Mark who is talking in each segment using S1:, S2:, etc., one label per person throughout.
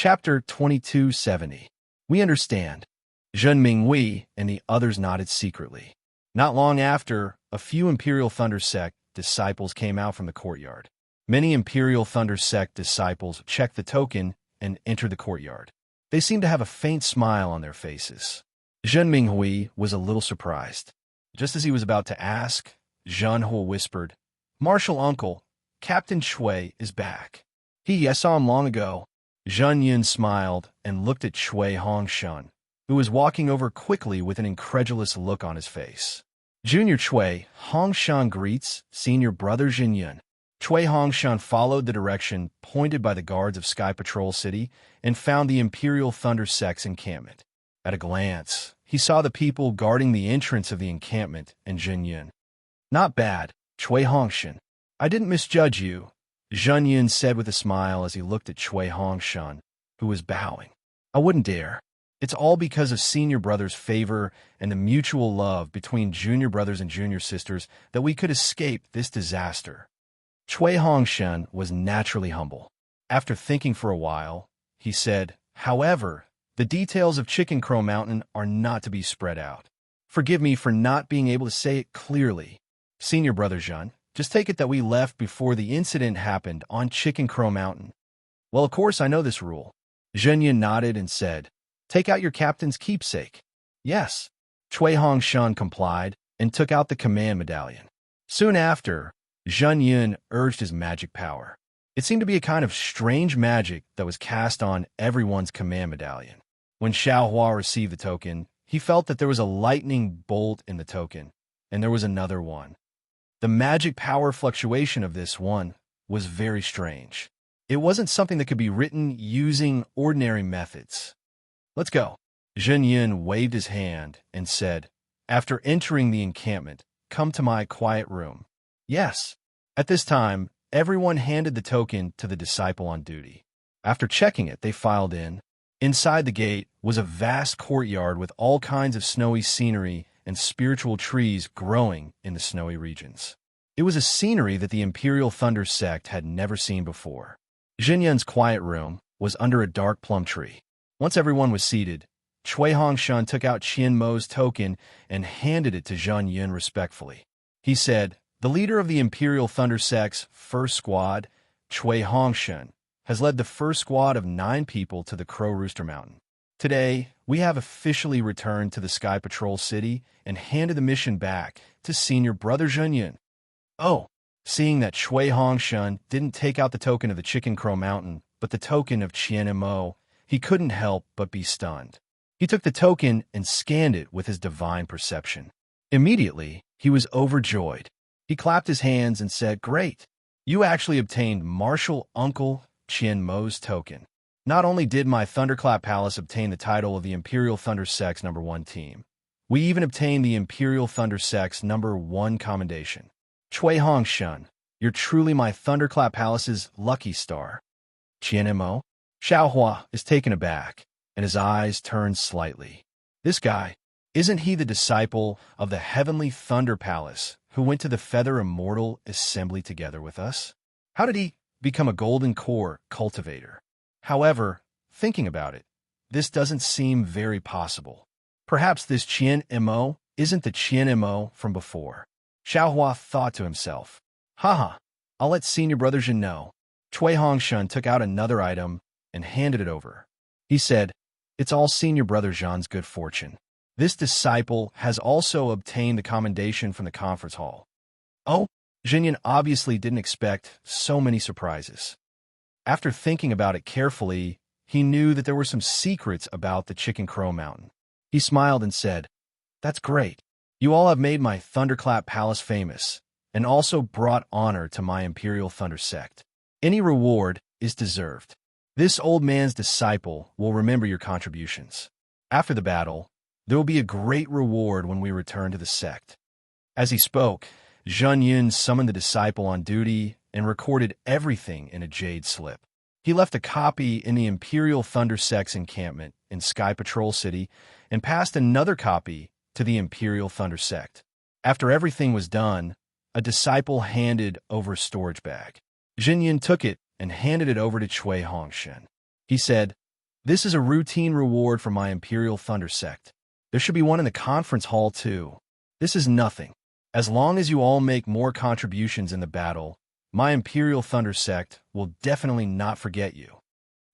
S1: Chapter 2270. We understand. Zhen Minghui and the others nodded secretly. Not long after, a few Imperial Thunder Sect disciples came out from the courtyard. Many Imperial Thunder Sect disciples checked the token and entered the courtyard. They seemed to have a faint smile on their faces. Zhen Minghui was a little surprised. Just as he was about to ask, Zhen He whispered, "Martial Uncle, Captain Shui is back." I saw him long ago." Zhen Yun smiled and looked at Shui Hongshan, who was walking over quickly with an incredulous look on his face. "Junior Shui, Hongshan greets senior brother Zhen Yun." Shui Hongshan followed the direction pointed by the guards of Sky Patrol City and found the Imperial Thunder Sect's encampment. At a glance, he saw the people guarding the entrance of the encampment and Zhen Yun. "Not bad, Shui Hongshan. I didn't misjudge you," Zhen Yun said with a smile as he looked at Shui Hongshan, who was bowing. "I wouldn't dare. It's all because of senior brothers' favor and the mutual love between junior brothers and junior sisters that we could escape this disaster." Shui Hongshan was naturally humble. After thinking for a while, he said, "However, the details of Chicken Crow Mountain are not to be spread out. Forgive me for not being able to say it clearly. Senior brother Zhen, just take it that we left before the incident happened on Chicken Crow Mountain." "Well, of course I know this rule." Zhen Yun nodded and said, "Take out your captain's keepsake." "Yes." Shui Hongshan complied and took out the command medallion. Soon after, Zhen Yun urged his magic power. It seemed to be a kind of strange magic that was cast on everyone's command medallion. When Xiaohua received the token, he felt that there was a lightning bolt in the token, and there was another one. The magic power fluctuation of this one was very strange. It wasn't something that could be written using ordinary methods. "Let's go." Zhen Yun waved his hand and said, "After entering the encampment, come to my quiet room." "Yes." At this time, everyone handed the token to the disciple on duty. After checking it, they filed in. Inside the gate was a vast courtyard with all kinds of snowy scenery and spiritual trees growing in the snowy regions. It was a scenery that the Imperial Thunder Sect had never seen before. Zhen Yun's quiet room was under a dark plum tree. Once everyone was seated, Shui Hongshan took out Qian Mo's token and handed it to Zhen Yun respectfully. He said, "The leader of the Imperial Thunder Sect's first squad, Shui Hongshan, has led the first squad of 9 people to the Crow Rooster Mountain. Today, we have officially returned to the Sky Patrol City and handed the mission back to senior brother Zhen Yun." "Oh." Seeing that Shui Hongshan didn't take out the token of the Chicken Crow Mountain, but the token of Qian Mo, he couldn't help but be stunned. He took the token and scanned it with his divine perception. Immediately, he was overjoyed. He clapped his hands and said, "Great! You actually obtained Martial Uncle Qian Mo's token. Not only did my Thunderclap Palace obtain the title of the Imperial Thunder Sect's #1 team, we even obtained the Imperial Thunder Sect's #1 commendation. Shui Hongshan, you're truly my Thunderclap Palace's lucky star." "Qian Mo?" Xiaohua is taken aback, and his eyes turned slightly. "This guy, isn't he the disciple of the Heavenly Thunder Palace who went to the Feather Immortal Assembly together with us? How did he become a Golden Core cultivator? However, thinking about it, this doesn't seem very possible. Perhaps this Qian Mo isn't the Qian Mo from before." Xiaohua thought to himself, "Haha, I'll let senior brother Zhen know." Shui Hongshan took out another item and handed it over. He said, "It's all senior brother Zhen's good fortune. This disciple has also obtained the commendation from the conference hall." Oh, Zhen Yun obviously didn't expect so many surprises. After thinking about it carefully, he knew that there were some secrets about the Chicken Crow Mountain. He smiled and said, "That's great. You all have made my Thunderclap Palace famous, and also brought honor to my Imperial Thunder Sect. Any reward is deserved. This old man's disciple will remember your contributions. After the battle, there will be a great reward when we return to the sect." As he spoke, Zhen Yun summoned the disciple on duty and recorded everything in a jade slip. He left a copy in the Imperial Thunder Sect's encampment in Sky Patrol City and passed another copy to the Imperial Thunder Sect. After everything was done, a disciple handed over a storage bag. Zhen Yun took it and handed it over to Shui Hongshan. He said, This is a routine reward for my Imperial Thunder Sect. There should be one in the conference hall, too. This is nothing. As long as you all make more contributions in the battle, my Imperial Thunder Sect will definitely not forget you.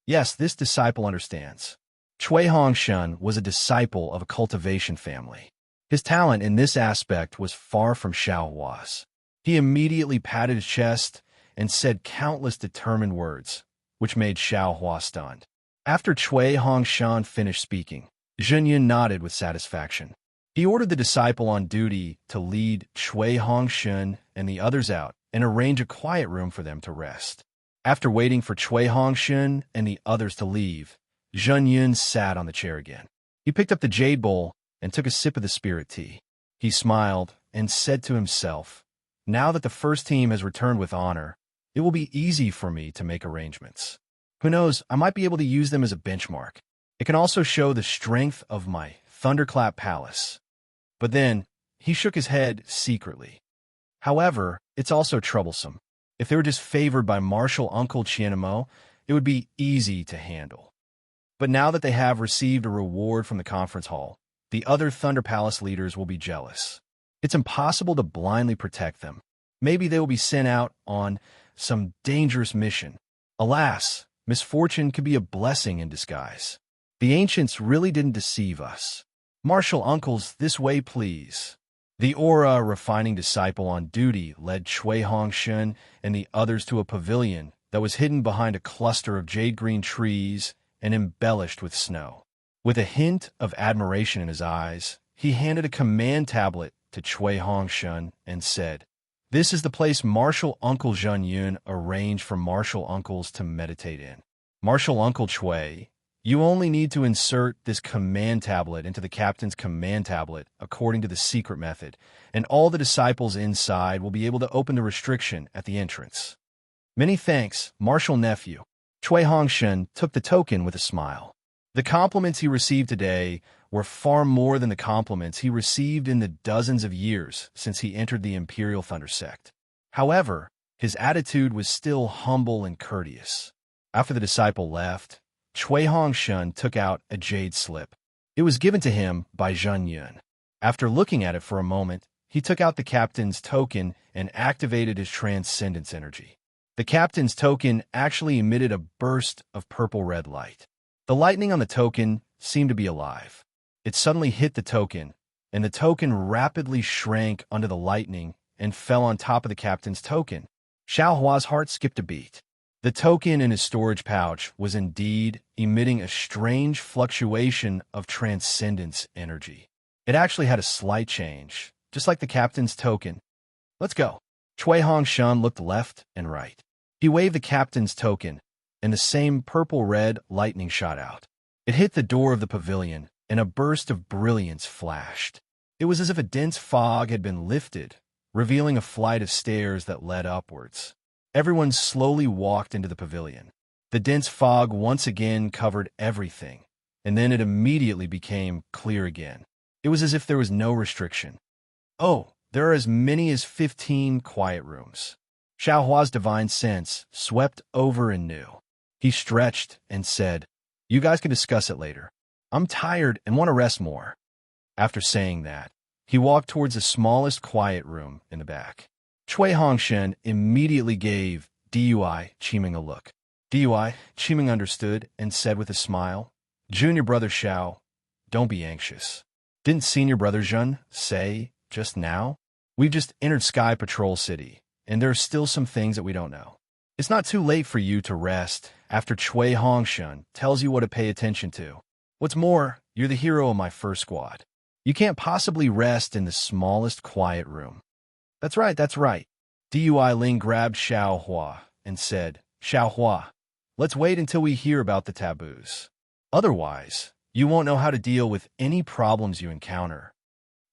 S1: Yes, this disciple understands. Cui Hongshan was a disciple of a cultivation family. His talent in this aspect was far from Xiaohua's. He immediately patted his chest and said countless determined words, which made Xiaohua stunned. After Cui Hongshan finished speaking, Zhenyun nodded with satisfaction. He ordered the disciple on duty to lead Cui Hongshan and the others out and arrange a quiet room for them to rest. After waiting for Cui Hongshan and the others to leave, Zhenyun sat on the chair again. He picked up the jade bowl and took a sip of the spirit tea. He smiled and said to himself, "Now that the first team has returned with honor, it will be easy for me to make arrangements. Who knows, I might be able to use them as a benchmark. It can also show the strength of my Thunderclap Palace." But then, he shook his head secretly. However, it's also troublesome. If they were just favored by Martial Uncle Qianmo, it would be easy to handle. But now that they have received a reward from the conference hall, the other Thunder Palace leaders will be jealous. It's impossible to blindly protect them. Maybe they will be sent out on some dangerous mission. Alas, misfortune could be a blessing in disguise. The ancients really didn't deceive us. Martial uncles, this way, please. The aura refining disciple on duty led Cui Hongshan and the others to a pavilion that was hidden behind a cluster of jade-green trees and embellished with snow. With a hint of admiration in his eyes, he handed a command tablet to Cui Hongshan and said, "This is the place Martial Uncle Zhenyun arranged for martial uncles to meditate in. Martial Uncle Cui, you only need to insert this command tablet into the captain's command tablet according to the secret method, and all the disciples inside will be able to open the restriction at the entrance." "Many thanks, Martial Nephew." Cui Hongshan took the token with a smile. The compliments he received today were far more than the compliments he received in the dozens of years since he entered the Imperial Thunder Sect. However, his attitude was still humble and courteous. After the disciple left, Cui Hongshan took out a jade slip. It was given to him by Zhenyun. After looking at it for a moment, he took out the captain's token and activated his transcendence energy. The captain's token actually emitted a burst of purple-red light. The lightning on the token seemed to be alive. It suddenly hit the token, and the token rapidly shrank under the lightning and fell on top of the captain's token. Xiaohua's heart skipped a beat. The token in his storage pouch was indeed emitting a strange fluctuation of transcendence energy. It actually had a slight change, just like the captain's token. "Let's go." Cui Hongshan looked left and right. He waved the captain's token, and the same purple-red lightning shot out. It hit the door of the pavilion, and a burst of brilliance flashed. It was as if a dense fog had been lifted, revealing a flight of stairs that led upwards. Everyone slowly walked into the pavilion. The dense fog once again covered everything, and then it immediately became clear again. It was as if there was no restriction. "Oh, there are as many as 15 quiet rooms." Xiaohua's divine sense swept over anew. He stretched and said, "You guys can discuss it later. I'm tired and want to rest more." After saying that, he walked towards the smallest quiet room in the back. Cui Hongshan immediately gave Dui Qiming a look. Dui Qiming understood and said with a smile, "Junior brother Xiao, don't be anxious. Didn't senior brother Zhen say just now? We've just entered Sky Patrol City, and there are still some things that we don't know. It's not too late for you to rest after Cui Hongshan tells you what to pay attention to. What's more, you're the hero of my first squad. You can't possibly rest in the smallest quiet room." That's right, that's right." Dui Ling grabbed Xiaohua and said, "Xiaohua, let's wait until we hear about the taboos. Otherwise, you won't know how to deal with any problems you encounter."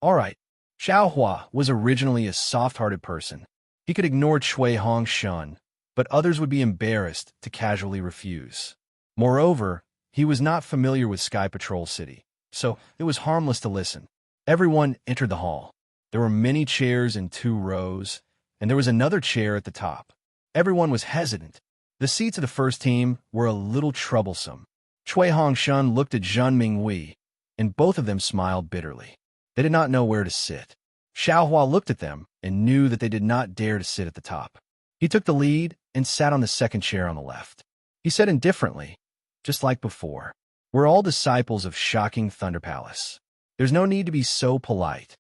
S1: All right. Xiaohua was originally a soft-hearted person. He could ignore Cui Hongshan, but others would be embarrassed to casually refuse. Moreover, he was not familiar with Sky Patrol City, so it was harmless to listen. Everyone entered the hall. There were many chairs in 2 rows, and there was another chair at the top. Everyone was hesitant. The seats of the first team were a little troublesome. Chui Hongshun looked at Zhun Mingwei, and both of them smiled bitterly. They did not know where to sit. Xiaohua looked at them and knew that they did not dare to sit at the top. He took the lead and sat on the second chair on the left. He said indifferently, just like before, "We're all disciples of shocking Thunder Palace. There's no need to be so polite."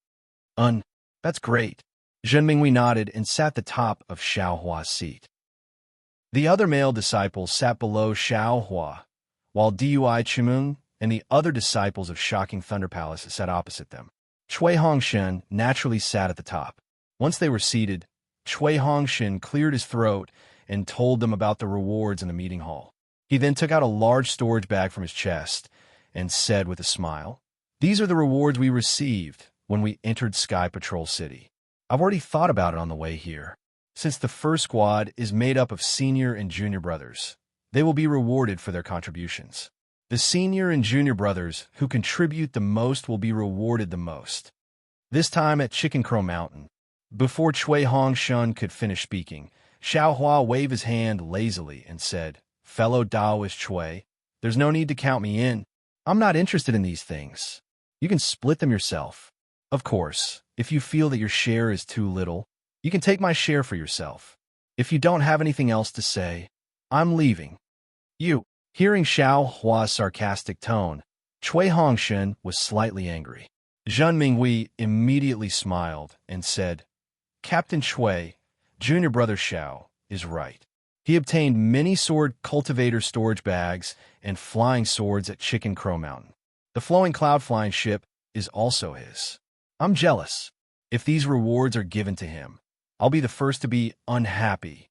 S1: That's great." Zhun Mingwei nodded and sat at the top of Xiaohua's seat. The other male disciples sat below Xiaohua, while Dui Chimeng and the other disciples of Shocking Thunder Palace sat opposite them. Chui Hongshen naturally sat at the top. Once they were seated, Chui Hongshen cleared his throat and told them about the rewards in the meeting hall. He then took out a large storage bag from his chest and said with a smile, "These are the rewards we received when we entered Sky Patrol City. I've already thought about it on the way here. Since the first squad is made up of senior and junior brothers, they will be rewarded for their contributions. The senior and junior brothers who contribute the most will be rewarded the most." This time at Chicken Crow Mountain, before Chui Hongshun could finish speaking, Xiaohua waved his hand lazily and said, "Fellow Taoist Chui, there's no need to count me in. I'm not interested in these things. You can split them yourself. Of course, if you feel that your share is too little, you can take my share for yourself. If you don't have anything else to say, I'm leaving." "You." Hearing Xiaohua's sarcastic tone, Chui Hongshen was slightly angry. Zhun Mingwei immediately smiled and said, "Captain Chui, junior brother Xiao, is right. He obtained many sword cultivator storage bags and flying swords at Chicken Crow Mountain. The flowing cloud flying ship is also his. I'm jealous. If these rewards are given to him, I'll be the first to be unhappy."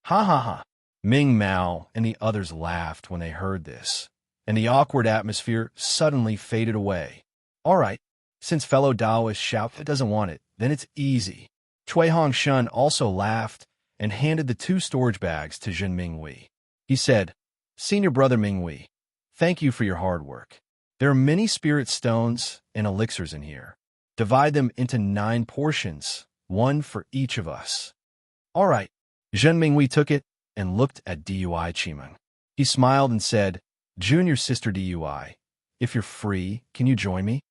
S1: Ha ha ha. Ming Mao and the others laughed when they heard this, and the awkward atmosphere suddenly faded away. "All right, since fellow Taoist Xiao doesn't want it, then it's easy." Chui Hongshun also laughed and handed the 2 storage bags to Zhun Mingwei. He said, "Senior brother Mingwei, thank you for your hard work. There are many spirit stones and elixirs in here. Divide them into 9 portions, 1 for each of us." "All right." Zhun Mingwei took it and looked at Dui Chimeng. He smiled and said, "Junior sister Dui, if you're free, can you join me?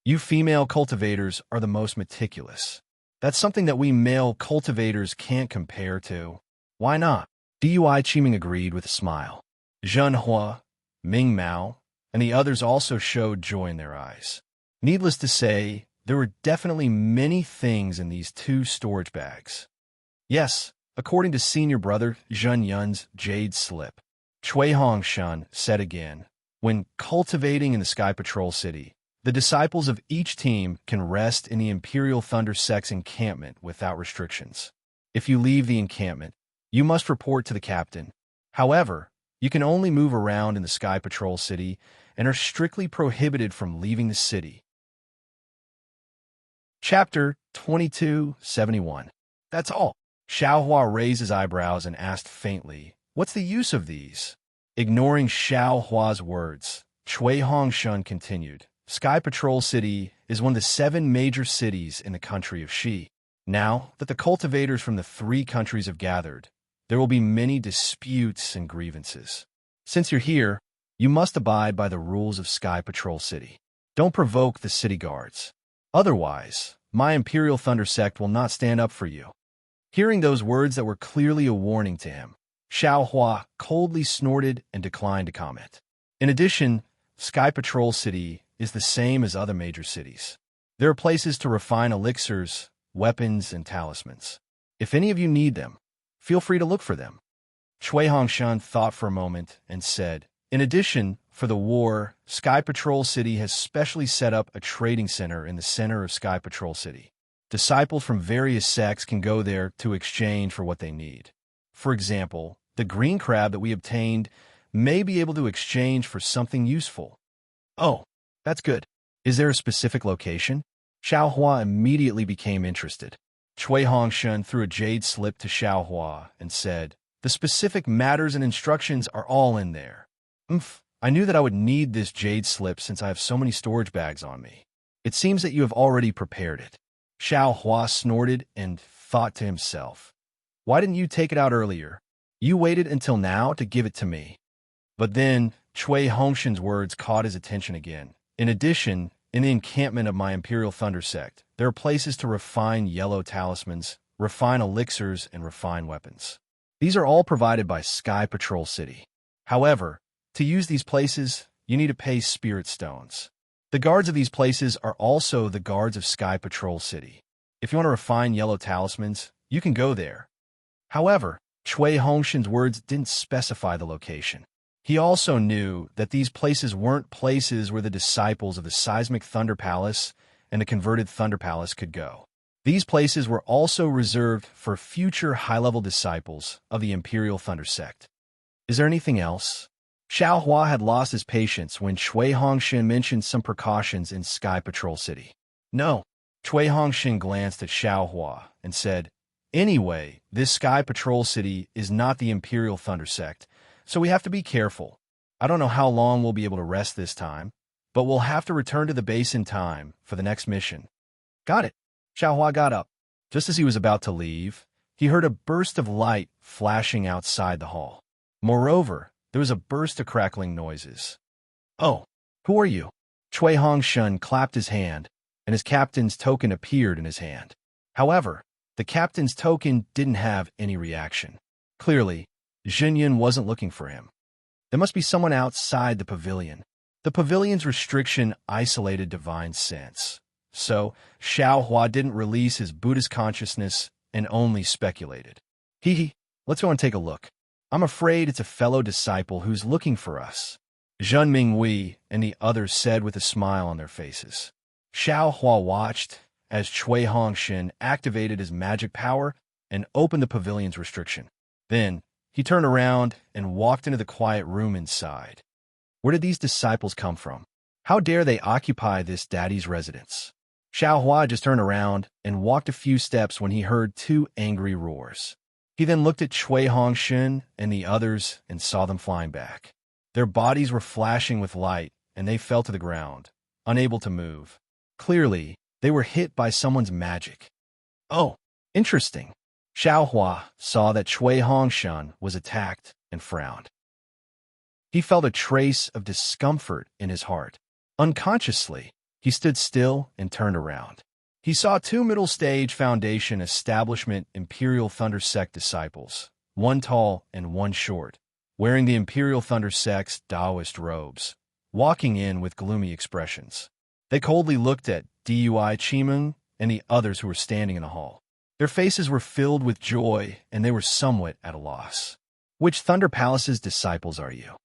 S1: You female cultivators are the most meticulous. That's something that we male cultivators can't compare to. Why not?" Dui Chimeng agreed with a smile. Zhun Hua, Ming Mao, and the others also showed joy in their eyes. Needless to say, there were definitely many things in these 2 storage bags. Yes, according to senior brother Zhun Yun's Jade Slip. Chui Hongshan said again, "When cultivating in the Sky Patrol City, the disciples of each team can rest in the Imperial Thunder Sect's encampment without restrictions. If you leave the encampment, you must report to the captain. However, you can only move around in the Sky Patrol City and are strictly prohibited from leaving the city." Chapter 2271. That's all. Xiaohua raised his eyebrows and asked faintly, "What's the use of these?" Ignoring Xiaohua's words, Chui Hongshun continued, "Sky Patrol City is one of the 7 major cities in the country of Xi. Now that the cultivators from the 3 countries have gathered, there will be many disputes and grievances. Since you're here, you must abide by the rules of Sky Patrol City. Don't provoke the city guards. Otherwise, my Imperial Thunder Sect will not stand up for you." Hearing those words that were clearly a warning to him, Xiaohua coldly snorted and declined to comment. In addition, Sky Patrol City is the same as other major cities. There are places to refine elixirs, weapons, and talismans. If any of you need them, feel free to look for them. Chui Hongshan thought for a moment and said, "In addition, for the war, Sky Patrol City has specially set up a trading center in the center of Sky Patrol City. Disciples from various sects can go there to exchange for what they need. For example, the green crab that we obtained may be able to exchange for something useful." "Oh, that's good. Is there a specific location?" Xiaohua immediately became interested. Chui Hongshun threw a jade slip to Xiaohua and said, "The specific matters and instructions are all in there." I knew that I would need this jade slip since I have so many storage bags on me. It seems that you have already prepared it." Xiaohua snorted and thought to himself, "Why didn't you take it out earlier? You waited until now to give it to me." But then, Chui Hongshan's words caught his attention again. In addition, in the encampment of my Imperial Thunder sect, there are places to refine yellow talismans, refine elixirs, and refine weapons. These are all provided by Sky Patrol City. However, to use these places, you need to pay spirit stones. The guards of these places are also the guards of Sky Patrol City. If you want to refine yellow talismans, you can go there. However, Chui Hongshan's words didn't specify the location. He also knew that these places weren't places where the disciples of the Seismic Thunder Palace and the Converted Thunder Palace could go. These places were also reserved for future high-level disciples of the Imperial Thunder Sect. Is there anything else? Xiao Hua had lost his patience when Chui Hongshan mentioned some precautions in Sky Patrol City. No. Chui Hongshan glanced at Xiao Hua and said, "Anyway, this Sky Patrol City is not the Imperial Thunder Sect, so we have to be careful. I don't know how long we'll be able to rest this time, but we'll have to return to the base in time for the next mission." Got it. Xiao Hua got up. Just as he was about to leave, he heard a burst of light flashing outside the hall. Moreover, there was a burst of crackling noises. "Oh, who are you?" Chui Hongshan clapped his hand, and his captain's token appeared in his hand. However, the captain's token didn't have any reaction. Clearly, Xinyan wasn't looking for him. There must be someone outside the pavilion. The pavilion's restriction isolated divine sense. So, Xiao Hua didn't release his Buddhist consciousness and only speculated. Let's go and take a look. I'm afraid it's a fellow disciple who's looking for us," Zhen Mingwei and the others said with a smile on their faces. Xiao Hua watched as Chui Hongshan activated his magic power and opened the pavilion's restriction. Then, he turned around and walked into the quiet room inside. Where did these disciples come from? How dare they occupy this daddy's residence? Xiao Hua just turned around and walked a few steps when he heard two angry roars. He then looked at Chui Hongshan and the others and saw them flying back. Their bodies were flashing with light, and they fell to the ground, unable to move. Clearly, they were hit by someone's magic. Oh, interesting. Xiao Hua saw that Chui Hongshan was attacked and frowned. He felt a trace of discomfort in his heart. Unconsciously, he stood still and turned around. He saw two middle-stage Foundation Establishment Imperial Thunder Sect disciples, one tall and one short, wearing the Imperial Thunder Sect's Taoist robes, walking in with gloomy expressions. They coldly looked at Dui Chimeng and the others who were standing in the hall. Their faces were filled with joy, and they were somewhat at a loss. "Which Thunder Palace's disciples are you?"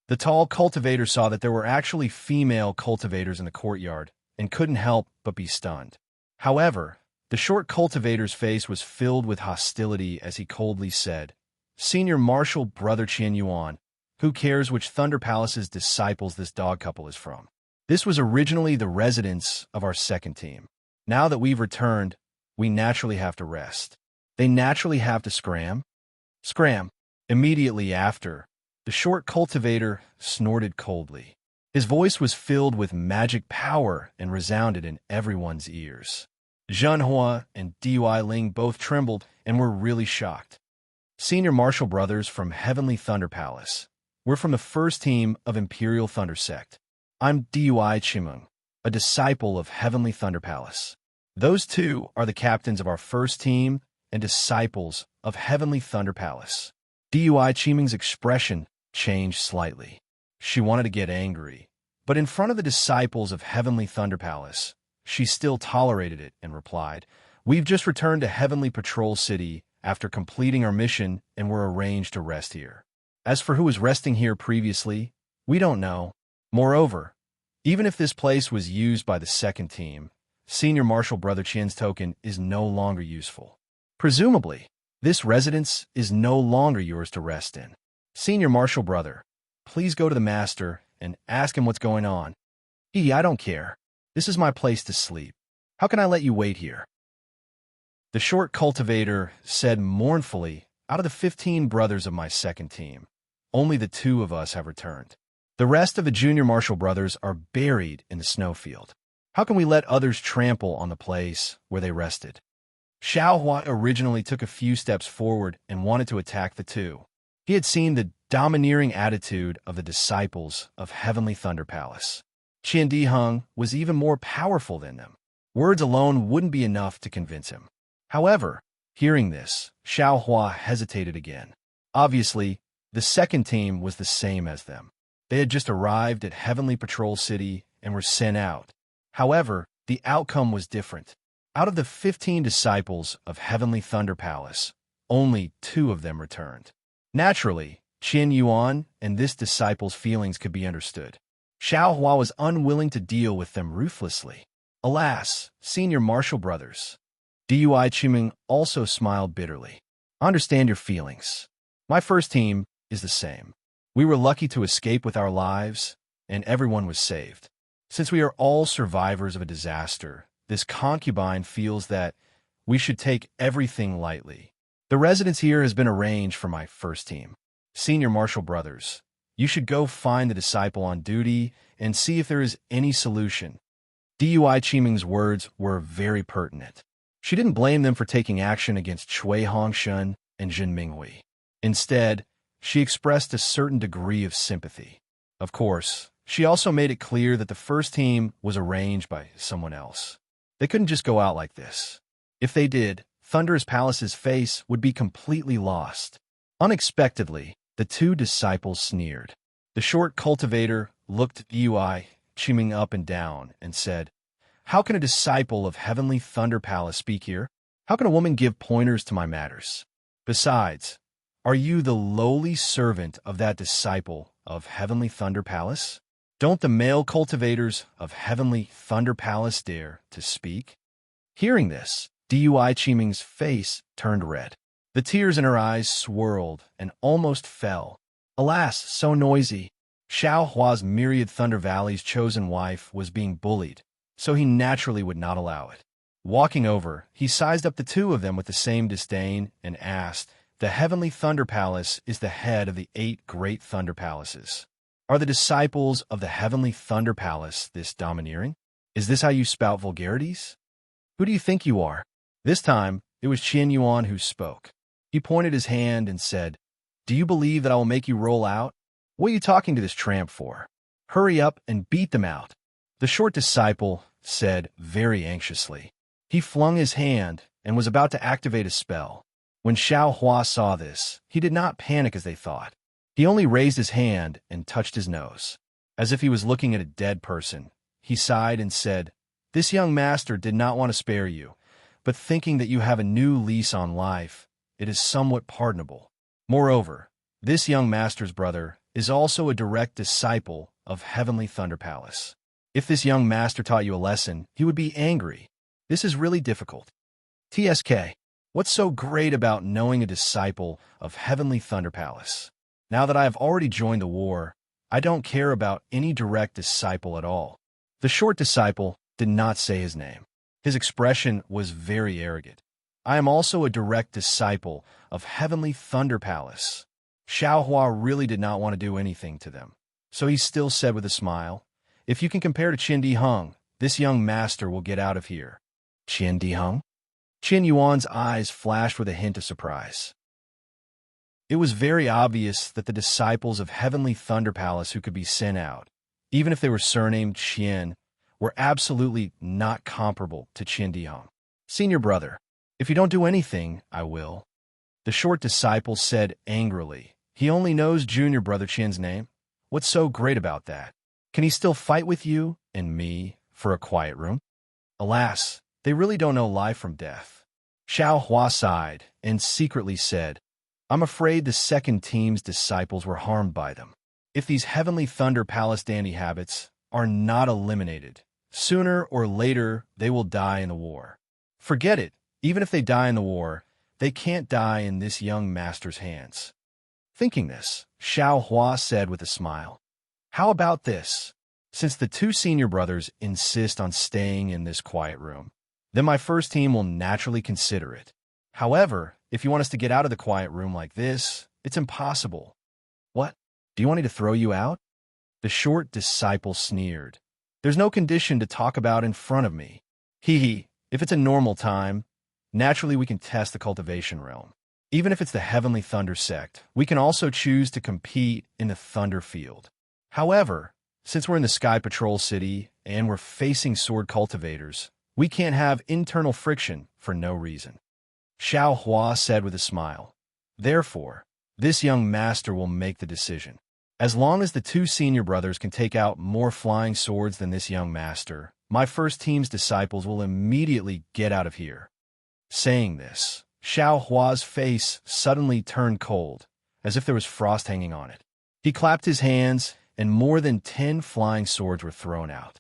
S1: The tall cultivator saw that there were actually female cultivators in the courtyard and couldn't help but be stunned. However, the short cultivator's face was filled with hostility as he coldly said, "Senior Marshal Brother Qian Yuan, who cares which Thunder Palace's disciples this dog couple is from? This was originally the residence of our second team. Now that we've returned, we naturally have to rest. They naturally have to scram." Scram. Immediately after, the short cultivator snorted coldly. His voice was filled with magic power and resounded in everyone's ears. Zhen Hua and Dui Ling both trembled and were really shocked. "Senior Marshal Brothers from Heavenly Thunder Palace. We're from the first team of Imperial Thunder Sect. I'm Dui Chimeng, a disciple of Heavenly Thunder Palace. Those two are the captains of our first team and disciples of Heavenly Thunder Palace." Dui Chimeng's expression changed slightly. She wanted to get angry, but in front of the disciples of Heavenly Thunder Palace, she still tolerated it and replied, "We've just returned to Heavenly Patrol City after completing our mission and were arranged to rest here. As for who was resting here previously, we don't know. Moreover, even if this place was used by the second team, Senior Marshal Brother Qian's token is no longer useful. Presumably, this residence is no longer yours to rest in. Senior Marshal Brother, please go to the Master and ask him what's going on." "I don't care. This is my place to sleep. How can I let you wait here?" The short cultivator said mournfully, "Out of the 15 brothers of my second team, only the 2 of us have returned. The rest of the junior marshal brothers are buried in the snowfield. How can we let others trample on the place where they rested?" Xiao Hua originally took a few steps forward and wanted to attack the 2. He had seen the domineering attitude of the disciples of Heavenly Thunder Palace. Qian Diheng was even more powerful than them. Words alone wouldn't be enough to convince him. However, hearing this, Xiao Hua hesitated again. Obviously, the second team was the same as them. They had just arrived at Heavenly Patrol City and were sent out. However, the outcome was different. Out of the 15 disciples of Heavenly Thunder Palace, only 2 of them returned. Naturally, Qin Yuan and this disciple's feelings could be understood. Xiao Hua was unwilling to deal with them ruthlessly. Alas, senior martial brothers. Dui Qiming also smiled bitterly. I understand your feelings. My first team is the same. We were lucky to escape with our lives, and everyone was saved. Since we are all survivors of a disaster, this concubine feels that we should take everything lightly. The residence here has been arranged for my first team. Senior martial brothers, you should go find the disciple on duty and see if there is any solution. Dui Qiming's words were very pertinent. She didn't blame them for taking action against Cui Hongshun and Jin Minghui. Instead, she expressed a certain degree of sympathy. Of course, she also made it clear that the first team was arranged by someone else. They couldn't just go out like this. If they did, Thunderous Palace's face would be completely lost. Unexpectedly, the 2 disciples sneered. The short cultivator looked Dui Qiming up and down and said, "How can a disciple of Heavenly Thunder Palace speak here? How can a woman give pointers to my matters? Besides, are you the lowly servant of that disciple of Heavenly Thunder Palace? Don't the male cultivators of Heavenly Thunder Palace dare to speak?" Hearing this, Dui Qiming's face turned red. The tears in her eyes swirled and almost fell. Alas, so noisy. Xiao Hua's myriad Thunder Valley's chosen wife was being bullied, so he naturally would not allow it. Walking over, he sized up the 2 of them with the same disdain and asked, "The Heavenly Thunder Palace is the head of the 8 great Thunder Palaces. Are the disciples of the Heavenly Thunder Palace this domineering? Is this how you spout vulgarities? Who do you think you are?" This time, it was Qian Yuan who spoke. He pointed his hand and said, "Do you believe that I will make you roll out? What are you talking to this tramp for? Hurry up and beat them out." The short disciple said very anxiously. He flung his hand and was about to activate a spell. When Xiao Hua saw this, he did not panic as they thought. He only raised his hand and touched his nose. As if he was looking at a dead person, he sighed and said, "This young master did not want to spare you, but thinking that you have a new lease on life, it is somewhat pardonable. Moreover, this young master's brother is also a direct disciple of Heavenly Thunder Palace. If this young master taught you a lesson, he would be angry. This is really difficult. TSK, what's so great about knowing a disciple of Heavenly Thunder Palace? Now that I have already joined the war, I don't care about any direct disciple at all." The short disciple did not say his name. His expression was very arrogant. "I am also a direct disciple of Heavenly Thunder Palace." Xiao Hua really did not want to do anything to them, so he still said with a smile, "If you can compare to Qin Diheng, this young master will get out of here." Qin Diheng? Qin Yuan's eyes flashed with a hint of surprise. It was very obvious that the disciples of Heavenly Thunder Palace who could be sent out, even if they were surnamed Qian, were absolutely not comparable to Qin Diheng. "Senior brother, if you don't do anything, I will." The short disciple said angrily. "He only knows junior brother Qian's name. What's so great about that? Can he still fight with you and me for a quiet room?" Alas, they really don't know life from death. Xiao Hua sighed and secretly said, "I'm afraid the second team's disciples were harmed by them. If these Heavenly Thunder Palace dandy habits are not eliminated, sooner or later they will die in the war. Forget it, even if they die in the war, they can't die in this young master's hands." Thinking this, Xiao Hua said with a smile, "How about this? Since the 2 senior brothers insist on staying in this quiet room, then my first team will naturally consider it. However, if you want us to get out of the quiet room like this, it's impossible." "What? Do you want me to throw you out?" The short disciple sneered. "There's no condition to talk about in front of me. Hee hee, if it's a normal time, naturally we can test the cultivation realm. Even if it's the Heavenly Thunder sect, we can also choose to compete in the Thunder Field. However, since we're in the Sky Patrol City and we're facing sword cultivators, we can't have internal friction for no reason. Xiao Hua said with a smile. Therefore, this young master will make the decision. As long as the two senior brothers can take out more flying swords than this young master, my first team's disciples will immediately get out of here. Saying this, Xiao Hua's face suddenly turned cold, as if there was frost hanging on it. He clapped his hands, and more than 10 flying swords were thrown out.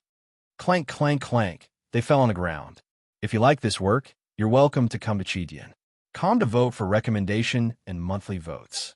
S1: Clank, clank, clank, they fell on the ground. If you like this work, you're welcome to come to Chidian. Come to vote for recommendation and monthly votes.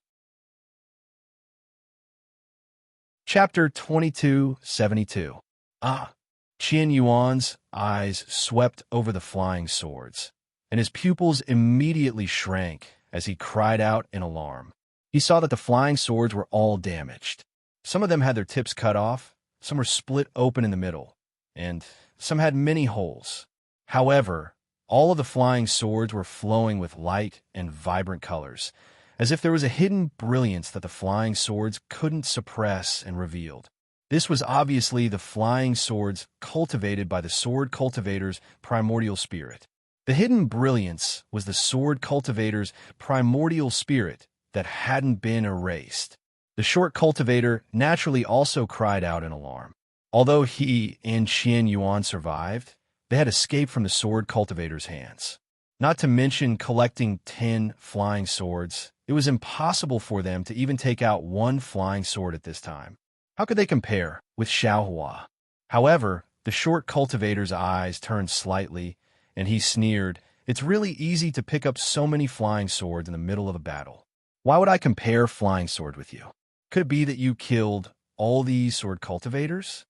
S1: Chapter 2272. Qian Yuan's eyes swept over the flying swords, and his pupils immediately shrank as he cried out in alarm. He saw that the flying swords were all damaged. Some of them had their tips cut off, some were split open in the middle, and some had many holes. However, all of the flying swords were flowing with light and vibrant colors, as if there was a hidden brilliance that the flying swords couldn't suppress and revealed. This was obviously the flying swords cultivated by the sword cultivator's primordial spirit. The hidden brilliance was the sword cultivator's primordial spirit that hadn't been erased. The short cultivator naturally also cried out in alarm. Although he and Qian Yuan survived, they had escaped from the sword cultivator's hands. Not to mention collecting 10 flying swords, it was impossible for them to even take out one flying sword at this time. How could they compare with Xiao Hua? However, the short cultivator's eyes turned slightly, and he sneered, "It's really easy to pick up so many flying swords in the middle of a battle. Why would I compare flying sword with you? Could it be that you killed all these sword cultivators?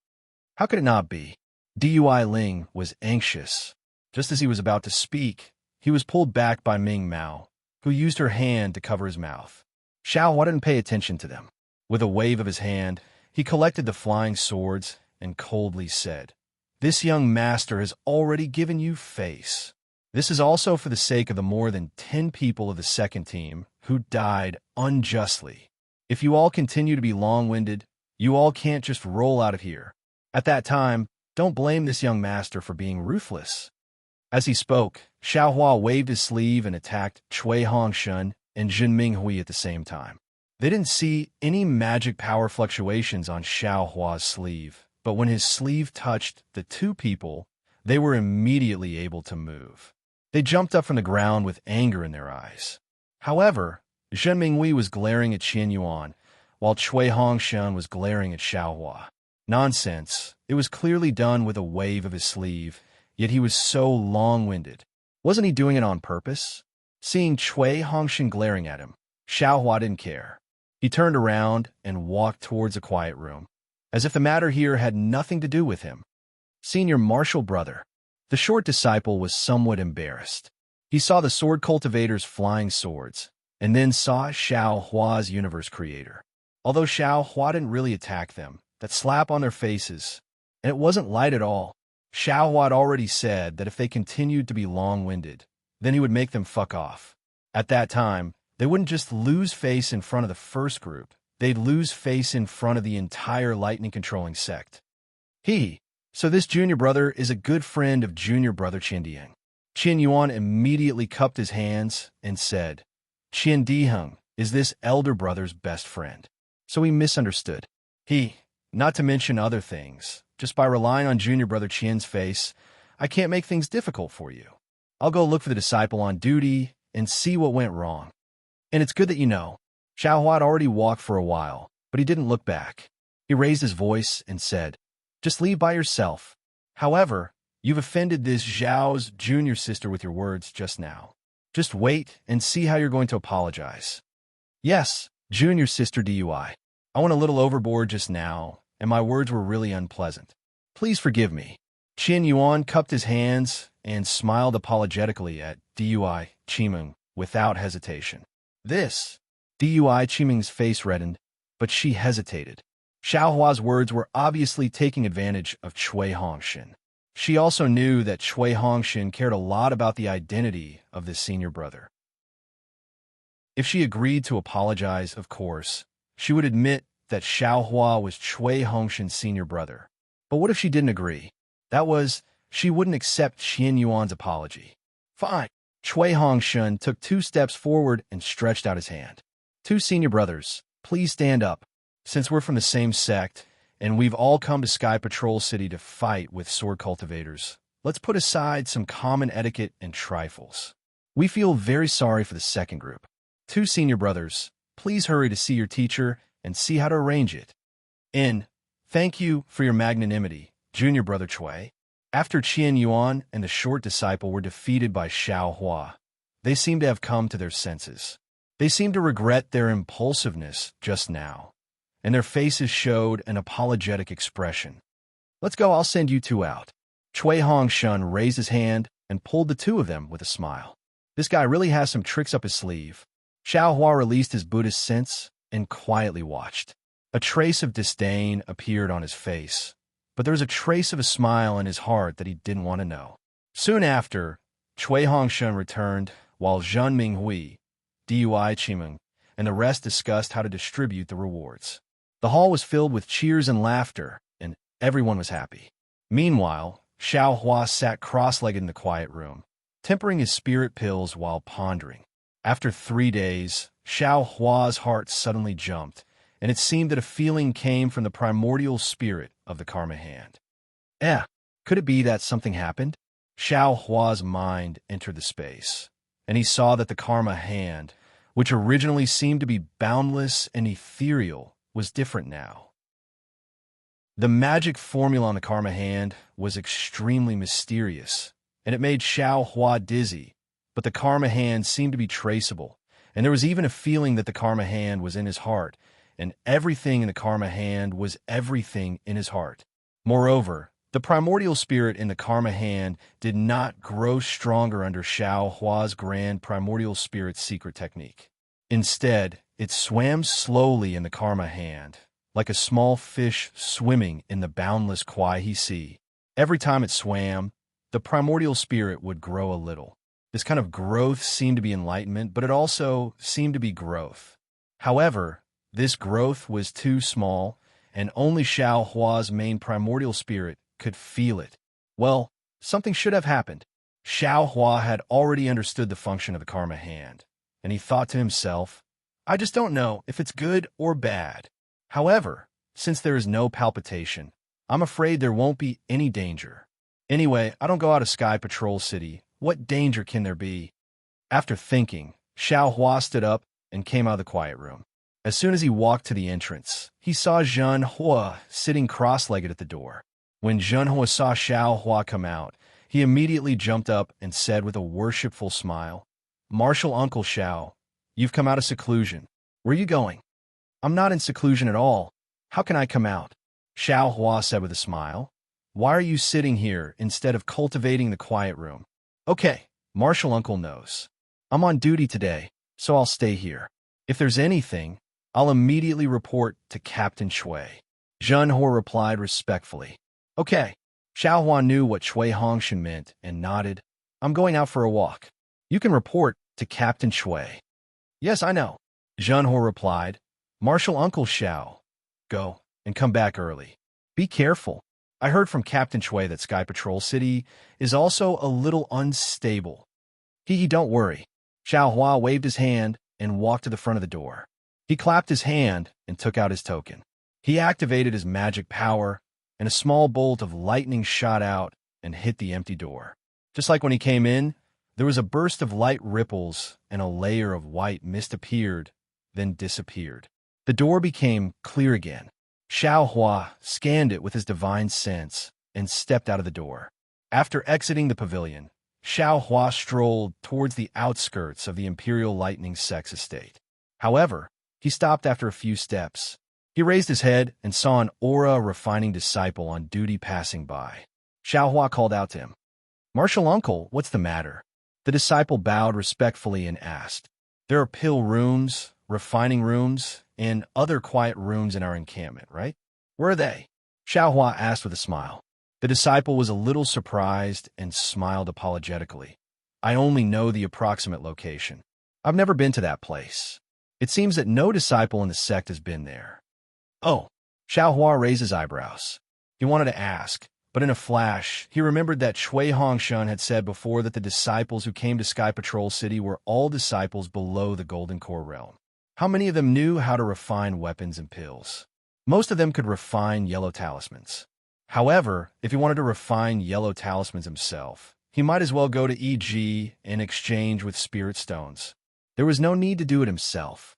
S1: How could it not be?" Dui Ling was anxious. Just as he was about to speak, he was pulled back by Ming Mao, who used her hand to cover his mouth. Xiao Hua didn't pay attention to them. With a wave of his hand, he collected the flying swords and coldly said, "This young master has already given you face. This is also for the sake of the more than 10 people of the second team who died unjustly. If you all continue to be long-winded, you all can't just roll out of here. At that time, don't blame this young master for being ruthless." As he spoke, Xiao Hua waved his sleeve and attacked Cui Hongshun and Jin Minghui at the same time. They didn't see any magic power fluctuations on Xiao Hua's sleeve, but when his sleeve touched the two people, they were immediately able to move. They jumped up from the ground with anger in their eyes. However, Zhen Minghui was glaring at Qian Yuan, while Cui Hongshun was glaring at Xiao Hua. Nonsense. It was clearly done with a wave of his sleeve, yet he was so long-winded. Wasn't he doing it on purpose? Seeing Cui Hongshun glaring at him, Xiao Hua didn't care. He turned around and walked towards a quiet room, as if the matter here had nothing to do with him. Senior martial brother. The short disciple was somewhat embarrassed. He saw the sword cultivator's flying swords, and then saw Xiao Hua's universe creator. Although Xiao Hua didn't really attack them, that slap on their faces, and it wasn't light at all. Xiao Hua had already said that if they continued to be long-winded, then he would make them fuck off. At that time, they wouldn't just lose face in front of the first group, they'd lose face in front of the entire lightning-controlling sect. So this junior brother is a good friend of junior brother Qian. Qian Yuan immediately cupped his hands and said, "Qian Diheng is this elder brother's best friend." So he misunderstood. Not to mention other things, just by relying on junior brother Qian's face, I can't make things difficult for you. I'll go look for the disciple on duty and see what went wrong. And it's good that you know. Xiao Hua had already walked for a while, but he didn't look back. He raised his voice and said, "Just leave by yourself. However, you've offended this Zhao's junior sister with your words just now. Just wait and see how you're going to apologize." "Yes, junior sister Dui. I went a little overboard just now, and my words were really unpleasant. Please forgive me." Qian Yuan cupped his hands and smiled apologetically at Dui Qimeng without hesitation. Dui Qimeng's face reddened, but she hesitated. Xiao Hua's words were obviously taking advantage of Cui Hongshun. She also knew that Cui Hongshun cared a lot about the identity of this senior brother. If she agreed to apologize, of course, she would admit that Xiao Hua was Cui Hongshan's senior brother. But what if she didn't agree? That was, she wouldn't accept Qian Yuan's apology. Fine. Cui Hongshan took 2 steps forward and stretched out his hand. 2 senior brothers, please stand up. Since we're from the same sect, and we've all come to Sky Patrol City to fight with sword cultivators, let's put aside some common etiquette and trifles. We feel very sorry for the second group. 2 senior brothers, please hurry to see your teacher and see how to arrange it. Thank you for your magnanimity, junior brother Cui. After Qian Yuan and the short disciple were defeated by Xiao Hua, they seemed to have come to their senses. They seemed to regret their impulsiveness just now, and their faces showed an apologetic expression. Let's go, I'll send you 2 out. Cui Hongshan raised his hand and pulled the 2 of them with a smile. This guy really has some tricks up his sleeve. Xiao Hua released his Buddhist sense and quietly watched. A trace of disdain appeared on his face, but there was a trace of a smile in his heart that he didn't want to know. Soon after, Cui Hongshan returned, while Zhen Minghui, Dui Qimeng, and the rest discussed how to distribute the rewards. The hall was filled with cheers and laughter, and everyone was happy. Meanwhile, Xiao Hua sat cross-legged in the quiet room, tempering his spirit pills while pondering. After 3 days, Xiao Hua's heart suddenly jumped, and it seemed that a feeling came from the primordial spirit of the Karma Hand. Could it be that something happened? Xiao Hua's mind entered the space, and he saw that the Karma Hand, which originally seemed to be boundless and ethereal, was different now. The magic formula on the Karma Hand was extremely mysterious, and it made Xiao Hua dizzy, but the Karma Hand seemed to be traceable, and there was even a feeling that the Karma Hand was in his heart, and everything in the Karma Hand was everything in his heart. Moreover, the primordial spirit in the Karma Hand did not grow stronger under Xiao Hua's grand primordial spirit secret technique. Instead, it swam slowly in the Karma Hand, like a small fish swimming in the boundless Kuai Sea. Every time it swam, the primordial spirit would grow a little. This kind of growth seemed to be enlightenment, but it also seemed to be growth. However, this growth was too small, and only Xiao Hua's main primordial spirit could feel it. Well, something should have happened. Xiao Hua had already understood the function of the Karma Hand, and he thought to himself, I just don't know if it's good or bad. However, since there is no palpitation, I'm afraid there won't be any danger. Anyway, I don't go out of Sky Patrol City. What danger can there be? After thinking, Xiao Hua stood up and came out of the quiet room. As soon as he walked to the entrance, he saw Zhen Hua sitting cross-legged at the door. When Zhen Hua saw Xiao Hua come out, he immediately jumped up and said with a worshipful smile, Martial Uncle Xiao, you've come out of seclusion. Where are you going? I'm not in seclusion at all. How can I come out? Xiao Hua said with a smile. Why are you sitting here instead of cultivating the quiet room? Okay, Martial Uncle knows. I'm on duty today, so I'll stay here. If there's anything, I'll immediately report to Captain Cui. Zhen Hua replied respectfully. Okay. Xiao Hua knew what Cui Hongshan meant and nodded. I'm going out for a walk. You can report to Captain Cui. Yes, I know. Zhen Hua replied. Martial Uncle Xiao. Go, and come back early. Be careful. I heard from Captain Cui that Sky Patrol City is also a little unstable. Don't worry. Xiao Hua waved his hand and walked to the front of the door. He clapped his hand and took out his token. He activated his magic power, and a small bolt of lightning shot out and hit the empty door. Just like when he came in, there was a burst of light ripples and a layer of white mist appeared, then disappeared. The door became clear again. Xiao Hua scanned it with his divine sense and stepped out of the door. After exiting the pavilion, Xiao Hua strolled towards the outskirts of the Imperial Lightning Sex Estate. However, he stopped after a few steps. He raised his head and saw an aura-refining disciple on duty passing by. Xiao Hua called out to him. Martial Uncle, what's the matter? The disciple bowed respectfully and asked. There are pill rooms, refining rooms, and other quiet rooms in our encampment, right? Where are they? Xiao Hua asked with a smile. The disciple was a little surprised and smiled apologetically. I only know the approximate location. I've never been to that place. It seems that no disciple in the sect has been there. Oh, Xiaohua raised his eyebrows. He wanted to ask, but in a flash, he remembered that Shui Hongshun had said before that the disciples who came to Sky Patrol City were all disciples below the Golden Core realm. How many of them knew how to refine weapons and pills? Most of them could refine yellow talismans. However, if he wanted to refine yellow talismans himself, he might as well go to EG and exchange with spirit stones. There was no need to do it himself.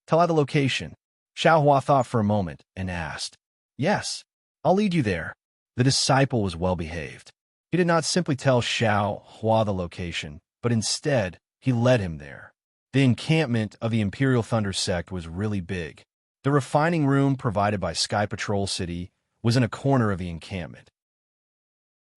S1: Tell I the location. Xiaohua thought for a moment and asked, Yes, I'll lead you there. The disciple was well behaved. He did not simply tell Xiaohua the location, but instead, he led him there. The encampment of the Imperial Thunder sect was really big. The refining room provided by Sky Patrol City was in a corner of the encampment.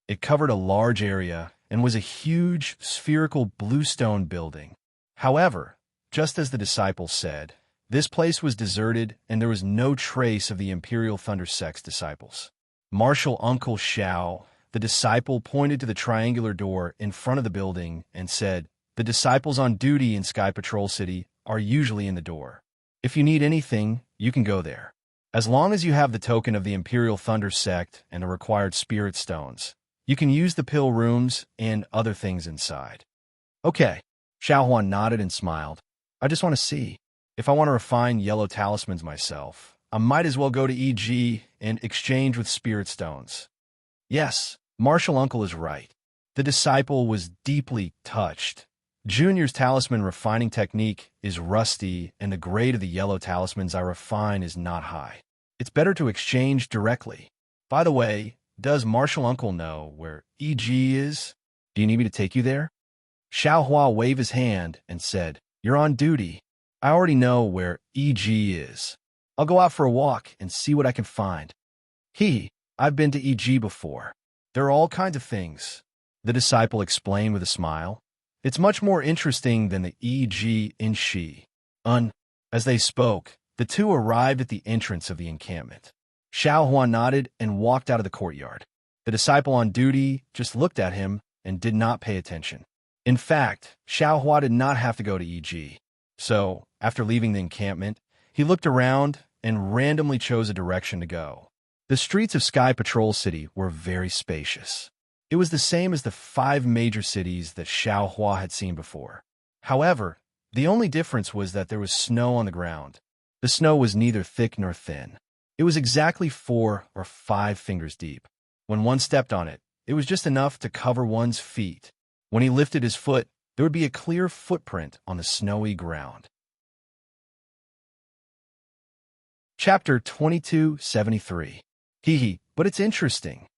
S1: It covered a large area and was a huge, spherical bluestone building. However, just as the disciple said, this place was deserted and there was no trace of the Imperial Thunder sect's disciples. Marshal Uncle Xiao, the disciple, pointed to the triangular door in front of the building and said, The disciples on duty in Sky Patrol City are usually in the door. If you need anything, you can go there. As long as you have the token of the Imperial Thunder sect and the required spirit stones, you can use the pill rooms and other things inside. Okay. Xiaohua nodded and smiled. I just want to see. If I want to refine yellow talismans myself, I might as well go to EG and exchange with spirit stones. Yes, Marshal Uncle is right. The disciple was deeply touched. Junior's talisman refining technique is rusty, and the grade of the yellow talismans I refine is not high. It's better to exchange directly. By the way, does Marshal Uncle know where EG is? Do you need me to take you there? Xiaohua waved his hand and said, You're on duty. I already know where EG is. I'll go out for a walk and see what I can find. I've been to EG before. There are all kinds of things, the disciple explained with a smile. It's much more interesting than the EG in Shi. As they spoke, the two arrived at the entrance of the encampment. Xiaohua nodded and walked out of the courtyard. The disciple on duty just looked at him and did not pay attention. In fact, Xiaohua did not have to go to EG. So, after leaving the encampment, he looked around and randomly chose a direction to go. The streets of Sky Patrol City were very spacious. It was the same as the 5 major cities that Xiaohua had seen before. However, the only difference was that there was snow on the ground. The snow was neither thick nor thin. It was exactly 4 or 5 fingers deep. When one stepped on it, it was just enough to cover one's feet. When he lifted his foot, there would be a clear footprint on the snowy ground. Chapter 2273. But it's interesting.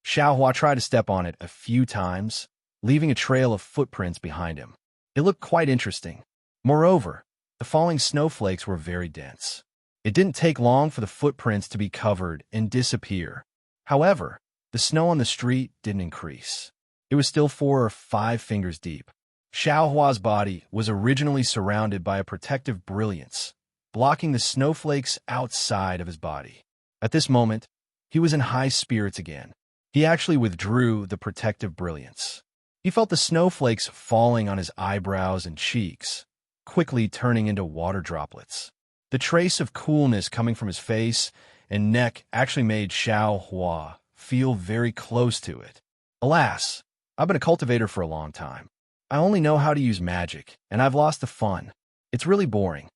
S1: Xiaohua tried to step on it a few times, leaving a trail of footprints behind him. It looked quite interesting. Moreover, the falling snowflakes were very dense. It didn't take long for the footprints to be covered and disappear. However, the snow on the street didn't increase. It was still 4 or 5 fingers deep. Xiaohua's body was originally surrounded by a protective brilliance, blocking the snowflakes outside of his body. At this moment, he was in high spirits again. He actually withdrew the protective brilliance. He felt the snowflakes falling on his eyebrows and cheeks, quickly turning into water droplets. The trace of coolness coming from his face and neck actually made Xiaohua feel very close to it. Alas, I've been a cultivator for a long time. I only know how to use magic, and I've lost the fun. It's really boring.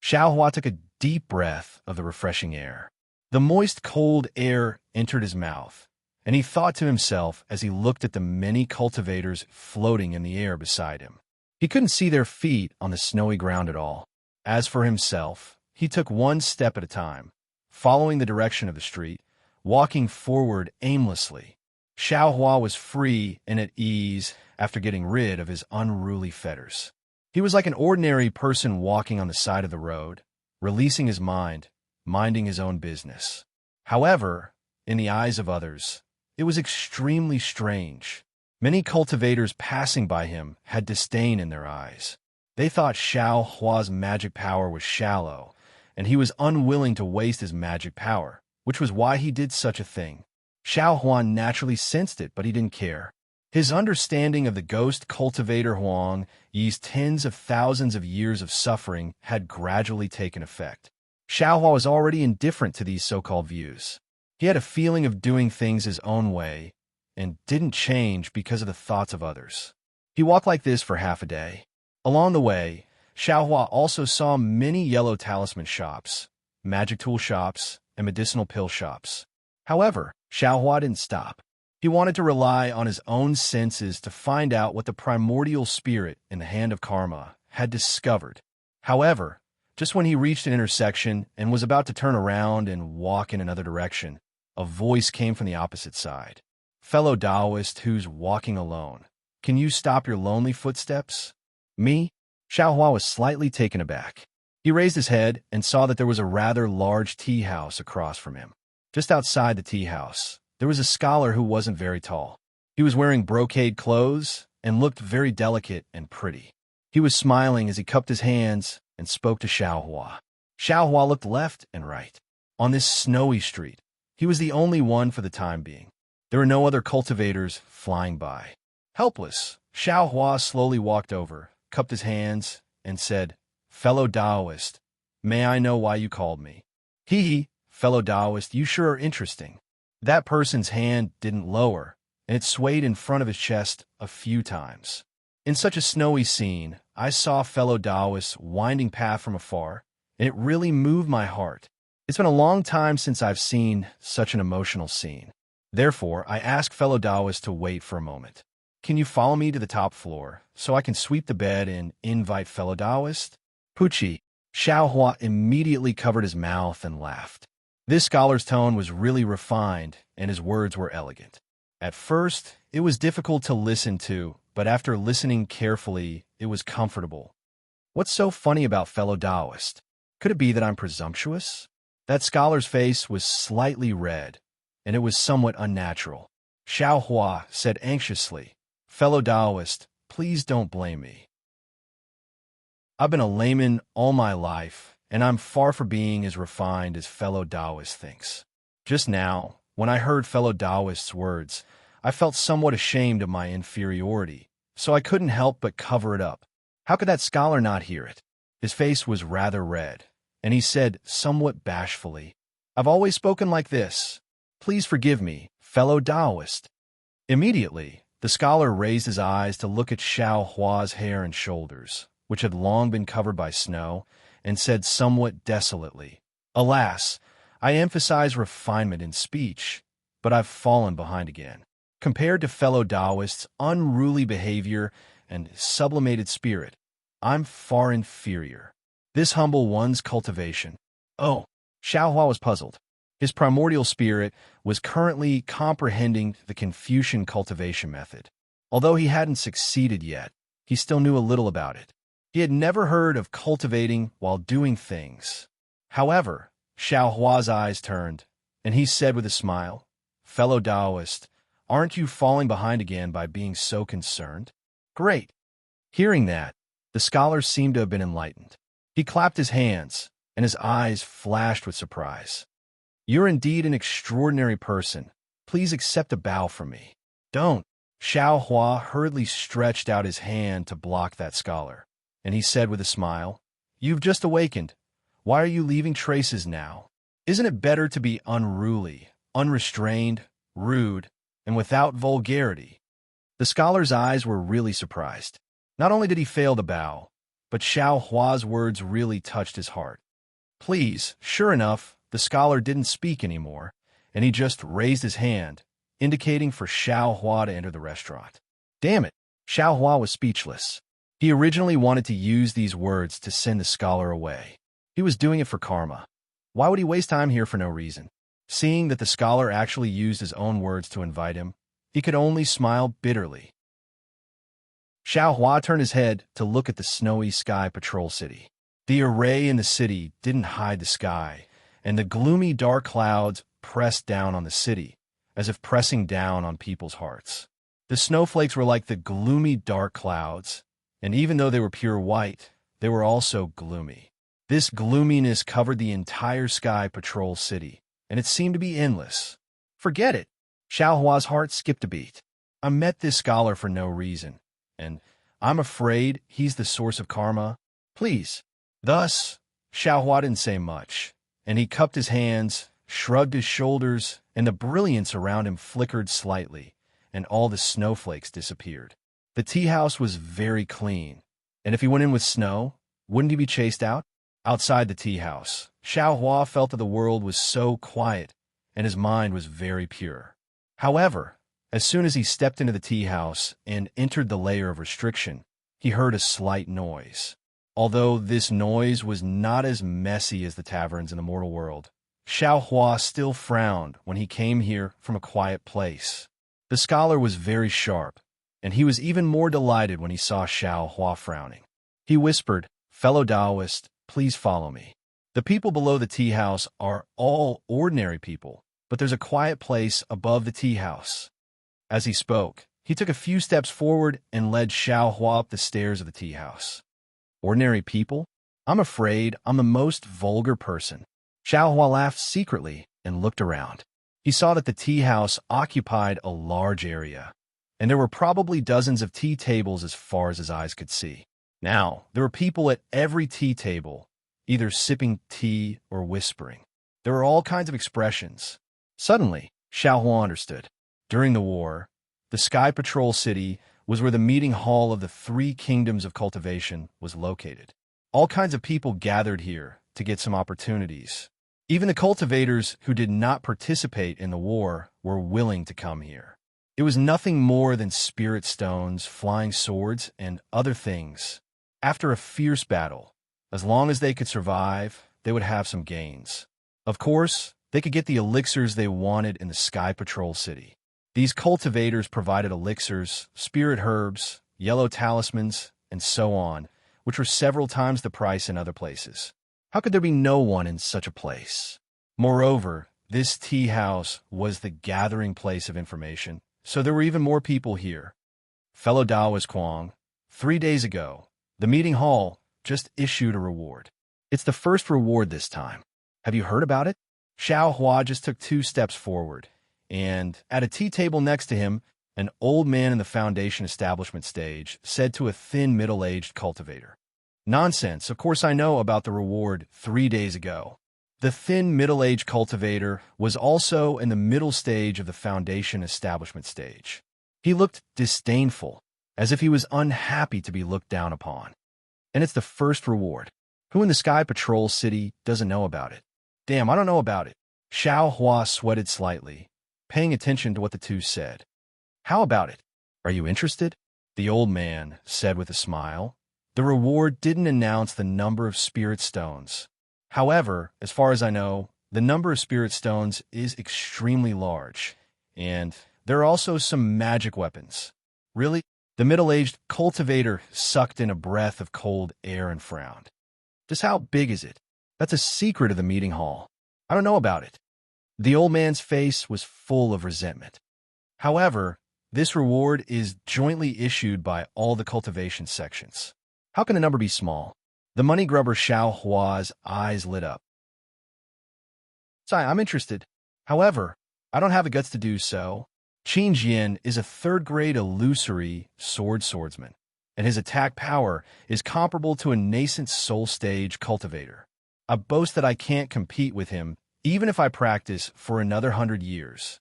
S1: Xiaohua took a deep breath of the refreshing air. The moist, cold air entered his mouth, and he thought to himself as he looked at the many cultivators floating in the air beside him. He couldn't see their feet on the snowy ground at all. As for himself, he took one step at a time, following the direction of the street, walking forward aimlessly. Xiaohua was free and at ease after getting rid of his unruly fetters. He was like an ordinary person walking on the side of the road, releasing his mind, minding his own business. However, in the eyes of others, it was extremely strange. Many cultivators passing by him had disdain in their eyes. They thought Xiaohua's magic power was shallow, and he was unwilling to waste his magic power, which was why he did such a thing. Xiaohua naturally sensed it, but he didn't care. His understanding of the ghost cultivator Huang Yi's tens of thousands of years of suffering had gradually taken effect. Xiaohua was already indifferent to these so-called views. He had a feeling of doing things his own way and didn't change because of the thoughts of others. He walked like this for half a day. Along the way, Xiaohua also saw many yellow talisman shops, magic tool shops, and medicinal pill shops. However, Xiaohua didn't stop. He wanted to rely on his own senses to find out what the primordial spirit in the hand of karma had discovered. However, just when he reached an intersection and was about to turn around and walk in another direction, a voice came from the opposite side. "Fellow Taoist who's walking alone, can you stop your lonely footsteps?" "Me?" Xiaohua was slightly taken aback. He raised his head and saw that there was a rather large tea house across from him. Just outside the tea house, there was a scholar who wasn't very tall. He was wearing brocade clothes and looked very delicate and pretty. He was smiling as he cupped his hands and spoke to Xiaohua. Xiaohua looked left and right. On this snowy street, he was the only one for the time being. There were no other cultivators flying by. Helpless, Xiaohua slowly walked over, cupped his hands, and said, "Fellow Taoist, may I know why you called me?" "Hee, fellow Taoist, you sure are interesting." That person's hand didn't lower, and it swayed in front of his chest a few times. In such a snowy scene, I saw fellow Taoist's winding path from afar, and it really moved my heart. It's been a long time since I've seen such an emotional scene. Therefore, I asked fellow Taoist to wait for a moment. "Can you follow me to the top floor, so I can sweep the bed and invite fellow Taoist?" "Puchi." Xiaohua immediately covered his mouth and laughed. This scholar's tone was really refined, and his words were elegant. At first, it was difficult to listen to, but after listening carefully, it was comfortable. What's so funny about fellow Taoist? Could it be that I'm presumptuous? That scholar's face was slightly red, and it was somewhat unnatural. Xiaohua said anxiously, "Fellow Taoist, please don't blame me. I've been a layman all my life, and I'm far from being as refined as fellow Taoist thinks. Just now, when I heard fellow Taoist's words, I felt somewhat ashamed of my inferiority, so I couldn't help but cover it up. How could that scholar not hear it?" His face was rather red, and he said somewhat bashfully, "I've always spoken like this. Please forgive me, fellow Taoist." Immediately, the scholar raised his eyes to look at Xiaohua's hair and shoulders, which had long been covered by snow, and said somewhat desolately, "Alas, I emphasize refinement in speech, but I've fallen behind again. Compared to fellow Taoist's unruly behavior and sublimated spirit, I'm far inferior. This humble one's cultivation." "Oh." Xiaohua was puzzled. His primordial spirit was currently comprehending the Confucian cultivation method. Although he hadn't succeeded yet, he still knew a little about it. He had never heard of cultivating while doing things. However, Xiaohua's eyes turned, and he said with a smile, "Fellow Taoist, aren't you falling behind again by being so concerned?" "Great." Hearing that, the scholar seemed to have been enlightened. He clapped his hands, and his eyes flashed with surprise. "You're indeed an extraordinary person. Please accept a bow from me." "Don't." Xiaohua hurriedly stretched out his hand to block that scholar, and he said with a smile, "You've just awakened. Why are you leaving traces now? Isn't it better to be unruly, unrestrained, rude, and without vulgarity?" The scholar's eyes were really surprised. Not only did he fail to bow, but Xiaohua's words really touched his heart. "Please." Sure enough, the scholar didn't speak anymore, and he just raised his hand, indicating for Xiaohua to enter the restaurant. Damn it! Xiaohua was speechless. He originally wanted to use these words to send the scholar away. He was doing it for karma. Why would he waste time here for no reason? Seeing that the scholar actually used his own words to invite him, he could only smile bitterly. Xiaohua turned his head to look at the snowy sky patrol city. The array in the city didn't hide the sky, and the gloomy dark clouds pressed down on the city, as if pressing down on people's hearts. The snowflakes were like the gloomy dark clouds, and even though they were pure white, they were also gloomy. This gloominess covered the entire sky patrol city, and it seemed to be endless. Forget it! Xiaohua's heart skipped a beat. I met this scholar for no reason, and I'm afraid he's the source of karma. Please. Thus, Xiaohua didn't say much, and he cupped his hands, shrugged his shoulders, and the brilliance around him flickered slightly, and all the snowflakes disappeared. The tea house was very clean, and if he went in with snow, wouldn't he be chased out? Outside the tea house, Xiaohua felt that the world was so quiet, and his mind was very pure. However, as soon as he stepped into the tea house and entered the layer of restriction, he heard a slight noise. Although this noise was not as messy as the taverns in the mortal world, Xiaohua still frowned when he came here from a quiet place. The scholar was very sharp, and he was even more delighted when he saw Xiaohua frowning. He whispered, "Fellow Taoist, please follow me. The people below the tea house are all ordinary people, but there's a quiet place above the tea house." As he spoke, he took a few steps forward and led Xiaohua up the stairs of the tea house. Ordinary people? I'm afraid I'm the most vulgar person. Xiaohua laughed secretly and looked around. He saw that the tea house occupied a large area, and there were probably dozens of tea tables as far as his eyes could see. Now, there were people at every tea table, either sipping tea or whispering. There were all kinds of expressions. Suddenly, Xiaohua understood. During the war, the Sky Patrol City was where the meeting hall of the three kingdoms of cultivation was located. All kinds of people gathered here to get some opportunities. Even the cultivators who did not participate in the war were willing to come here. It was nothing more than spirit stones, flying swords, and other things. After a fierce battle, as long as they could survive, they would have some gains. Of course, they could get the elixirs they wanted in the Sky Patrol City. These cultivators provided elixirs, spirit herbs, yellow talismans, and so on, which were several times the price in other places. How could there be no one in such a place? Moreover, this tea house was the gathering place of information, so there were even more people here. Fellow Taoist Kwong, 3 days ago, the meeting hall just issued a reward. It's the first reward this time. Have you heard about it? Xiaohua just took 2 steps forward, and at a tea table next to him, an old man in the foundation establishment stage said to a thin middle-aged cultivator, "Nonsense, of course I know about the reward 3 days ago." The thin middle-aged cultivator was also in the middle stage of the foundation establishment stage. He looked disdainful, as if he was unhappy to be looked down upon. And it's the first reward. Who in the Sky Patrol City doesn't know about it? Damn, I don't know about it. Xiaohua sweated slightly, paying attention to what the two said. How about it? Are you interested? The old man said with a smile. The reward didn't announce the number of spirit stones. However, as far as I know, the number of spirit stones is extremely large, and there are also some magic weapons. Really? The middle-aged cultivator sucked in a breath of cold air and frowned. Just how big is it? That's a secret of the meeting hall. I don't know about it. The old man's face was full of resentment. However, this reward is jointly issued by all the cultivation sections. How can the number be small? The money grubber Xiaohua's eyes lit up. I'm interested. However, I don't have the guts to do so. Qin Jian is a third-grade illusory swordsman, and his attack power is comparable to a nascent soul-stage cultivator. I boast that I can't compete with him, even if I practice for another 100 years.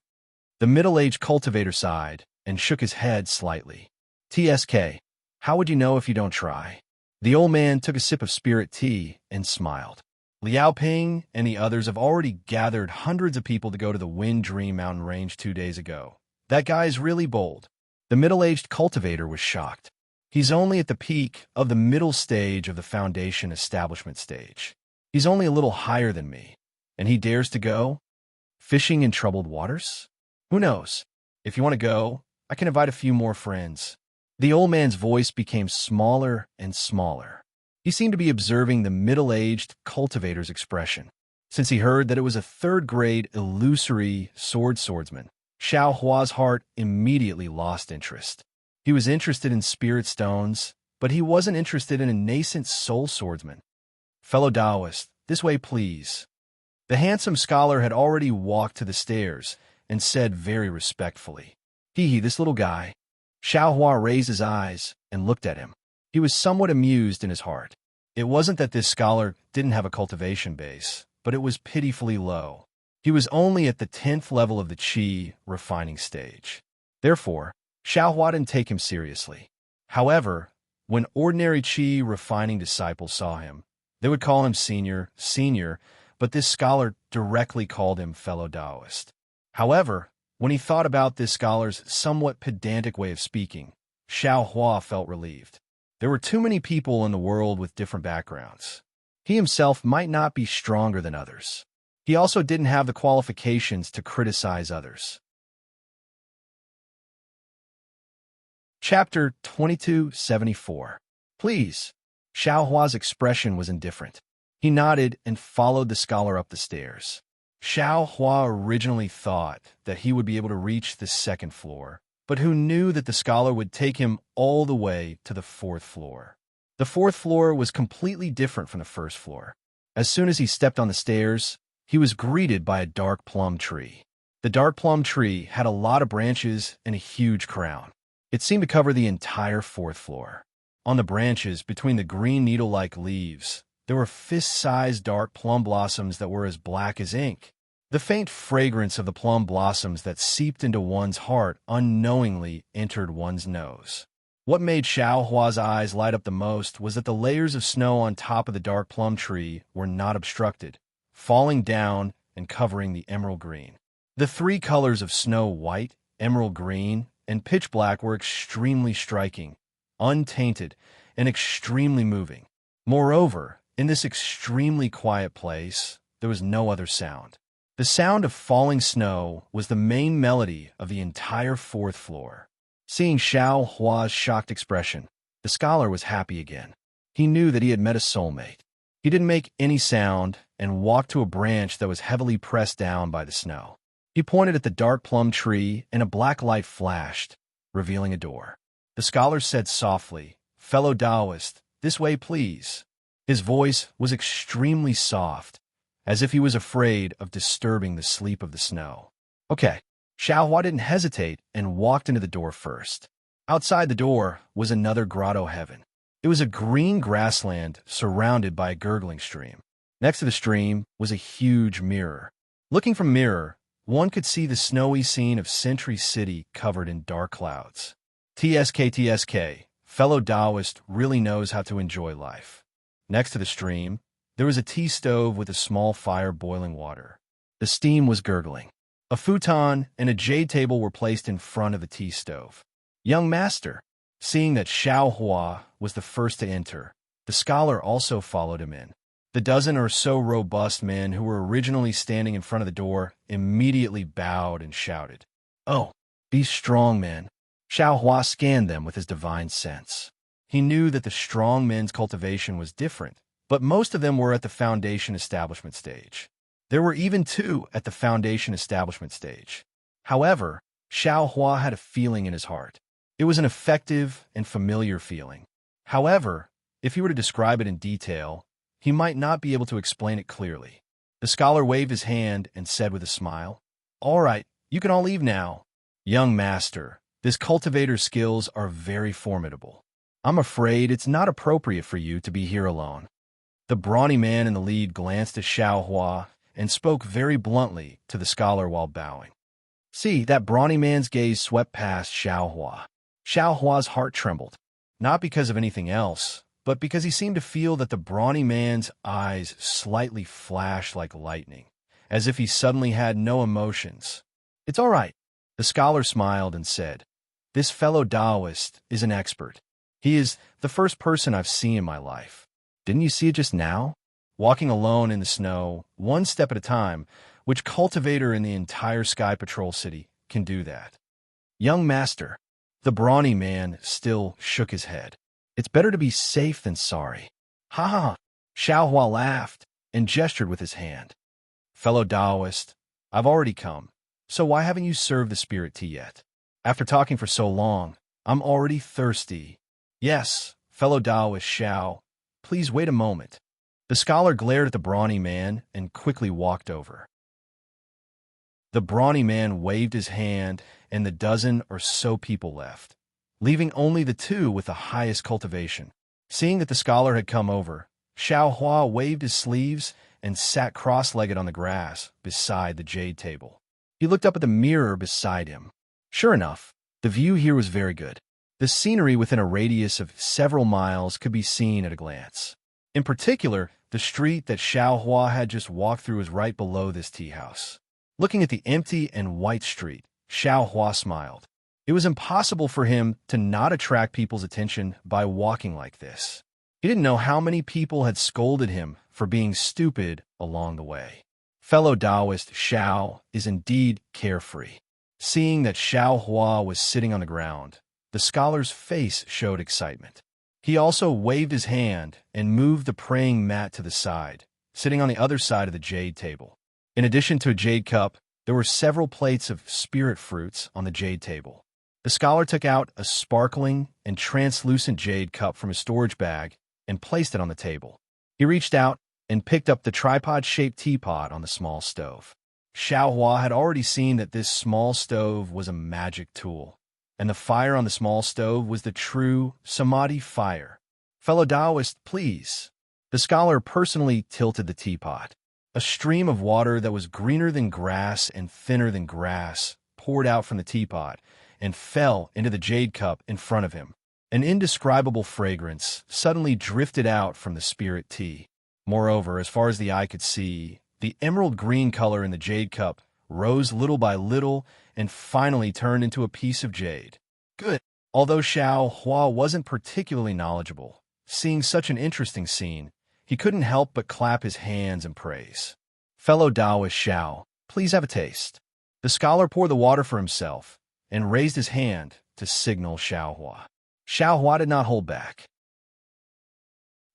S1: The middle-aged cultivator sighed and shook his head slightly. TSK, how would you know if you don't try? The old man took a sip of spirit tea and smiled. Liao Ping and the others have already gathered hundreds of people to go to the Wind Dream Mountain Range 2 days ago. That guy is really bold. The middle-aged cultivator was shocked. He's only at the peak of the middle stage of the foundation establishment stage. He's only a little higher than me, and he dares to go? Fishing in troubled waters? Who knows? If you want to go, I can invite a few more friends. The old man's voice became smaller and smaller. He seemed to be observing the middle-aged cultivator's expression. Since he heard that it was a third-grade illusory swordsman, Xiaohua's heart immediately lost interest. He was interested in spirit stones, but he wasn't interested in a nascent soul swordsman. Fellow Taoist, this way please. The handsome scholar had already walked to the stairs and said very respectfully, Hee, this little guy. Xiao Hua raised his eyes and looked at him. He was somewhat amused in his heart. It wasn't that this scholar didn't have a cultivation base, but it was pitifully low. He was only at the 10th level of the Qi refining stage. Therefore, Xiao Hua didn't take him seriously. However, when ordinary Qi refining disciples saw him, they would call him senior, but this scholar directly called him fellow Taoist. However, when he thought about this scholar's somewhat pedantic way of speaking, Xiao Hua felt relieved. There were too many people in the world with different backgrounds. He himself might not be stronger than others. He also didn't have the qualifications to criticize others. Chapter 2274. Please. Xiao Hua's expression was indifferent. He nodded and followed the scholar up the stairs. Xiao Hua originally thought that he would be able to reach the 2nd floor, but who knew that the scholar would take him all the way to the 4th floor. The 4th floor was completely different from the 1st floor. As soon as he stepped on the stairs, he was greeted by a dark plum tree. The dark plum tree had a lot of branches and a huge crown. It seemed to cover the entire 4th floor. On the branches, between the green needle-like leaves, there were fist-sized dark plum blossoms that were as black as ink. The faint fragrance of the plum blossoms that seeped into one's heart unknowingly entered one's nose. What made Xiao Hua's eyes light up the most was that the layers of snow on top of the dark plum tree were not obstructed, falling down and covering the emerald green. The 3 colors of snow white, emerald green, and pitch black were extremely striking, untainted, and extremely moving. Moreover, in this extremely quiet place, there was no other sound. The sound of falling snow was the main melody of the entire 4th floor. Seeing Xiao Hua's shocked expression, the scholar was happy again. He knew that he had met a soulmate. He didn't make any sound and walked to a branch that was heavily pressed down by the snow. He pointed at the dark plum tree and a black light flashed, revealing a door. The scholar said softly, "Fellow Taoist, this way please." His voice was extremely soft, as if he was afraid of disturbing the sleep of the snow. Okay. Xiao Hua didn't hesitate and walked into the door first. Outside the door was another grotto heaven. It was a green grassland surrounded by a gurgling stream. Next to the stream was a huge mirror. Looking from the mirror, one could see the snowy scene of Century City covered in dark clouds. TSK, fellow Taoist really knows how to enjoy life. Next to the stream, there was a tea stove with a small fire boiling water. The steam was gurgling. A futon and a jade table were placed in front of the tea stove. Young master, seeing that Xiao Hua was the first to enter, the scholar also followed him in. The dozen or so robust men who were originally standing in front of the door immediately bowed and shouted, "Oh, be strong men." Xiao Hua scanned them with his divine sense. He knew that the strong men's cultivation was different, but most of them were at the foundation establishment stage. There were even 2 at the foundation establishment stage. However, Xiao Hua had a feeling in his heart. It was an effective and familiar feeling. However, if he were to describe it in detail, he might not be able to explain it clearly. The scholar waved his hand and said with a smile, "All right, you can all leave now. Young master, this cultivator's skills are very formidable. I'm afraid it's not appropriate for you to be here alone." The brawny man in the lead glanced at Xiao Hua and spoke very bluntly to the scholar while bowing. See, that brawny man's gaze swept past Xiao Hua. Xiao Hua's heart trembled, not because of anything else, but because he seemed to feel that the brawny man's eyes slightly flashed like lightning, as if he suddenly had no emotions. "It's all right." The scholar smiled and said, "This fellow Taoist is an expert. He is the first person I've seen in my life. Didn't you see it just now? Walking alone in the snow, one step at a time, which cultivator in the entire Sky Patrol City can do that?" "Young master," the brawny man still shook his head. "It's better to be safe than sorry." "Ha ha ha!" Xiao Hua laughed and gestured with his hand. "Fellow Taoist, I've already come, so why haven't you served the spirit tea yet? After talking for so long, I'm already thirsty." "Yes, fellow Taoist Xiao, please wait a moment." The scholar glared at the brawny man and quickly walked over. The brawny man waved his hand, and the dozen or so people left, leaving only the two with the highest cultivation. Seeing that the scholar had come over, Xiao Hua waved his sleeves and sat cross-legged on the grass beside the jade table. He looked up at the mirror beside him. Sure enough, the view here was very good. The scenery within a radius of several miles could be seen at a glance. In particular, the street that Xiao Hua had just walked through was right below this tea house. Looking at the empty and white street, Xiao Hua smiled. It was impossible for him to not attract people's attention by walking like this. He didn't know how many people had scolded him for being stupid along the way. Fellow Taoist Xiao is indeed carefree. Seeing that Xiao Hua was sitting on the ground, the scholar's face showed excitement. He also waved his hand and moved the praying mat to the side, sitting on the other side of the jade table. In addition to a jade cup, there were several plates of spirit fruits on the jade table. The scholar took out a sparkling and translucent jade cup from his storage bag and placed it on the table. He reached out and picked up the tripod-shaped teapot on the small stove. Xiao Hua had already seen that this small stove was a magic tool, and the fire on the small stove was the true samadhi fire. Fellow Taoist, please. The scholar personally tilted the teapot. A stream of water that was greener than grass and thinner than grass poured out from the teapot and fell into the jade cup in front of him. An indescribable fragrance suddenly drifted out from the spirit tea. Moreover, as far as the eye could see, the emerald green color in the jade cup rose little by little and finally turned into a piece of jade. Good. Although Xiao Hua wasn't particularly knowledgeable, seeing such an interesting scene, he couldn't help but clap his hands in praise. Fellow Taoist Xiao, please have a taste. The scholar poured the water for himself and raised his hand to signal Xiao Hua. Xiao Hua did not hold back.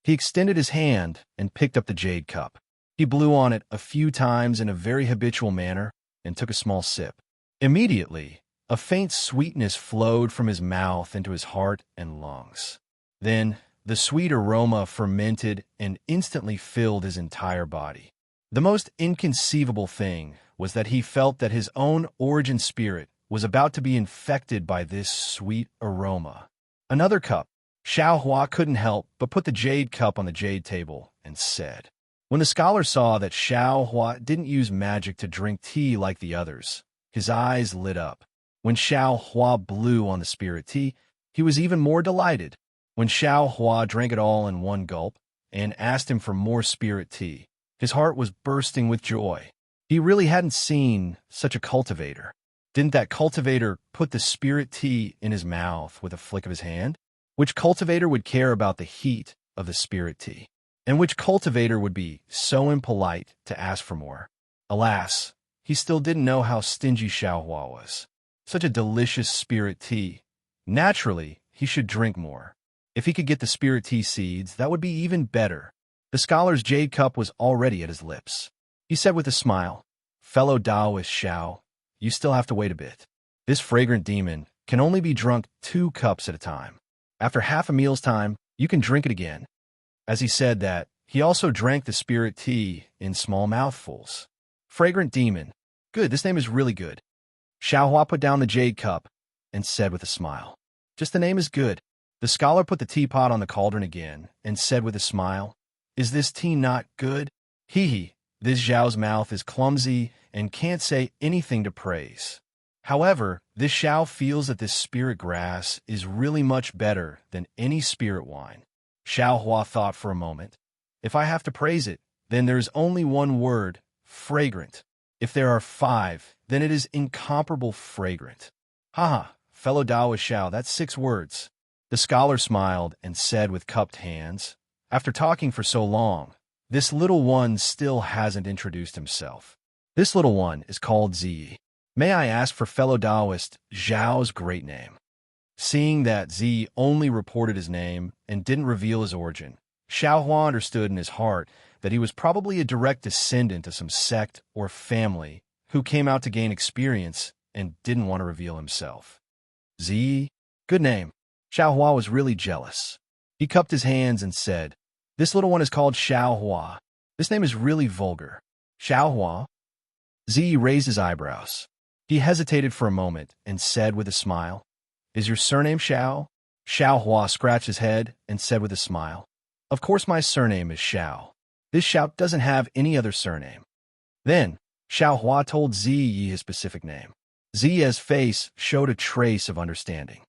S1: He extended his hand and picked up the jade cup. He blew on it a few times in a very habitual manner and took a small sip. Immediately, a faint sweetness flowed from his mouth into his heart and lungs. Then, the sweet aroma fermented and instantly filled his entire body. The most inconceivable thing was that he felt that his own origin spirit was about to be infected by this sweet aroma. Another cup. Xiao Hua couldn't help but put the jade cup on the jade table and said. When the scholar saw that Xiao Hua didn't use magic to drink tea like the others, his eyes lit up. When Xiao Hua blew on the spirit tea, he was even more delighted. When Xiao Hua drank it all in one gulp and asked him for more spirit tea, his heart was bursting with joy. He really hadn't seen such a cultivator. Didn't that cultivator put the spirit tea in his mouth with a flick of his hand? Which cultivator would care about the heat of the spirit tea? And which cultivator would be so impolite to ask for more? Alas, he still didn't know how stingy Xiao Hua was. Such a delicious spirit tea. Naturally, he should drink more. If he could get the spirit tea seeds, that would be even better. The scholar's jade cup was already at his lips. He said with a smile, Fellow Taoist Xiao, you still have to wait a bit. This fragrant demon can only be drunk 2 cups at a time. After half a meal's time, you can drink it again. As he said that, he also drank the spirit tea in small mouthfuls. Fragrant demon. Good, this name is really good. Xiao Hua put down the jade cup and said with a smile, just the name is good. The scholar put the teapot on the cauldron again and said with a smile, is this tea not good? Hee, this Xiao's mouth is clumsy and can't say anything to praise. However, this Xiao feels that this spirit grass is really much better than any spirit wine. Xiao Hua thought for a moment. If I have to praise it, then there's only one word, fragrant. If there are 5, then it is incomparable fragrant. Haha, fellow Taoist Xiao, that's 6 words. The scholar smiled and said with cupped hands, after talking for so long, this little one still hasn't introduced himself. This little one is called Ziyi. May I ask for fellow Taoist Zhao's great name? Seeing that Ziyi only reported his name and didn't reveal his origin, Xiao Hua understood in his heart that he was probably a direct descendant of some sect or family who came out to gain experience and didn't want to reveal himself. Ziyi? Good name. Xiao Hua was really jealous. He cupped his hands and said, this little one is called Xiao Hua. This name is really vulgar. Xiao Hua? Zi raised his eyebrows. He hesitated for a moment and said with a smile, "Is your surname Xiao?" Xiao Hua scratched his head and said with a smile, "Of course my surname is Xiao. This Xiao doesn't have any other surname." Then, Xiao Hua told Zi his specific name. Zi's face showed a trace of understanding.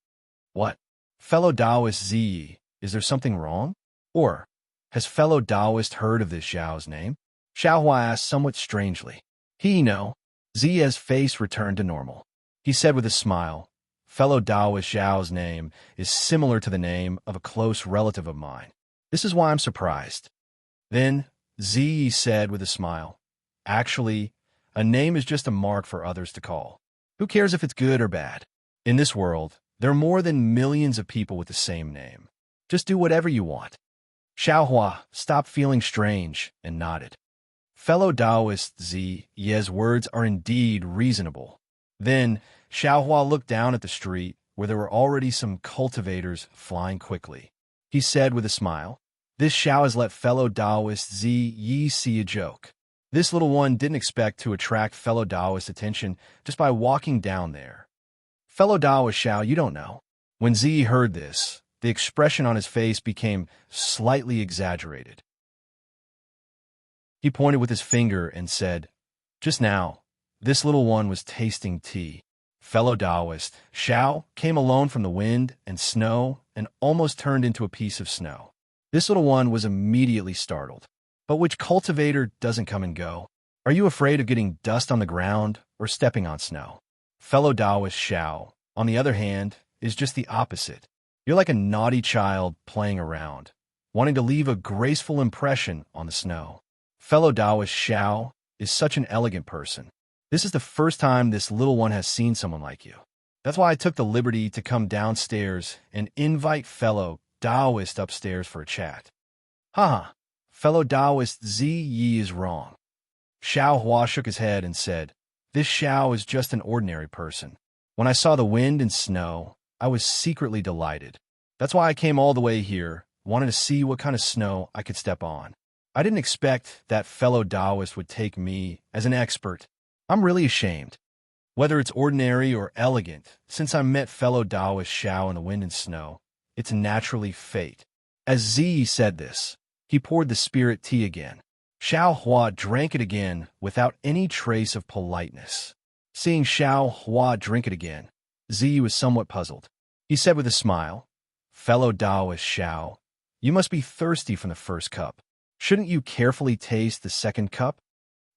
S1: "What? Fellow Taoist Zi, is there something wrong? Or, has fellow Taoist heard of this Xiao's name?" Xiao Hua asked somewhat strangely. No. Zi's face returned to normal. He said with a smile, "Fellow Taoist Xiao's name is similar to the name of a close relative of mine. This is why I'm surprised." Then, Zi said with a smile, "Actually, a name is just a mark for others to call. Who cares if it's good or bad? In this world, there are more than millions of people with the same name. Just do whatever you want." Xiao Hua stopped feeling strange and nodded. Fellow Taoist Zi's words are indeed reasonable. Then, Xiao Hua looked down at the street where there were already some cultivators flying quickly. He said with a smile, "This Xiao has let fellow Taoist Zi see a joke. This little one didn't expect to attract fellow Taoist attention just by walking down there. Fellow Taoist Xiao, you don't know." When Zi heard this, the expression on his face became slightly exaggerated. He pointed with his finger and said, "Just now, this little one was tasting tea. Fellow Taoist Xiao came alone from the wind and snow and almost turned into a piece of snow. This little one was immediately startled. But which cultivator doesn't come and go? Are you afraid of getting dust on the ground or stepping on snow? Fellow Taoist Xiao, on the other hand, is just the opposite. You're like a naughty child playing around, wanting to leave a graceful impression on the snow. Fellow Taoist Xiao is such an elegant person. This is the first time this little one has seen someone like you. That's why I took the liberty to come downstairs and invite fellow Taoist upstairs for a chat." "Haha, fellow Taoist Zi is wrong." Xiao Hua shook his head and said, "This Xiao is just an ordinary person. When I saw the wind and snow, I was secretly delighted. That's why I came all the way here, wanted to see what kind of snow I could step on. I didn't expect that fellow Taoist would take me as an expert. I'm really ashamed. Whether it's ordinary or elegant, since I met fellow Taoist Xiao in the wind and snow, it's naturally fate." As Zi said this, he poured the spirit tea again. Xiao Hua drank it again without any trace of politeness. Seeing Xiao Hua drink it again, Zi was somewhat puzzled. He said with a smile, "Fellow Taoist Xiao, you must be thirsty from the first cup. Shouldn't you carefully taste the second cup?"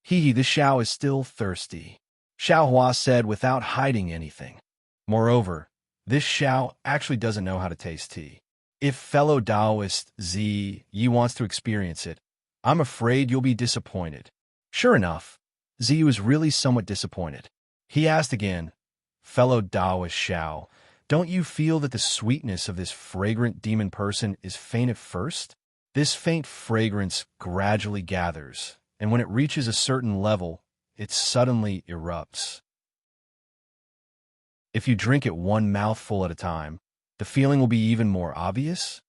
S1: This Xiao is still thirsty," Xiao Hua said without hiding anything. "Moreover, this Xiao actually doesn't know how to taste tea. If fellow Taoist Zi wants to experience it, I'm afraid you'll be disappointed." Sure enough, Zi was really somewhat disappointed. He asked again, "Fellow Taoist Xiao, don't you feel that the sweetness of this fragrant demon person is faint at first? This faint fragrance gradually gathers, and when it reaches a certain level, it suddenly erupts. If you drink it one mouthful at a time, the feeling will be even more obvious."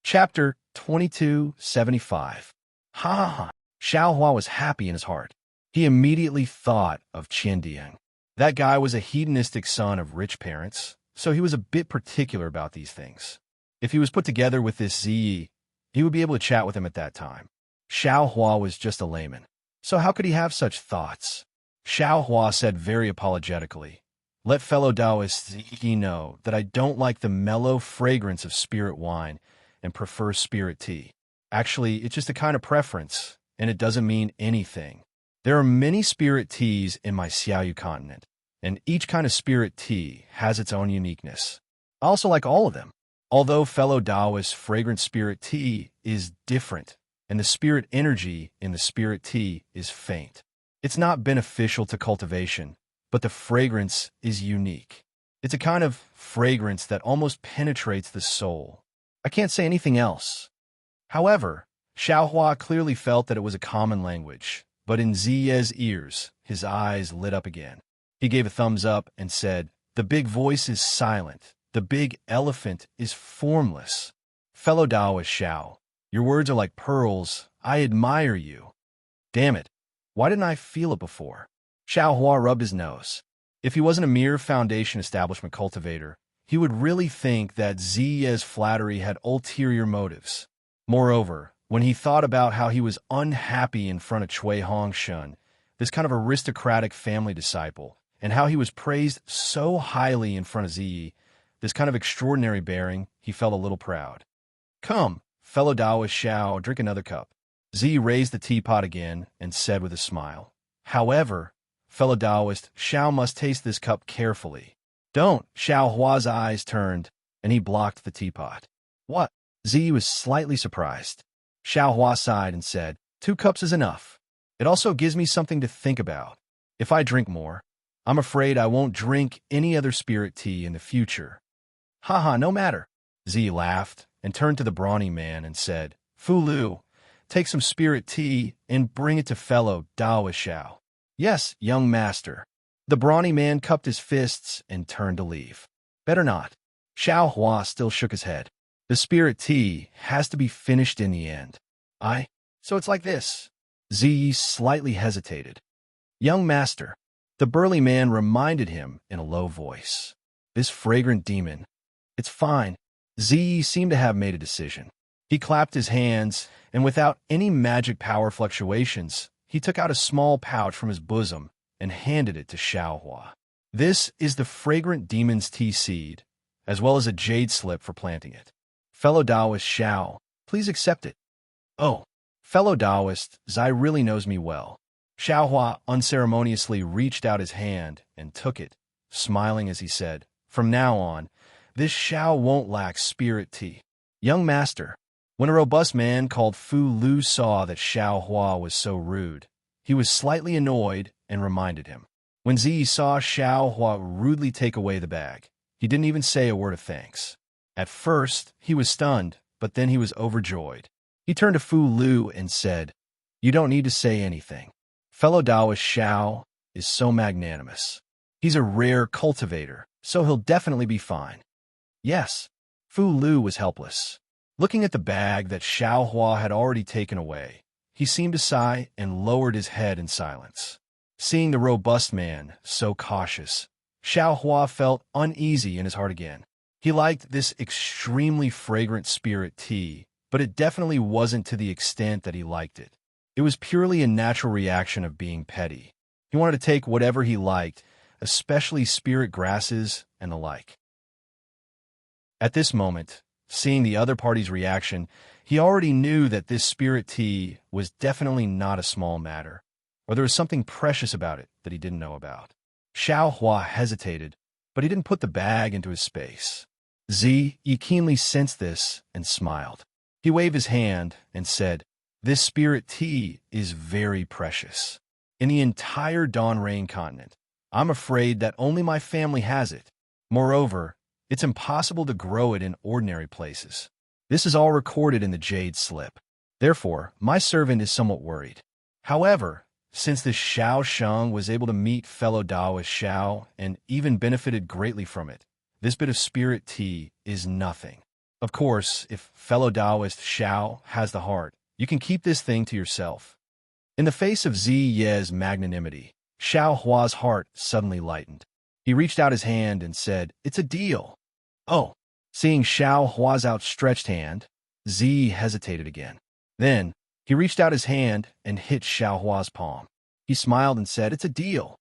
S1: Chapter 2275. Ha ha ha. Xiao Hua was happy in his heart. He immediately thought of Qiandian. That guy was a hedonistic son of rich parents, so he was a bit particular about these things. If he was put together with this Zi, he would be able to chat with him at that time. Xiao Hua was just a layman, so how could he have such thoughts? Xiao Hua said very apologetically, "Let fellow Taoists Zi know that I don't like the mellow fragrance of spirit wine and prefer spirit tea. Actually, it's just a kind of preference, and it doesn't mean anything. There are many spirit teas in my Xiaoyu continent, and each kind of spirit tea has its own uniqueness. I also like all of them. Although fellow Taoist fragrant spirit tea is different, and the spirit energy in the spirit tea is faint. It's not beneficial to cultivation, but the fragrance is unique. It's a kind of fragrance that almost penetrates the soul. I can't say anything else." However, Xiao Hua clearly felt that it was a common language, but in Ziye's ears, his eyes lit up again. He gave a thumbs up and said, "The big voice is silent. The big elephant is formless. Fellow Taoist Xiao, your words are like pearls I admire you. Damn it. Why didn't I feel it before? Xiao Hua rubbed his nose. If he wasn't a mere foundation establishment cultivator, he would really think that Ziye's flattery had ulterior motives. Moreover, when he thought about how he was unhappy in front of Cui Hongshun, this kind of aristocratic family disciple, and how he was praised so highly in front of Ziyi, this kind of extraordinary bearing, he felt a little proud. Come, fellow Taoist Xiao, drink another cup. Ziyi raised the teapot again and said with a smile. However, fellow Taoist, Xiao must taste this cup carefully. Don't. Xiao Hua's eyes turned, and he blocked the teapot. What? Ziyi was slightly surprised. Xiao Hua sighed and said, 2 cups is enough. It also gives me something to think about. If I drink more, I'm afraid I won't drink any other spirit tea in the future. Haha, no matter. Ziyi laughed and turned to the brawny man and said, Fu Lu, take some spirit tea and bring it to fellow Taoist Xiao. Yes, young master. The brawny man cupped his fists and turned to leave. Better not. Xiao Hua still shook his head. The spirit tea has to be finished in the end. So it's like this. Ziyi slightly hesitated. Young master. The burly man reminded him in a low voice. This fragrant demon. It's fine. Ziyi seemed to have made a decision. He clapped his hands, and without any magic power fluctuations, he took out a small pouch from his bosom and handed it to Xiao Hua. This is the fragrant demon's tea seed, as well as a jade slip for planting it. Fellow Taoist Xiao, please accept it. Oh, fellow Taoist, Zai really knows me well. Xiao Hua unceremoniously reached out his hand and took it, smiling as he said, From now on, this Xiao won't lack spirit tea. Young master. When a robust man called Fu Lu saw that Xiao Hua was so rude, he was slightly annoyed and reminded him. When Ziyi saw Xiao Hua rudely take away the bag, he didn't even say a word of thanks. At first, he was stunned, but then he was overjoyed. He turned to Fu Lu and said, You don't need to say anything. Fellow Taoist Xiao is so magnanimous. He's a rare cultivator, so he'll definitely be fine. Yes. Fu Lu was helpless. Looking at the bag that Xiao Hua had already taken away, he seemed to sigh and lowered his head in silence. Seeing the robust man so cautious, Xiao Hua felt uneasy in his heart again. He liked this extremely fragrant spirit tea, but it definitely wasn't to the extent that he liked it. It was purely a natural reaction of being petty. He wanted to take whatever he liked, especially spirit grasses and the like. At this moment, seeing the other party's reaction, he already knew that this spirit tea was definitely not a small matter, or there was something precious about it that he didn't know about. Xiao Hua hesitated, but he didn't put the bag into his space. Ziyi keenly sensed this and smiled. He waved his hand and said, This spirit tea is very precious. In the entire Dawn Rain continent, I'm afraid that only my family has it. Moreover, it's impossible to grow it in ordinary places. This is all recorded in the jade slip. Therefore, my servant is somewhat worried. However, since this Xiao Sheng was able to meet fellow Taoist Xiao and even benefited greatly from it, this bit of spirit tea is nothing. Of course, if fellow Taoist Xiao has the heart, you can keep this thing to yourself. In the face of Ziye's magnanimity, Xiao Hua's heart suddenly lightened. He reached out his hand and said, It's a deal. Oh. Seeing Xiao Hua's outstretched hand, Ziyi hesitated again. Then, he reached out his hand and hit Xiao Hua's palm. He smiled and said, It's a deal.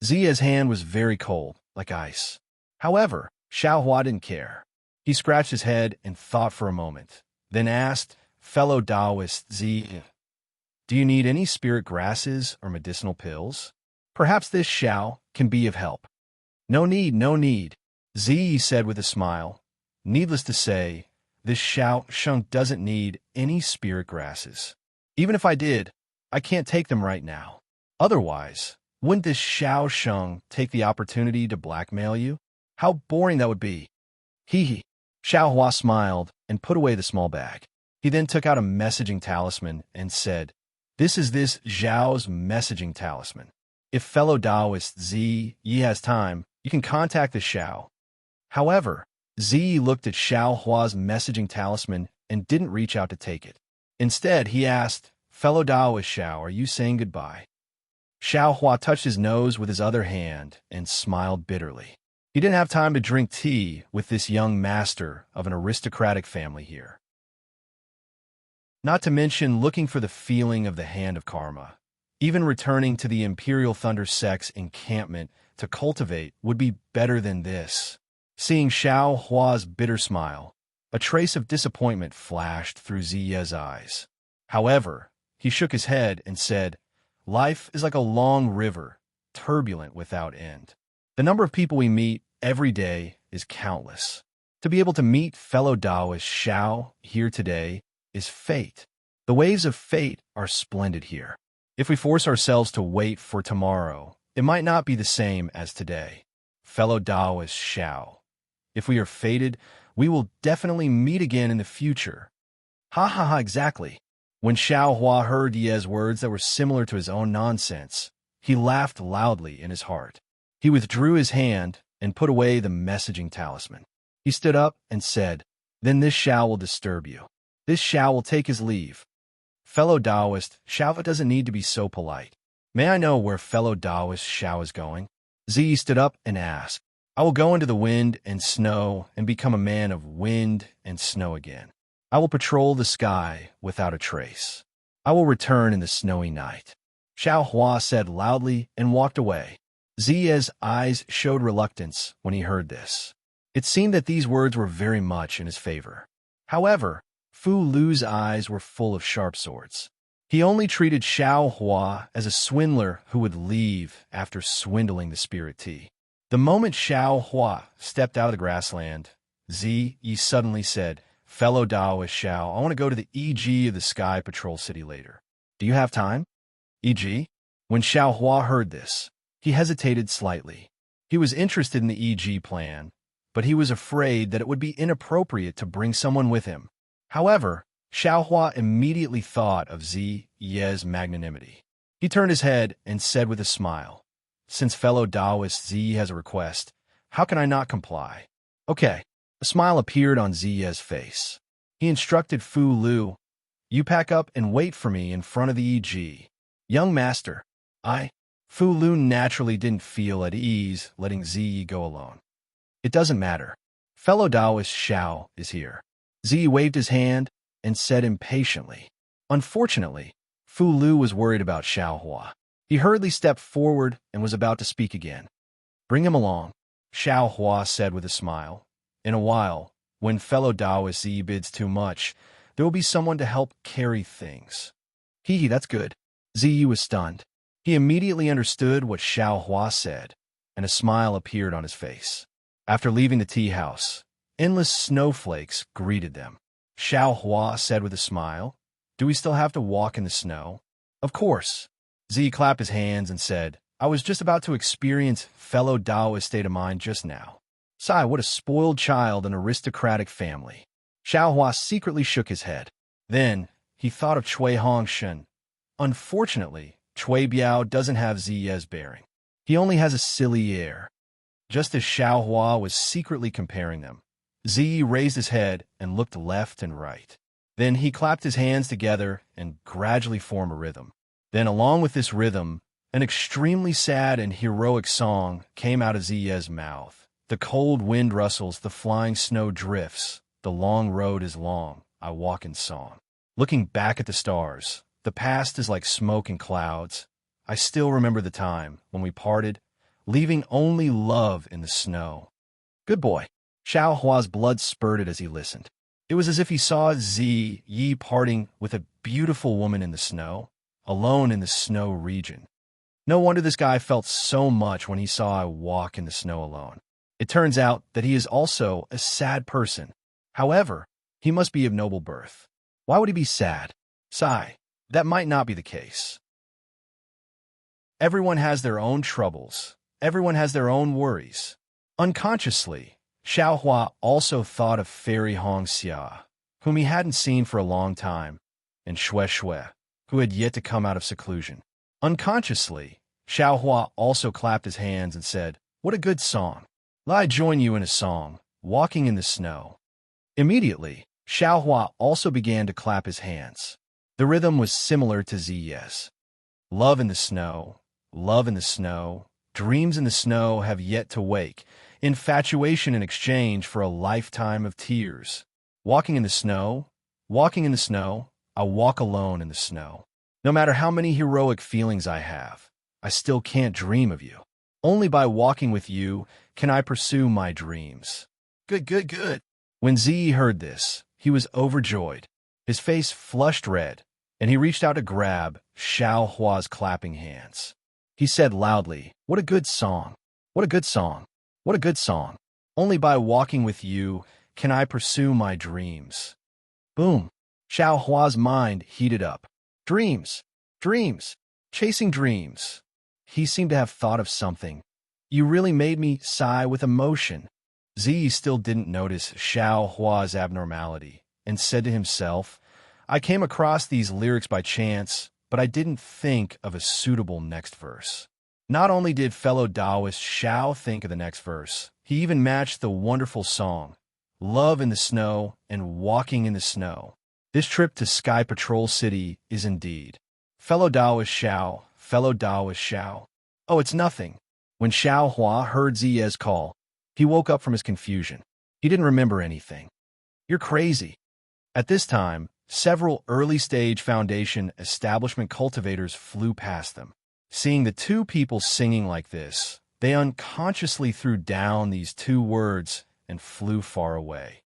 S1: Ziye's hand was very cold, like ice. However, Xiao Hua didn't care. He scratched his head and thought for a moment, then asked, Fellow Taoist Ziyi, do you need any spirit grasses or medicinal pills? Perhaps this Xiao can be of help. No need, no need, Ziyi said with a smile. Needless to say, this Xiao Sheng doesn't need any spirit grasses. Even if I did, I can't take them right now. Otherwise, wouldn't this Xiao Sheng take the opportunity to blackmail you? How boring that would be. Hee. Xiao Hua smiled and put away the small bag. He then took out a messaging talisman and said, This is this Zhao's messaging talisman. If fellow Taoist Ziyi has time, you can contact the Xiao. However, Ziyi looked at Xiao Hua's messaging talisman and didn't reach out to take it. Instead, he asked, Fellow Taoist Xiao, are you saying goodbye? Xiao Hua touched his nose with his other hand and smiled bitterly. He didn't have time to drink tea with this young master of an aristocratic family here. Not to mention looking for the feeling of the hand of karma. Even returning to the Imperial Thunder Sect's encampment to cultivate would be better than this. Seeing Xiao Hua's bitter smile, a trace of disappointment flashed through Ziye's eyes. However, he shook his head and said, "Life is like a long river, turbulent without end. The number of people we meet every day is countless. To be able to meet fellow Taoist Xiao here today is fate. The waves of fate are splendid here. If we force ourselves to wait for tomorrow, it might not be the same as today. Fellow Taoist Xiao, if we are fated, we will definitely meet again in the future." Ha ha ha, exactly. When Xiao Hua heard Ye's words that were similar to his own nonsense, he laughed loudly in his heart. He withdrew his hand and put away the messaging talisman. He stood up and said, "Then this Xiao will disturb you. This Xiao will take his leave. Fellow Taoist, Xiao doesn't need to be so polite. May I know where fellow Taoist Xiao is going?" Zi stood up and asked, "I will go into the wind and snow and become a man of wind and snow again. I will patrol the sky without a trace. I will return in the snowy night." Xiao Hua said loudly and walked away. Ziye's eyes showed reluctance when he heard this. It seemed that these words were very much in his favor. However, Fu Lu's eyes were full of sharp swords. He only treated Xiao Hua as a swindler who would leave after swindling the spirit tea. The moment Xiao Hua stepped out of the grassland, Ziyi suddenly said, "Fellow Taoist Xiao, I want to go to the EG of the Sky Patrol City later. Do you have time?" EG? When Xiao Hua heard this, he hesitated slightly. He was interested in the EG plan, but he was afraid that it would be inappropriate to bring someone with him. However, Xiao Hua immediately thought of Ziye's magnanimity. He turned his head and said with a smile, "Since fellow Taoist Ziyi has a request, how can I not comply?" "Okay." A smile appeared on Ziye's face. He instructed Fu Lu, "You pack up and wait for me in front of the EG." "Young master, Fu Lu naturally didn't feel at ease letting Ziyi go alone. "It doesn't matter. Fellow Taoist Xiao is here." Ziyi waved his hand and said impatiently. Unfortunately, Fu Lu was worried about Xiao Hua. He hurriedly stepped forward and was about to speak again. "Bring him along," Xiao Hua said with a smile. "In a while, when fellow Taoist Ziyi bids too much, there will be someone to help carry things." Hee, that's good. Ziyi was stunned. He immediately understood what Xiao Hua said, and a smile appeared on his face. After leaving the tea house, endless snowflakes greeted them. Xiao Hua said with a smile, "Do we still have to walk in the snow?" "Of course." Ziyi clapped his hands and said, "I was just about to experience fellow Taoist state of mind just now." Sigh, what a spoiled child and aristocratic family. Xiao Hua secretly shook his head. Then he thought of Cui Hongshen. Unfortunately, Cui Biao doesn't have Ziye's bearing. He only has a silly air. Just as Xiao Hua was secretly comparing them, Ziyi raised his head and looked left and right. Then he clapped his hands together and gradually formed a rhythm. Then along with this rhythm, an extremely sad and heroic song came out of Ziye's mouth. "The cold wind rustles, the flying snow drifts. The long road is long, I walk in song. Looking back at the stars, the past is like smoke and clouds. I still remember the time when we parted, leaving only love in the snow." Good boy. Xiao Hua's blood spurted as he listened. It was as if he saw Ziyi parting with a beautiful woman in the snow, alone in the snow region. No wonder this guy felt so much when he saw I walk in the snow alone. It turns out that he is also a sad person. However, he must be of noble birth. Why would he be sad? Sigh, that might not be the case. Everyone has their own troubles. Everyone has their own worries. Unconsciously, Xiao Hua also thought of Fairy Hongxia, whom he hadn't seen for a long time, and Xue Xue, who had yet to come out of seclusion. Unconsciously, Xiao Hua also clapped his hands and said, "What a good song. Let I join you in a song, walking in the snow." Immediately, Xiao Hua also began to clap his hands. The rhythm was similar to Z's. Love in the snow, love in the snow, dreams in the snow have yet to wake, infatuation in exchange for a lifetime of tears. Walking in the snow, walking in the snow, I walk alone in the snow. No matter how many heroic feelings I have, I still can't dream of you. Only by walking with you can I pursue my dreams. Good, good, good. When Z heard this, he was overjoyed. His face flushed red, and he reached out to grab Xiao Hua's clapping hands. He said loudly, "What a good song! What a good song! What a good song! Only by walking with you can I pursue my dreams." Boom! Xiao Hua's mind heated up. Dreams! Dreams! Chasing dreams! He seemed to have thought of something. You really made me sigh with emotion. Z still didn't notice Xiao Hua's abnormality and said to himself, I came across these lyrics by chance, but I didn't think of a suitable next verse. Not only did fellow Taoist Xiao think of the next verse, he even matched the wonderful song, Love in the Snow and Walking in the Snow. This trip to Sky Patrol City is indeed. Fellow Taoist Xiao, fellow Taoist Xiao. Oh, it's nothing. When Xiao Hua heard Z's call, he woke up from his confusion. He didn't remember anything. You're crazy. At this time, several early-stage Foundation establishment cultivators flew past them. Seeing the two people singing like this, they unconsciously threw down these two words and flew far away.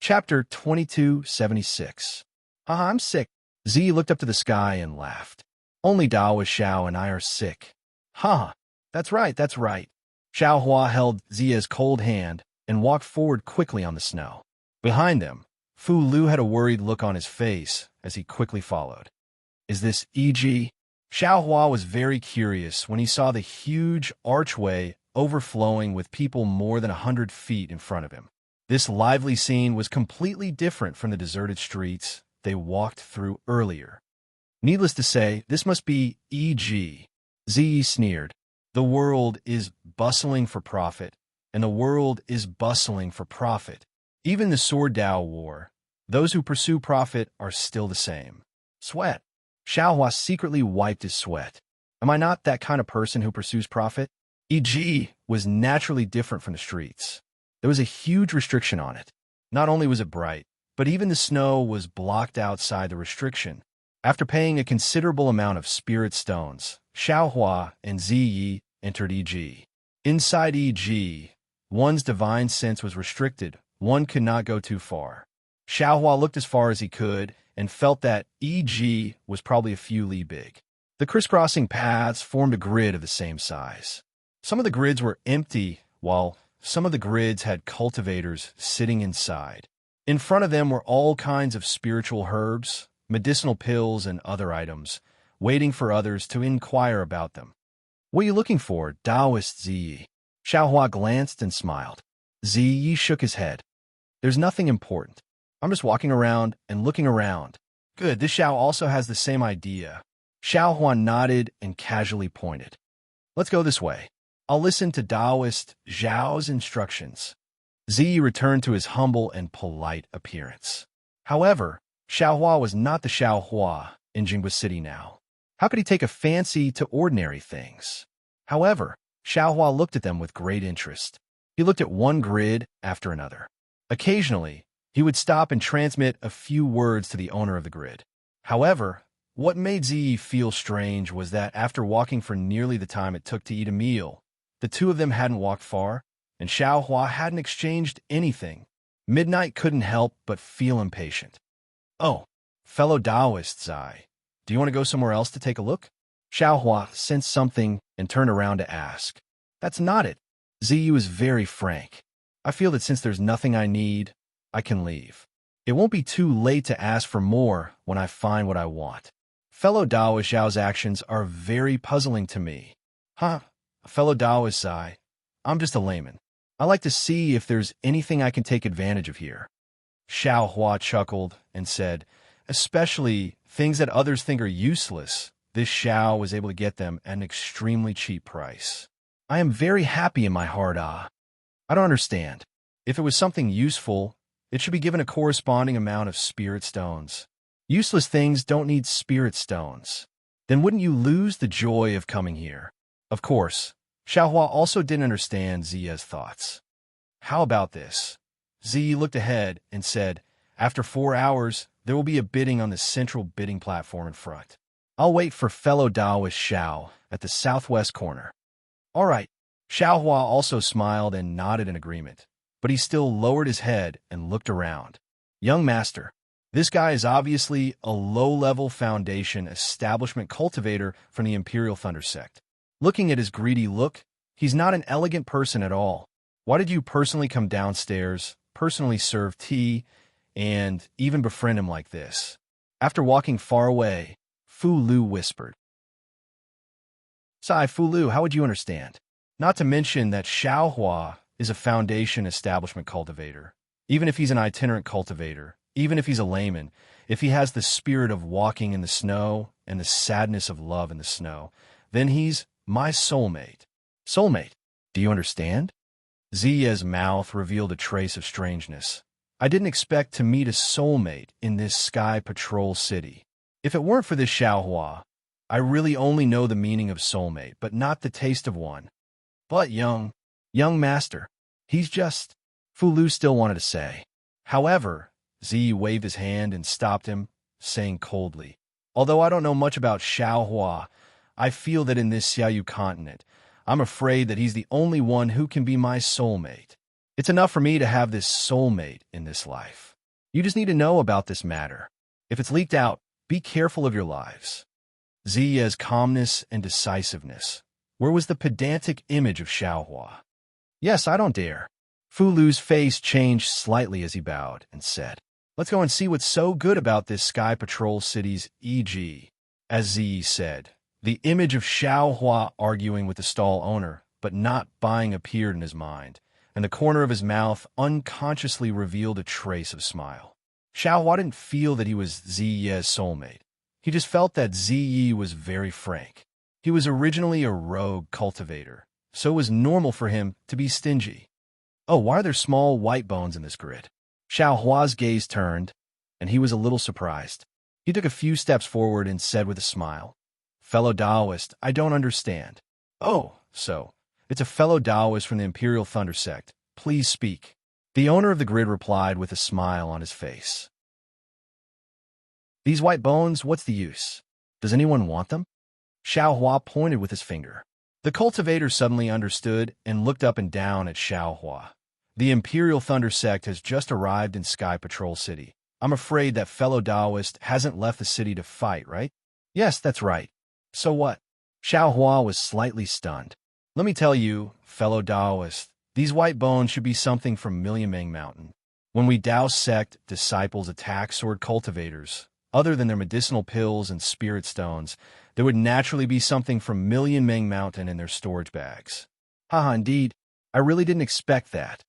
S1: Chapter 2276. I'm sick. Z looked up to the sky and laughed. Only Taoist Xiao and I are sick. Ha! That's right, that's right. Xiao Hua held Zia's cold hand and walked forward quickly on the snow. Behind them, Fu Lu had a worried look on his face as he quickly followed. Is this E.G.? Xiao Hua was very curious when he saw the huge archway overflowing with people more than 100 feet in front of him. This lively scene was completely different from the deserted streets they walked through earlier. Needless to say, this must be E.G. Z sneered. The world is bustling for profit, and the world is bustling for profit. Even the Sword Dao War, those who pursue profit are still the same. Sweat. Xiao Hua secretly wiped his sweat. Am I not that kind of person who pursues profit? E.G. was naturally different from the streets. There was a huge restriction on it. Not only was it bright, but even the snow was blocked outside the restriction. After paying a considerable amount of spirit stones, Xiao Hua and Ziyi entered E.G. Inside E.G., one's divine sense was restricted. One could not go too far. Xiao Hua looked as far as he could and felt that E.G. was probably a few li big. The crisscrossing paths formed a grid of the same size. Some of the grids were empty, while some of the grids had cultivators sitting inside. In front of them were all kinds of spiritual herbs, medicinal pills, and other items, waiting for others to inquire about them. What are you looking for, Taoist Ziyi? Xiao Hua glanced and smiled. Ziyi shook his head. There's nothing important. I'm just walking around and looking around. Good, this Xiao also has the same idea. Xiao Hua nodded and casually pointed. Let's go this way. I'll listen to Taoist Zhao's instructions. Ziyi returned to his humble and polite appearance. However, Xiao Hua was not the Xiao Hua in Jingba City now. How could he take a fancy to ordinary things? However, Xiao Hua looked at them with great interest. He looked at one grid after another. Occasionally, he would stop and transmit a few words to the owner of the grid. However, what made Ziyi feel strange was that after walking for nearly the time it took to eat a meal, the two of them hadn't walked far, and Xiao Hua hadn't exchanged anything. Midnight couldn't help but feel impatient. Oh, fellow Taoist Zai, do you want to go somewhere else to take a look? Xiao Hua sensed something and turned around to ask. That's not it. Ziyi was very frank. I feel that since there's nothing I need, I can leave. It won't be too late to ask for more when I find what I want. Fellow Taoist Zhao's actions are very puzzling to me. Huh? Fellow Taoist Zai, I'm just a layman. I like to see if there's anything I can take advantage of here. Xiao Hua chuckled and said, especially things that others think are useless. This Xiao was able to get them at an extremely cheap price. I am very happy in my heart, I don't understand. If it was something useful, it should be given a corresponding amount of spirit stones. Useless things don't need spirit stones. Then wouldn't you lose the joy of coming here? Of course, Xiaohua also didn't understand Ziya's thoughts. How about this? Ziyi looked ahead and said, after 4 hours, there will be a bidding on the central bidding platform in front. I'll wait for fellow Taoist Xiao at the southwest corner. All right. Xiaohua also smiled and nodded in agreement, but he still lowered his head and looked around. Young master, this guy is obviously a low-level foundation establishment cultivator from the Imperial Thunder sect. Looking at his greedy look, he's not an elegant person at all. Why did you personally come downstairs, personally serve tea, and even befriend him like this? After walking far away, Fu Lu whispered. Sigh, Fu Lu, how would you understand? Not to mention that Xiaohua is a foundation establishment cultivator. Even if he's an itinerant cultivator, even if he's a layman, if he has the spirit of walking in the snow and the sadness of love in the snow, then he's my soulmate. Soulmate, do you understand? Ziya's mouth revealed a trace of strangeness. I didn't expect to meet a soulmate in this Sky Patrol city. If it weren't for this Xiaohua, I really only know the meaning of soulmate, but not the taste of one. But young master, he's just, Fu Lu still wanted to say. However, Ziyi waved his hand and stopped him, saying coldly, although I don't know much about Xiaohua, I feel that in this Xiaoyu continent, I'm afraid that he's the only one who can be my soulmate. It's enough for me to have this soulmate in this life. You just need to know about this matter. If it's leaked out, be careful of your lives. Ziya's calmness and decisiveness. Where was the pedantic image of Xiaohua? Yes, I don't dare. Fu Lu's face changed slightly as he bowed and said, let's go and see what's so good about this Sky Patrol city's e.g. As Ziyi said, the image of Xiaohua arguing with the stall owner, but not buying appeared in his mind, and the corner of his mouth unconsciously revealed a trace of smile. Xiaohua didn't feel that he was Ziyi's soulmate. He just felt that Ziyi was very frank. He was originally a rogue cultivator, so it was normal for him to be stingy. Oh, why are there small white bones in this grid? Xiaohua's gaze turned, and he was a little surprised. He took a few steps forward and said with a smile, fellow Taoist, I don't understand. Oh, so, it's a fellow Taoist from the Imperial Thunder sect. Please speak. The owner of the grid replied with a smile on his face. These white bones, what's the use? Does anyone want them? Xiaohua pointed with his finger. The cultivator suddenly understood and looked up and down at Xiaohua. The Imperial Thunder sect has just arrived in Sky Patrol City. I'm afraid that fellow Taoist hasn't left the city to fight, right? Yes, that's right. So what? Xiaohua was slightly stunned. Let me tell you, fellow Taoist, these white bones should be something from Million Mountain. When we Tao sect disciples attack sword cultivators, other than their medicinal pills and spirit stones, there would naturally be something from Million Mountain in their storage bags. Haha, indeed, I really didn't expect that.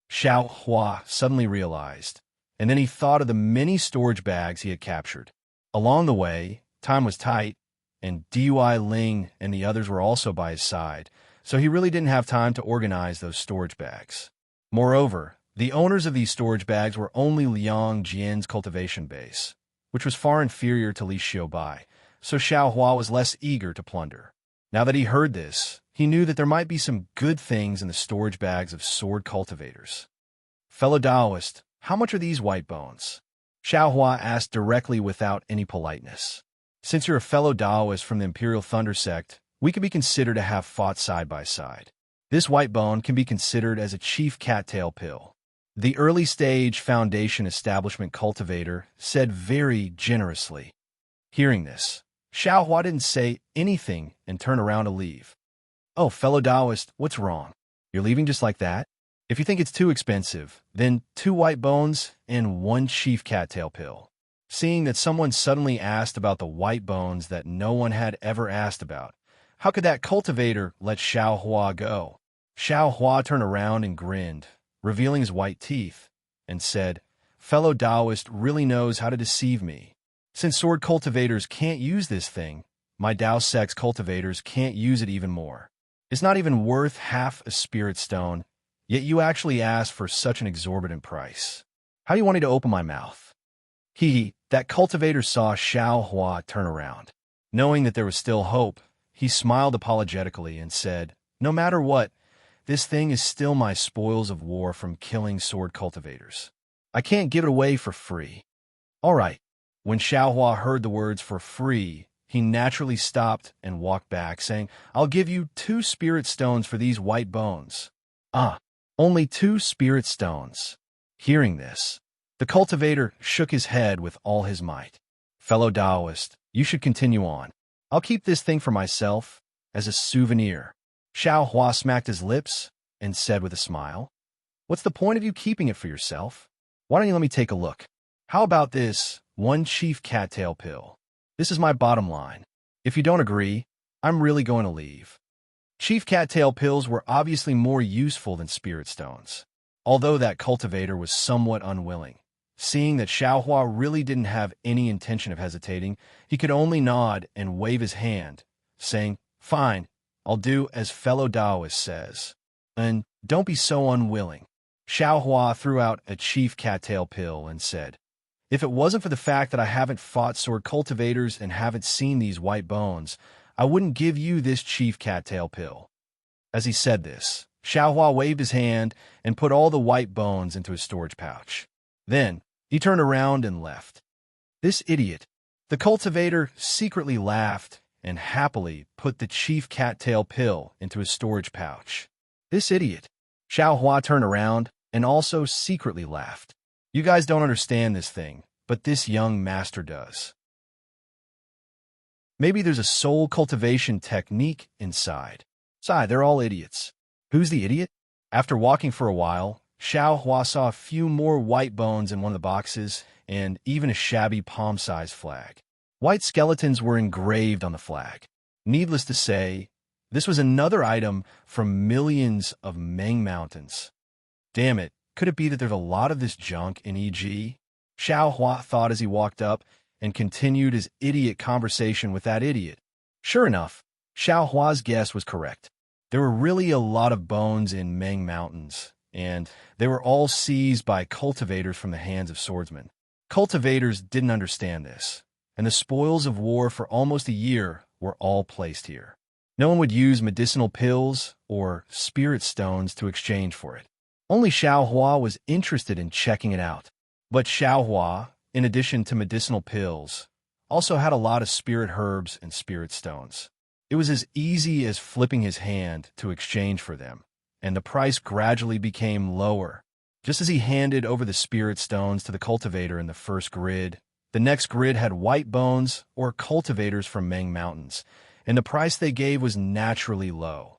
S1: Xiaohua suddenly realized, and then he thought of the many storage bags he had captured. Along the way, time was tight, and Dui Ling and the others were also by his side, so he really didn't have time to organize those storage bags. Moreover, the owners of these storage bags were only Liang Jian's cultivation base, which was far inferior to Li Xiaobai, so Xiaohua was less eager to plunder. Now that he heard this, he knew that there might be some good things in the storage bags of sword cultivators. Fellow Taoist, how much are these white bones? Xiaohua asked directly without any politeness. Since you're a fellow Taoist from the Imperial Thunder sect, we can be considered to have fought side by side. This white bone can be considered as a chief cattail pill. The early-stage foundation establishment cultivator said very generously. Hearing this, Xiaohua didn't say anything and turned around to leave. Oh, fellow Taoist, what's wrong? You're leaving just like that? If you think it's too expensive, then 2 white bones and 1 chief cattail pill. Seeing that someone suddenly asked about the white bones that no one had ever asked about, how could that cultivator let Xiaohua go? Xiaohua turned around and grinned, revealing his white teeth, and said, fellow Taoist really knows how to deceive me. Since sword cultivators can't use this thing, my Tao sect's cultivators can't use it even more. It's not even worth half a spirit stone, yet you actually asked for such an exorbitant price. How do you want me to open my mouth? That cultivator saw Xiao Hua turn around. Knowing that there was still hope, he smiled apologetically and said, "No matter what, this thing is still my spoils of war from killing sword cultivators. I can't give it away for free." All right. When Xiao Hua heard the words "for free," he naturally stopped and walked back, saying, "I'll give you 2 spirit stones for these white bones." Ah, only 2 spirit stones. Hearing this, the cultivator shook his head with all his might. "Fellow Taoist, you should continue on. I'll keep this thing for myself as a souvenir." Xiao Hua smacked his lips and said with a smile, "What's the point of you keeping it for yourself? Why don't you let me take a look? How about this 1 chief cattail pill? This is my bottom line. If you don't agree, I'm really going to leave." Chief cattail pills were obviously more useful than spirit stones, although that cultivator was somewhat unwilling. Seeing that Xiao Hua really didn't have any intention of hesitating, he could only nod and wave his hand, saying, "Fine, I'll do as fellow Taoist says. And don't be so unwilling." Xiao Hua threw out a chief cattail pill and said, "If it wasn't for the fact that I haven't fought sword cultivators and haven't seen these white bones, I wouldn't give you this chief cattail pill." As he said this, Xiao Hua waved his hand and put all the white bones into his storage pouch. Then, he turned around and left. This idiot. The cultivator secretly laughed and happily put the chief cattail pill into his storage pouch. This idiot. Xiao Hua turned around and also secretly laughed. You guys don't understand this thing, but this young master does. Maybe there's a soul cultivation technique inside. They're all idiots. Who's the idiot? After walking for a while, Xiao Hua saw a few more white bones in one of the boxes and even a shabby palm-sized flag. White skeletons were engraved on the flag. Needless to say, this was another item from millions of Meng Mountains. Damn it, could it be that there's a lot of this junk in EG? Xiao Hua thought as he walked up and continued his idiot conversation with that idiot. Sure enough, Xiao Hua's guess was correct. There were really a lot of bones in Meng Mountains, and they were all seized by cultivators from the hands of swordsmen. Cultivators didn't understand this, and the spoils of war for almost a year were all placed here. No one would use medicinal pills or spirit stones to exchange for it. Only Xiao Hua was interested in checking it out. But Xiao Hua, in addition to medicinal pills, also had a lot of spirit herbs and spirit stones. It was as easy as flipping his hand to exchange for them, and the price gradually became lower. Just as he handed over the spirit stones to the cultivator in the first grid, the next grid had white bones or cultivators from Meng Mountains, and the price they gave was naturally low.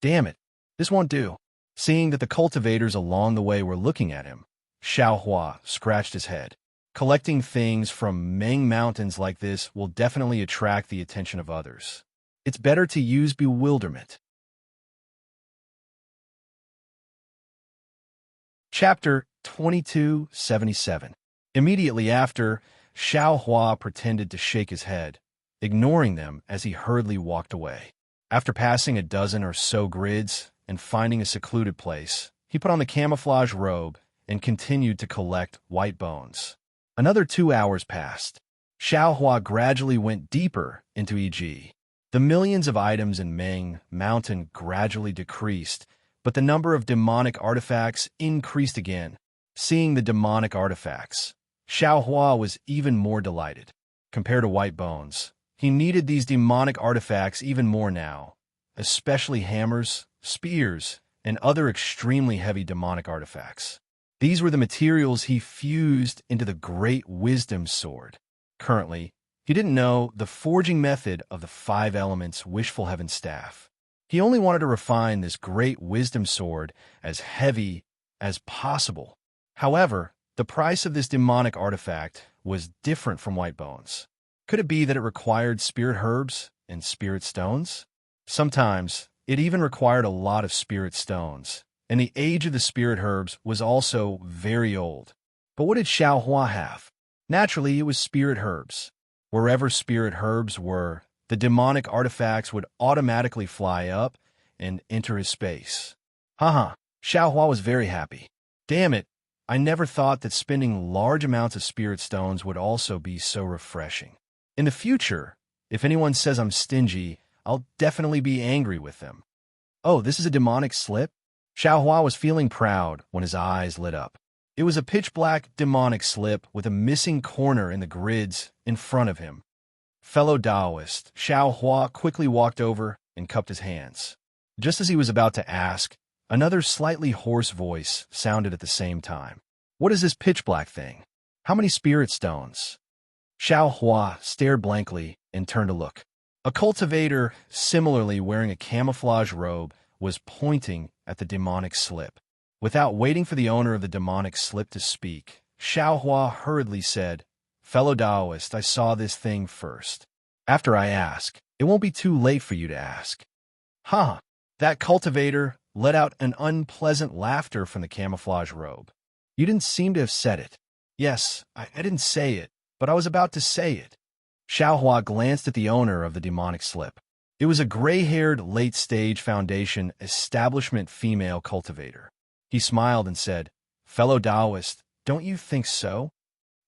S1: Damn it, this won't do. Seeing that the cultivators along the way were looking at him, Xiao Hua scratched his head. Collecting things from Meng Mountains like this will definitely attract the attention of others. It's better to use bewilderment. Chapter 2277. Immediately after, Xiao Hua pretended to shake his head, ignoring them as he hurriedly walked away. After passing a dozen or so grids and finding a secluded place, he put on the camouflage robe and continued to collect white bones. Another 2 hours passed. Xiao Hua gradually went deeper into EG. The millions of items in Meng Mountain gradually decreased, but the number of demonic artifacts increased again. Seeing the demonic artifacts, Xiao Hua was even more delighted. Compared to white bones, he needed these demonic artifacts even more now, especially hammers, spears, and other extremely heavy demonic artifacts. These were the materials he fused into the Great Wisdom Sword. Currently, he didn't know the forging method of the 5 elements Wishful Heaven Staff. He only wanted to refine this Great Wisdom Sword as heavy as possible. However, the price of this demonic artifact was different from white bones. Could it be that it required spirit herbs and spirit stones? Sometimes, it even required a lot of spirit stones, and the age of the spirit herbs was also very old. But what did Xiao Hua have? Naturally, it was spirit herbs. Wherever spirit herbs were, the demonic artifacts would automatically fly up and enter his space. Haha, Xiao Hua was very happy. Damn it, I never thought that spending large amounts of spirit stones would also be so refreshing. In the future, if anyone says I'm stingy, I'll definitely be angry with them. Oh, this is a demonic slip? Xiaohua was feeling proud when his eyes lit up. It was a pitch-black demonic slip with a missing corner in the grids in front of him. Fellow Taoist, Xiaohua quickly walked over and cupped his hands. Just as he was about to ask, another slightly hoarse voice sounded at the same time. What is this pitch-black thing? How many spirit stones? Xiaohua stared blankly and turned to look. A cultivator, similarly wearing a camouflage robe, was pointing at the demonic slip. Without waiting for the owner of the demonic slip to speak, Xiaohua hurriedly said, Fellow Taoist, I saw this thing first. After I ask, it won't be too late for you to ask. Huh. That cultivator let out an unpleasant laughter from the camouflage robe. You didn't seem to have said it. Yes, I didn't say it, but I was about to say it. Xiaohua glanced at the owner of the demonic slip. It was a gray-haired, late-stage Foundation establishment female cultivator. He smiled and said, Fellow Taoist, don't you think so?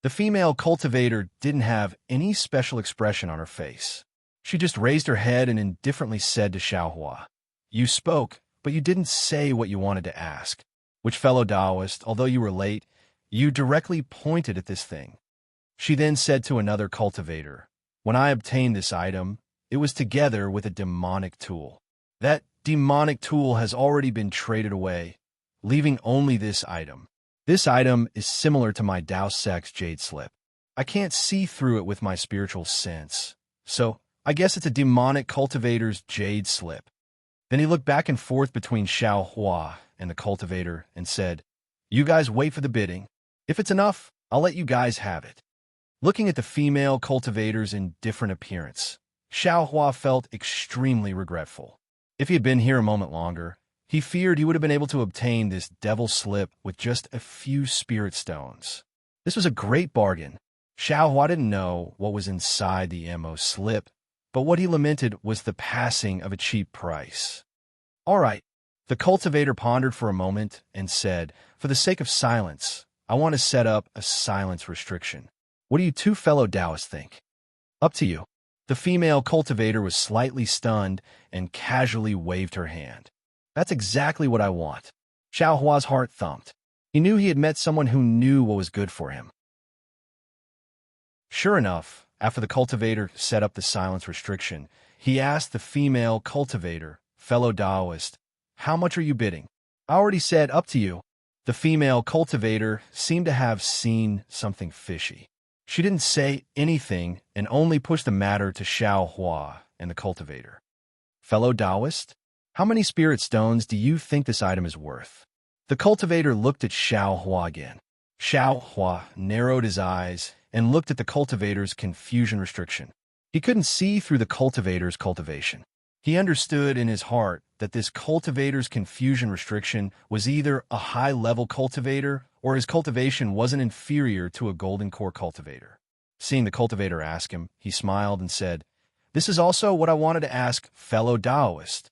S1: The female cultivator didn't have any special expression on her face. She just raised her head and indifferently said to Xiaohua, You spoke, but you didn't say what you wanted to ask. Which, fellow Taoist, although you were late, you directly pointed at this thing. She then said to another cultivator, When I obtained this item, it was together with a demonic tool. That demonic tool has already been traded away, leaving only this item. This item is similar to my Dao Sex Jade Slip. I can't see through it with my spiritual sense, so I guess it's a demonic cultivator's Jade Slip. Then he looked back and forth between Xiaohua and the cultivator and said, You guys wait for the bidding. If it's enough, I'll let you guys have it. Looking at the female cultivator's indifferent appearance, Xiaohua felt extremely regretful. If he had been here a moment longer, he feared he would have been able to obtain this devil slip with just a few spirit stones. This was a great bargain. Xiaohua didn't know what was inside the MO slip, but what he lamented was the passing of a cheap price. All right, the cultivator pondered for a moment and said, For the sake of silence, I want to set up a silence restriction. What do you two fellow Taoists think? Up to you. The female cultivator was slightly stunned and casually waved her hand. That's exactly what I want. Xiaohua's heart thumped. He knew he had met someone who knew what was good for him. Sure enough, after the cultivator set up the silence restriction, he asked the female cultivator, Fellow Taoist, How much are you bidding? I already said up to you. The female cultivator seemed to have seen something fishy. She didn't say anything and only pushed the matter to Xiaohua and the cultivator. Fellow Taoist, how many spirit stones do you think this item is worth? The cultivator looked at Xiaohua again. Xiaohua narrowed his eyes and looked at the cultivator's confusion restriction. He couldn't see through the cultivator's cultivation. He understood in his heart that this cultivator's confusion restriction was either a high-level cultivator or his cultivation wasn't inferior to a golden core cultivator. Seeing the cultivator ask him, he smiled and said, This is also what I wanted to ask fellow Taoist.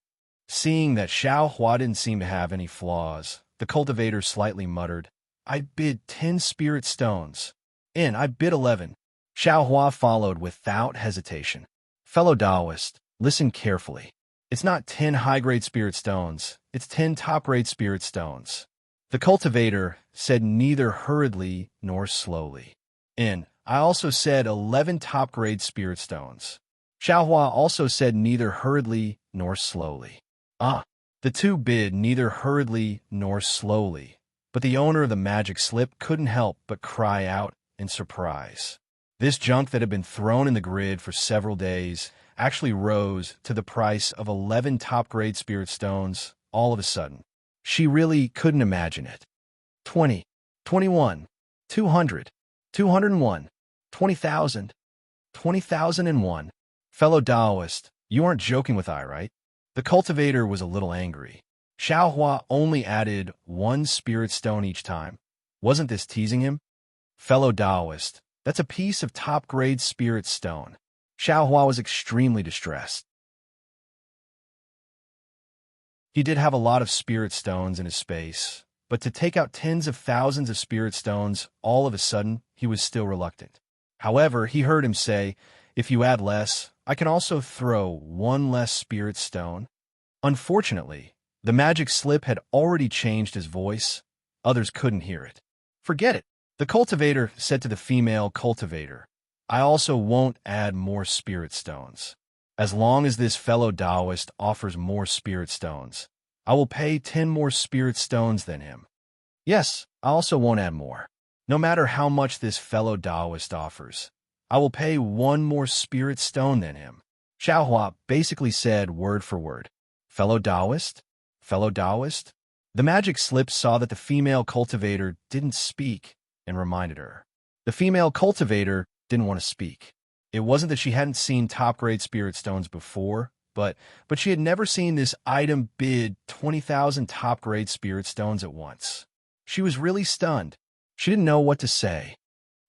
S1: Seeing that Xiaohua didn't seem to have any flaws, the cultivator slightly muttered, I bid 10 spirit stones. And I bid 11. Xiaohua followed without hesitation. Fellow Taoist, listen carefully. It's not 10 high-grade spirit stones, it's 10 top-grade spirit stones. The cultivator said neither hurriedly nor slowly. And I also said 11 top-grade spirit stones. Xiaohua also said neither hurriedly nor slowly. The two bid neither hurriedly nor slowly, but the owner of the magic slip couldn't help but cry out in surprise. This junk that had been thrown in the grid for several days actually rose to the price of 11 top-grade spirit stones all of a sudden. She really couldn't imagine it. 20, 21, 200, 201, 20,000, 20,001. Fellow Taoist, you aren't joking with I, right? The cultivator was a little angry. Xiaohua only added 1 spirit stone each time. Wasn't this teasing him? Fellow Taoist, that's a piece of top-grade spirit stone. Xiaohua was extremely distressed. He did have a lot of spirit stones in his space, but to take out tens of thousands of spirit stones all of a sudden, he was still reluctant. However, he heard him say, "If you add less, I can also throw one less spirit stone." Unfortunately, the magic slip had already changed his voice. Others couldn't hear it. "Forget it," the cultivator said to the female cultivator. "I also won't add more spirit stones. As long as this fellow Taoist offers more spirit stones, I will pay 10 more spirit stones than him. Yes, I also won't add more. No matter how much this fellow Taoist offers, I will pay 1 more spirit stone than him." Xiaohua basically said word for word, "Fellow Taoist? Fellow Taoist?" The magic slip saw that the female cultivator didn't speak and reminded her. The female cultivator didn't want to speak. It wasn't that she hadn't seen top-grade spirit stones before, but she had never seen this item bid 20,000 top-grade spirit stones at once. She was really stunned. She didn't know what to say.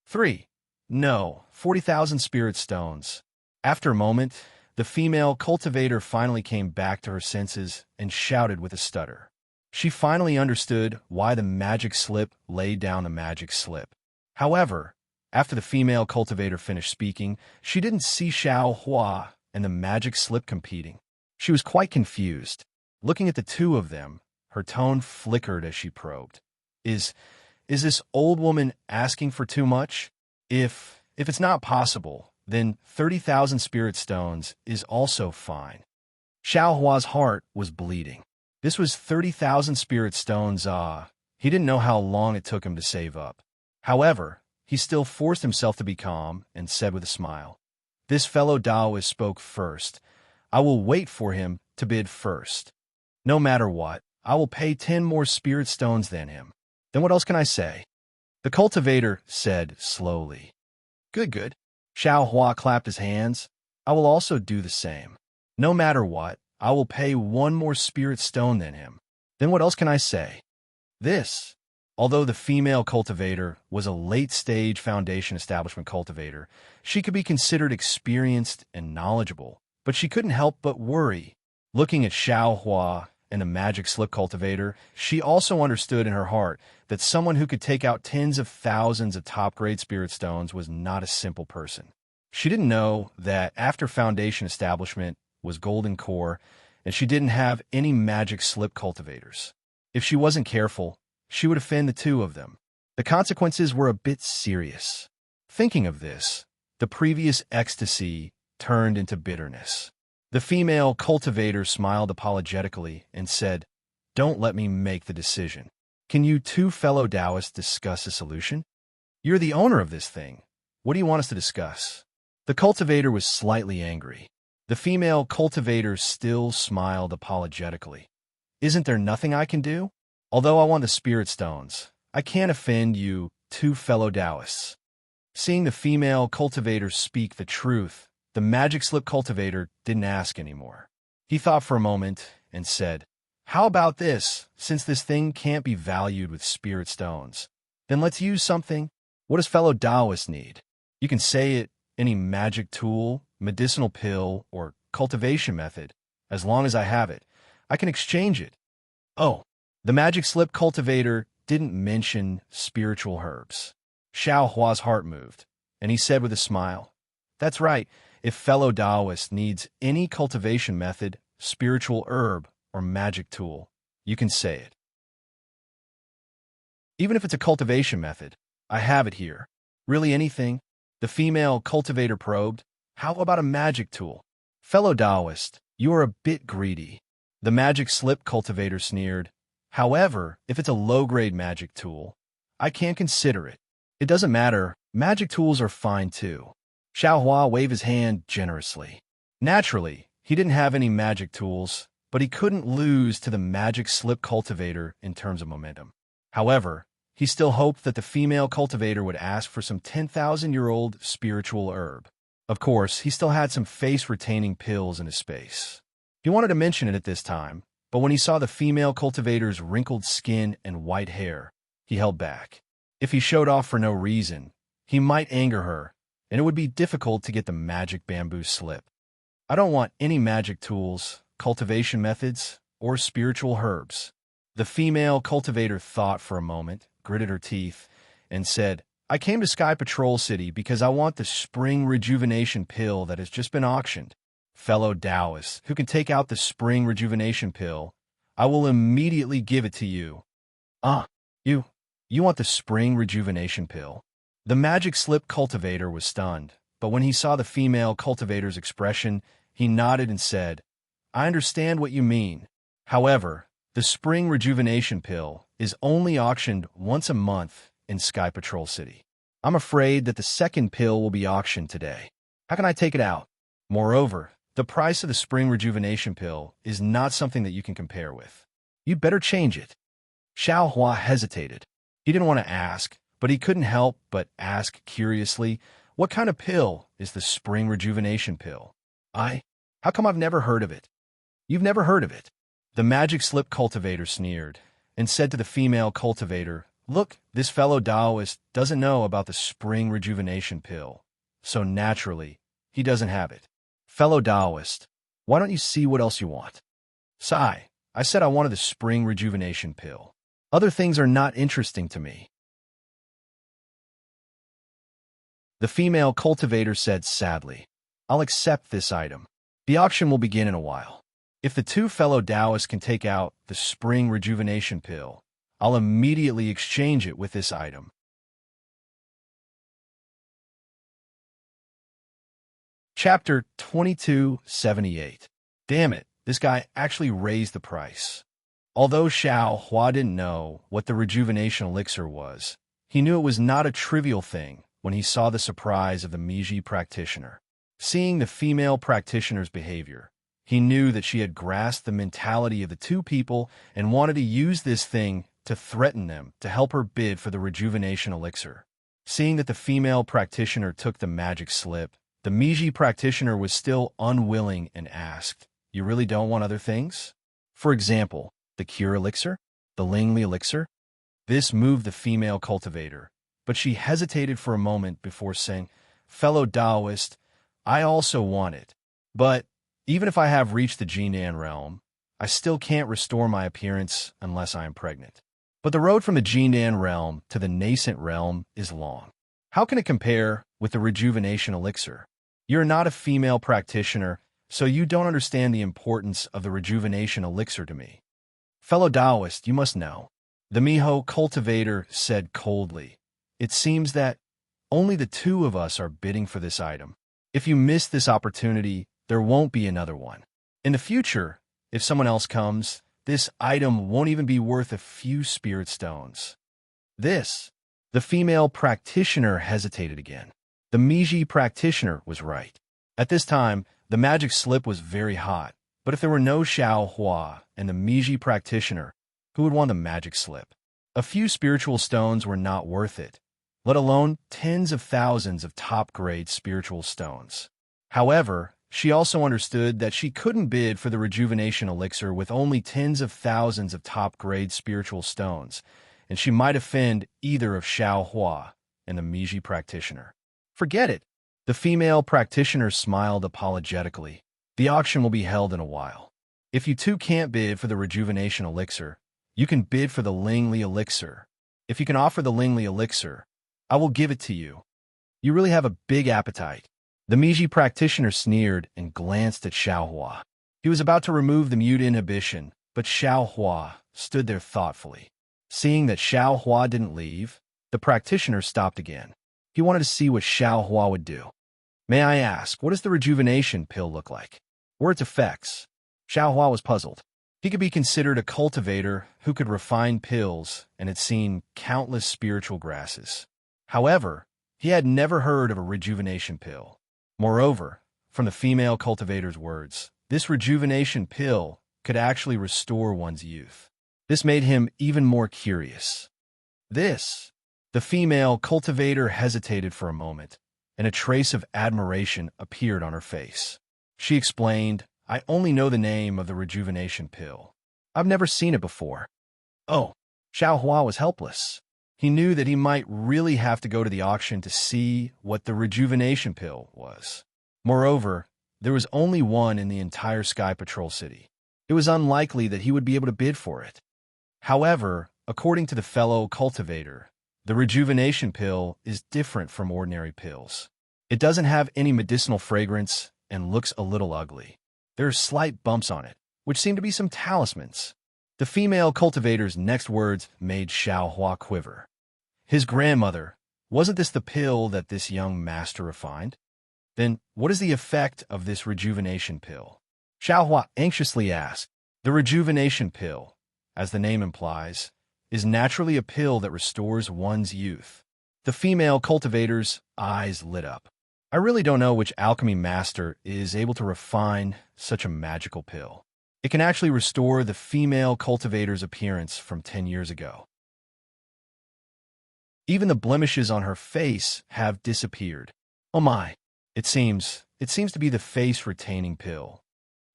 S1: 3. No, 40,000 spirit stones. After a moment, the female cultivator finally came back to her senses and shouted with a stutter. She finally understood why the magic slip laid down the magic slip. However, after the female cultivator finished speaking, she didn't see Xiaohua and the magic slip competing. She was quite confused. Looking at the two of them, her tone flickered as she probed. Is this old woman asking for too much? If it's not possible, then 30,000 spirit stones is also fine. Xiaohua's heart was bleeding. This was 30,000 spirit stones. He didn't know how long it took him to save up. However, he still forced himself to be calm and said with a smile, "This fellow Taoist spoke first. I will wait for him to bid first. No matter what, I will pay 10 more spirit stones than him. Then what else can I say?" The cultivator said slowly. Good, good. Xiaohua clapped his hands. "I will also do the same. No matter what, I will pay 1 more spirit stone than him. Then what else can I say?" This, although the female cultivator was a late-stage foundation establishment cultivator, she could be considered experienced and knowledgeable, but she couldn't help but worry. Looking at Xiaohua and the magic slip cultivator, she also understood in her heart that someone who could take out tens of thousands of top-grade spirit stones was not a simple person. She didn't know that after foundation establishment was golden core, and she didn't have any magic slip cultivators. If she wasn't careful, she would offend the two of them. The consequences were a bit serious. Thinking of this, the previous ecstasy turned into bitterness. The female cultivator smiled apologetically and said, "Don't let me make the decision. Can you two fellow Taoists discuss a solution? You're the owner of this thing. What do you want us to discuss?" The cultivator was slightly angry. The female cultivator still smiled apologetically. "Isn't there nothing I can do? Although I want the spirit stones, I can't offend you two fellow Taoists." Seeing the female cultivator speak the truth, the magic slip cultivator didn't ask anymore. He thought for a moment and said, "How about this? Since this thing can't be valued with spirit stones, then let's use something. What does fellow Taoists need? You can say it, any magic tool, medicinal pill, or cultivation method. As long as I have it, I can exchange it." Oh, the magic slip cultivator didn't mention spiritual herbs. Xiaohua's heart moved, and he said with a smile, "That's right. If fellow Taoist needs any cultivation method, spiritual herb, or magic tool, you can say it. Even if it's a cultivation method, I have it here. Really anything?" The female cultivator probed. "How about a magic tool?" "Fellow Taoist, you are a bit greedy." The magic slip cultivator sneered. "However, if it's a low-grade magic tool, I can't consider it. It doesn't matter. Magic tools are fine too." Xiaohua waved his hand generously. Naturally, he didn't have any magic tools, but he couldn't lose to the magic slip cultivator in terms of momentum. However, he still hoped that the female cultivator would ask for some 10,000-year-old spiritual herb. Of course, he still had some face-retaining pills in his space. He wanted to mention it at this time, but when he saw the female cultivator's wrinkled skin and white hair, he held back. If he showed off for no reason, he might anger her, and it would be difficult to get the magic bamboo slip. "I don't want any magic tools, cultivation methods, or spiritual herbs. The female cultivator thought for a moment, gritted her teeth, and said, I came to Sky Patrol City because I want the spring rejuvenation pill that has just been auctioned. Fellow Taoist, who can take out the spring rejuvenation pill, I will immediately give it to you. Ah, you want the spring rejuvenation pill? The magic slip cultivator was stunned, but when he saw the female cultivator's expression, he nodded and said, I understand what you mean. However, the spring rejuvenation pill is only auctioned once a month in Sky Patrol City. I'm afraid that the second pill will be auctioned today. How can I take it out? Moreover, the price of the spring rejuvenation pill is not something that you can compare with. You'd better change it. Xiao Hua hesitated. He didn't want to ask, but he couldn't help but ask curiously, what kind of pill is the spring rejuvenation pill? How come I've never heard of it? You've never heard of it? The magic slip cultivator sneered and said to the female cultivator, Look, this fellow Taoist doesn't know about the spring rejuvenation pill, so naturally, he doesn't have it. Fellow Taoist, why don't you see what else you want? Sigh, I said I wanted the spring rejuvenation pill. Other things are not interesting to me. The female cultivator said sadly, I'll accept this item. The auction will begin in a while. If the two fellow Taoists can take out the spring rejuvenation pill, I'll immediately exchange it with this item. Chapter 2278. Damn it, this guy actually raised the price. Although Xiao Hua didn't know what the rejuvenation elixir was, he knew it was not a trivial thing when he saw the surprise of the Meiji practitioner. Seeing the female practitioner's behavior, he knew that she had grasped the mentality of the two people and wanted to use this thing to threaten them to help her bid for the rejuvenation elixir. Seeing that the female practitioner took the magic slip, the Meiji practitioner was still unwilling and asked, You really don't want other things? For example, the cure elixir? The Lingli elixir? This moved the female cultivator, but she hesitated for a moment before saying, Fellow Taoist, I also want it, but even if I have reached the Jinan realm, I still can't restore my appearance unless I am pregnant. But the road from the Jinan realm to the nascent realm is long. How can it compare with the rejuvenation elixir? You're not a female practitioner, so you don't understand the importance of the rejuvenation elixir to me. Fellow Taoist, you must know. The Miho cultivator said coldly, It seems that only the two of us are bidding for this item. If you miss this opportunity, there won't be another one. In the future, if someone else comes, this item won't even be worth a few spirit stones. The female practitioner hesitated again. The Meiji practitioner was right. At this time, the magic slip was very hot, but if there were no Xiao Hua and the Meiji practitioner, who would want the magic slip? A few spiritual stones were not worth it, let alone tens of thousands of top-grade spiritual stones. However, she also understood that she couldn't bid for the rejuvenation elixir with only tens of thousands of top-grade spiritual stones, and she might offend either of Xiao Hua and the Meiji practitioner. Forget it. The female practitioner smiled apologetically. The auction will be held in a while. If you two can't bid for the rejuvenation elixir, you can bid for the Lingli elixir. If you can offer the Lingli elixir, I will give it to you. You really have a big appetite. The Meiji practitioner sneered and glanced at Xiao Hua. He was about to remove the mute inhibition, but Xiao Hua stood there thoughtfully. Seeing that Xiao Hua didn't leave, the practitioner stopped again. He wanted to see what Xiao Hua would do. May I ask, what does the rejuvenation pill look like? Or its effects? Xiao Hua was puzzled. He could be considered a cultivator who could refine pills and had seen countless spiritual grasses. However, he had never heard of a rejuvenation pill. Moreover, from the female cultivator's words, this rejuvenation pill could actually restore one's youth. This made him even more curious. The female cultivator hesitated for a moment, and a trace of admiration appeared on her face. She explained, I only know the name of the rejuvenation pill. I've never seen it before. Oh, Xiao Hua was helpless. He knew that he might really have to go to the auction to see what the rejuvenation pill was. Moreover, there was only one in the entire Sky Patrol City. It was unlikely that he would be able to bid for it. However, according to the fellow cultivator, the rejuvenation pill is different from ordinary pills. It doesn't have any medicinal fragrance and looks a little ugly. There are slight bumps on it, which seem to be some talismans. The female cultivator's next words made Xiao Hua quiver. His grandmother, wasn't this the pill that this young master refined? Then what is the effect of this rejuvenation pill? Xiao Hua anxiously asked. The rejuvenation pill, as the name implies, is naturally a pill that restores one's youth. The female cultivator's eyes lit up. I really don't know which alchemy master is able to refine such a magical pill. It can actually restore the female cultivator's appearance from 10 years ago. Even the blemishes on her face have disappeared. Oh my, it seems to be the face-retaining pill.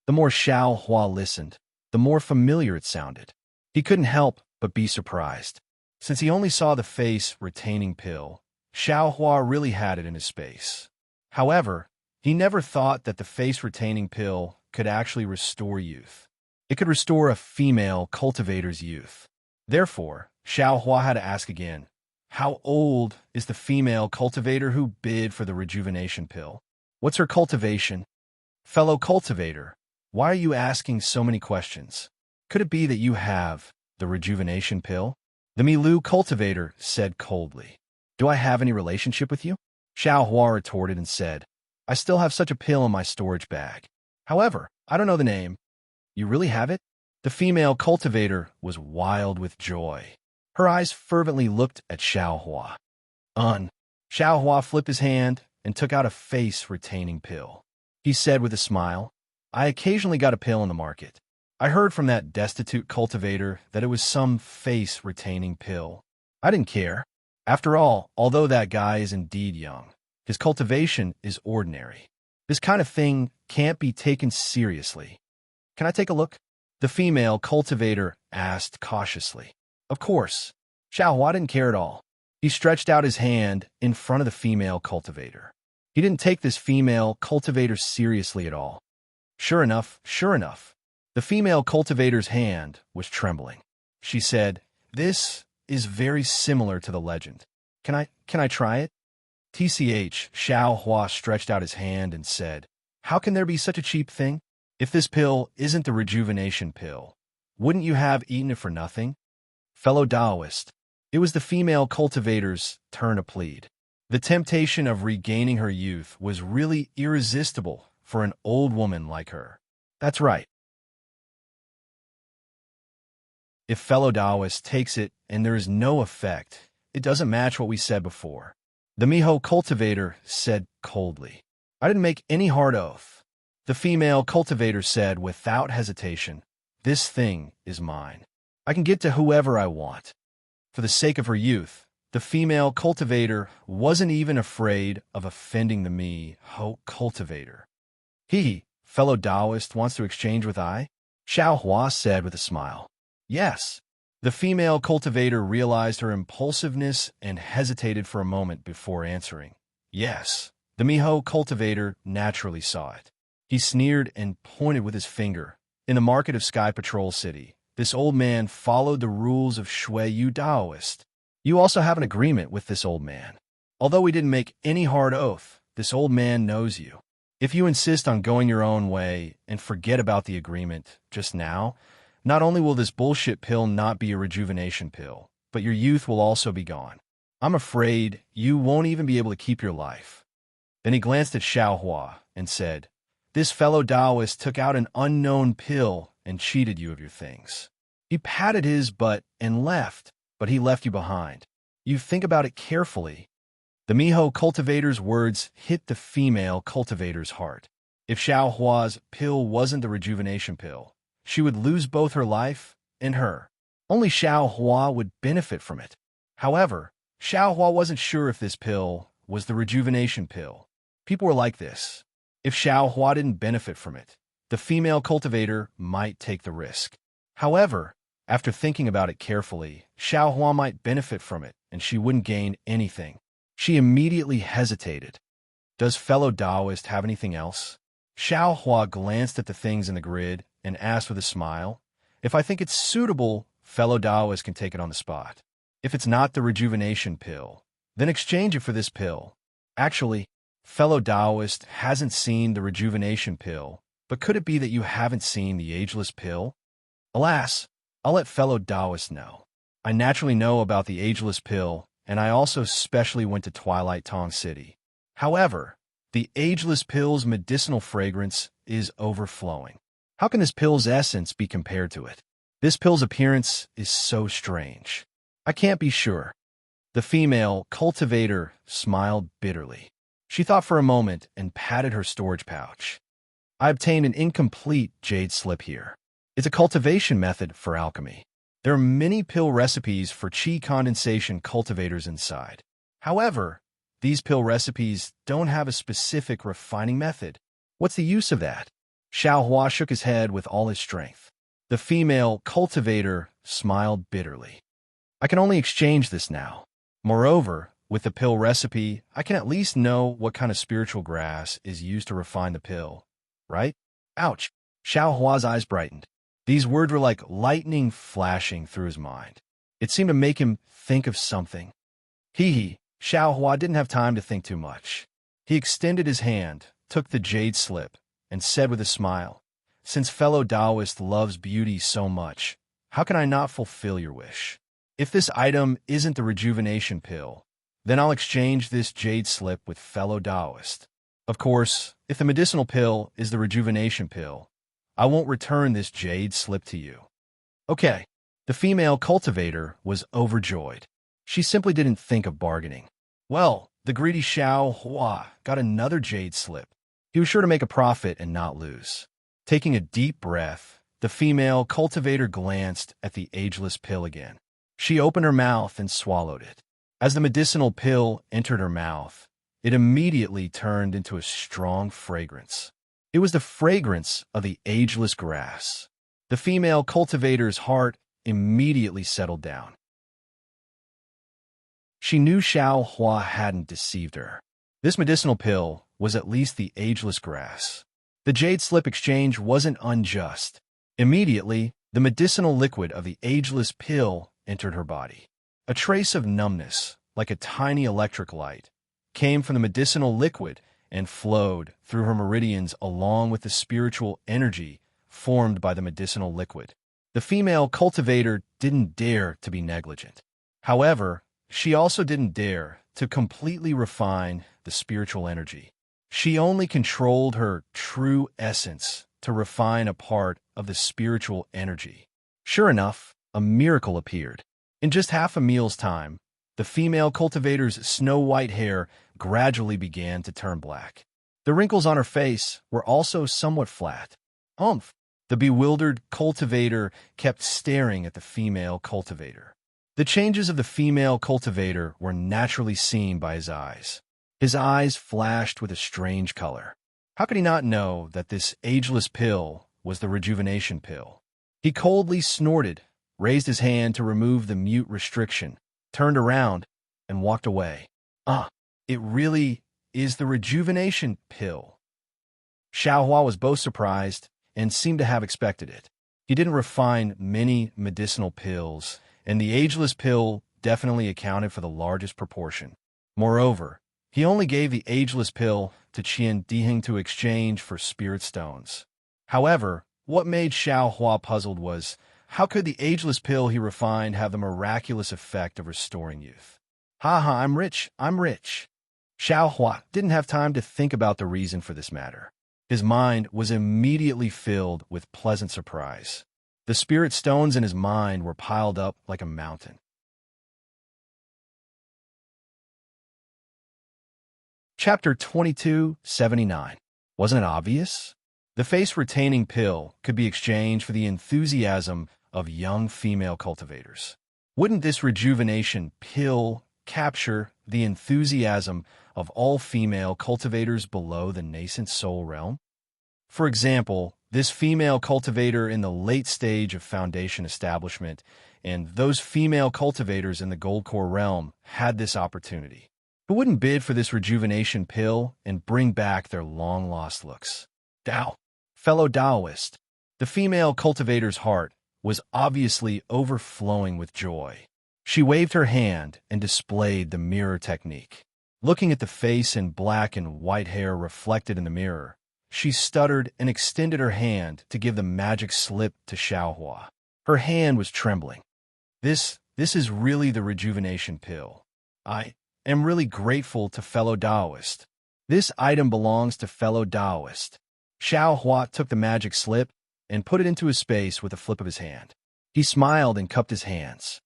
S1: The more Xiao Hua listened, the more familiar it sounded. He couldn't help but be surprised. Since he only saw the face-retaining pill, Xiao Hua really had it in his space. However, he never thought that the face-retaining pill could actually restore youth. It could restore a female cultivator's youth. Therefore, Xiao Hua had to ask again, how old is the female cultivator who bid for the rejuvenation pill? What's her cultivation? Fellow cultivator, why are you asking so many questions? Could it be that you have the rejuvenation pill? The Milu cultivator said coldly. Do I have any relationship with you? Xiao Hua retorted and said, I still have such a pill in my storage bag. However, I don't know the name. You really have it? The female cultivator was wild with joy. Her eyes fervently looked at Xiao Hua. Xiao Hua flipped his hand and took out a face-retaining pill. He said with a smile, I occasionally got a pill in the market. I heard from that destitute cultivator that it was some face-retaining pill. I didn't care. After all, although that guy is indeed young, his cultivation is ordinary. This kind of thing can't be taken seriously. Can I take a look? The female cultivator asked cautiously. Of course. Xiao Hua didn't care at all. He stretched out his hand in front of the female cultivator. He didn't take this female cultivator seriously at all. Sure enough, the female cultivator's hand was trembling. She said, This is very similar to the legend. Can I try it? TCH, Xiao Hua stretched out his hand and said, How can there be such a cheap thing? If this pill isn't the rejuvenation pill, wouldn't you have eaten it for nothing? Fellow Taoist, it was the female cultivator's turn to plead. The temptation of regaining her youth was really irresistible for an old woman like her. That's right. If fellow Taoist takes it and there is no effect, it doesn't match what we said before. The Miho cultivator said coldly. I didn't make any hard oath. The female cultivator said without hesitation, This thing is mine. I can give it to whoever I want. For the sake of her youth, the female cultivator wasn't even afraid of offending the Miho cultivator. Fellow Taoist wants to exchange with I? Xiao Hua said with a smile. Yes. The female cultivator realized her impulsiveness and hesitated for a moment before answering. Yes. The Miho cultivator naturally saw it. He sneered and pointed with his finger. In the market of Sky Patrol City, this old man followed the rules of Shui Yu Taoist. You also have an agreement with this old man. Although we didn't make any hard oath, this old man knows you. If you insist on going your own way and forget about the agreement just now, not only will this bullshit pill not be a rejuvenation pill, but your youth will also be gone. I'm afraid you won't even be able to keep your life. Then he glanced at Xiao Hua and said, This fellow Taoist took out an unknown pill and cheated you of your things. He patted his butt and left, but he left you behind. You think about it carefully. The Miho cultivator's words hit the female cultivator's heart. If Xiao Hua's pill wasn't the rejuvenation pill, she would lose both her life and her. Only Xiao Hua would benefit from it. However, Xiao Hua wasn't sure if this pill was the rejuvenation pill. People were like this. If Xiao Hua didn't benefit from it, the female cultivator might take the risk. However, after thinking about it carefully, Xiao Hua might benefit from it, and she wouldn't gain anything. She immediately hesitated. Does fellow Taoist have anything else? Xiao Hua glanced at the things in the grid and asked with a smile, If I think it's suitable fellow Taoist can take it on the spot. If it's not the rejuvenation pill, then exchange it for this pill. Actually, fellow Taoist hasn't seen the rejuvenation pill, but could it be that you haven't seen the ageless pill? Alas, I'll let fellow Taoist know. I naturally know about the ageless pill, and I also specially went to Twilight Tong City. However, the ageless pill's medicinal fragrance is overflowing. How can this pill's essence be compared to it? This pill's appearance is so strange. I can't be sure. The female cultivator smiled bitterly. She thought for a moment and patted her storage pouch. I obtained an incomplete jade slip here. It's a cultivation method for alchemy. There are many pill recipes for qi condensation cultivators inside. However, these pill recipes don't have a specific refining method. What's the use of that? Xiao Hua shook his head with all his strength. The female cultivator smiled bitterly. I can only exchange this now. Moreover, with the pill recipe, I can at least know what kind of spiritual grass is used to refine the pill, right? Ouch! Xiao Hua's eyes brightened. These words were like lightning flashing through his mind. It seemed to make him think of something. Hee. Xiao Hua didn't have time to think too much. He extended his hand, took the jade slip, and said with a smile, "Since fellow Taoist loves beauty so much, how can I not fulfill your wish? If this item isn't the rejuvenation pill, then I'll exchange this jade slip with fellow Taoist. Of course, if the medicinal pill is the rejuvenation pill, I won't return this jade slip to you." Okay. The female cultivator was overjoyed. She simply didn't think of bargaining. Well, the greedy Xiao Hua got another jade slip. He was sure to make a profit and not lose. Taking a deep breath, the female cultivator glanced at the ageless pill again. She opened her mouth and swallowed it. As the medicinal pill entered her mouth, it immediately turned into a strong fragrance. It was the fragrance of the ageless grass. The female cultivator's heart immediately settled down. She knew Xiao Hua hadn't deceived her. This medicinal pill was at least the ageless grass. The jade slip exchange wasn't unjust. Immediately, the medicinal liquid of the ageless pill entered her body. A trace of numbness, like a tiny electric light, came from the medicinal liquid and flowed through her meridians along with the spiritual energy formed by the medicinal liquid. The female cultivator didn't dare to be negligent. However, she also didn't dare to completely refine the spiritual energy. She only controlled her true essence to refine a part of the spiritual energy. Sure enough, a miracle appeared. In just half a meal's time, the female cultivator's snow-white hair gradually began to turn black. The wrinkles on her face were also somewhat flat. Umph! The bewildered cultivator kept staring at the female cultivator. The changes of the female cultivator were naturally seen by his eyes. His eyes flashed with a strange color. How could he not know that this ageless pill was the rejuvenation pill? He coldly snorted, raised his hand to remove the mute restriction, turned around, and walked away. It really is the rejuvenation pill. Xiao Hua was both surprised and seemed to have expected it. He didn't refine many medicinal pills, and the ageless pill definitely accounted for the largest proportion. Moreover, he only gave the ageless pill to Qian Dihing to exchange for spirit stones. However, what made Xiao Hua puzzled was, how could the ageless pill he refined have the miraculous effect of restoring youth? I'm rich. Xiao Hua didn't have time to think about the reason for this matter. His mind was immediately filled with pleasant surprise. The spirit stones in his mind were piled up like a mountain. Chapter 2279. Wasn't it obvious? The face-retaining pill could be exchanged for the enthusiasm of young female cultivators. Wouldn't this rejuvenation pill capture the enthusiasm of all female cultivators below the nascent soul realm? For example, this female cultivator in the late stage of foundation establishment and those female cultivators in the gold core realm had this opportunity. Who wouldn't bid for this rejuvenation pill and bring back their long-lost looks? Fellow Taoist. The female cultivator's heart was obviously overflowing with joy. She waved her hand and displayed the mirror technique. Looking at the face and black and white hair reflected in the mirror, she stuttered and extended her hand to give the magic slip to Xiaohua. Her hand was trembling. This is really the rejuvenation pill. I am really grateful to fellow Taoist. This item belongs to fellow Taoist. Xiaohua took the magic slip and put it into his space with a flip of his hand. He smiled and cupped his hands.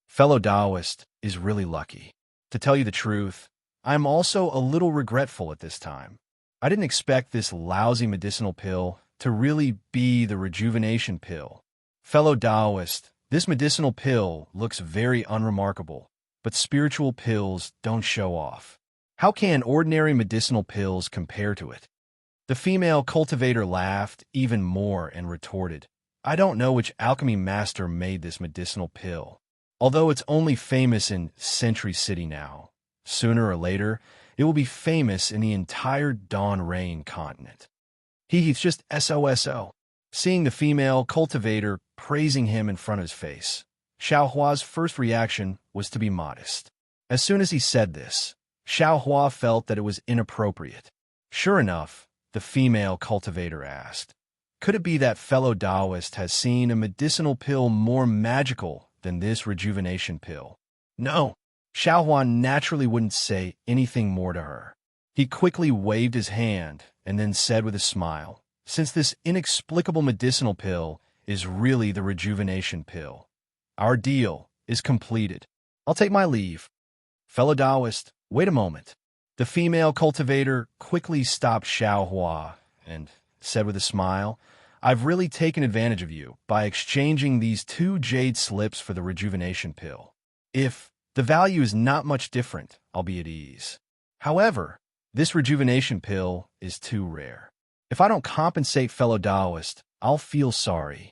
S1: Fellow Taoist is really lucky. To tell you the truth, I'm also a little regretful at this time. I didn't expect this lousy medicinal pill to really be the rejuvenation pill. Fellow Taoist, this medicinal pill looks very unremarkable, but spiritual pills don't show off. How can ordinary medicinal pills compare to it? The female cultivator laughed even more and retorted, I don't know which alchemy master made this medicinal pill. Although it's only famous in Century City now, sooner or later, it will be famous in the entire Dawn Rain continent. He's just SOSO. Seeing the female cultivator praising him in front of his face, Xiaohua's first reaction was to be modest. As soon as he said this, Xiaohua felt that it was inappropriate. Sure enough, the female cultivator asked, could it be that fellow Taoist has seen a medicinal pill more magical than this rejuvenation pill? No, Xiaohua naturally wouldn't say anything more to her. He quickly waved his hand and then said with a smile, since this inexplicable medicinal pill is really the rejuvenation pill, our deal is completed. I'll take my leave. Fellow Taoist, wait a moment. The female cultivator quickly stopped Xiaohua and said with a smile, I've really taken advantage of you by exchanging these 2 jade slips for the rejuvenation pill. If the value is not much different, I'll be at ease. However, this rejuvenation pill is too rare. If I don't compensate fellow Taoist, I'll feel sorry.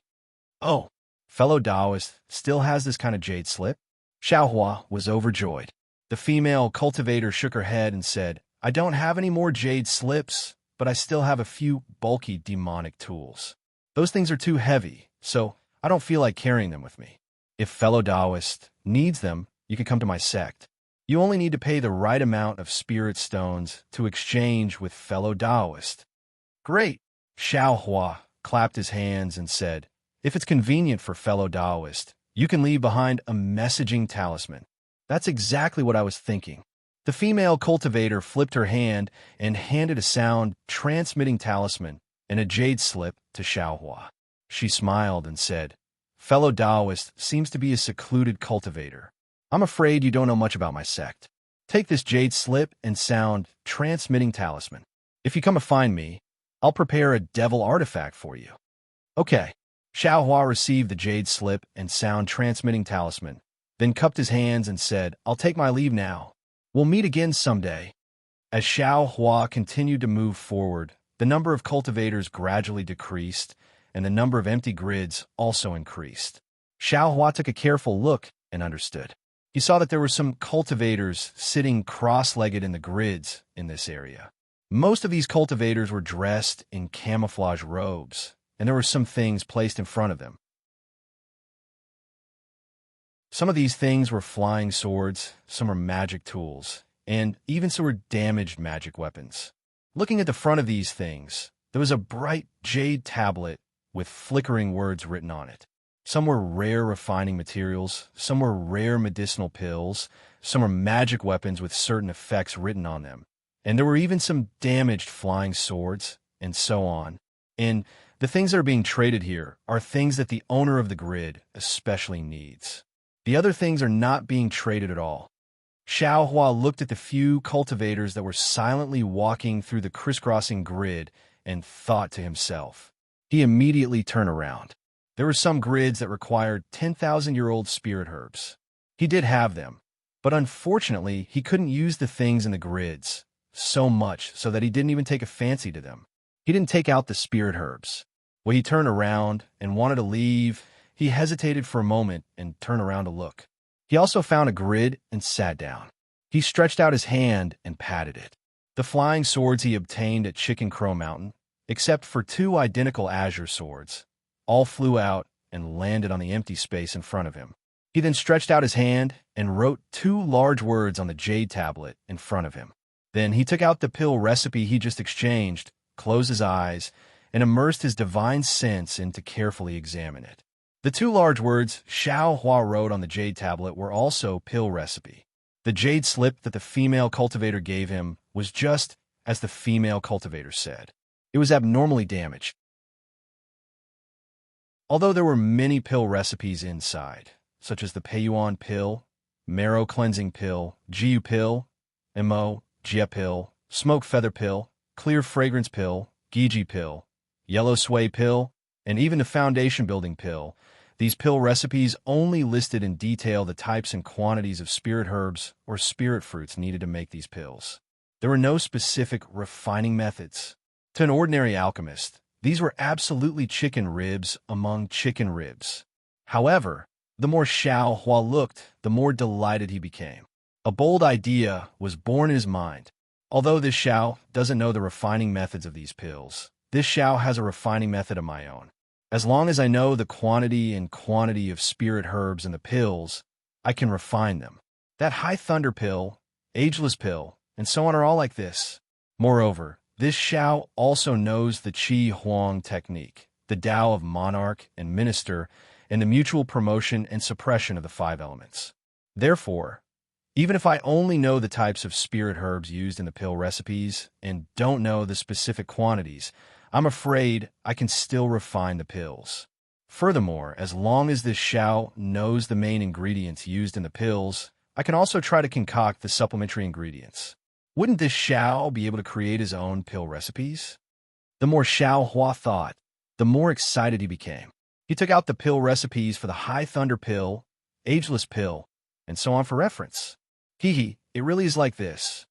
S1: Oh, fellow Taoist still has this kind of jade slip? Xiaohua was overjoyed. The female cultivator shook her head and said, I don't have any more jade slips, but I still have a few bulky demonic tools. Those things are too heavy, so I don't feel like carrying them with me. If fellow Taoist needs them, you can come to my sect. You only need to pay the right amount of spirit stones to exchange with fellow Taoist. Great! Xiaohua clapped his hands and said, if it's convenient for fellow Taoist, you can leave behind a messaging talisman. That's exactly what I was thinking. The female cultivator flipped her hand and handed a sound-transmitting talisman and a jade slip to Xiaohua. She smiled and said, fellow Taoist seems to be a secluded cultivator. I'm afraid you don't know much about my sect. Take this jade slip and sound-transmitting talisman. If you come to find me, I'll prepare a devil artifact for you. Okay. Xiaohua received the jade slip and sound-transmitting talisman, then cupped his hands and said, I'll take my leave now. We'll meet again someday. As Xiaohua continued to move forward, the number of cultivators gradually decreased, and the number of empty grids also increased. Xiaohua took a careful look and understood. He saw that there were some cultivators sitting cross-legged in the grids in this area. Most of these cultivators were dressed in camouflage robes, and there were some things placed in front of them. Some of these things were flying swords, some were magic tools, and even some were damaged magic weapons. Looking at the front of these things, there was a bright jade tablet with flickering words written on it. Some were rare refining materials, some were rare medicinal pills, some were magic weapons with certain effects written on them. And there were even some damaged flying swords, and so on. And the things that are being traded here are things that the owner of the grid especially needs. The other things are not being traded at all. Xiaohua looked at the few cultivators that were silently walking through the crisscrossing grid and thought to himself. He immediately turned around. There were some grids that required 10,000-year-old spirit herbs. He did have them, but unfortunately he couldn't use the things in the grids, so much so that he didn't even take a fancy to them. He didn't take out the spirit herbs. When he turned around and wanted to leave, he hesitated for a moment and turned around to look. He also found a grid and sat down. He stretched out his hand and patted it. The flying swords he obtained at Chicken Crow Mountain, except for 2 identical azure swords, all flew out and landed on the empty space in front of him. He then stretched out his hand and wrote 2 large words on the jade tablet in front of him. Then he took out the pill recipe he just exchanged, closed his eyes, and immersed his divine sense in to carefully examine it. The 2 large words Xiao Hua wrote on the jade tablet were also pill recipe. The jade slip that the female cultivator gave him was just as the female cultivator said. It was abnormally damaged. Although there were many pill recipes inside, such as the Peiyuan pill, marrow cleansing pill, Jiu pill, Mo, Jia pill, smoke feather pill, clear fragrance pill, Giji pill, yellow sway pill, and even the foundation building pill, these pill recipes only listed in detail the types and quantities of spirit herbs or spirit fruits needed to make these pills. There were no specific refining methods. To an ordinary alchemist, these were absolutely chicken ribs among chicken ribs. However, the more Xiao Hua looked, the more delighted he became. A bold idea was born in his mind. Although this Xiao doesn't know the refining methods of these pills, this Xiao has a refining method of my own. As long as I know the quantity and quantity of spirit herbs in the pills, I can refine them. That high thunder pill, ageless pill, and so on are all like this. Moreover, this Xiao also knows the Qi Huang technique, the Tao of monarch and minister, and the mutual promotion and suppression of the 5 elements. Therefore, even if I only know the types of spirit herbs used in the pill recipes and don't know the specific quantities, I'm afraid I can still refine the pills. Furthermore, as long as this Xiao knows the main ingredients used in the pills, I can also try to concoct the supplementary ingredients. Wouldn't this Xiao be able to create his own pill recipes? The more Xiao Hua thought, the more excited he became. He took out the pill recipes for the high thunder pill, ageless pill, and so on for reference. It really is like this.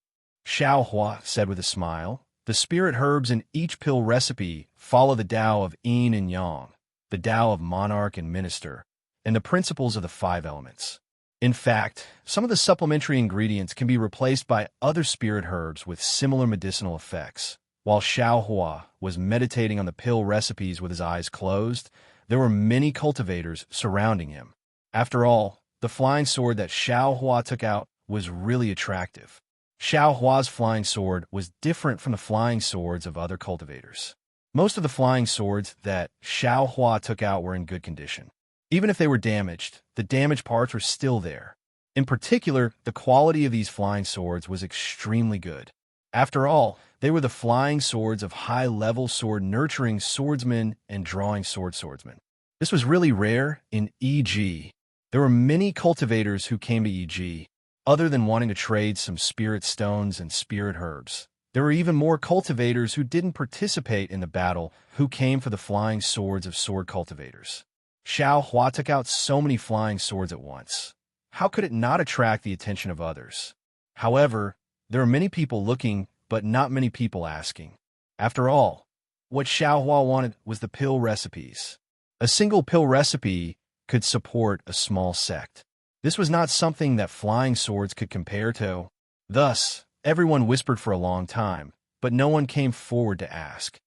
S1: Xiao Hua said with a smile. The spirit herbs in each pill recipe follow the Tao of yin and yang, the Tao of monarch and minister, and the principles of the 5 elements. In fact, some of the supplementary ingredients can be replaced by other spirit herbs with similar medicinal effects. While Xiao Hua was meditating on the pill recipes with his eyes closed, there were many cultivators surrounding him. After all, the flying sword that Xiao Hua took out was really attractive. Xiao Hua's flying sword was different from the flying swords of other cultivators. Most of the flying swords that Xiao Hua took out were in good condition. Even if they were damaged, the damaged parts were still there. In particular, the quality of these flying swords was extremely good. After all, they were the flying swords of high-level sword-nurturing swordsmen and drawing swordsmen. This was really rare in EG. There were many cultivators who came to EG, other than wanting to trade some spirit stones and spirit herbs. There were even more cultivators who didn't participate in the battle who came for the flying swords of sword cultivators. Xiao Hua took out so many flying swords at once. How could it not attract the attention of others? However, there are many people looking, but not many people asking. After all, what Xiao Hua wanted was the pill recipes. A single pill recipe could support a small sect. This was not something that flying swords could compare to. Thus, everyone whispered for a long time, but no one came forward to ask.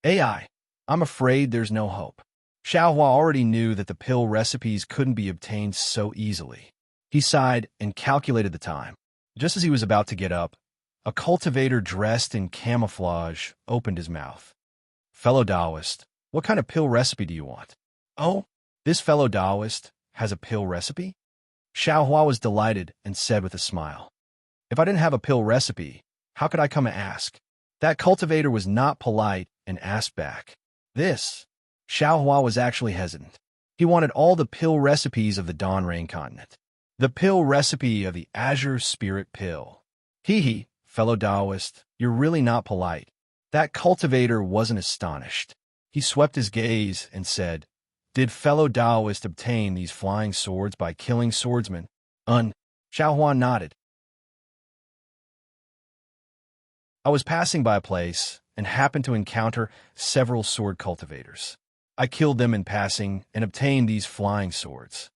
S1: I'm afraid there's no hope. Xiao Hua already knew that the pill recipes couldn't be obtained so easily. He sighed and calculated the time. Just as he was about to get up, a cultivator dressed in camouflage opened his mouth. Fellow Taoist, what kind of pill recipe do you want? Oh, this fellow Taoist has a pill recipe? Xiao Hua was delighted and said with a smile, If I didn't have a pill recipe, how could I come and ask? That cultivator was not polite and asked back. Xiao Hua was actually hesitant. He wanted all the pill recipes of the Dawn Rain continent. The pill recipe of the Azure Spirit Pill. Fellow Taoist, you're really not polite. That cultivator wasn't astonished. He swept his gaze and said, Did fellow Taoist obtain these flying swords by killing swordsmen? Xiao Hua nodded. I was passing by a place and happened to encounter several sword cultivators. I killed them in passing and obtained these flying swords.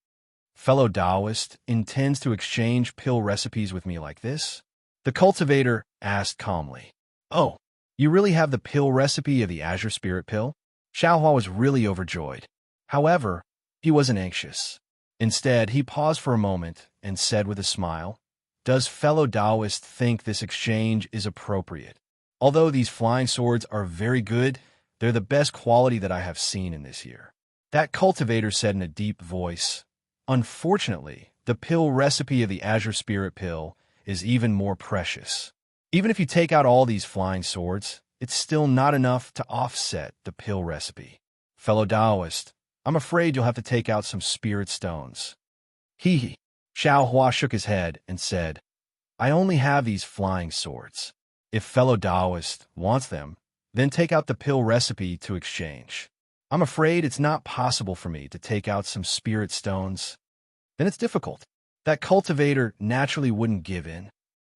S1: Fellow Taoist intends to exchange pill recipes with me like this? The cultivator asked calmly. Oh, you really have the pill recipe of the Azure Spirit Pill? Xiao Hua was really overjoyed. However, He wasn't anxious. Instead, he paused for a moment and said with a smile, "Does fellow Taoist think this exchange is appropriate? Although these flying swords are very good, they're the best quality that I have seen in this year." That cultivator said in a deep voice, "Unfortunately, the pill recipe of the Azure Spirit pill is even more precious. Even if you take out all these flying swords, it's still not enough to offset the pill recipe. Fellow Taoist, I'm afraid you'll have to take out some spirit stones." Hee. Xiao Hua shook his head and said, "I only have these flying swords. If fellow Taoist wants them, then take out the pill recipe to exchange. I'm afraid it's not possible for me to take out some spirit stones." "Then it's difficult." That cultivator naturally wouldn't give in.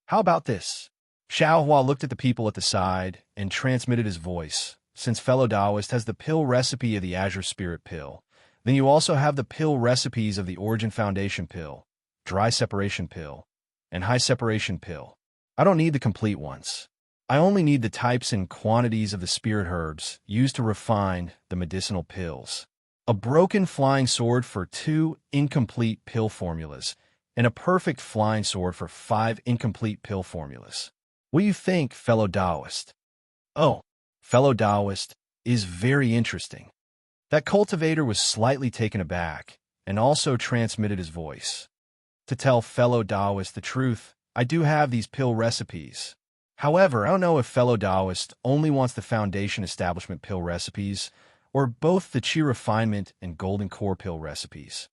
S1: "How about this?" Xiao Hua looked at the people at the side and transmitted his voice. "Since fellow Taoist has the pill recipe of the Azure Spirit pill, then you also have the pill recipes of the Origin Foundation pill, Dry Separation pill, and High Separation pill. I don't need the complete ones. I only need the types and quantities of the spirit herbs used to refine the medicinal pills. A broken flying sword for 2 incomplete pill formulas, and a perfect flying sword for 5 incomplete pill formulas. What do you think, fellow Taoist?" "Oh, fellow Taoist is very interesting." That cultivator was slightly taken aback and also transmitted his voice. "To tell fellow Taoist the truth, I do have these pill recipes. However, I don't know if fellow Taoist only wants the Foundation Establishment pill recipes or both the Qi Refinement and Golden Core pill recipes."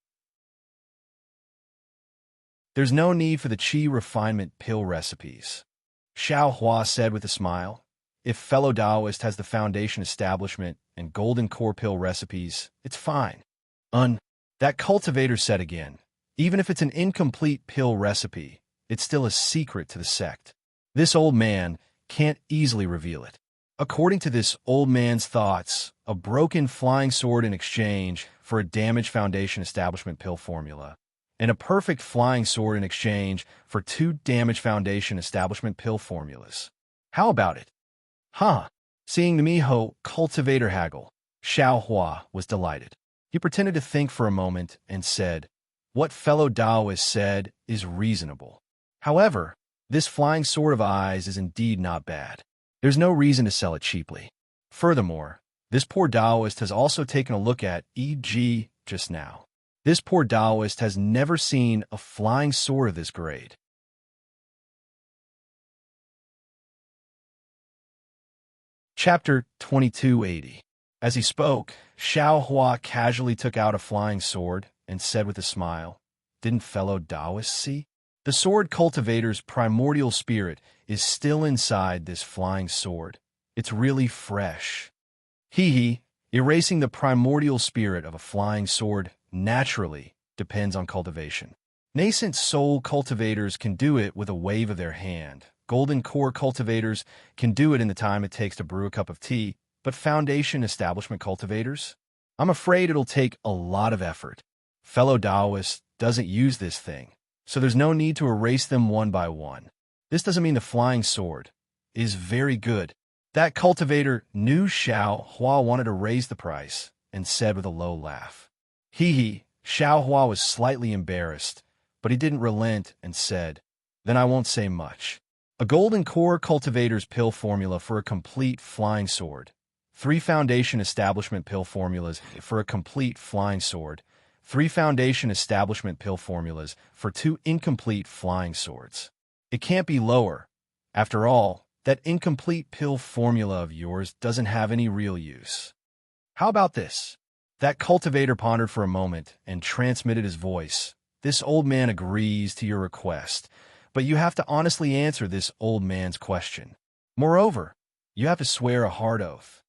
S1: "There's no need for the Qi Refinement pill recipes," Xiao Hua said with a smile. "If fellow Taoist has the Foundation Establishment and Golden Core pill recipes, it's fine." That cultivator said again, "Even if it's an incomplete pill recipe, it's still a secret to the sect. This old man can't easily reveal it." According to this old man's thoughts, a broken flying sword in exchange for a damaged Foundation Establishment pill formula, and a perfect flying sword in exchange for 2 damaged Foundation Establishment pill formulas. How about it? Huh. Seeing the Miho cultivator haggle, Xiao Hua was delighted. He pretended to think for a moment and said, "What fellow Taoist said is reasonable. However, this flying sword of eyes is indeed not bad. There's no reason to sell it cheaply. Furthermore, this poor Taoist has also taken a look at e.g. just now. This poor Taoist has never seen a flying sword of this grade." Chapter 2280. As he spoke, Xiao Hua casually took out a flying sword and said with a smile, "Didn't fellow Taoist see? The sword cultivator's primordial spirit is still inside this flying sword. It's really fresh." Hee. Erasing the primordial spirit of a flying sword naturally depends on cultivation. Nascent soul cultivators can do it with a wave of their hand. Golden core cultivators can do it in the time it takes to brew a cup of tea, but Foundation Establishment cultivators? I'm afraid it'll take a lot of effort. Fellow Taoist doesn't use this thing, so there's no need to erase them one by one. This doesn't mean the flying sword is very good. That cultivator knew Xiao Hua wanted to raise the price and said with a low laugh. Hee. Xiao Hua was slightly embarrassed, but he didn't relent and said, "Then I won't say much. A golden core cultivator's pill formula for a complete flying sword. 3 Foundation Establishment pill formulas for a complete flying sword. 3 Foundation Establishment pill formulas for 2 incomplete flying swords. It can't be lower. After all, that incomplete pill formula of yours doesn't have any real use. How about this?" That cultivator pondered for a moment and transmitted his voice. "This old man agrees to your request, but you have to honestly answer this old man's question. Moreover, you have to swear a hard oath."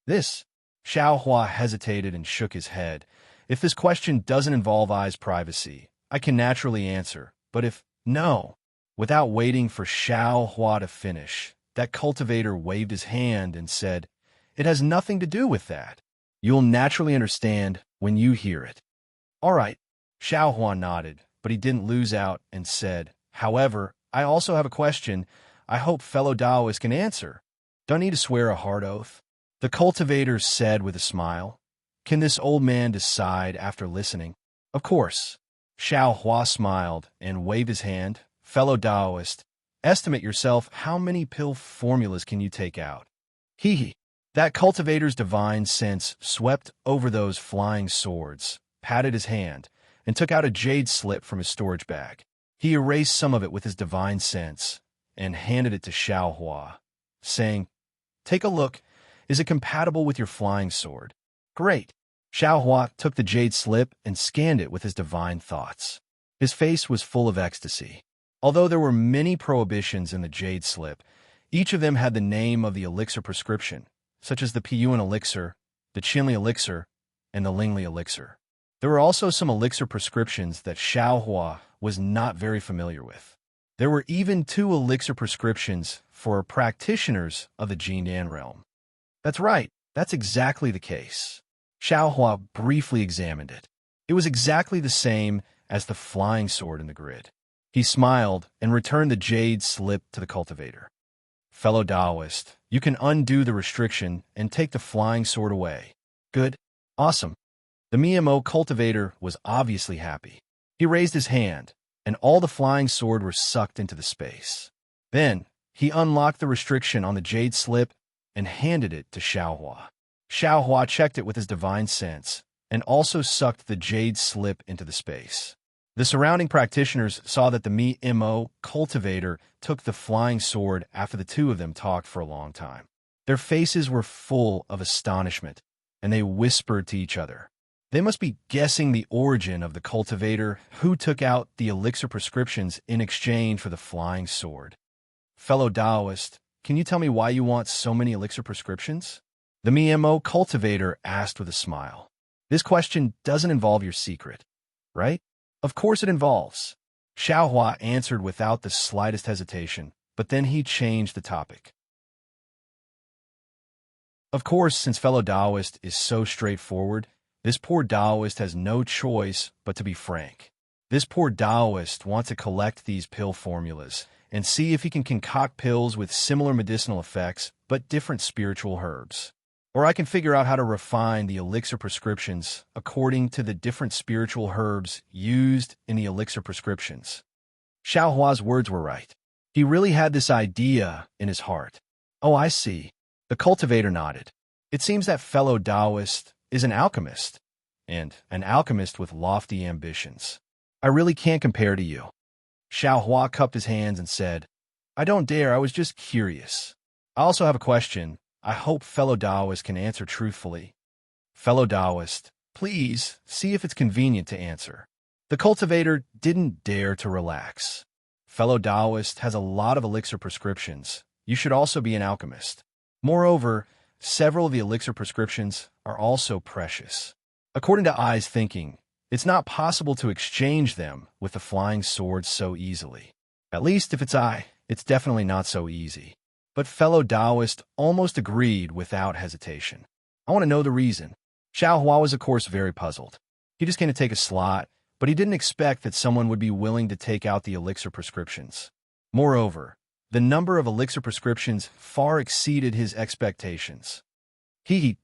S1: "This?" Xiao Hua hesitated and shook his head. "If this question doesn't involve eyes privacy, I can naturally answer, but if no." Without waiting for Xiao Hua to finish, that cultivator waved his hand and said, "It has nothing to do with that. You'll naturally understand when you hear it." "All right." Xiao Hua nodded, but he didn't lose out and said, "However, I also have a question I hope fellow Taoists can answer. Don't need to swear a hard oath." The cultivator said with a smile, Can this old man decide after listening? Of course. Xiao Hua smiled and waved his hand. Fellow Taoist, estimate yourself how many pill formulas can you take out. Hee hee. That cultivator's divine sense swept over those flying swords, patted his hand, and took out a jade slip from his storage bag. He erased some of it with his divine sense and handed it to Xiao Hua, saying, "Take a look. Is it compatible with your flying sword?" "Great." Xiao Hua took the jade slip and scanned it with his divine thoughts. His face was full of ecstasy. Although there were many prohibitions in the jade slip, each of them had the name of the elixir prescription, such as the Piyuan elixir, the Qinli elixir, and the Lingli elixir. There were also some elixir prescriptions that Xiao Hua was not very familiar with. There were even 2 elixir prescriptions for practitioners of the Jindan realm. That's right, that's exactly the case. Xiao Hua briefly examined it. It was exactly the same as the flying sword in the grid. He smiled and returned the jade slip to the cultivator. "Fellow Taoist, you can undo the restriction and take the flying sword away." "Good. Awesome." The Miemo cultivator was obviously happy. He raised his hand, and all the flying sword were sucked into the space. Then, he unlocked the restriction on the jade slip and handed it to Xiao Hua. Xiao Hua checked it with his divine sense and also sucked the jade slip into the space. The surrounding practitioners saw that the Miemo cultivator took the flying sword after the 2 of them talked for a long time. Their faces were full of astonishment, and they whispered to each other. They must be guessing the origin of the cultivator who took out the elixir prescriptions in exchange for the flying sword. "Fellow Taoist, can you tell me why you want so many elixir prescriptions?" The Miemo cultivator asked with a smile. "This question doesn't involve your secret, right?" "Of course it involves." Xiao Hua answered without the slightest hesitation, but then he changed the topic. "Of course, since fellow Taoist is so straightforward, this poor Taoist has no choice but to be frank. This poor Taoist wants to collect these pill formulas and see if he can concoct pills with similar medicinal effects but different spiritual herbs. Or I can figure out how to refine the elixir prescriptions according to the different spiritual herbs used in the elixir prescriptions." Xiao Hua's words were right. He really had this idea in his heart. "Oh, I see." The cultivator nodded. "It seems that fellow Taoist is an alchemist, and an alchemist with lofty ambitions. I really can't compare to you." Xiao Hua cupped his hands and said, "I don't dare, I was just curious. I also have a question. I hope fellow Taoist can answer truthfully." "Fellow Taoist, please see if it's convenient to answer." The cultivator didn't dare to relax. "Fellow Taoist has a lot of elixir prescriptions. You should also be an alchemist. Moreover, several of the elixir prescriptions are also precious. According to Ai's thinking, it's not possible to exchange them with the flying sword so easily. At least if it's Ai, it's definitely not so easy." But fellow Taoist almost agreed without hesitation. "I want to know the reason." Xiao Hua was, of course, very puzzled. He just came to take a slot, but he didn't expect that someone would be willing to take out the elixir prescriptions. Moreover, the number of elixir prescriptions far exceeded his expectations.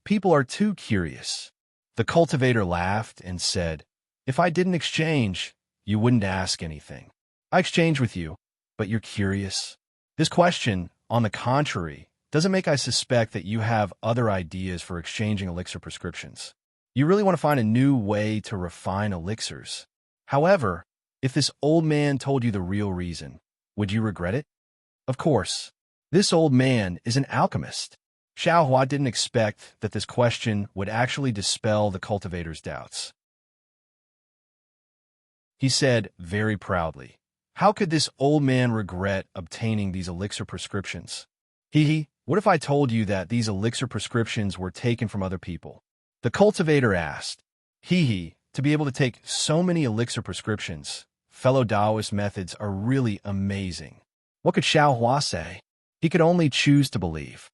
S1: People are too curious." The cultivator laughed and said, "If I didn't exchange, you wouldn't ask anything. I exchange with you, but you're curious. This question, on the contrary, doesn't make I suspect that you have other ideas for exchanging elixir prescriptions. You really want to find a new way to refine elixirs. However, if this old man told you the real reason, would you regret it?" "Of course. This old man is an alchemist." Xiao Hua didn't expect that this question would actually dispel the cultivator's doubts. He said very proudly, "How could this old man regret obtaining these elixir prescriptions? What if I told you that these elixir prescriptions were taken from other people?" The cultivator asked. To be able to take so many elixir prescriptions, fellow Taoist methods are really amazing." What could Xiao Hua say? He could only choose to believe.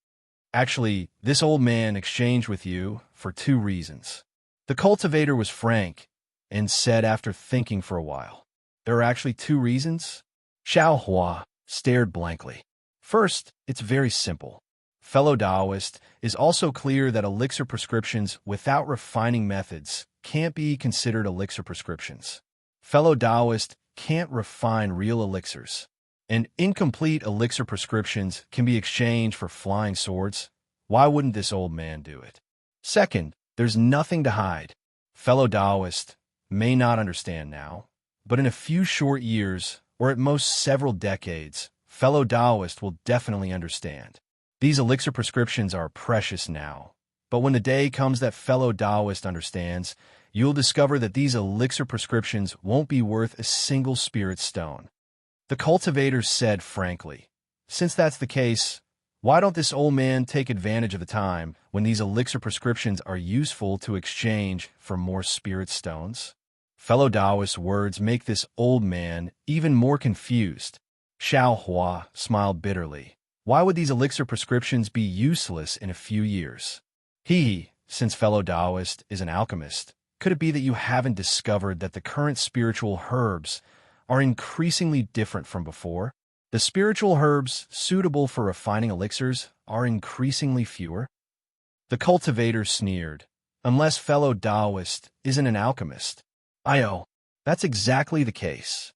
S1: "Actually, this old man exchanged with you for 2 reasons. The cultivator was frank and said after thinking for a while, "There are actually 2 reasons?" Xiao Hua stared blankly. "First, it's very simple. Fellow Taoist, is also clear that elixir prescriptions without refining methods can't be considered elixir prescriptions. Fellow Taoist can't refine real elixirs. And incomplete elixir prescriptions can be exchanged for flying swords. Why wouldn't this old man do it? Second, there's nothing to hide. Fellow Taoist may not understand now, but in a few short years, or at most several decades, fellow Taoist will definitely understand. These elixir prescriptions are precious now, but when the day comes that fellow Taoist understands, you'll discover that these elixir prescriptions won't be worth a single spirit stone. The cultivator said frankly, since that's the case, why don't this old man take advantage of the time when these elixir prescriptions are useful to exchange for more spirit stones? Fellow Taoist's words make this old man even more confused. Xiao Hua smiled bitterly. Why would these elixir prescriptions be useless in a few years? Since fellow Taoist is an alchemist, could it be that you haven't discovered that the current spiritual herbs are increasingly different from before? The spiritual herbs suitable for refining elixirs are increasingly fewer? The cultivator sneered. Unless fellow Taoist isn't an alchemist. That's exactly the case.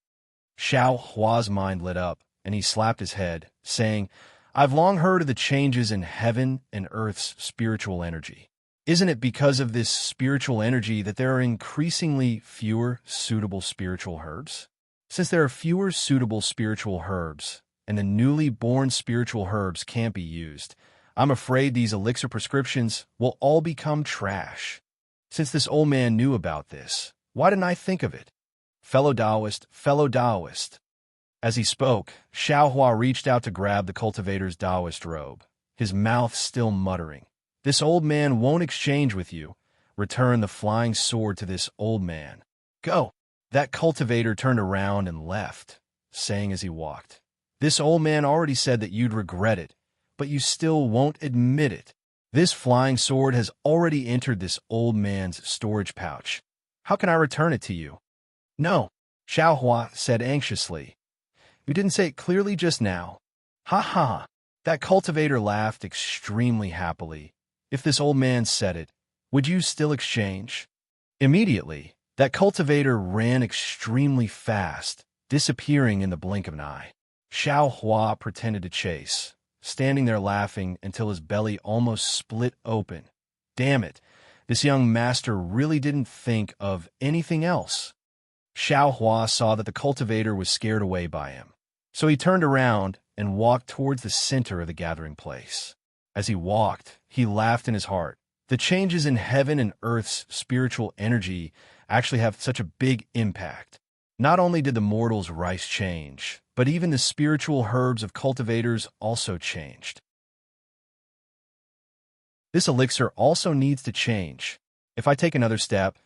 S1: Xiao Hua's mind lit up, and he slapped his head, saying, I've long heard of the changes in heaven and earth's spiritual energy. Isn't it because of this spiritual energy that there are increasingly fewer suitable spiritual herbs? Since there are fewer suitable spiritual herbs, and the newly born spiritual herbs can't be used, I'm afraid these elixir prescriptions will all become trash. Since this old man knew about this, why didn't I think of it? Fellow Taoist, fellow Taoist. As he spoke, Xiao Hua reached out to grab the cultivator's Taoist robe, his mouth still muttering. This old man won't exchange with you. Return the flying sword to this old man. Go. That cultivator turned around and left, saying as he walked, This old man already said that you'd regret it, but you still won't admit it. This flying sword has already entered this old man's storage pouch. How can I return it to you? No, Xiao Hua said anxiously. You didn't say it clearly just now. Ha ha. That cultivator laughed extremely happily. If this old man said it, would you still exchange? Immediately, that cultivator ran extremely fast, disappearing in the blink of an eye. Xiao Hua pretended to chase, standing there laughing until his belly almost split open. Damn it, this young master really didn't think of anything else. Xiao Hua saw that the cultivator was scared away by him, so he turned around and walked towards the center of the gathering place. As he walked, he laughed in his heart. The changes in heaven and earth's spiritual energy actually have such a big impact. Not only did the mortals' rice change, but even the spiritual herbs of cultivators also changed. This elixir also needs to change. If I take another step,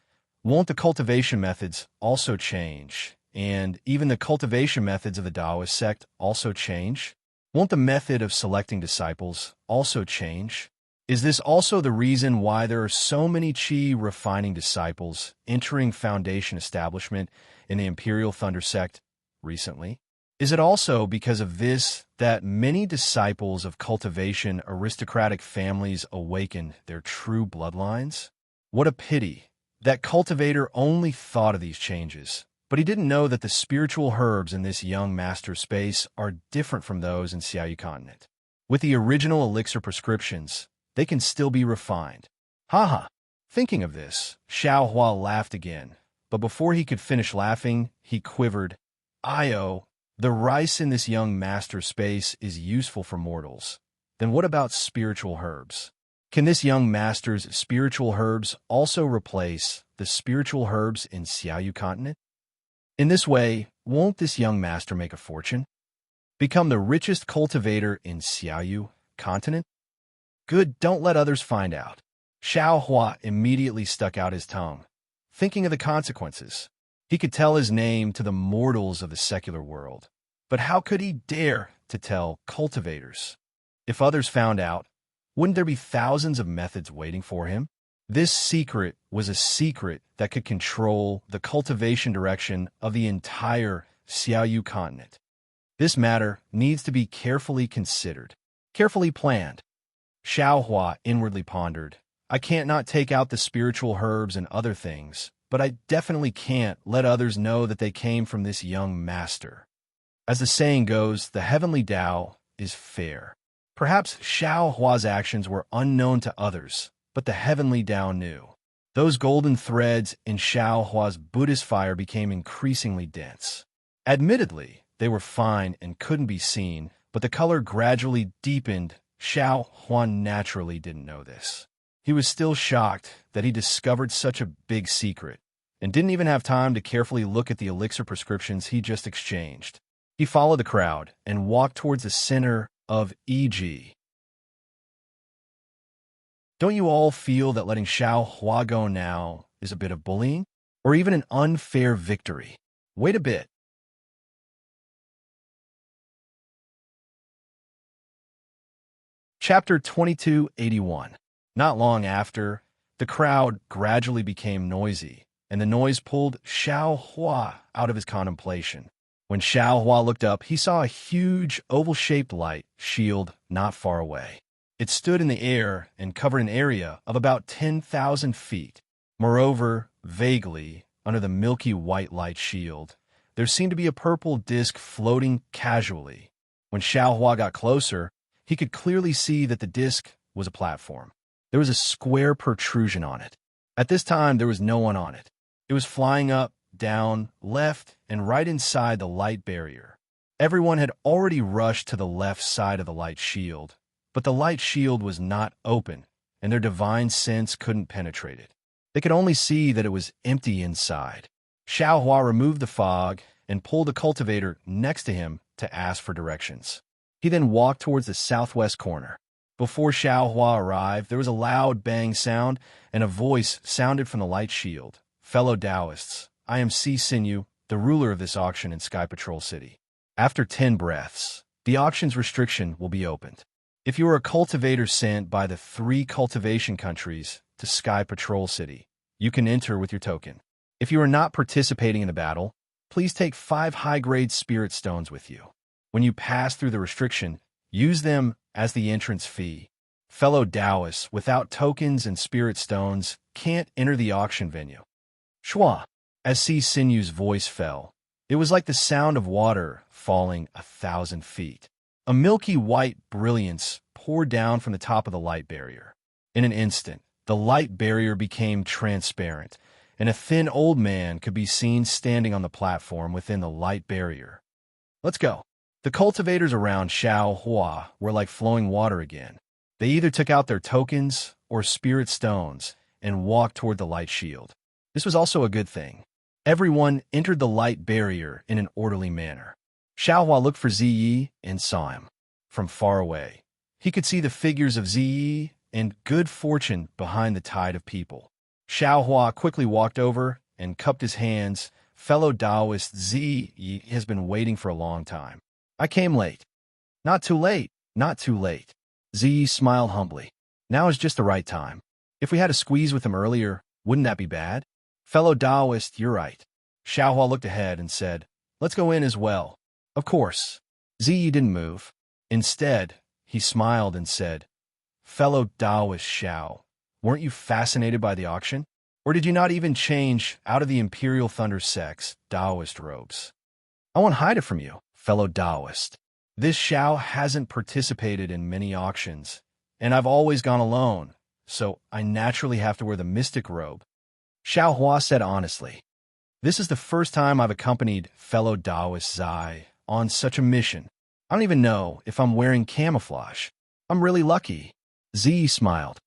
S1: won't the cultivation methods also change? And even the cultivation methods of the Taoist sect also change? Won't the method of selecting disciples also change? Is this also the reason why there are so many Qi refining disciples entering Foundation establishment in the Imperial Thunder sect recently? Is it also because of this that many disciples of cultivation aristocratic families awaken their true bloodlines? What a pity that cultivator only thought of these changes, but he didn't know that the spiritual herbs in this young master space are different from those in Xiaoyu continent. With the original elixir prescriptions, they can still be refined. Haha. Thinking of this, Xiao Hua laughed again, but before he could finish laughing, he quivered. The rice in this young master space is useful for mortals. Then what about spiritual herbs? Can this young master's spiritual herbs also replace the spiritual herbs in Xiaoyu continent? In this way, won't this young master make a fortune? Become the richest cultivator in Xiaoyu continent? Good, don't let others find out. Xiao Hua immediately stuck out his tongue, thinking of the consequences. He could tell his name to the mortals of the secular world, but how could he dare to tell cultivators? If others found out, wouldn't there be thousands of methods waiting for him? This secret was a secret that could control the cultivation direction of the entire Xiaoyu continent. This matter needs to be carefully considered, carefully planned. Xiao Hua inwardly pondered. I can't not take out the spiritual herbs and other things, but I definitely can't let others know that they came from this young master. As the saying goes, the heavenly Tao is fair. Perhaps Xiao Hua's actions were unknown to others, but the heavenly Tao knew. Those golden threads in Xiao Hua's Buddhist fire became increasingly dense. Admittedly, they were fine and couldn't be seen, but the color gradually deepened. Xiao Hua naturally didn't know this. He was still shocked that he discovered such a big secret, and didn't even have time to carefully look at the elixir prescriptions he just exchanged. He followed the crowd and walked towards the center of EG. Don't you all feel that letting Xiao Hua go now is a bit of bullying? Or even an unfair victory? Wait a bit. Chapter 2281. Not long after, the crowd gradually became noisy, and the noise pulled Xiao Hua out of his contemplation. When Xiao Hua looked up, he saw a huge oval-shaped light shield not far away. It stood in the air and covered an area of about 10,000 feet. Moreover, vaguely, under the milky white light shield, there seemed to be a purple disk floating casually. When Xiao Hua got closer, he could clearly see that the disk was a platform. There was a square protrusion on it. At this time, there was no one on it. It was flying up, down, left, and right inside the light barrier. Everyone had already rushed to the left side of the light shield, but the light shield was not open, and their divine sense couldn't penetrate it. They could only see that it was empty inside. Xiao Hua removed the fog and pulled the cultivator next to him to ask for directions. He then walked towards the southwest corner. Before Xiao Hua arrived, there was a loud bang sound, and a voice sounded from the light shield. Fellow Taoists, I am Si Sinew, the ruler of this auction in Sky Patrol City. After 10 breaths, the auction's restriction will be opened. If you are a cultivator sent by the 3 cultivation countries to Sky Patrol City, you can enter with your token. If you are not participating in the battle, please take 5 high-grade spirit stones with you. When you pass through the restriction, use them as the entrance fee. Fellow Taoists without tokens and spirit stones can't enter the auction venue. Shua. As Si Sinew's voice fell, it was like the sound of water falling 1,000 feet. A milky white brilliance poured down from the top of the light barrier. In an instant, the light barrier became transparent, and a thin old man could be seen standing on the platform within the light barrier. Let's go. The cultivators around Xiao Hua were like flowing water again. They either took out their tokens or spirit stones and walked toward the light shield. This was also a good thing. Everyone entered the light barrier in an orderly manner. Xiao Hua looked for Ziyi and saw him. From far away, he could see the figures of Ziyi and good fortune behind the tide of people. Xiao Hua quickly walked over and cupped his hands. Fellow Taoist Ziyi has been waiting for a long time. I came late. Not too late, not too late. Ziyi smiled humbly. Now is just the right time. If we had a squeeze with him earlier, wouldn't that be bad? Fellow Taoist, you're right. Xiao Hua looked ahead and said, let's go in as well. Of course. Ziyi didn't move. Instead, he smiled and said, fellow Taoist Xiao, weren't you fascinated by the auction? Or did you not even change out of the Imperial Thunder Sect's Taoist robes? I won't hide it from you, fellow Taoist. This Xiao hasn't participated in many auctions, and I've always gone alone, so I naturally have to wear the mystic robe. Xiao Hua said honestly, this is the first time I've accompanied fellow Taoist Zai on such a mission. I don't even know if I'm wearing camouflage. I'm really lucky. Ziyi smiled.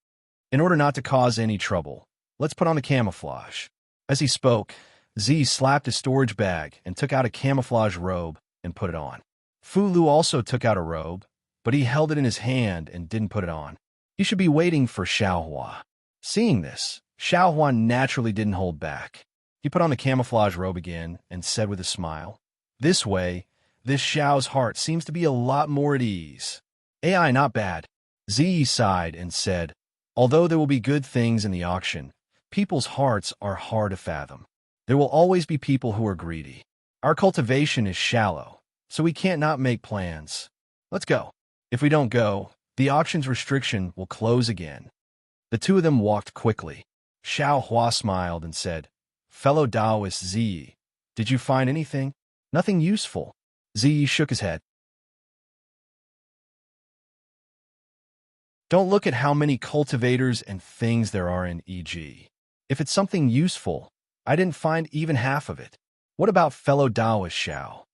S1: In order not to cause any trouble, let's put on the camouflage. As he spoke, Ziyi slapped his storage bag and took out a camouflage robe and put it on. Fu Lu also took out a robe, but he held it in his hand and didn't put it on. He should be waiting for Xiao Hua. Seeing this, Xiao Hua naturally didn't hold back. He put on the camouflage robe again and said with a smile, this way, this Xiao's heart seems to be a lot more at ease. AI not bad. Ziyi sighed and said, although there will be good things in the auction, people's hearts are hard to fathom. There will always be people who are greedy. Our cultivation is shallow, so we can't not make plans. Let's go. If we don't go, The auction's restriction will close again. The two of them walked quickly. Xiao Hua smiled and said, "Fellow Taoist Ziyi, did you find anything?" "Nothing useful." Ziyi shook his head. "Don't look at how many cultivators and things there are in EG. If it's something useful, I didn't find even half of it." "What about fellow Taoist Xiao?"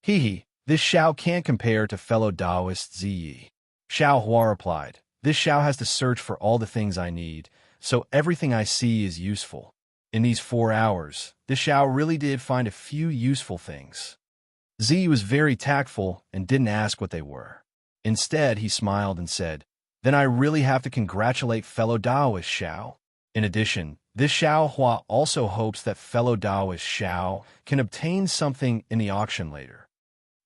S1: "Hee, this Xiao can't compare to fellow Taoist Ziyi." Xiao Hua replied, "This Xiao has to search for all the things I need, so everything I see is useful. In these 4 hours, this Xiao really did find a few useful things." Ziyi was very tactful and didn't ask what they were. Instead, he smiled and said, "Then I really have to congratulate fellow Taoist Xiao. In addition, this Xiao Hua also hopes that fellow Taoist Xiao can obtain something in the auction later."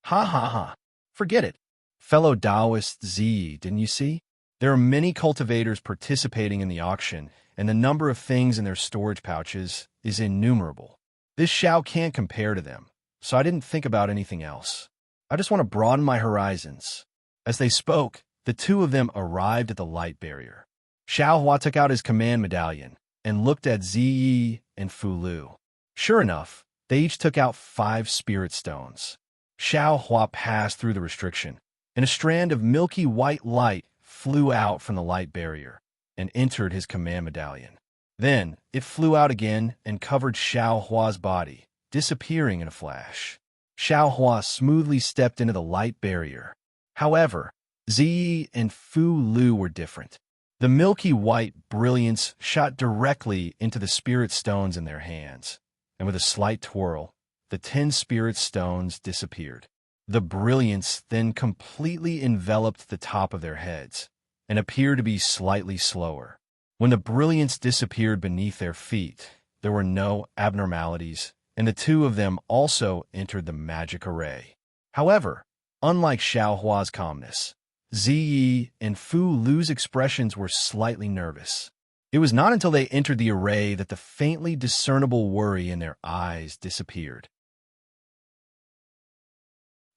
S1: "Ha ha ha. Forget it. Fellow Taoist Ziyi, didn't you see? There are many cultivators participating in the auction, and the number of things in their storage pouches is innumerable. This Xiao can't compare to them, so I didn't think about anything else. I just want to broaden my horizons." As they spoke, the two of them arrived at the light barrier. Xiao Hua took out his command medallion and looked at Ziyi and Fu Lu. Sure enough, they each took out 5 spirit stones. Xiao Hua passed through the restriction, and a strand of milky white light flew out from the light barrier and entered his command medallion. Then it flew out again and covered Xiao Hua's body, disappearing in a flash. Xiao Hua smoothly stepped into the light barrier. However, Ziyi and Fu Lu were different. The milky white brilliance shot directly into the spirit stones in their hands, and with a slight twirl, the 10 spirit stones disappeared. The brilliance then completely enveloped the top of their heads and appeared to be slightly slower. When the brilliance disappeared beneath their feet, there were no abnormalities, and the two of them also entered the magic array. However, unlike Xiao Hua's calmness, Ziyi and Fu Lu's expressions were slightly nervous. It was not until they entered the array that the faintly discernible worry in their eyes disappeared.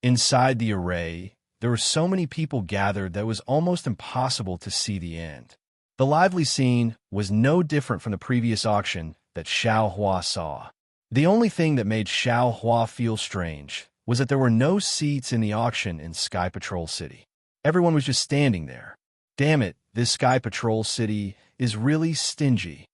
S1: Inside the array, there were so many people gathered that it was almost impossible to see the end. The lively scene was no different from the previous auction that Xiao Hua saw. The only thing that made Xiao Hua feel strange was that there were no seats in the auction in Sky Patrol City. Everyone was just standing there. Damn it, this Sky Patrol City is really stingy.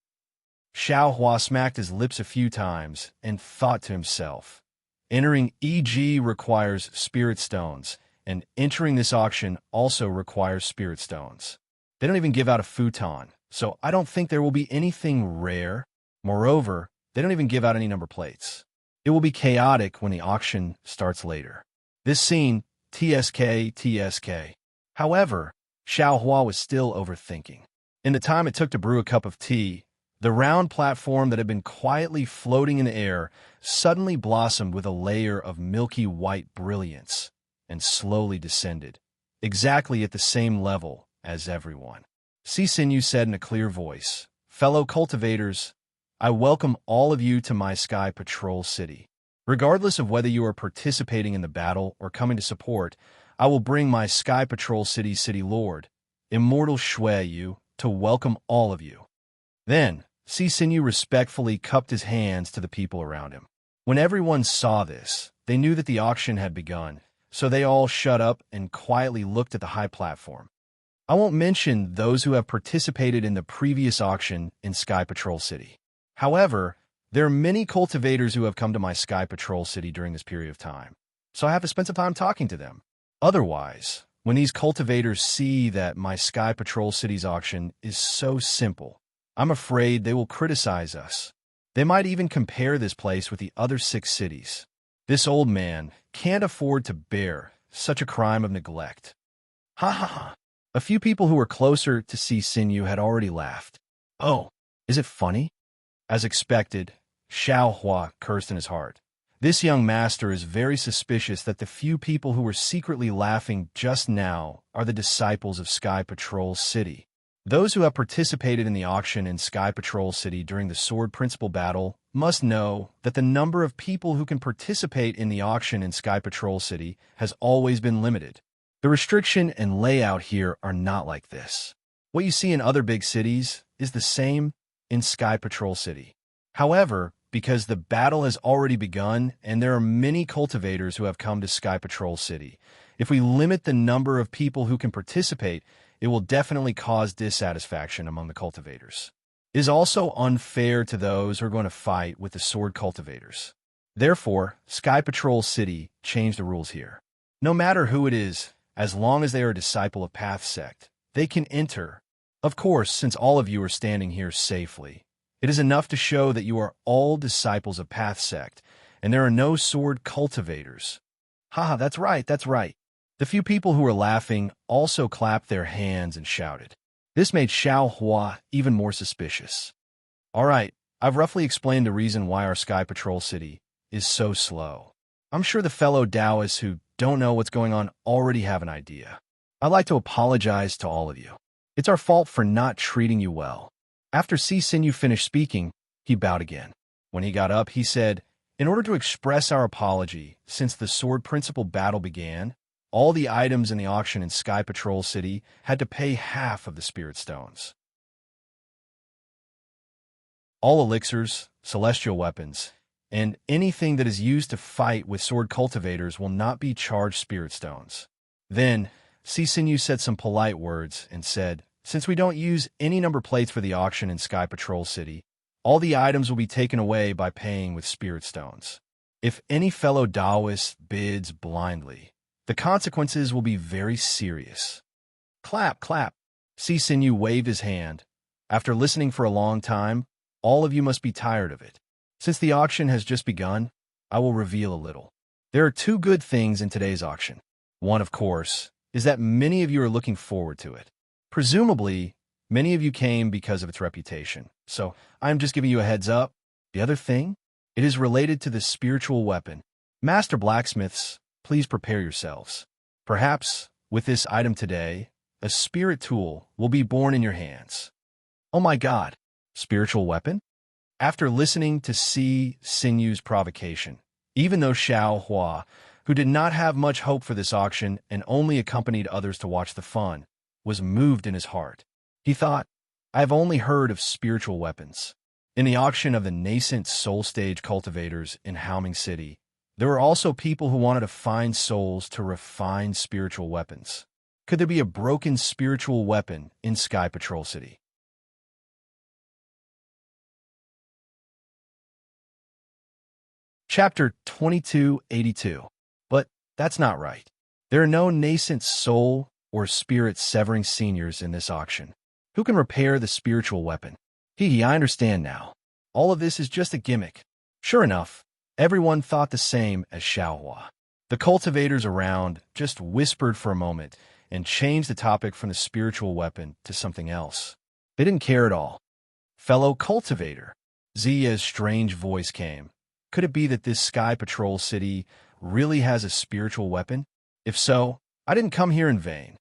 S1: Xiao Hua smacked his lips a few times and thought to himself, entering EG requires spirit stones, and entering this auction also requires spirit stones. They don't even give out a futon, so I don't think there will be anything rare. Moreover, they don't even give out any number plates. It will be chaotic when the auction starts later. This scene, TSK. However, Xiao Hua was still overthinking. In the time it took to brew a cup of tea, the round platform that had been quietly floating in the air suddenly blossomed with a layer of milky white brilliance and slowly descended, exactly at the same level as everyone. Sisinyu said in a clear voice, "Fellow cultivators, I welcome all of you to my Sky Patrol City. Regardless of whether you are participating in the battle or coming to support, I will bring my Sky Patrol City's City Lord, Immortal Shui Yu, to welcome all of you." Then, Sisinyu respectfully cupped his hands to the people around him. When everyone saw this, they knew that the auction had begun, so they all shut up and quietly looked at the high platform. I won't mention those who have participated in the previous auction in Sky Patrol City. However, there are many cultivators who have come to my Sky Patrol City during this period of time, so I have to spend some time talking to them. Otherwise, when these cultivators see that my Sky Patrol City's auction is so simple, I'm afraid they will criticize us. They might even compare this place with the other 6 cities. This old man can't afford to bear such a crime of neglect. Ha ha ha. A few people who were closer to Sisinyu had already laughed. Oh, is it funny? As expected, Xiao Hua cursed in his heart. This young master is very suspicious that the few people who were secretly laughing just now are the disciples of Sky Patrol City. Those who have participated in the auction in Sky Patrol City during the Sword Principal battle must know that the number of people who can participate in the auction in Sky Patrol City has always been limited. The restriction and layout here are not like this. What you see in other big cities is the same in Sky Patrol City. However, because the battle has already begun and there are many cultivators who have come to Sky Patrol City, if we limit the number of people who can participate, it will definitely cause dissatisfaction among the cultivators. It is also unfair to those who are going to fight with the sword cultivators. Therefore, Sky Patrol City changed the rules here. No matter who it is, as long as they are a disciple of Path Sect, they can enter. Of course, since all of you are standing here safely, it is enough to show that you are all disciples of Path Sect, and there are no sword cultivators. Haha, that's right, that's right. The few people who were laughing also clapped their hands and shouted. This made Xiao Hua even more suspicious. All right, I've roughly explained the reason why our Sky Patrol City is so slow. I'm sure the fellow Taoists who don't know what's going on already have an idea. I'd like to apologize to all of you. It's our fault for not treating you well. After Si Sinew finished speaking, he bowed again. When he got up, he said, in order to express our apology, since the sword principle battle began, all the items in the auction in Sky Patrol City had to pay half of the spirit stones. All elixirs, celestial weapons, and anything that is used to fight with sword cultivators will not be charged spirit stones. Then, Si Sinew said some polite words and said, since we don't use any number plates for the auction in Sky Patrol City, all the items will be taken away by paying with spirit stones. If any fellow Taoist bids blindly, the consequences will be very serious. Clap, clap. Si Sinew waved his hand. After listening for a long time, all of you must be tired of it. Since the auction has just begun, I will reveal a little. There are two good things in today's auction. One, of course, is that many of you are looking forward to it. Presumably, many of you came because of its reputation, so I am just giving you a heads up. The other thing, it is related to the spiritual weapon. Master Blacksmiths, please prepare yourselves. Perhaps, with this item today, a spirit tool will be born in your hands. Oh my God, spiritual weapon? After listening to Si Sinew's provocation, even though Xiao Hua, who did not have much hope for this auction and only accompanied others to watch the fun, was moved in his heart. He thought, I have only heard of spiritual weapons. In the auction of the nascent soul stage cultivators in Haoming City, there were also people who wanted to find souls to refine spiritual weapons. Could there be a broken spiritual weapon in Sky Patrol City? Chapter 2282. But that's not right. There are no nascent soul or spirit severing seniors in this auction. Who can repair the spiritual weapon? I understand now. All of this is just a gimmick. Sure enough, everyone thought the same as Xiao Hua. The cultivators around just whispered for a moment and changed the topic from the spiritual weapon to something else. They didn't care at all. Fellow cultivator, Ziya's strange voice came. Could it be that this Sky Patrol City really has a spiritual weapon? If so, I didn't come here in vain.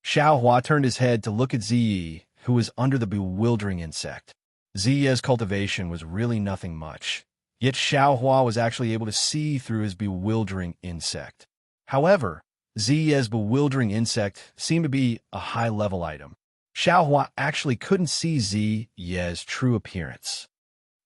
S1: Xiao Hua turned his head to look at Ziyi, who was under the bewildering insect. Ziya's cultivation was really nothing much, yet Xiao Hua was actually able to see through his bewildering insect. However, Ziya's bewildering insect seemed to be a high-level item. Xiao Hua actually couldn't see Ziya's true appearance.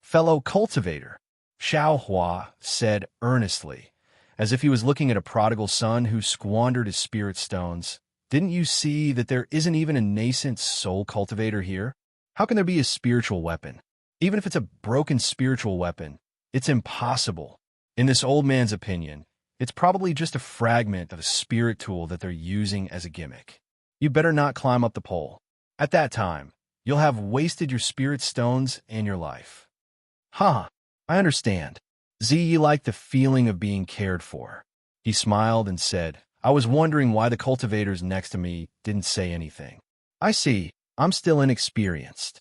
S1: Fellow cultivator, Xiao Hua said earnestly, as if he was looking at a prodigal son who squandered his spirit stones. Didn't you see that there isn't even a nascent soul cultivator here? How can there be a spiritual weapon? Even if it's a broken spiritual weapon, it's impossible. In this old man's opinion, it's probably just a fragment of a spirit tool that they're using as a gimmick. You better not climb up the pole. At that time, you'll have wasted your spirit stones and your life. I understand. Ziyi liked the feeling of being cared for. He smiled and said, I was wondering why the cultivators next to me didn't say anything. I see. I'm still inexperienced.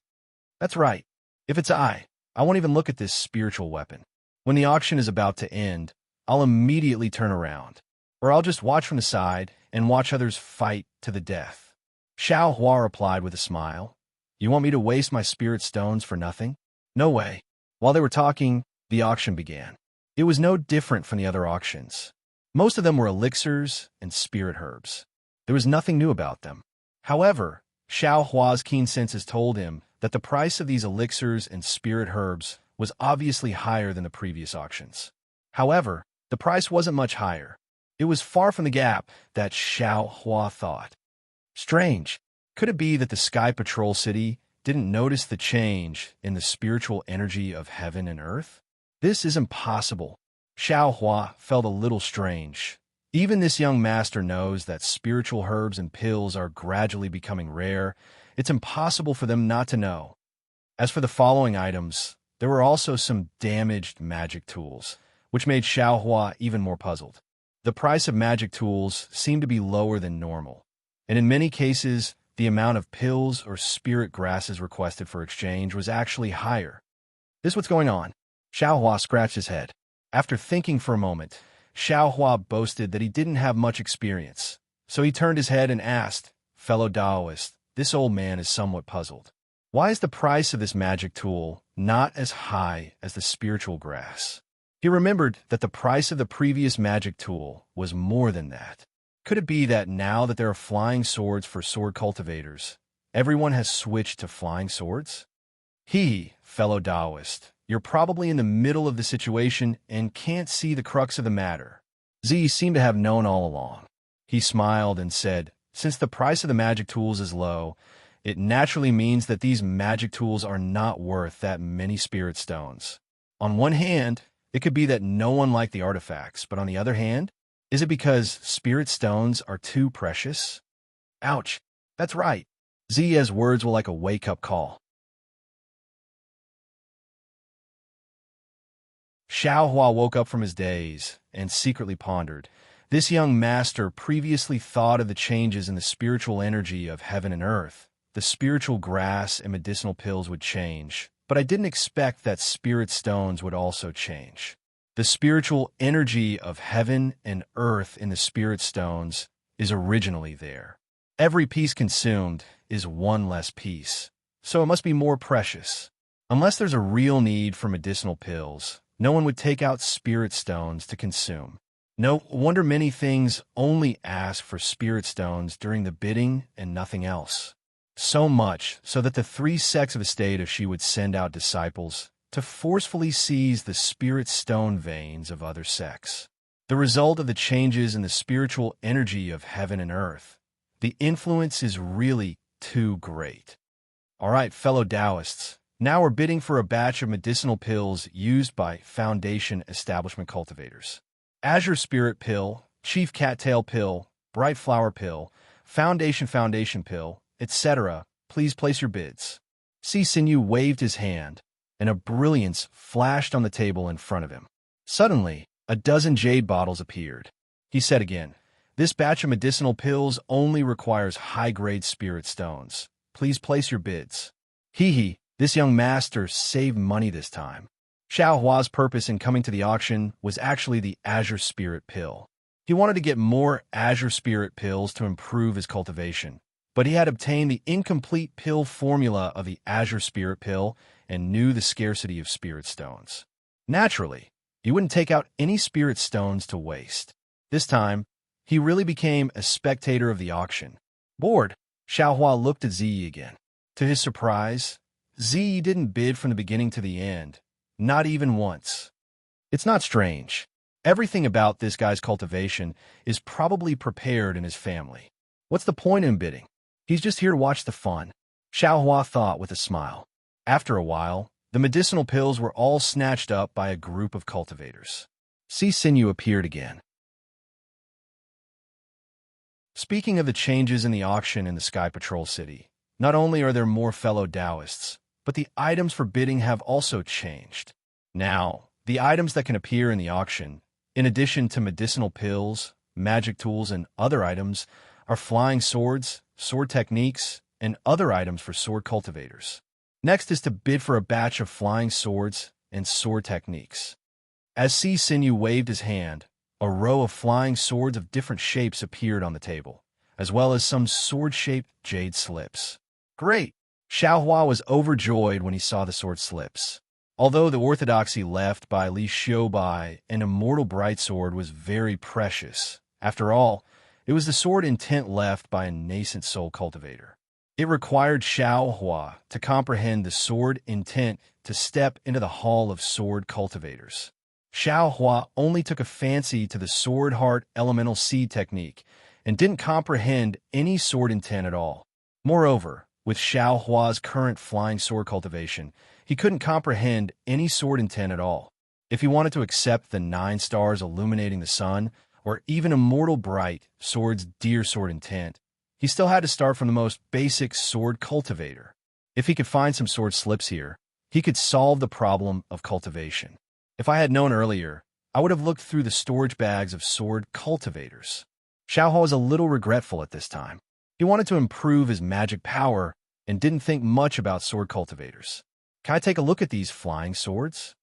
S1: That's right. If it's I won't even look at this spiritual weapon. When the auction is about to end, I'll immediately turn around. Or I'll just watch from the side and watch others fight to the death. Xiao Hua replied with a smile. You want me to waste my spirit stones for nothing? No way. While they were talking, the auction began. It was no different from the other auctions. Most of them were elixirs and spirit herbs. There was nothing new about them. However, Xiao Hua's keen senses told him that the price of these elixirs and spirit herbs was obviously higher than the previous auctions. However, the price wasn't much higher. It was far from the gap that Xiao Hua thought. Strange. Could it be that the Sky Patrol City didn't notice the change in the spiritual energy of heaven and earth? This is impossible. Xiao Hua felt a little strange. Even this young master knows that spiritual herbs and pills are gradually becoming rare. It's impossible for them not to know. As for the following items, there were also some damaged magic tools, which made Xiao Hua even more puzzled. The price of magic tools seemed to be lower than normal, and in many cases, the amount of pills or spirit grasses requested for exchange was actually higher. This what's going on? Xiao Hua scratched his head. After thinking for a moment, Xiao Hua boasted that he didn't have much experience, so he turned his head and asked, "Fellow Taoist, this old man is somewhat puzzled. Why is the price of this magic tool not as high as the spiritual grass?" He remembered that the price of the previous magic tool was more than that. Could it be that now that there are flying swords for sword cultivators, everyone has switched to flying swords? Fellow Taoist, you're probably in the middle of the situation and can't see the crux of the matter. Z seemed to have known all along. He smiled and said, "Since the price of the magic tools is low, it naturally means that these magic tools are not worth that many spirit stones. On one hand, it could be that no one liked the artifacts, but on the other hand, is it because spirit stones are too precious?" Ouch, that's right. Zia's words were like a wake-up call. Xiao Hua woke up from his daze and secretly pondered. This young master previously thought of the changes in the spiritual energy of heaven and earth. The spiritual grass and medicinal pills would change, but I didn't expect that spirit stones would also change. The spiritual energy of heaven and earth in the spirit stones is originally there. Every piece consumed is one less piece, so it must be more precious. Unless there's a real need for medicinal pills, no one would take out spirit stones to consume. No wonder many things only ask for spirit stones during the bidding and nothing else. So much so that the three sects of a state of she would send out disciples to forcefully seize the spirit stone veins of other sects. The result of the changes in the spiritual energy of heaven and earth, the influence is really too great. All right, fellow Taoists, now we're bidding for a batch of medicinal pills used by Foundation Establishment cultivators. Azure Spirit Pill, Chief Cattail Pill, Bright Flower Pill, Foundation Pill, etc. Please place your bids. Si Sinew waved his hand, and a brilliance flashed on the table in front of him. Suddenly, a dozen jade bottles appeared. He said again, "This batch of medicinal pills only requires high-grade spirit stones. Please place your bids." This young master saved money this time. Xiao Hua's purpose in coming to the auction was actually the Azure Spirit Pill. He wanted to get more Azure Spirit Pills to improve his cultivation, but he had obtained the incomplete pill formula of the Azure Spirit Pill and knew the scarcity of spirit stones. Naturally, he wouldn't take out any spirit stones to waste. This time, he really became a spectator of the auction. Bored, Xiao Hua looked at Ziyi again. To his surprise, Ziyi didn't bid from the beginning to the end, not even once. It's not strange. Everything about this guy's cultivation is probably prepared in his family. What's the point in bidding? He's just here to watch the fun, Xiao Hua thought with a smile. After a while, the medicinal pills were all snatched up by a group of cultivators. Si Sinew appeared again. Speaking of the changes in the auction in the Sky Patrol City, not only are there more fellow Taoists, but the items for bidding have also changed. Now, the items that can appear in the auction, in addition to medicinal pills, magic tools, and other items, are flying swords, sword techniques, and other items for sword cultivators. Next is to bid for a batch of flying swords and sword techniques. As Si Sinew waved his hand, a row of flying swords of different shapes appeared on the table, as well as some sword-shaped jade slips. Great! Xiao Hua was overjoyed when he saw the sword slips. Although the orthodoxy left by Li Xiubai, an immortal bright sword, was very precious. After all, It was the sword intent left by a nascent soul cultivator. It required Xiao Hua to comprehend the sword intent to step into the hall of sword cultivators. Xiao Hua only took a fancy to the sword heart elemental seed technique and didn't comprehend any sword intent at all. Moreover, with Xiao Hua's current flying sword cultivation, he couldn't comprehend any sword intent at all. If he wanted to accept the 9 stars illuminating the sun, or even Immortal Bright Sword's dear sword intent, he still had to start from the most basic sword cultivator. If he could find some sword slips here, he could solve the problem of cultivation. If I had known earlier, I would have looked through the storage bags of sword cultivators. Xiao Hua was a little regretful at this time. He wanted to improve his magic power and didn't think much about sword cultivators. Can I take a look at these flying swords?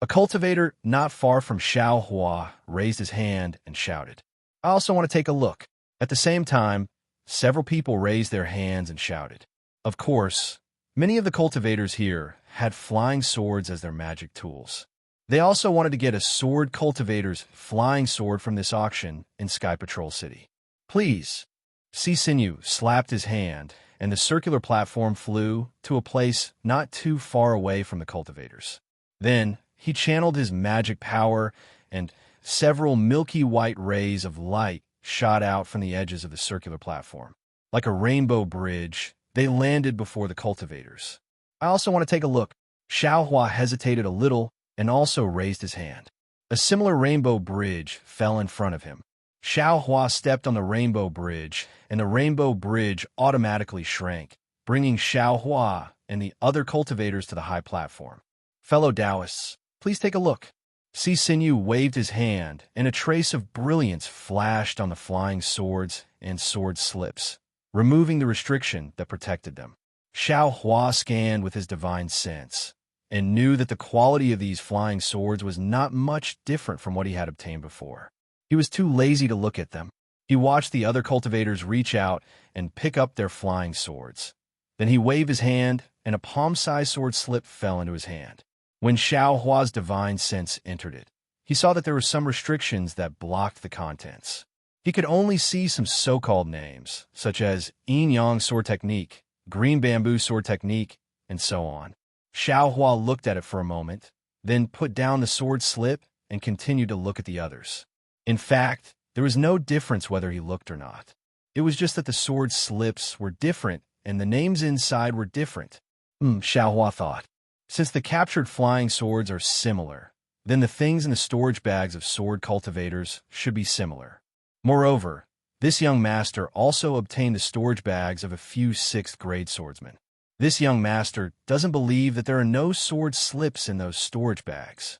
S1: A cultivator not far from Xiao Hua raised his hand and shouted, "I also want to take a look." At the same time, several people raised their hands and shouted. Of course, many of the cultivators here had flying swords as their magic tools. They also wanted to get a sword cultivator's flying sword from this auction in Sky Patrol City. "Please." Sisinyu slapped his hand, and the circular platform flew to a place not too far away from the cultivators. Then he channeled his magic power, and several milky white rays of light shot out from the edges of the circular platform. Like a rainbow bridge, they landed before the cultivators. "I also want to take a look." Xiao Hua hesitated a little and also raised his hand. A similar rainbow bridge fell in front of him. Xiao Hua stepped on the rainbow bridge, and the rainbow bridge automatically shrank, bringing Xiao Hua and the other cultivators to the high platform. "Fellow Taoists, please take a look." Sisinyu waved his hand, and a trace of brilliance flashed on the flying swords and sword slips, removing the restriction that protected them. Xiao Hua scanned with his divine sense, and knew that the quality of these flying swords was not much different from what he had obtained before. He was too lazy to look at them. He watched the other cultivators reach out and pick up their flying swords. Then he waved his hand, and a palm-sized sword slip fell into his hand. When Xiao Hua's divine sense entered it, he saw that there were some restrictions that blocked the contents. He could only see some so-called names, such as Yin Yang Sword Technique, Green Bamboo Sword Technique, and so on. Xiao Hua looked at it for a moment, then put down the sword slip and continued to look at the others. In fact, there was no difference whether he looked or not. It was just that the sword slips were different and the names inside were different. Xiao Hua thought. Since the captured flying swords are similar, then the things in the storage bags of sword cultivators should be similar. Moreover, this young master also obtained the storage bags of a few 6th grade swordsmen. This young master doesn't believe that there are no sword slips in those storage bags.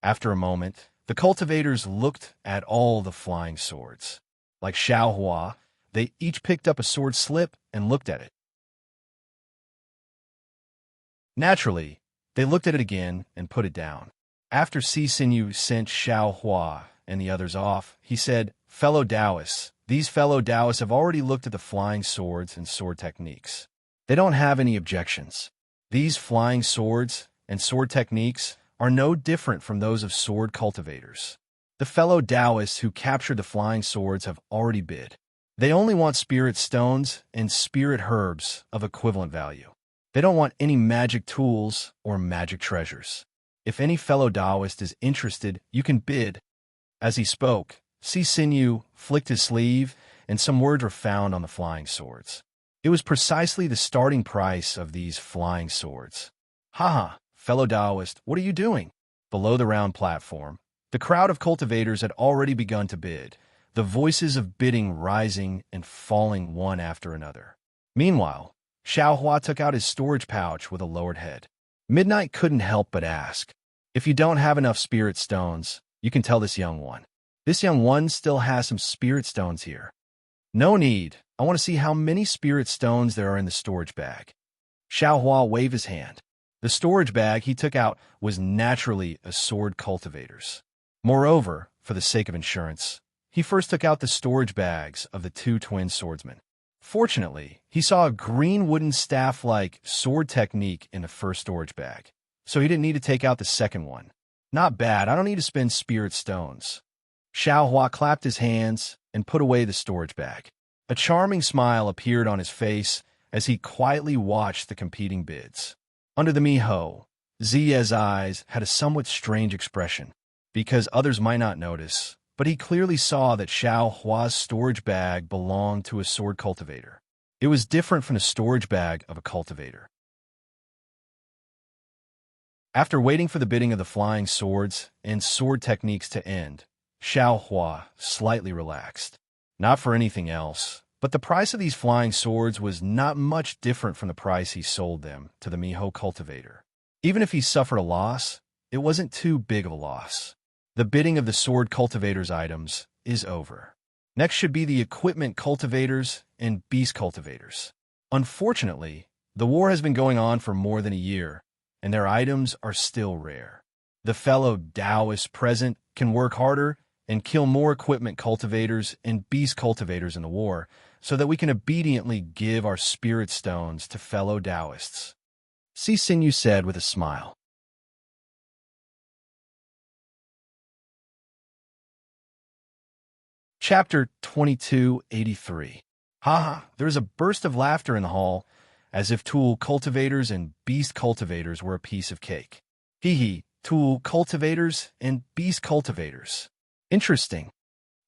S1: After a moment, the cultivators looked at all the flying swords. Like Xiao Hua, they each picked up a sword slip and looked at it. Naturally, they looked at it again and put it down. After Sisinyu sent Xiao Hua and the others off, he said, "Fellow Taoists, these fellow Taoists have already looked at the flying swords and sword techniques. They don't have any objections. These flying swords and sword techniques are no different from those of sword cultivators. The fellow Taoists who captured the flying swords have already bid. They only want spirit stones and spirit herbs of equivalent value. They don't want any magic tools or magic treasures. If any fellow Taoist is interested, you can bid." As he spoke, Sisinyu flicked his sleeve, and some words were found on the flying swords. It was precisely the starting price of these flying swords. "Haha, fellow Taoist, what are you doing?" Below the round platform, the crowd of cultivators had already begun to bid, the voices of bidding rising and falling one after another. Meanwhile, Xiao Hua took out his storage pouch with a lowered head. Midnight couldn't help but ask, "If you don't have enough spirit stones, you can tell this young one. This young one still has some spirit stones here." "No need. I want to see how many spirit stones there are in the storage bag." Xiao Hua waved his hand. The storage bag he took out was naturally a sword cultivator's. Moreover, for the sake of insurance, he first took out the storage bags of the 2 twin swordsmen. Fortunately, he saw a green wooden staff-like sword technique in the first storage bag, so he didn't need to take out the second one. "Not bad, I don't need to spend spirit stones." Xiao Hua clapped his hands, and put away the storage bag. A charming smile appeared on his face as he quietly watched the competing bids. Under the Miho, Zia's eyes had a somewhat strange expression, because others might not notice, but he clearly saw that Xiao Hua's storage bag belonged to a sword cultivator. It was different from the storage bag of a cultivator. After waiting for the bidding of the flying swords and sword techniques to end, Xiao Hua slightly relaxed. Not for anything else, but the price of these flying swords was not much different from the price he sold them to the Miho cultivator. Even if he suffered a loss, it wasn't too big of a loss. The bidding of the sword cultivator's items is over. Next should be the equipment cultivators and beast cultivators. Unfortunately, the war has been going on for more than a year, and their items are still rare. The fellow Taoists present can work harder and kill more equipment cultivators and beast cultivators in the war, so that we can obediently give our spirit stones to fellow Taoists. Si Xinyu said with a smile. Chapter 2283. Haha, there was a burst of laughter in the hall, as if tool cultivators and beast cultivators were a piece of cake. Hee, tool cultivators and beast cultivators. Interesting.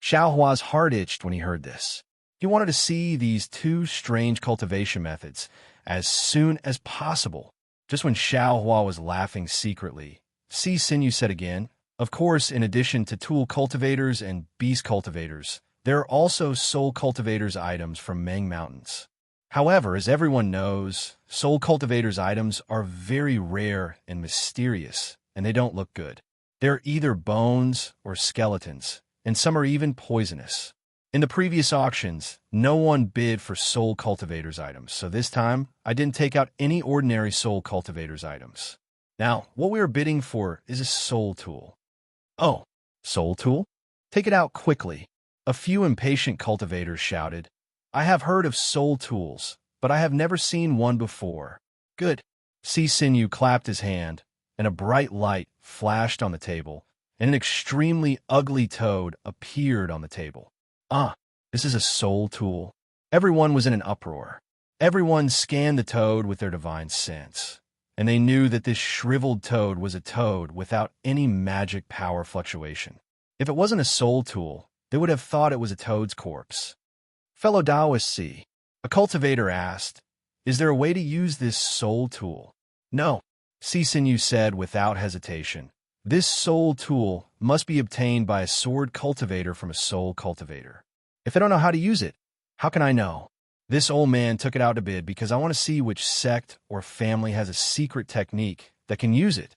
S1: Xiao Hua's heart itched when he heard this. He wanted to see these two strange cultivation methods as soon as possible. Just when Xiao Hua was laughing secretly, Si Xinyu said again, of course, in addition to tool cultivators and beast cultivators, there are also soul cultivators items from Meng Mountains. However, as everyone knows, soul cultivators items are very rare and mysterious, and they don't look good. They're either bones or skeletons, and some are even poisonous. In the previous auctions, no one bid for soul cultivators items, so this time, I didn't take out any ordinary soul cultivators items. Now, what we are bidding for is a soul tool. Oh, soul tool? Take it out quickly. A few impatient cultivators shouted. I have heard of soul tools, but I have never seen one before. Good. Si Xinyu clapped his hand, and a bright light flashed on the table, and an extremely ugly toad appeared on the table. Ah, this is a soul tool. Everyone was in an uproar. Everyone scanned the toad with their divine sense, and they knew that this shriveled toad was a toad without any magic power fluctuation. If it wasn't a soul tool, they would have thought it was a toad's corpse. Fellow Taoist C, a cultivator asked, is there a way to use this soul tool? No, Si Xinyu said without hesitation. This soul tool must be obtained by a sword cultivator from a soul cultivator. If I don't know how to use it, how can I know? This old man took it out to bid because I want to see which sect or family has a secret technique that can use it.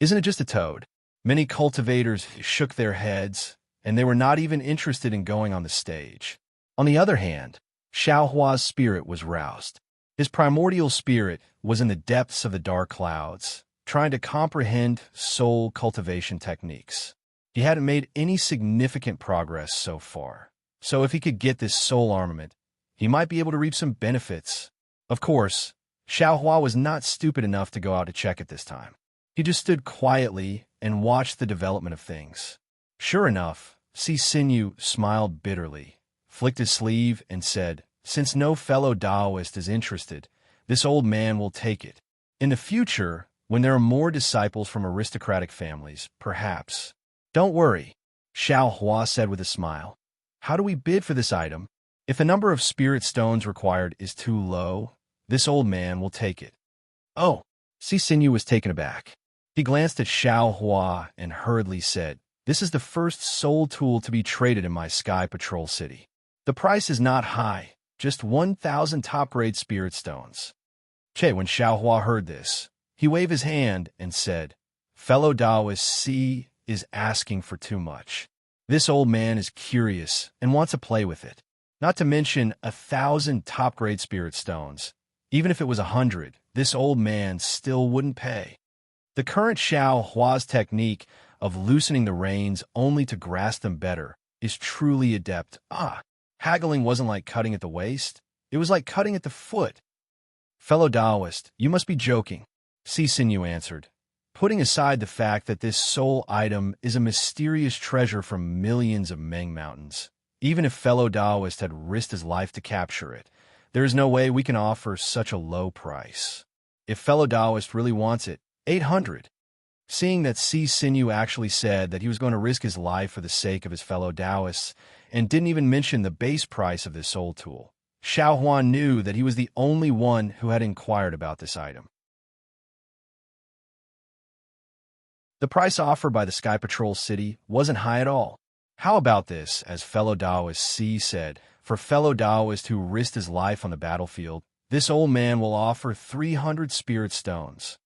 S1: Isn't it just a toad? Many cultivators shook their heads, and they were not even interested in going on the stage. On the other hand, Xiao Hua's spirit was roused. His primordial spirit was in the depths of the dark clouds, trying to comprehend soul cultivation techniques. He hadn't made any significant progress so far, so if he could get this soul armament, he might be able to reap some benefits. Of course, Xiao Hua was not stupid enough to go out to check it this time. He just stood quietly and watched the development of things. Sure enough, Si Xinyu smiled bitterly, flicked his sleeve, and said, since no fellow Taoist is interested, this old man will take it. In the future, when there are more disciples from aristocratic families, perhaps. Don't worry, Xiao Hua said with a smile. How do we bid for this item? If the number of spirit stones required is too low, this old man will take it. Oh, Si Xinyu was taken aback. He glanced at Xiao Hua and hurriedly said, this is the first soul tool to be traded in my Sky Patrol city. The price is not high, just 1,000 top-grade spirit stones. When Xiao Hua heard this, he waved his hand and said, fellow Taoist C is asking for too much. This old man is curious and wants to play with it. Not to mention 1,000 top-grade spirit stones. Even if it was 100, this old man still wouldn't pay. The current Xiao Hua's technique of loosening the reins only to grasp them better is truly adept. Haggling wasn't like cutting at the waist. It was like cutting at the foot. Fellow Taoist, you must be joking, Si Xinyu answered. Putting aside the fact that this soul item is a mysterious treasure from millions of Meng Mountains, Even if fellow Taoist had risked his life to capture it, there is no way we can offer such a low price. If fellow Taoist really wants it, 800. Seeing that Si Sinew actually said that he was going to risk his life for the sake of his fellow Taoists and didn't even mention the base price of this soul tool, Xiao Huan knew that he was the only one who had inquired about this item. The price offered by the Sky Patrol City wasn't high at all. How about this, as fellow Taoist Si said, for fellow Taoist who risked his life on the battlefield, this old man will offer 300 spirit stones.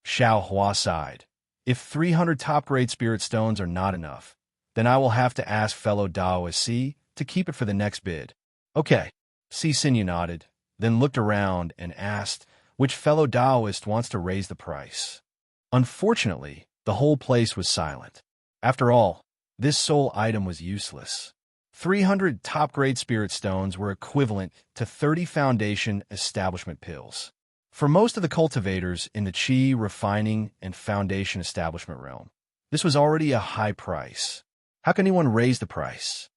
S1: Xiao Hua sighed. If 300 top-grade spirit stones are not enough, then I will have to ask fellow Taoist Si to keep it for the next bid. Okay, Si Sinew nodded, then looked around and asked which fellow Taoist wants to raise the price. Unfortunately, the whole place was silent. After all, this soul item was useless. 300 top-grade spirit stones were equivalent to 30 foundation establishment pills. For most of the cultivators in the Qi, refining, and foundation establishment realm, this was already a high price. How can anyone raise the price?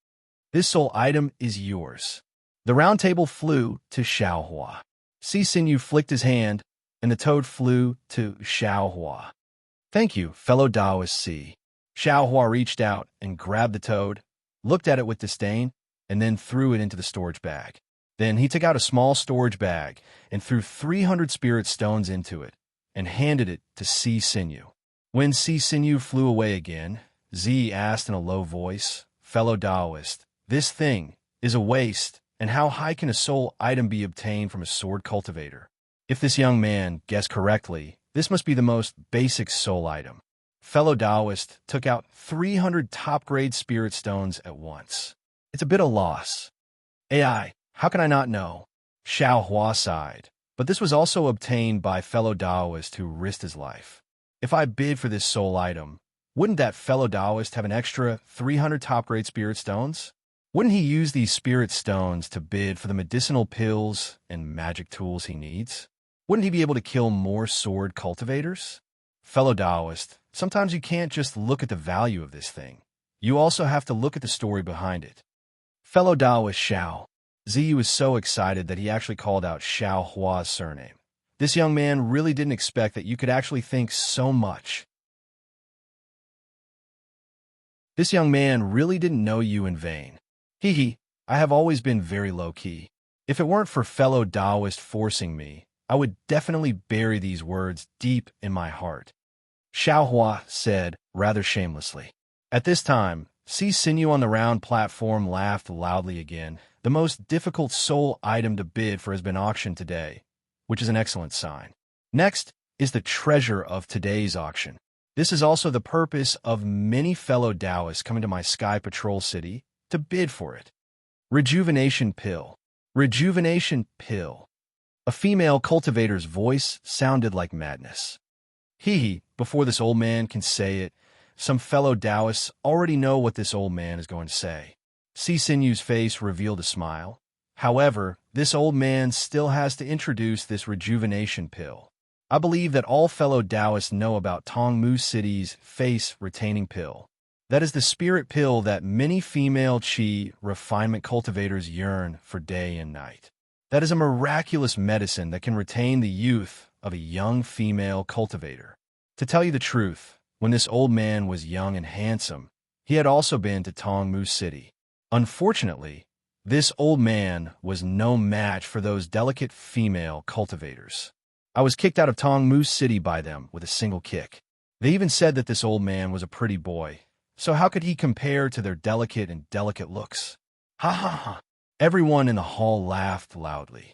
S1: This soul item is yours. The round table flew to Xiao Hua. Si Sinew flicked his hand, and the toad flew to Xiao Hua. Thank you, fellow Taoist Si. Xiao Hua reached out and grabbed the toad, looked at it with disdain, and then threw it into the storage bag. Then he took out a small storage bag and threw 300 spirit stones into it and handed it to Si Sinew. When Si Sinew flew away again, Z asked in a low voice, fellow Taoist, this thing is a waste, and how high can a soul item be obtained from a sword cultivator? If this young man guessed correctly, this must be the most basic soul item. Fellow Taoist took out 300 top-grade spirit stones at once. It's a bit of loss. AI, how can I not know? Xiao Hua sighed. But this was also obtained by fellow Taoist who risked his life. If I bid for this soul item, wouldn't that fellow Taoist have an extra 300 top-grade spirit stones? Wouldn't he use these spirit stones to bid for the medicinal pills and magic tools he needs? Wouldn't he be able to kill more sword cultivators? Fellow Taoist, sometimes you can't just look at the value of this thing. You also have to look at the story behind it. Fellow Taoist Xiao. Ziyu was so excited that he actually called out Xiao Hua's surname. This young man really didn't expect that you could actually think so much. This young man really didn't know you in vain. Hee, I have always been very low-key. If it weren't for fellow Taoist forcing me, I would definitely bury these words deep in my heart. Xiao Hua said, rather shamelessly. At this time, Si Sinew on the round platform laughed loudly again. The most difficult soul item to bid for has been auctioned today, which is an excellent sign. Next is the treasure of today's auction. This is also the purpose of many fellow Taoists coming to my Sky Patrol City to bid for it. Rejuvenation Pill. Rejuvenation Pill. A female cultivator's voice sounded like madness. Before this old man can say it, some fellow Taoists already know what this old man is going to say. Si Sinew's face revealed a smile. However, this old man still has to introduce this rejuvenation pill. I believe that all fellow Taoists know about Tongmu City's face-retaining pill. That is the spirit pill that many female Qi refinement cultivators yearn for day and night. That is a miraculous medicine that can retain the youth of a young female cultivator. To tell you the truth, when this old man was young and handsome, he had also been to Tongmu City. Unfortunately, this old man was no match for those delicate female cultivators. I was kicked out of Tongmu City by them with a single kick. They even said that this old man was a pretty boy, so how could he compare to their delicate looks? Ha ha ha. Everyone in the hall laughed loudly.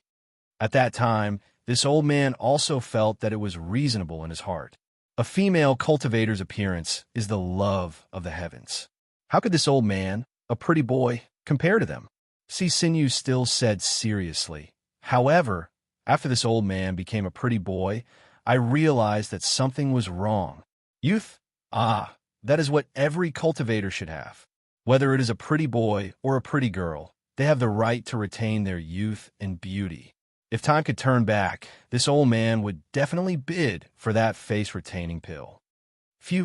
S1: At that time, this old man also felt that it was reasonable in his heart. A female cultivator's appearance is the love of the heavens. How could this old man, a pretty boy, compare to them? Si Sinew still said seriously. However, after this old man became a pretty boy, I realized that something was wrong. Youth? Ah, that is what every cultivator should have. Whether it is a pretty boy or a pretty girl, they have the right to retain their youth and beauty. If time could turn back, this old man would definitely bid for that face-retaining pill.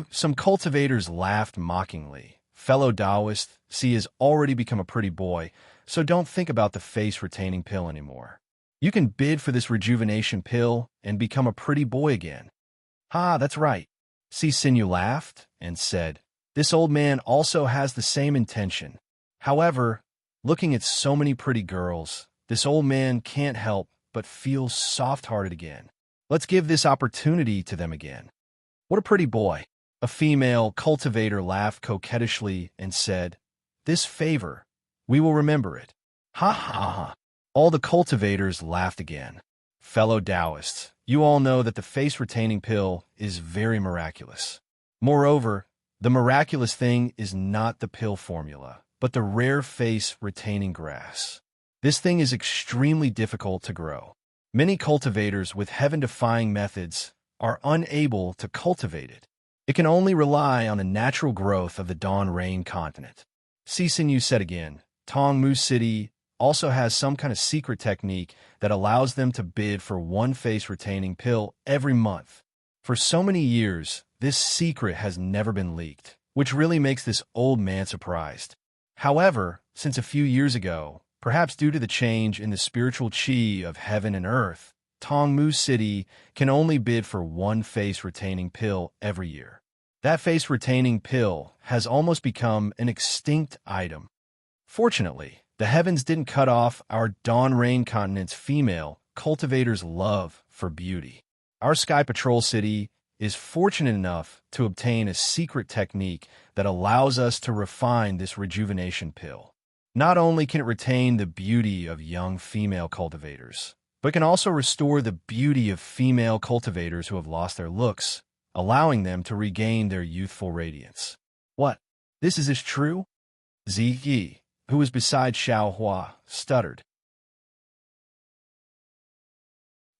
S1: Some cultivators laughed mockingly. Fellow Taoist, C has already become a pretty boy, so don't think about the face-retaining pill anymore. You can bid for this rejuvenation pill and become a pretty boy again. Ah, that's right. C Sinew laughed and said, this old man also has the same intention. However, looking at so many pretty girls, this old man can't help but feel soft-hearted again. Let's give this opportunity to them again. What a pretty boy. A female cultivator laughed coquettishly and said, this favor, we will remember it. Ha ha ha. All the cultivators laughed again. Fellow Taoists, you all know that the face-retaining pill is very miraculous. Moreover, the miraculous thing is not the pill formula, but the rare face-retaining grass. This thing is extremely difficult to grow. Many cultivators with heaven-defying methods are unable to cultivate it. It can only rely on the natural growth of the Dawn Rain continent. Sinew said again, Tongmu City also has some kind of secret technique that allows them to bid for one face-retaining pill every month. For so many years, this secret has never been leaked, which really makes this old man surprised. However, since a few years ago, perhaps due to the change in the spiritual chi of heaven and earth, Tongmu City can only bid for one face-retaining pill every year. That face-retaining pill has almost become an extinct item. Fortunately, the heavens didn't cut off our Dawn Rain continent's female cultivators' love for beauty. Our Sky Patrol City is fortunate enough to obtain a secret technique that allows us to refine this rejuvenation pill. Not only can it retain the beauty of young female cultivators, but can also restore the beauty of female cultivators who have lost their looks, allowing them to regain their youthful radiance. What? This is true? Ziyi, who was beside Xiao Hua, stuttered.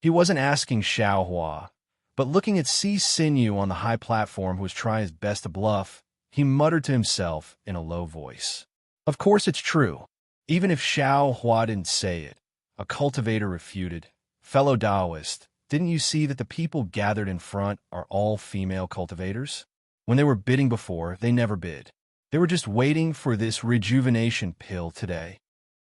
S1: He wasn't asking Xiao Hua, but looking at Sinew on the high platform who was trying his best to bluff, he muttered to himself in a low voice. Of course it's true. Even if Xiao Hua didn't say it, a cultivator refuted. Fellow Taoist, didn't you see that the people gathered in front are all female cultivators? When they were bidding before, they never bid. They were just waiting for this rejuvenation pill today.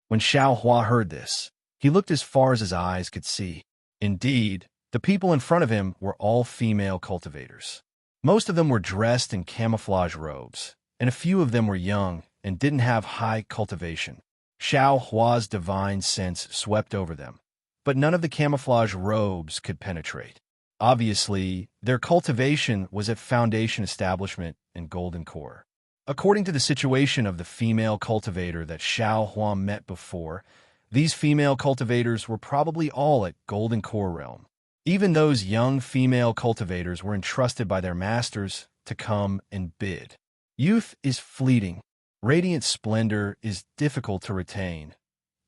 S1: When Xiao Hua heard this, he looked as far as his eyes could see. Indeed, the people in front of him were all female cultivators. Most of them were dressed in camouflage robes, and a few of them were young and didn't have high cultivation. Xiao Hua's divine sense swept over them, but none of the camouflage robes could penetrate. Obviously, their cultivation was at Foundation Establishment in Golden Core. According to the situation of the female cultivator that Xiao Hua met before, these female cultivators were probably all at Golden Core Realm. Even those young female cultivators were entrusted by their masters to come and bid. Youth is fleeting. Radiant splendor is difficult to retain.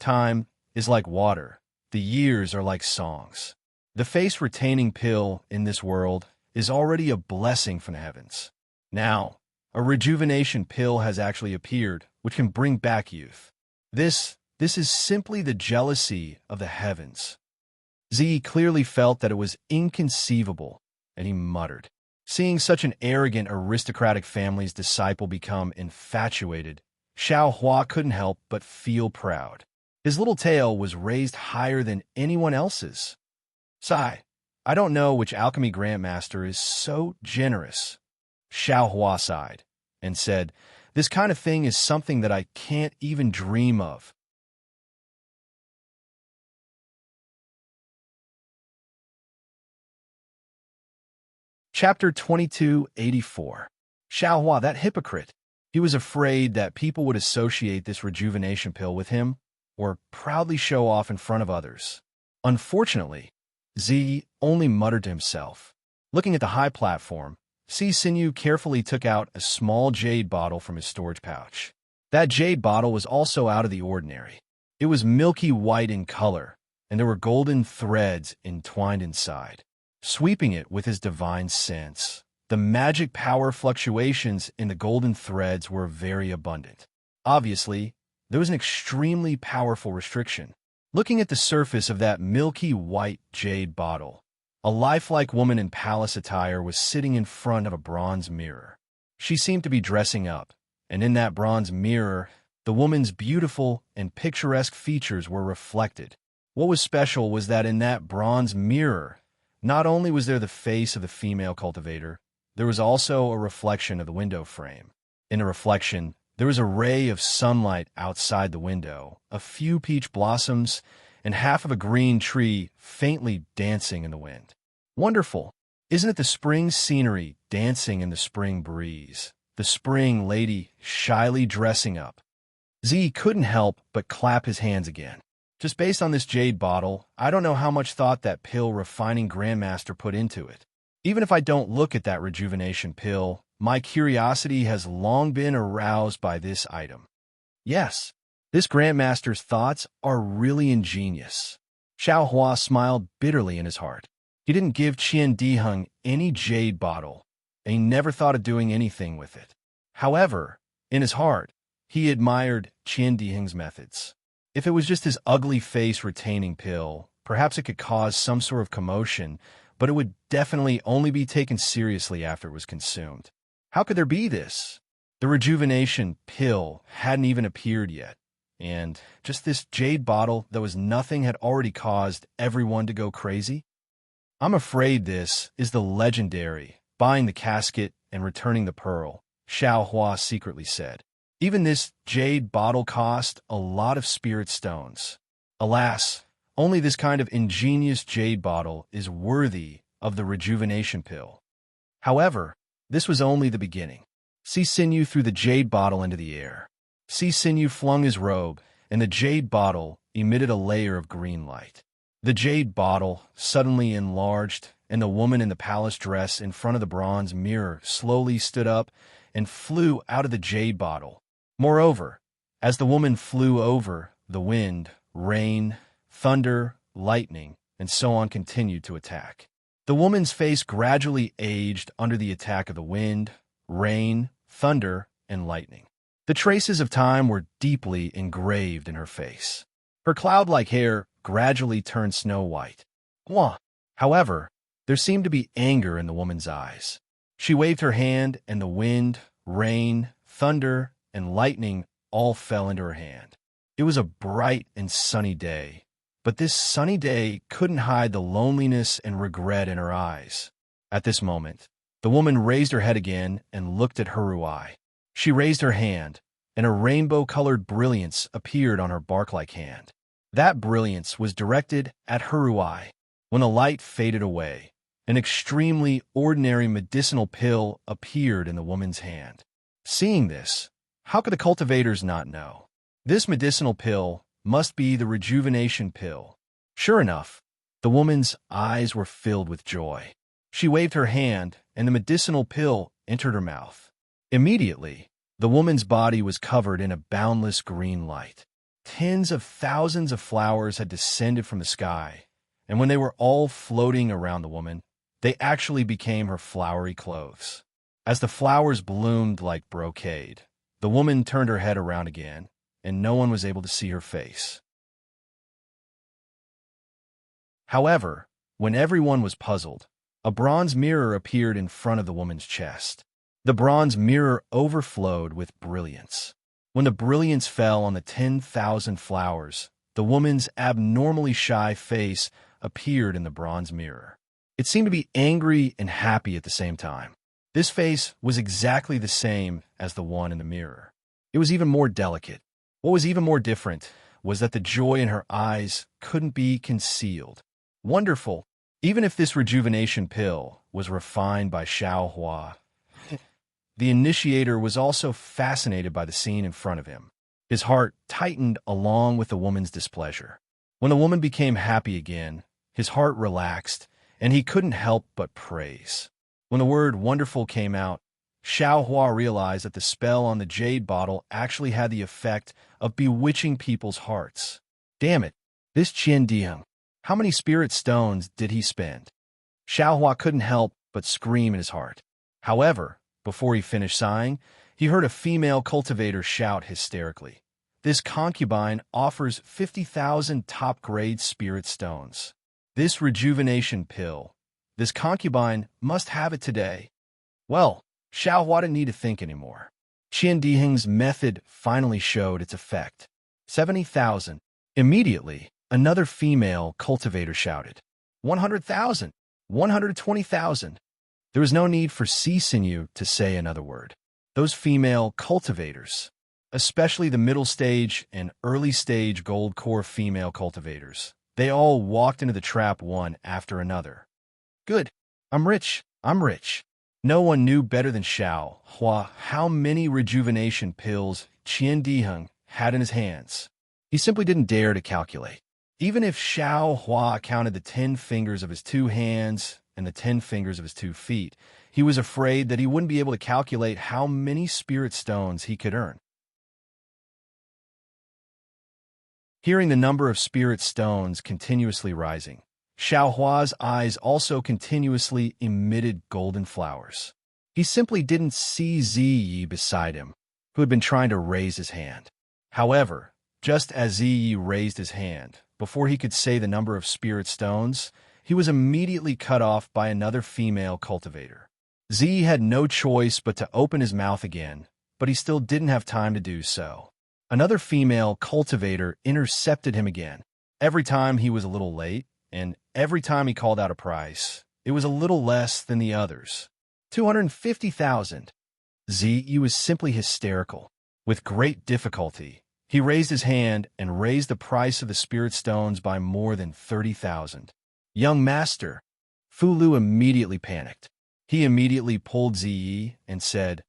S1: Time is like water. The years are like songs. The face-retaining pill in this world is already a blessing from the heavens. Now, a rejuvenation pill has actually appeared, which can bring back youth. This is simply the jealousy of the heavens. Ziyi clearly felt that it was inconceivable, and he muttered. Seeing such an arrogant aristocratic family's disciple become infatuated, Xiao Hua couldn't help but feel proud. His little tail was raised higher than anyone else's. Sigh, I don't know which alchemy grandmaster is so generous. Xiao Hua sighed and said, this kind of thing is something that I can't even dream of. Chapter 2284. Xiao Hua, that hypocrite. He was afraid that people would associate this rejuvenation pill with him, or proudly show off in front of others. Unfortunately, Ziyi only muttered to himself. Looking at the high platform, Sinew carefully took out a small jade bottle from his storage pouch. That jade bottle was also out of the ordinary. It was milky white in color, and there were golden threads entwined inside. Sweeping it with his divine sense, the magic power fluctuations in the golden threads were very abundant. Obviously, there was an extremely powerful restriction. Looking at the surface of that milky white jade bottle, a lifelike woman in palace attire was sitting in front of a bronze mirror. She seemed to be dressing up, and in that bronze mirror, the woman's beautiful and picturesque features were reflected. What was special was that in that bronze mirror, not only was there the face of the female cultivator, there was also a reflection of the window frame. In the reflection, there was a ray of sunlight outside the window, a few peach blossoms, and half of a green tree faintly dancing in the wind. Wonderful! Isn't it the spring scenery dancing in the spring breeze? The spring lady shyly dressing up. Z couldn't help but clap his hands again. Just based on this jade bottle, I don't know how much thought that pill refining grandmaster put into it. Even if I don't look at that rejuvenation pill, my curiosity has long been aroused by this item. Yes, this grandmaster's thoughts are really ingenious. Xiao Hua smiled bitterly in his heart. He didn't give Qian Diheng any jade bottle, and he never thought of doing anything with it. However, in his heart, he admired Qian Diheng's methods. If it was just his ugly face retaining pill, perhaps it could cause some sort of commotion, but it would definitely only be taken seriously after it was consumed. How could there be this? The rejuvenation pill hadn't even appeared yet, and just this jade bottle that was nothing had already caused everyone to go crazy? I'm afraid this is the legendary buying the casket and returning the pearl, Xiao Hua secretly said. Even this jade bottle cost a lot of spirit stones. Alas, only this kind of ingenious jade bottle is worthy of the rejuvenation pill. However, this was only the beginning. Si Sinew threw the jade bottle into the air. Si Sinew flung his robe, and the jade bottle emitted a layer of green light. The jade bottle suddenly enlarged, and the woman in the palace dress in front of the bronze mirror slowly stood up and flew out of the jade bottle. Moreover, as the woman flew over, the wind, rain, thunder, lightning, and so on continued to attack. The woman's face gradually aged under the attack of the wind, rain, thunder, and lightning. The traces of time were deeply engraved in her face. Her cloud-like hair gradually turned snow white. However, there seemed to be anger in the woman's eyes. She waved her hand, and the wind, rain, thunder, and lightning all fell into her hand. It was a bright and sunny day, but this sunny day couldn't hide the loneliness and regret in her eyes. At this moment, the woman raised her head again and looked at Huruai. She raised her hand, and a rainbow-colored brilliance appeared on her bark-like hand. That brilliance was directed at Huruai. When the light faded away, an extremely ordinary medicinal pill appeared in the woman's hand. Seeing this, how could the cultivators not know? This medicinal pill must be the rejuvenation pill. Sure enough, the woman's eyes were filled with joy. She waved her hand, and the medicinal pill entered her mouth. Immediately, the woman's body was covered in a boundless green light. Tens of thousands of flowers had descended from the sky, and when they were all floating around the woman, they actually became her flowery clothes. As the flowers bloomed like brocade, the woman turned her head around again, and no one was able to see her face. However, when everyone was puzzled, a bronze mirror appeared in front of the woman's chest. The bronze mirror overflowed with brilliance. When the brilliance fell on the 10,000 flowers, the woman's abnormally shy face appeared in the bronze mirror. It seemed to be angry and happy at the same time. This face was exactly the same as the one in the mirror. It was even more delicate. What was even more different was that the joy in her eyes couldn't be concealed. Wonderful! Even if this rejuvenation pill was refined by Xiao Hua, the initiator was also fascinated by the scene in front of him. His heart tightened along with the woman's displeasure. When the woman became happy again, his heart relaxed, and he couldn't help but praise. When the word wonderful came out, Xiao Hua realized that the spell on the jade bottle actually had the effect of bewitching people's hearts. Damn it, this Qian Diheng. How many spirit stones did he spend? Xiao Hua couldn't help but scream in his heart. However, before he finished sighing, he heard a female cultivator shout hysterically. This concubine offers 50,000 top-grade spirit stones. This rejuvenation pill. This concubine must have it today. Well, Xiao Hua didn't need to think anymore. Qian Diheng's method finally showed its effect. 70,000. Immediately, another female cultivator shouted, 100,000, 120,000. There was no need for Sisinyu to say another word. Those female cultivators, especially the middle stage and early stage gold core female cultivators, they all walked into the trap one after another. Good. I'm rich. I'm rich. No one knew better than Xiao Hua how many rejuvenation pills Qian Diheng had in his hands. He simply didn't dare to calculate. Even if Xiao Hua counted the 10 fingers of his 2 hands and the 10 fingers of his 2 feet, he was afraid that he wouldn't be able to calculate how many spirit stones he could earn. Hearing the number of spirit stones continuously rising, Xiao Hua's eyes also continuously emitted golden flowers. He simply didn't see Ziyi beside him, who had been trying to raise his hand. However, just as Ziyi raised his hand, before he could say the number of spirit stones, he was immediately cut off by another female cultivator. Ziyi had no choice but to open his mouth again, but he still didn't have time to do so. Another female cultivator intercepted him again. Every time he was a little late, and every time he called out a price, it was a little less than the others. 250,000. Ziyi was simply hysterical. With great difficulty, he raised his hand and raised the price of the spirit stones by more than 30,000. Young master, Fu Lu immediately panicked. He immediately pulled Ziyi and said,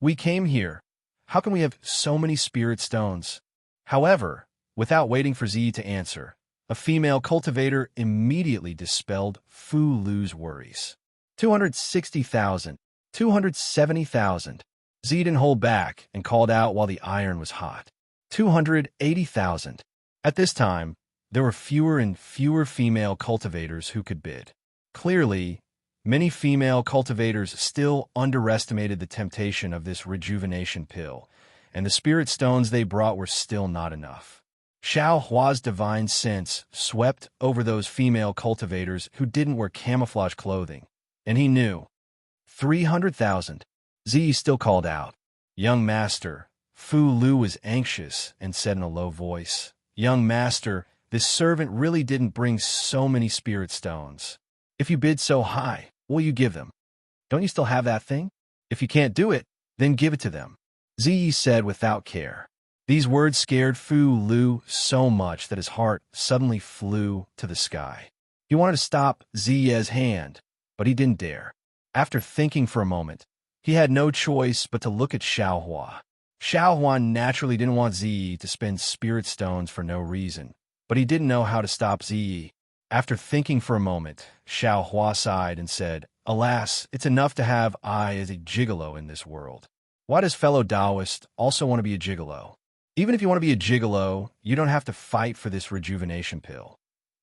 S1: "We came here. How can we have so many spirit stones?" However, without waiting for Ziyi to answer, a female cultivator immediately dispelled Fu Lu's worries. 260,000, 270,000. Ziyi didn't hold back and called out while the iron was hot. 280,000. At this time, there were fewer and fewer female cultivators who could bid. Clearly, many female cultivators still underestimated the temptation of this rejuvenation pill, and the spirit stones they brought were still not enough. Xiao Hua's divine sense swept over those female cultivators who didn't wear camouflage clothing, and he knew. 300,000. Ziyi still called out. Young master, Fu Lu was anxious and said in a low voice, "Young master, this servant really didn't bring so many spirit stones. If you bid so high, what will you give them? Don't you still have that thing? If you can't do it, then give it to them," Ziyi said without care. These words scared Fu Lu so much that his heart suddenly flew to the sky. He wanted to stop Ziyi's hand, but he didn't dare. After thinking for a moment, he had no choice but to look at Xiao Hua. Xiao Hua naturally didn't want Ziyi to spend spirit stones for no reason, but he didn't know how to stop Ziyi. After thinking for a moment, Xiao Hua sighed and said, "Alas, it's enough to have I as a gigolo in this world. Why does fellow Taoist also want to be a gigolo? Even if you want to be a gigolo, you don't have to fight for this rejuvenation pill,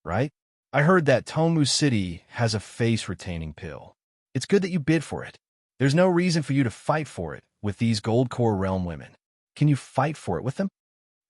S1: right? I heard that Tonmu City has a face-retaining pill. It's good that you bid for it. There's no reason for you to fight for it with these Gold Core Realm women. Can you fight for it with them?"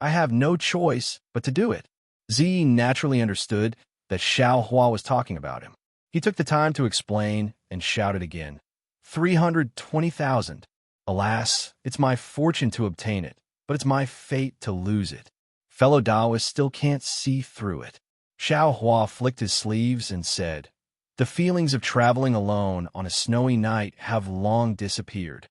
S1: I have no choice but to do it. Ziyi naturally understood that Xiao Hua was talking about him. He took the time to explain and shouted again, 320,000. Alas, it's my fortune to obtain it, but it's my fate to lose it. Fellow Taoists still can't see through it. Xiao Hua flicked his sleeves and said, "The feelings of traveling alone on a snowy night have long disappeared."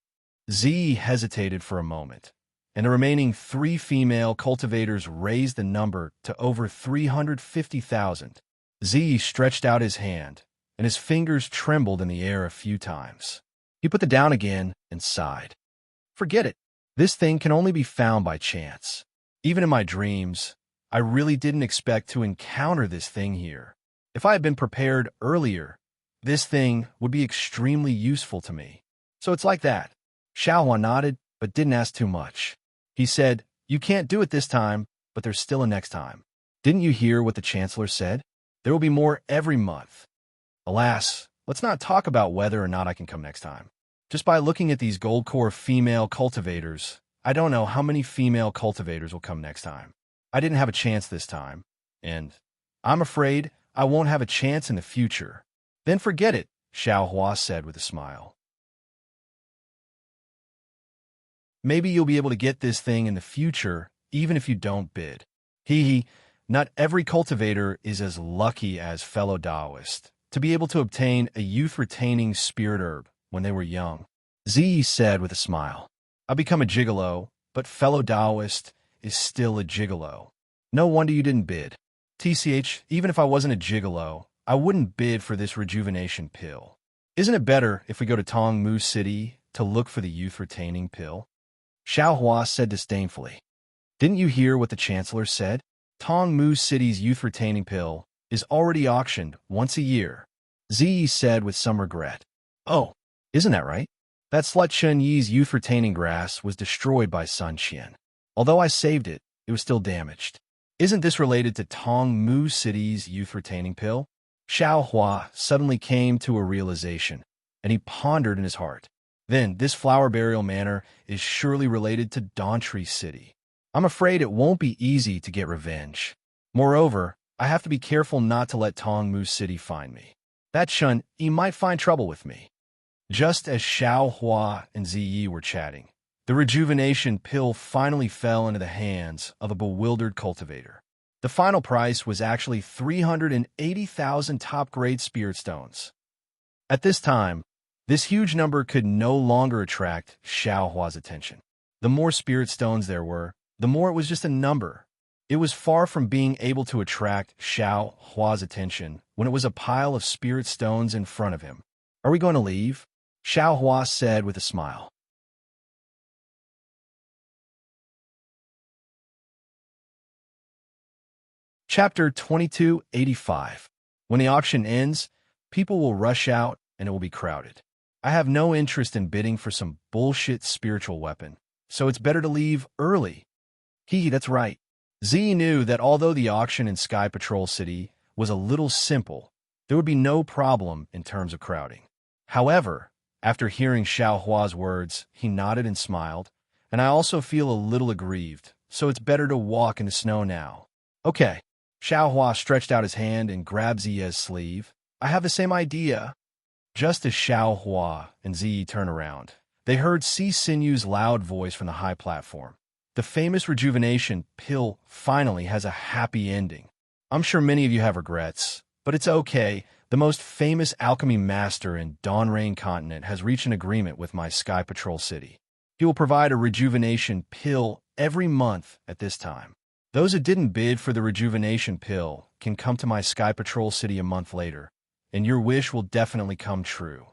S1: Ziyi hesitated for a moment, and the remaining 3 female cultivators raised the number to over 350,000. Ziyi stretched out his hand, and his fingers trembled in the air a few times. He put them down again and sighed. "Forget it. This thing can only be found by chance. Even in my dreams, I really didn't expect to encounter this thing here. If I had been prepared earlier, this thing would be extremely useful to me. So it's like that." Xiao Hua nodded, but didn't ask too much. He said, "You can't do it this time, but there's still a next time. Didn't you hear what the Chancellor said? There will be more every month. Alas, let's not talk about whether or not I can come next time. Just by looking at these Gold Core female cultivators, I don't know how many female cultivators will come next time. I didn't have a chance this time, and I'm afraid I won't have a chance in the future." "Then forget it," Xiao Hua said with a smile. Maybe you'll be able to get this thing in the future, even if you don't bid. Hee hee. Not every cultivator is as lucky as fellow Taoist to be able to obtain a youth-retaining spirit herb when they were young. Ziyi said with a smile. I've become a gigolo, but fellow Taoist is still a gigolo. No wonder you didn't bid. TCH, even if I wasn't a gigolo, I wouldn't bid for this rejuvenation pill. Isn't it better if we go to Tongmu City to look for the youth-retaining pill? Xiaohua said disdainfully. Didn't you hear what the Chancellor said? Tongmu City's youth-retaining pill is already auctioned once a year, Ziyi said with some regret. Oh, isn't that right? That slut Chen Yi's youth-retaining grass was destroyed by Sun Qian. Although I saved it, it was still damaged. Isn't this related to Tongmu City's youth-retaining pill? Xiaohua suddenly came to a realization, and he pondered in his heart. Then, this flower burial manor is surely related to Dawntree City. I'm afraid it won't be easy to get revenge. Moreover, I have to be careful not to let Tongmu City find me. That Shun, he might find trouble with me. Just as Xiaohua and Ziyi were chatting, the rejuvenation pill finally fell into the hands of a bewildered cultivator. The final price was actually 380,000 top-grade spirit stones. At this time, this huge number could no longer attract Xiaohua's attention. The more spirit stones there were, the more it was just a number. It was far from being able to attract Xiaohua's attention when it was a pile of spirit stones in front of him. Are we going to leave? Xiaohua said with a smile. Chapter 2285. When the auction ends, people will rush out and it will be crowded. I have no interest in bidding for some bullshit spiritual weapon, so it's better to leave early. That's right. Z knew that although the auction in Sky Patrol City was a little simple, there would be no problem in terms of crowding. However, after hearing Xiaohua's words, he nodded and smiled, and I also feel a little aggrieved, so it's better to walk in the snow now. Okay. Xiaohua stretched out his hand and grabbed Ziye's sleeve. I have the same idea. Just as Xiaohua and Ziyi turned around, they heard Si Sinyu's loud voice from the high platform. The famous rejuvenation pill finally has a happy ending. I'm sure many of you have regrets, but it's okay. The most famous alchemy master in Dawnrain Continent has reached an agreement with my Sky Patrol City. He will provide a rejuvenation pill every month at this time. Those who didn't bid for the rejuvenation pill can come to my Sky Patrol City a month later, and your wish will definitely come true.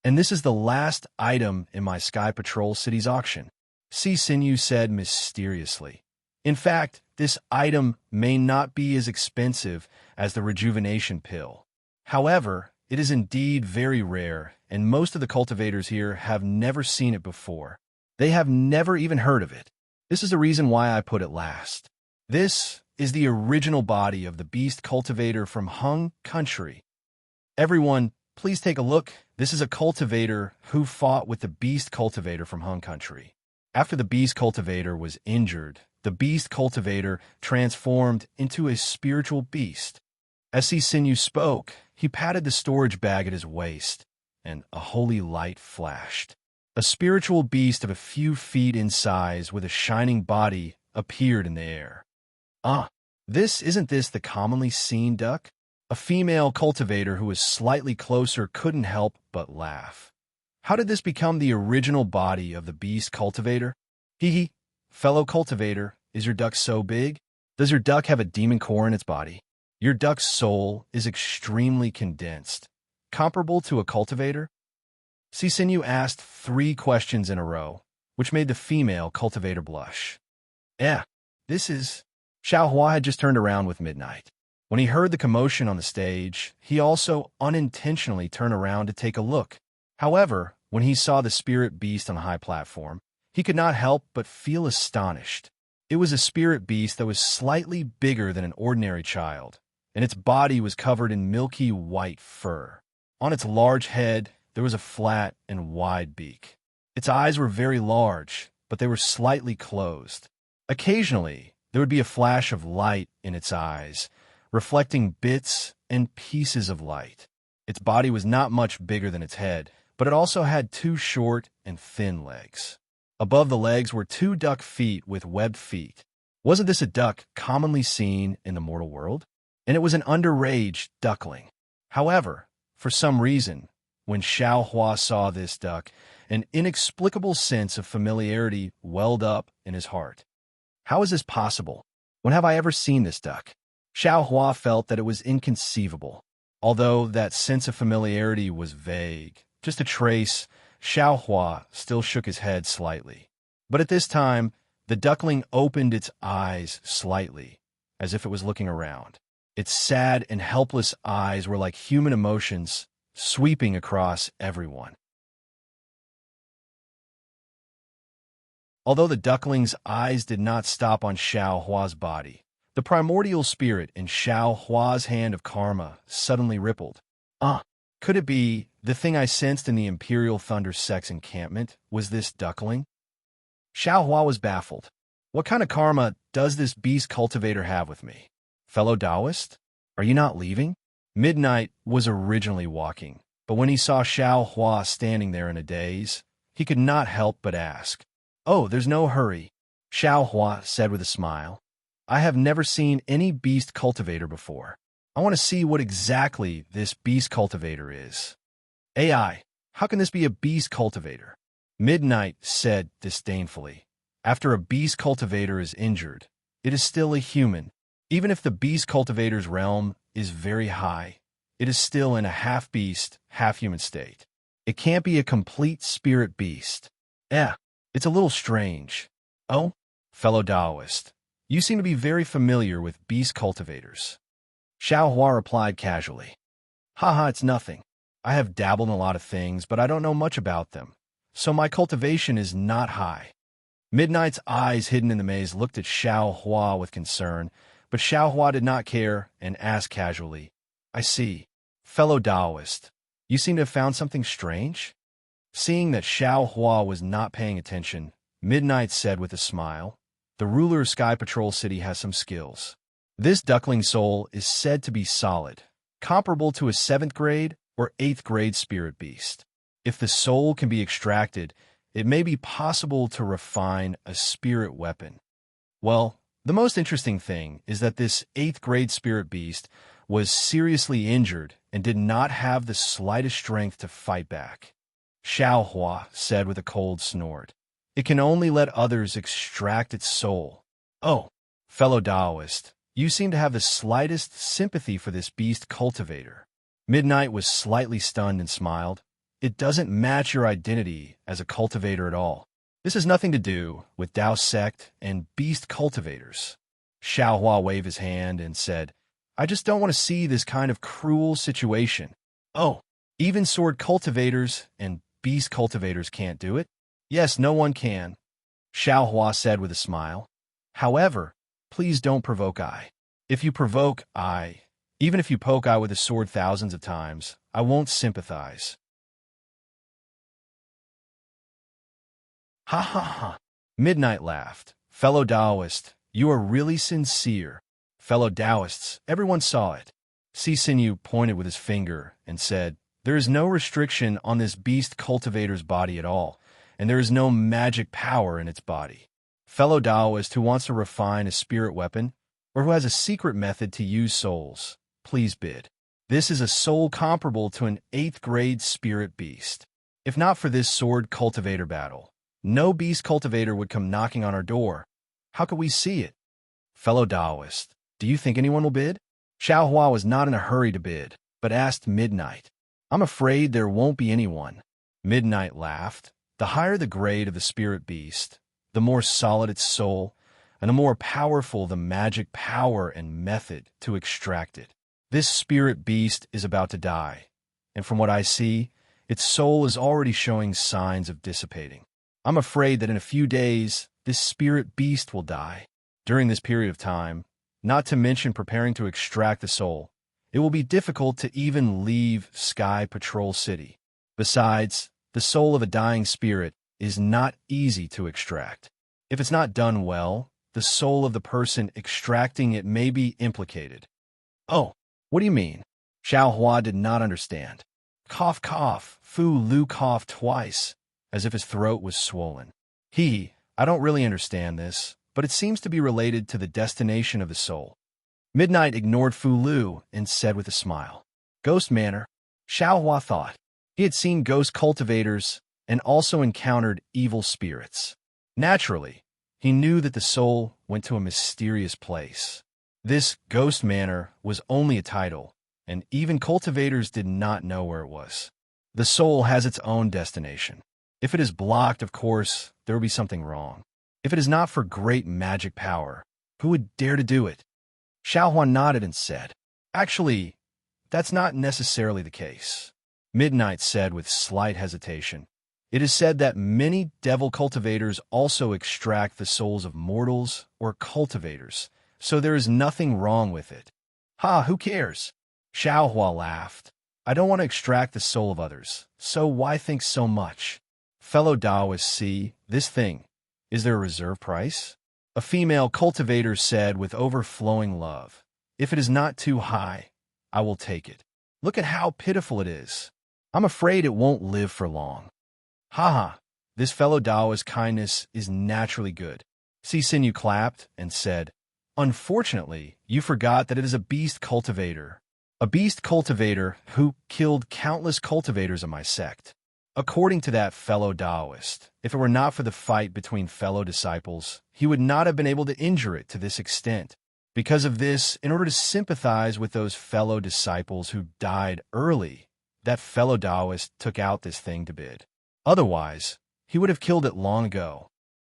S1: And this is the last item in my Sky Patrol City's auction, Si Sinyu said mysteriously. In fact, this item may not be as expensive as the rejuvenation pill. However, it is indeed very rare, and most of the cultivators here have never seen it before. They have never even heard of it. This is the reason why I put it last. This is the original body of the beast cultivator from Hung Country. Everyone, please take a look. This is a cultivator who fought with the beast cultivator from Hung Country. After the beast cultivator was injured, the beast cultivator transformed into a spiritual beast. As Si Sinyu spoke, he patted the storage bag at his waist, and a holy light flashed. A spiritual beast of a few feet in size with a shining body appeared in the air. Isn't this the commonly seen duck? A female cultivator who was slightly closer couldn't help but laugh. How did this become the original body of the beast cultivator? Fellow cultivator, is your duck so big? Does your duck have a demon core in its body? Your duck's soul is extremely condensed, comparable to a cultivator? Sisinyu asked 3 questions in a row, which made the female cultivator blush. This is... Xiaohua had just turned around with midnight. When he heard the commotion on the stage, he also unintentionally turned around to take a look. However, when he saw the spirit beast on the high platform, he could not help but feel astonished. It was a spirit beast that was slightly bigger than an ordinary child, and its body was covered in milky white fur. On its large head, there was a flat and wide beak. Its eyes were very large, but they were slightly closed. Occasionally, there would be a flash of light in its eyes, reflecting bits and pieces of light. Its body was not much bigger than its head, but it also had 2 short and thin legs. Above the legs were two duck feet with webbed feet. Wasn't this a duck commonly seen in the mortal world? And it was an underage duckling. However, for some reason, when Xiao Hua saw this duck, an inexplicable sense of familiarity welled up in his heart. How is this possible? When have I ever seen this duck? Xiao Hua felt that it was inconceivable. Although that sense of familiarity was vague, just a trace, Xiao Hua still shook his head slightly. But at this time, the duckling opened its eyes slightly, as if it was looking around. Its sad and helpless eyes were like human emotions sweeping across everyone. Although the duckling's eyes did not stop on Xiao Hua's body, the primordial spirit in Xiao Hua's hand of karma suddenly rippled. Could it be the thing I sensed in the Imperial Thunder Sect's encampment was this duckling? Xiao Hua was baffled. What kind of karma does this beast cultivator have with me? Fellow Taoist, are you not leaving? Midnight was originally walking, but when he saw Xiao Hua standing there in a daze, he could not help but ask. Oh, there's no hurry, Xiao Hua said with a smile. I have never seen any beast cultivator before. I want to see what exactly this beast cultivator is. AI, how can this be a beast cultivator? Midnight said disdainfully. After a beast cultivator is injured, it is still a human. Even if the beast cultivator's realm is very high, it is still in a half-beast, half-human state. It can't be a complete spirit beast. It's a little strange. Oh, fellow Taoist, you seem to be very familiar with beast cultivators. Xiao Hua replied casually. Haha, it's nothing. I have dabbled in a lot of things, but I don't know much about them, so my cultivation is not high. Midnight's eyes hidden in the maze looked at Xiao Hua with concern, but Xiao Hua did not care and asked casually, I see. Fellow Taoist, you seem to have found something strange? Seeing that Xiao Hua was not paying attention, Midnight said with a smile, the ruler of Sky Patrol City has some skills. This duckling soul is said to be solid, comparable to a 7th grade or 8th grade spirit beast. If the soul can be extracted, it may be possible to refine a spirit weapon. Well, the most interesting thing is that this 8th grade spirit beast was seriously injured and did not have the slightest strength to fight back. Xiao Hua said with a cold snort. It can only let others extract its soul. Oh, fellow Taoist, you seem to have the slightest sympathy for this beast cultivator. Midnight was slightly stunned and smiled. It doesn't match your identity as a cultivator at all. This has nothing to do with Tao sect and beast cultivators. Xiao Hua waved his hand and said, I just don't want to see this kind of cruel situation. Oh, even sword cultivators and beast cultivators can't do it? Yes, no one can, Xiao Hua said with a smile. However, please don't provoke I. If you provoke I, even if you poke I with a sword thousands of times, I won't sympathize. Ha ha ha. Midnight laughed. Fellow Taoist, you are really sincere. Fellow Taoists, everyone saw it. Si Sinew pointed with his finger and said, there is no restriction on this beast cultivator's body at all, and there is no magic power in its body. Fellow Taoist who wants to refine a spirit weapon, or who has a secret method to use souls, please bid. This is a soul comparable to an 8th grade spirit beast. If not for this sword cultivator battle, no beast cultivator would come knocking on our door. How could we see it? Fellow Taoist, do you think anyone will bid? Xiao Hua was not in a hurry to bid, but asked Midnight. I'm afraid there won't be anyone. Midnight laughed. The higher the grade of the spirit beast, the more solid its soul, and the more powerful the magic power and method to extract it. This spirit beast is about to die, and from what I see, its soul is already showing signs of dissipating. I'm afraid that in a few days, this spirit beast will die. During this period of time, not to mention preparing to extract the soul, it will be difficult to even leave Sky Patrol City. Besides, the soul of a dying spirit is not easy to extract. If it's not done well, the soul of the person extracting it may be implicated. Oh, what do you mean? Xiao Hua did not understand. Cough, cough. Fu Lu coughed twice, as if his throat was swollen. I don't really understand this, but it seems to be related to the destination of the soul. Midnight ignored Fu Lu and said with a smile, Ghost Manor. Xiao Hua thought. He had seen ghost cultivators and also encountered evil spirits. Naturally, he knew that the soul went to a mysterious place. This Ghost Manor was only a title, and even cultivators did not know where it was. The soul has its own destination. If it is blocked, of course, there will be something wrong. If it is not for great magic power, who would dare to do it? Xiao Hua nodded and said, Actually, that's not necessarily the case. Midnight said with slight hesitation. It is said that many devil cultivators also extract the souls of mortals or cultivators, so there is nothing wrong with it. Who cares? Xiao Hua laughed. I don't want to extract the soul of others, so why think so much? Fellow Taoists, see, this thing. Is there a reserve price? A female cultivator said with overflowing love. If it is not too high, I will take it. Look at how pitiful it is. I'm afraid it won't live for long. This fellow Taoist kindness is naturally good. Si Sinew clapped and said, Unfortunately, you forgot that it is a beast cultivator. A beast cultivator who killed countless cultivators of my sect. According to that fellow Taoist, if it were not for the fight between fellow disciples, he would not have been able to injure it to this extent. Because of this, in order to sympathize with those fellow disciples who died early, that fellow Taoist took out this thing to bid. Otherwise, he would have killed it long ago.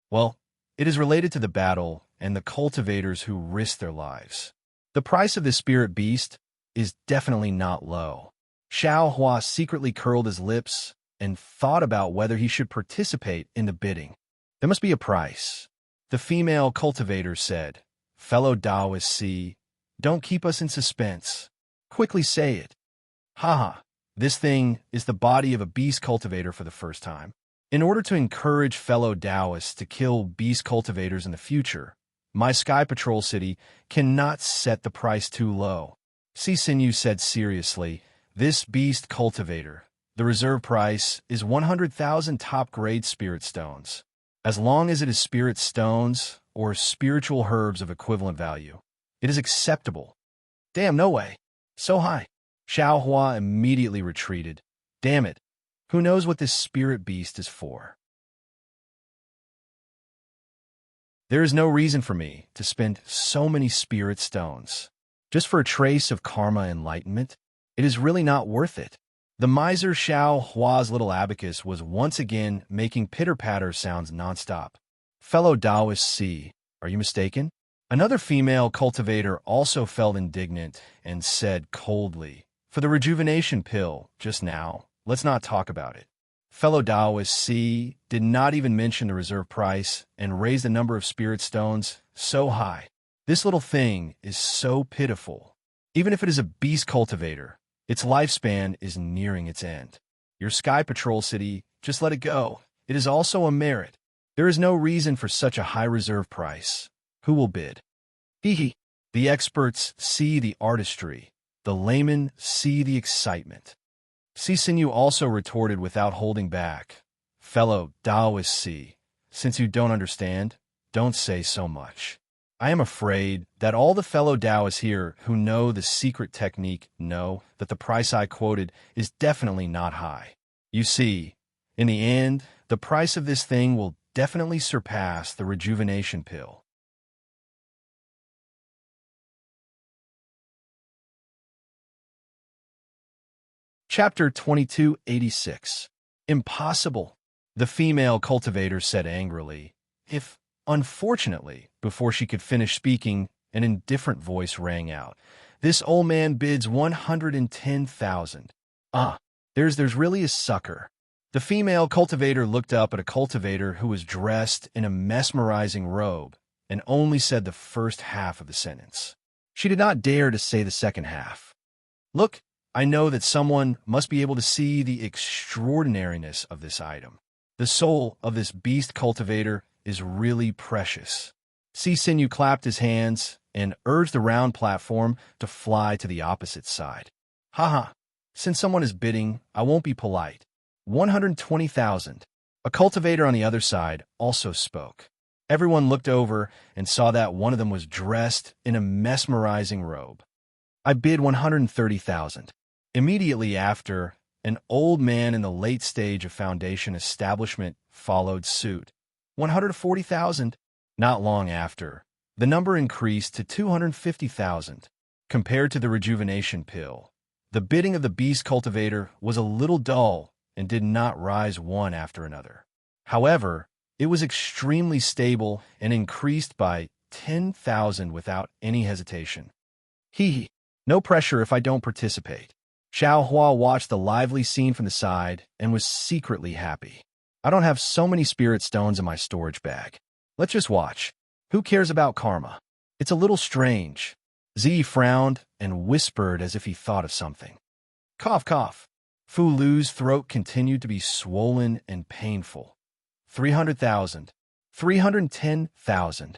S1: Well, it is related to the battle and the cultivators who risked their lives. The price of this spirit beast is definitely not low. Xiao Hua secretly curled his lips and thought about whether he should participate in the bidding. There must be a price. The female cultivator said, Fellow Taoists, see, don't keep us in suspense. Quickly say it. This thing is the body of a beast cultivator for the first time. In order to encourage fellow Taoists to kill beast cultivators in the future, my Sky Patrol City cannot set the price too low. Si Sinew said seriously, this beast cultivator, the reserve price is 100,000 top-grade spirit stones. As long as it is spirit stones or spiritual herbs of equivalent value, it is acceptable. Damn, no way. So high. Xiao Hua immediately retreated. Damn it. Who knows what this spirit beast is for? There is no reason for me to spend so many spirit stones. Just for a trace of karma enlightenment? It is really not worth it. The miser Xiao Hua's little abacus was once again making pitter-patter sounds nonstop. Fellow Taoists, see, are you mistaken? Another female cultivator also felt indignant and said coldly, For the rejuvenation pill, just now, let's not talk about it. Fellow Taoists, see, did not even mention the reserve price and raised the number of spirit stones so high. This little thing is so pitiful. Even if it is a beast cultivator, its lifespan is nearing its end. Your Sky Patrol City, just let it go. It is also a merit. There is no reason for such a high reserve price. Who will bid? The experts see the artistry. The laymen see the excitement. Si Sinew also retorted without holding back. Fellow Taoists, see, since you don't understand, don't say so much. I am afraid that all the fellow Taoists here who know the secret technique know that the price I quoted is definitely not high. You see, in the end, the price of this thing will definitely surpass the rejuvenation pill. Chapter 2286. Impossible, the female cultivator said angrily. Unfortunately, before she could finish speaking, an indifferent voice rang out. This old man bids 110,000. There's really a sucker. The female cultivator looked up at a cultivator who was dressed in a mesmerizing robe and only said the first half of the sentence. She did not dare to say the second half. Look, I know that someone must be able to see the extraordinariness of this item. The soul of this beast cultivator is really precious. Si Sinew clapped his hands and urged the round platform to fly to the opposite side. Since someone is bidding, I won't be polite. 120,000. A cultivator on the other side also spoke. Everyone looked over and saw that one of them was dressed in a mesmerizing robe. I bid 130,000. Immediately after, an old man in the late stage of foundation establishment followed suit. 140,000. Not long after, the number increased to 250,000. Compared to the rejuvenation pill, the bidding of the beast cultivator was a little dull and did not rise one after another. However, it was extremely stable and increased by 10,000 without any hesitation. No pressure if I don't participate. Xiao Hua watched the lively scene from the side and was secretly happy. I don't have so many spirit stones in my storage bag. Let's just watch. Who cares about karma? It's a little strange. Zi frowned and whispered as if he thought of something. Cough, cough. Fu Lu's throat continued to be swollen and painful. 300,000. 310,000.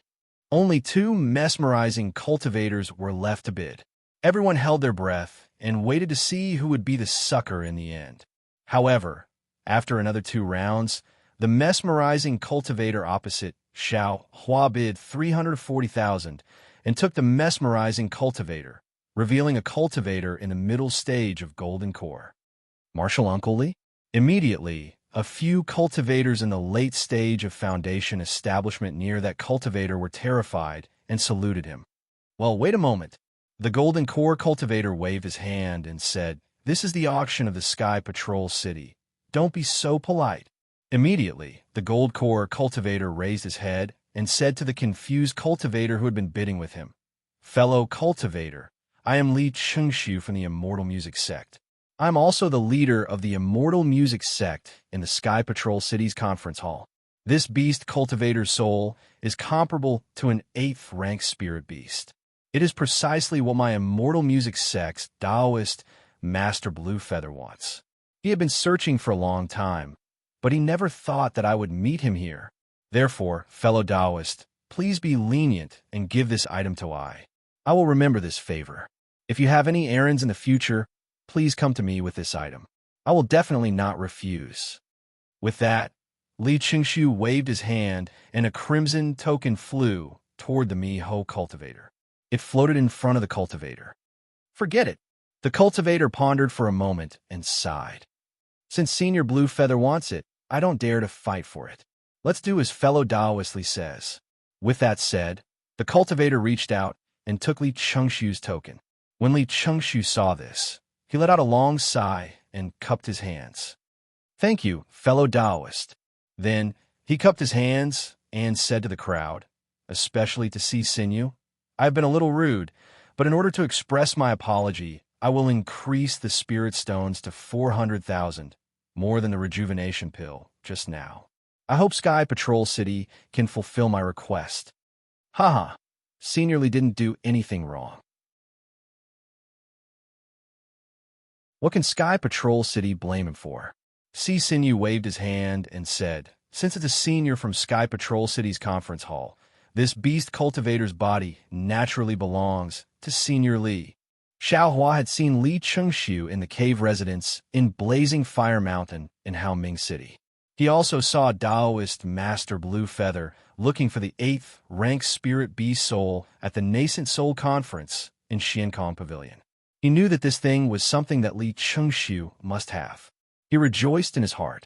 S1: Only 2 mesmerizing cultivators were left to bid. Everyone held their breath and waited to see who would be the sucker in the end. However, after another 2 rounds, the mesmerizing cultivator opposite, Xiao Hua, bid 340,000 and took the mesmerizing cultivator, revealing a cultivator in the middle stage of golden core. Martial Uncle Li? Immediately, a few cultivators in the late stage of foundation establishment near that cultivator were terrified and saluted him. Well, wait a moment. The golden core cultivator waved his hand and said, "This is the auction of the Sky Patrol City. Don't be so polite." Immediately, the gold core cultivator raised his head and said to the confused cultivator who had been bidding with him, "Fellow cultivator, I am Li Chengxiu from the Immortal Music Sect. I'm also the leader of the Immortal Music Sect in the Sky Patrol City's conference hall. This beast cultivator's soul is comparable to an 8th rank spirit beast. It is precisely what my Immortal Music Sect's Taoist Master Bluefeather wants. He had been searching for a long time, but he never thought that I would meet him here. Therefore, fellow Taoist, please be lenient and give this item to I. I will remember this favor. If you have any errands in the future, please come to me with this item. I will definitely not refuse." With that, Li Chengxiu waved his hand, and a crimson token flew toward the Miho cultivator. It floated in front of the cultivator. "Forget it." The cultivator pondered for a moment and sighed. "Since Senior Bluefeather wants it, I don't dare to fight for it. Let's do as fellow Taoist Li says." With that said, the cultivator reached out and took Li Chengxiu's token. When Li Chengxiu saw this, he let out a long sigh and cupped his hands. "Thank you, fellow Taoist." Then he cupped his hands and said to the crowd, especially to Si Sinew, "I have been a little rude, but in order to express my apology, I will increase the spirit stones to 400,000, more than the rejuvenation pill just now. I hope Sky Patrol City can fulfill my request." Haha, Senior Li didn't do anything wrong. What can Sky Patrol City blame him for? Si Sinew waved his hand and said, "Since it's a senior from Sky Patrol City's conference hall, this beast cultivator's body naturally belongs to Senior Li." Xiao Hua had seen Li Chengxiu in the cave residence in Blazing Fire Mountain in Haoming City. He also saw Taoist Master Bluefeather looking for the 8th rank spirit beast soul at the Nascent Soul Conference in Xiankong Pavilion. He knew that this thing was something that Li Chengxiu must have. He rejoiced in his heart.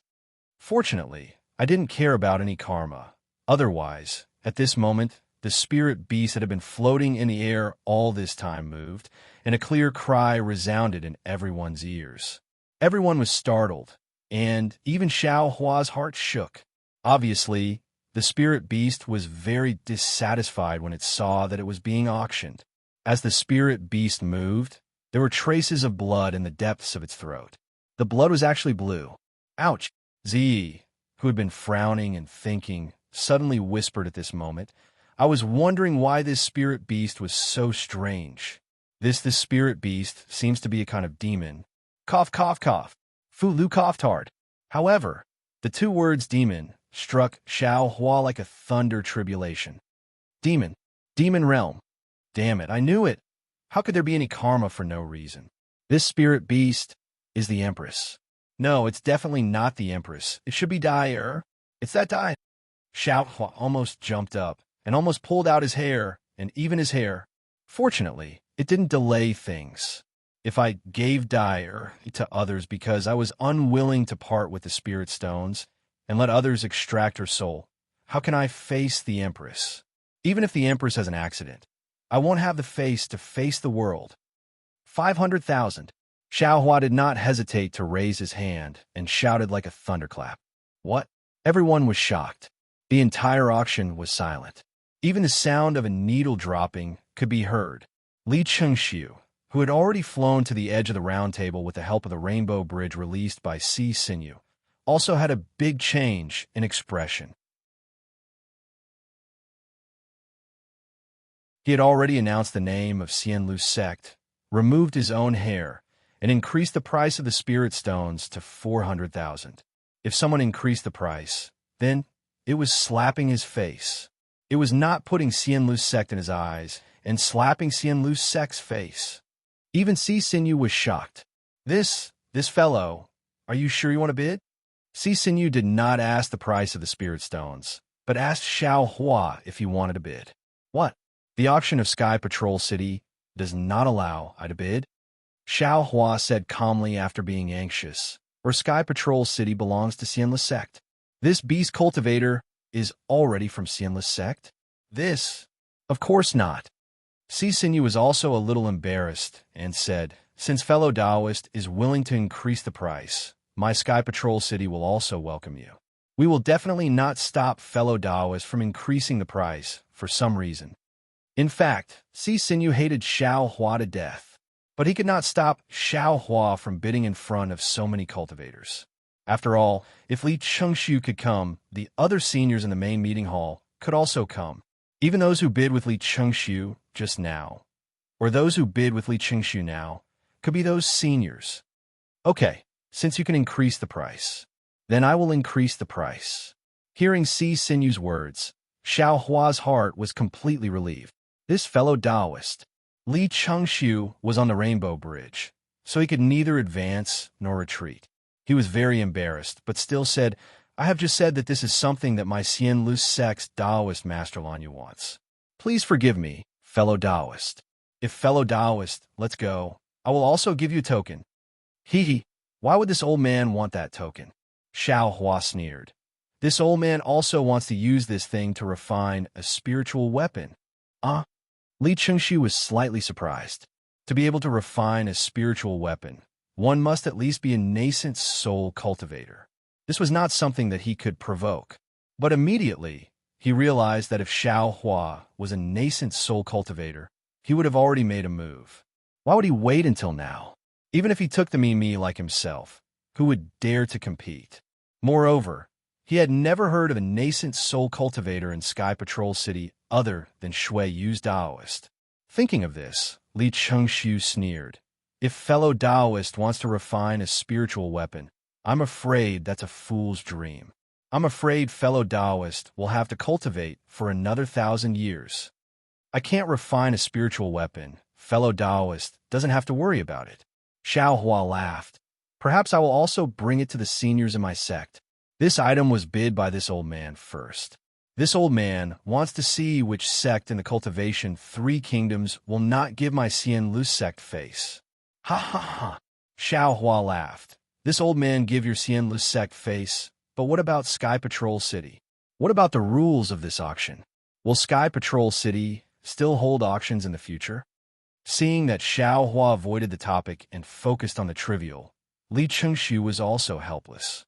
S1: Fortunately, I didn't care about any karma. Otherwise, at this moment, the spirit beast that had been floating in the air all this time moved, and a clear cry resounded in everyone's ears. Everyone was startled, and even Xiao Hua's heart shook. Obviously, the spirit beast was very dissatisfied when it saw that it was being auctioned. As the spirit beast moved, there were traces of blood in the depths of its throat. The blood was actually blue. Ouch! Zi, who had been frowning and thinking, suddenly whispered at this moment, "I was wondering why this spirit beast was so strange. This spirit beast seems to be a kind of demon." Cough, cough, cough. Fu Lu coughed hard. However, the 2 words demon struck Xiao Hua like a thunder tribulation. Demon. Demon realm. Damn it, I knew it. How could there be any karma for no reason? This spirit beast is the Empress. No, it's definitely not the Empress. It should be Dyer. It's that time. Xiao Hua almost jumped up and almost pulled out his hair, and even his hair. Fortunately, it didn't delay things. If I gave dire to others because I was unwilling to part with the spirit stones and let others extract her soul, how can I face the Empress? Even if the Empress has an accident, I won't have the face to face the world. 500,000. Xiao Hua did not hesitate to raise his hand and shouted like a thunderclap. What? Everyone was shocked. The entire auction was silent. Even the sound of a needle dropping could be heard. Li Chengxiu, who had already flown to the edge of the round table with the help of the rainbow bridge released by Si Sinew, also had a big change in expression. He had already announced the name of Xianlu's sect, removed his own hair, and increased the price of the spirit stones to 400,000. If someone increased the price, then it was slapping his face. It was not putting Xianlu's sect in his eyes and slapping Xianlu's sect's face. Even Si Sinew was shocked. This fellow, are you sure you want to bid? Si Sinew did not ask the price of the spirit stones, but asked Xiao Hua if he wanted to bid. What? The auction of Sky Patrol City does not allow I to bid? Xiao Hua said calmly after being anxious, or Sky Patrol City belongs to Xianlu's sect. This beast cultivator is already from Xianlu's sect? This? Of course not. Si Sinew was also a little embarrassed and said, since fellow Taoist is willing to increase the price, my Sky Patrol City will also welcome you. We will definitely not stop fellow Taoists from increasing the price for some reason. In fact, Si Sinew hated Xiao Hua to death, but he could not stop Xiao Hua from bidding in front of so many cultivators. After all, if Li Chengxiu could come, the other seniors in the main meeting hall could also come. Even those who bid with Li Chengxiu just now, or those who bid with Li Chengxiu now, could be those seniors. Okay, since you can increase the price, then I will increase the price. Hearing Si Sinew's words, Xiao Hua's heart was completely relieved. This fellow Taoist, Li Chengxiu, was on the Rainbow Bridge, so he could neither advance nor retreat. He was very embarrassed, but still said, I have just said that this is something that my Xianlu sect's Taoist Master Lanyu wants. Please forgive me, fellow Taoist. If fellow Taoist, let's go. I will also give you a token. Hee, why would this old man want that token? Xiao Hua sneered. This old man also wants to use this thing to refine a spiritual weapon. Li Chengxiu was slightly surprised. To be able to refine a spiritual weapon, one must at least be a nascent soul cultivator. This was not something that he could provoke. But immediately, he realized that if Xiao Hua was a nascent soul cultivator, he would have already made a move. Why would he wait until now? Even if he took the Mimi like himself, who would dare to compete? Moreover, he had never heard of a nascent soul cultivator in Sky Patrol City other than Shui Yu's Taoist. Thinking of this, Li Chengxiu sneered. If fellow Taoist wants to refine a spiritual weapon, I'm afraid that's a fool's dream. I'm afraid fellow Taoist will have to cultivate for another 1,000 years. I can't refine a spiritual weapon. Fellow Taoist doesn't have to worry about it. Xiao Hua laughed. Perhaps I will also bring it to the seniors in my sect. This item was bid by this old man first. This old man wants to see which sect in the Cultivation 3 Kingdoms will not give my Xianlu sect face. Ha ha ha. Xiao Hua laughed. This old man give your Xianlu sect face, but what about Sky Patrol City? What about the rules of this auction? Will Sky Patrol City still hold auctions in the future? Seeing that Xiao Hua avoided the topic and focused on the trivial, Li Chengxiu was also helpless.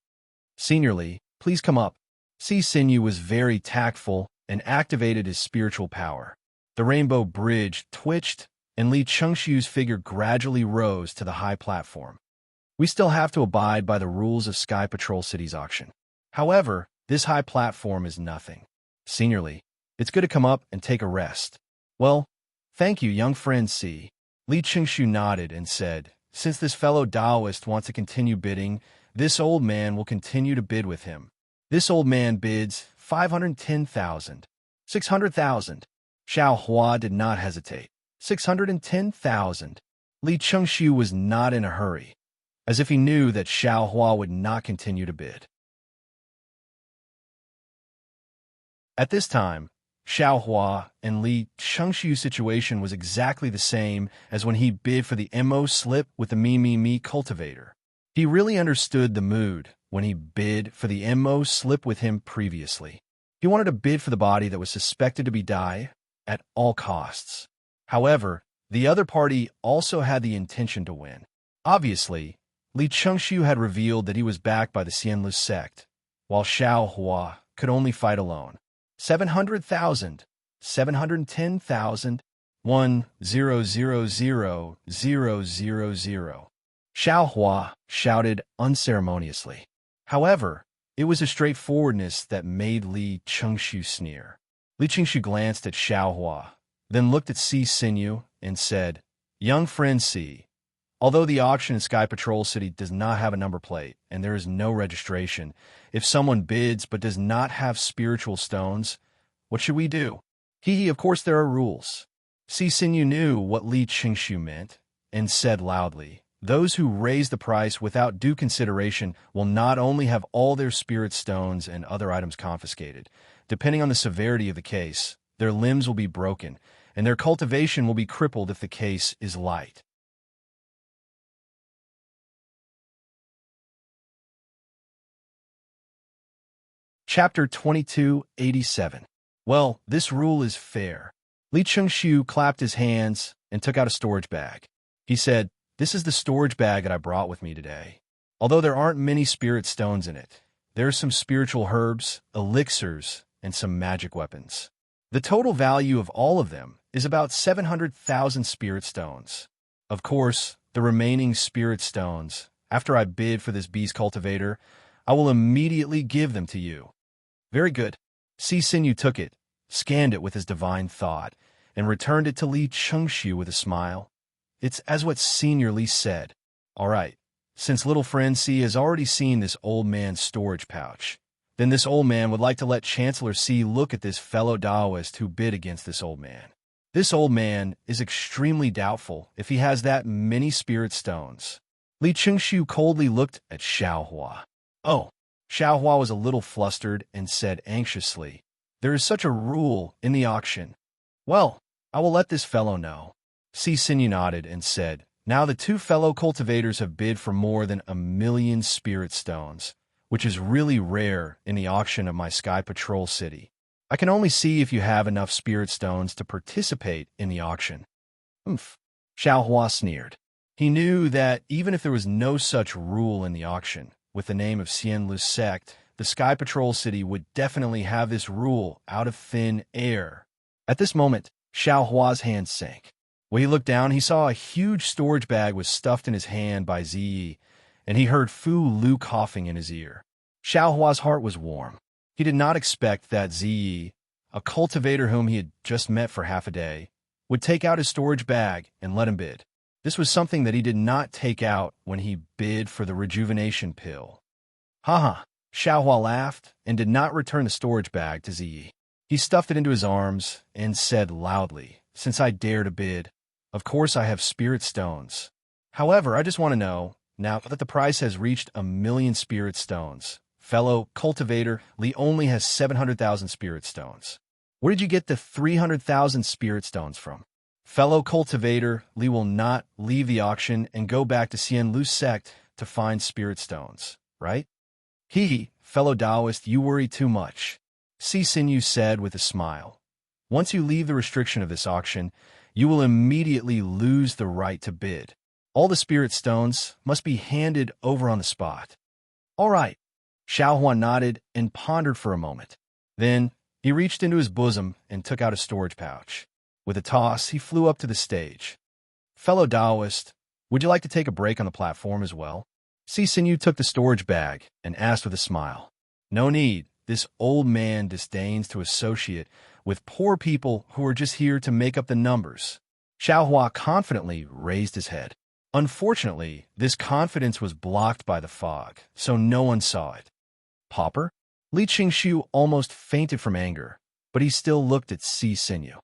S1: Seniorly, please come up. Si Sinew was very tactful and activated his spiritual power. The rainbow bridge twitched, and Li Chengxiu's figure gradually rose to the high platform. We still have to abide by the rules of Sky Patrol City's auction. However, this high platform is nothing. Seniorly, it's good to come up and take a rest. Well, thank you, young friend Si. Li Chengxiu nodded and said, since this fellow Taoist wants to continue bidding, this old man will continue to bid with him. This old man bids 510,000. 600,000. Xiao Hua did not hesitate. 610,000. Li Chengxiu was not in a hurry, as if he knew that Xiao Hua would not continue to bid. At this time, Xiaohua and Li Chengxiu's situation was exactly the same as when he bid for the MO slip with the Me cultivator. He really understood the mood when he bid for the MO slip with him previously. He wanted to bid for the body that was suspected to be Dai at all costs. However, the other party also had the intention to win. Obviously, Li Chengxiu had revealed that he was backed by the Xianlu sect, while Xiaohua could only fight alone. 700,000, 710,000, 1,000,000. Xiaohua shouted unceremoniously. However, it was a straightforwardness that made Li Chengxiu sneer. Li Chengxiu glanced at Xiaohua, then looked at Si Xinyu and said, "Young friend Si, although the auction in Sky Patrol City does not have a number plate and there is no registration, if someone bids but does not have spiritual stones, what should we do?" Of course there are rules. Si Xinyu knew what Li Chengxiu meant and said loudly, "Those who raise the price without due consideration will not only have all their spirit stones and other items confiscated, depending on the severity of the case, their limbs will be broken, and their cultivation will be crippled if the case is light." Chapter 2287. Well, this rule is fair. Li Chengxiu clapped his hands and took out a storage bag. He said, "This is the storage bag that I brought with me today. Although there aren't many spirit stones in it, there are some spiritual herbs, elixirs, and some magic weapons. The total value of all of them is about 700,000 spirit stones. Of course, the remaining spirit stones, after I bid for this beast cultivator, I will immediately give them to you." "Very good." Si Xinyu took it, scanned it with his divine thought, and returned it to Li Chengxiu with a smile. "It's as what Senior Li said. All right, since little friend Si has already seen this old man's storage pouch, then this old man would like to let Chancellor Si look at this fellow Taoist who bid against this old man. This old man is extremely doubtful if he has that many spirit stones." Li Chengxiu coldly looked at Xiaohua. "Oh." Xiaohua was a little flustered and said anxiously, "There is such a rule in the auction." "Well, I will let this fellow know." Si Xinyu nodded and said, "Now the two fellow cultivators have bid for more than 1,000,000 spirit stones, which is really rare in the auction of my Sky Patrol City. I can only see if you have enough spirit stones to participate in the auction." "Humph." Xiaohua sneered. He knew that even if there was no such rule in the auction, with the name of Xianlu's sect, the Sky Patrol City would definitely have this rule out of thin air. At this moment, Xiaohua's hand sank. When he looked down, he saw a huge storage bag was stuffed in his hand by Ziyi, and he heard Fu Lu coughing in his ear. Xiaohua's heart was warm. He did not expect that Ziyi, a cultivator whom he had just met for half a day, would take out his storage bag and let him bid. This was something that he did not take out when he bid for the rejuvenation pill. "Ha!" Xiaohua laughed and did not return the storage bag to Ziyi. He stuffed it into his arms and said loudly, "Since I dare to bid, of course I have spirit stones. However, I just want to know, now that the price has reached 1,000,000 spirit stones, fellow cultivator, Li only has 700,000 spirit stones. Where did you get the 300,000 spirit stones from?" "Fellow cultivator, Li will not leave the auction and go back to Xianlu's sect to find spirit stones, right?" Fellow Taoist, you worry too much," Si Xinyu said with a smile. "Once you leave the restriction of this auction, you will immediately lose the right to bid. All the spirit stones must be handed over on the spot." "All right." Xiaohua nodded and pondered for a moment. Then he reached into his bosom and took out a storage pouch. With a toss, he flew up to the stage. "Fellow Taoist, would you like to take a break on the platform as well?" Si Xinyu took the storage bag and asked with a smile. "No need. This old man disdains to associate with poor people who are just here to make up the numbers." Xiaohua confidently raised his head. Unfortunately, this confidence was blocked by the fog, so no one saw it. "Pauper?" Li Chengxiu almost fainted from anger, but he still looked at Si Xinyu.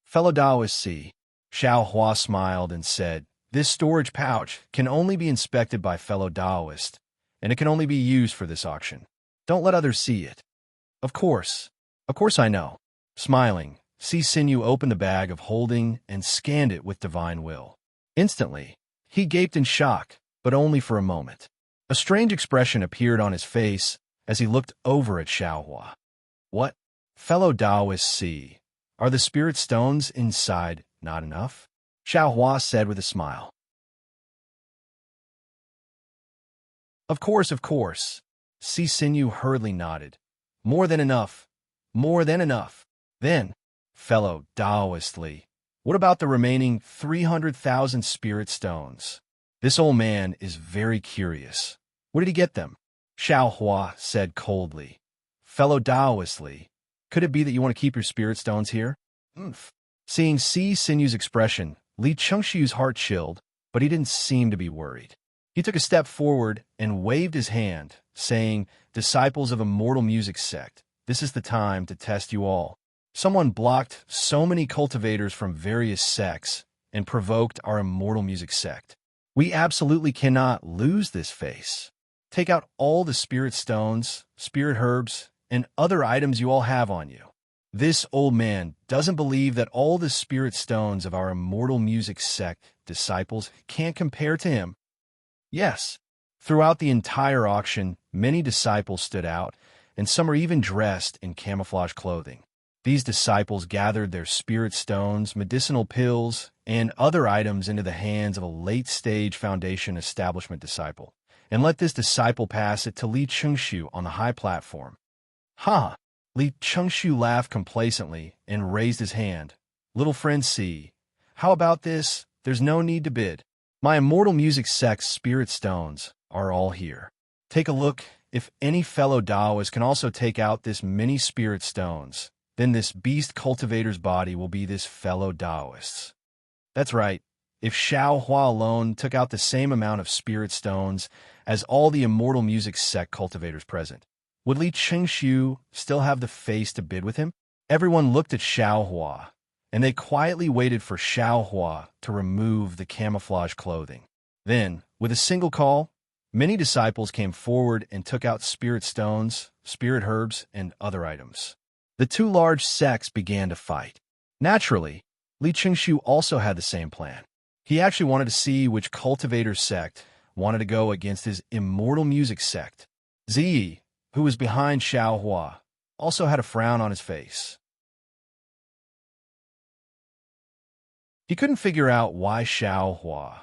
S1: "Fellow Taoist Si," Xiaohua smiled and said, "This storage pouch can only be inspected by fellow Taoist, and it can only be used for this auction. Don't let others see it." "Of course." Of course I know. Smiling, Si Sinew opened the bag of holding and scanned it with divine will. Instantly, he gaped in shock, but only for a moment. A strange expression appeared on his face as he looked over at Xiaohua. What? Fellow Taoist Si, are the spirit stones inside not enough? Xiaohua said with a smile. Of course, of course. Si Sinew hurriedly nodded. More than enough. More than enough. Then, fellow Taoist Li, what about the remaining 300,000 spirit stones? This old man is very curious. Where did he get them? Xiaohua said coldly. Fellow Taoist Li, could it be that you want to keep your spirit stones here? Oomph. Seeing Si Sinew's expression, Li Chengxiu's heart chilled, but he didn't seem to be worried. He took a step forward and waved his hand, saying, Disciples of Immortal Music Sect, this is the time to test you all. Someone blocked so many cultivators from various sects and provoked our Immortal Music Sect. We absolutely cannot lose this face. Take out all the spirit stones, spirit herbs, and other items you all have on you. This old man doesn't believe that all the spirit stones of our Immortal Music Sect disciples can't compare to him. Yes, throughout the entire auction, many disciples stood out, and some are even dressed in camouflage clothing. These disciples gathered their spirit stones, medicinal pills, and other items into the hands of a late-stage Foundation establishment disciple, and let this disciple pass it to Li Chengxiu on the high platform. Ha! Li Chengxiu laughed complacently and raised his hand. Little friend Si, how about this? There's no need to bid. My Immortal Music Sect's spirit stones are all here. Take a look. If any fellow Taoist can also take out this many spirit stones, then this beast cultivator's body will be this fellow Taoist's. That's right. If Xiaohua alone took out the same amount of spirit stones as all the Immortal Music Sect cultivators present, would Li Chengxiu still have the face to bid with him? Everyone looked at Xiaohua, and they quietly waited for Xiaohua to remove the camouflage clothing. Then, with a single call, many disciples came forward and took out spirit stones, spirit herbs, and other items. The two large sects began to fight. Naturally, Li Chengxiu also had the same plan. He actually wanted to see which cultivator sect wanted to go against his Immortal Music Sect. Ziyi, who was behind Xiaohua, also had a frown on his face. He couldn't figure out why Xiaohua,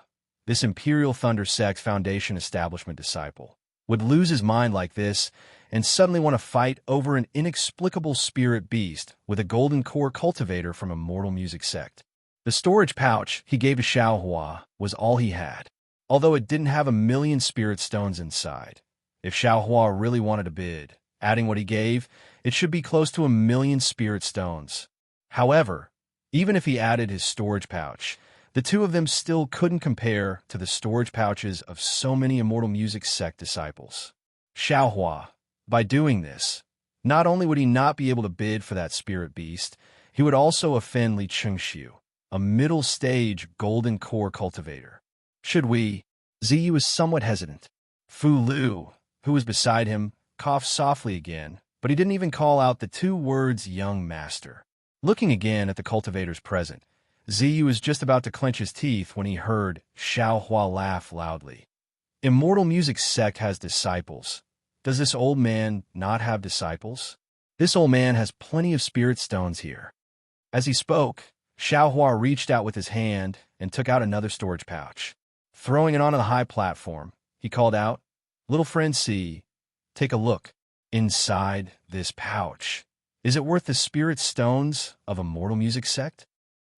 S1: this Imperial Thunder Sect Foundation establishment disciple, would lose his mind like this and suddenly want to fight over an inexplicable spirit beast with a golden core cultivator from Immortal Music Sect. The storage pouch he gave to Xiaohua was all he had, although it didn't have 1,000,000 spirit stones inside. If Xiaohua really wanted to bid, adding what he gave, it should be close to 1,000,000 spirit stones. However, even if he added his storage pouch, the two of them still couldn't compare to the storage pouches of so many Immortal Music Sect disciples. Xiaohua, by doing this, not only would he not be able to bid for that spirit beast, he would also offend Li Chengxiu, a middle-stage golden core cultivator. Should we? Ziyi was somewhat hesitant. Fu Lu, who was beside him, coughed softly again, but he didn't even call out the two words young master. Looking again at the cultivators present, Ziyi was just about to clench his teeth when he heard Xiaohua laugh loudly. Immortal Music Sect has disciples. Does this old man not have disciples? This old man has plenty of spirit stones here. As he spoke, Xiaohua reached out with his hand and took out another storage pouch. Throwing it onto the high platform, he called out, Little friend Si, take a look. Inside this pouch. Is it worth the spirit stones of Immortal Music Sect?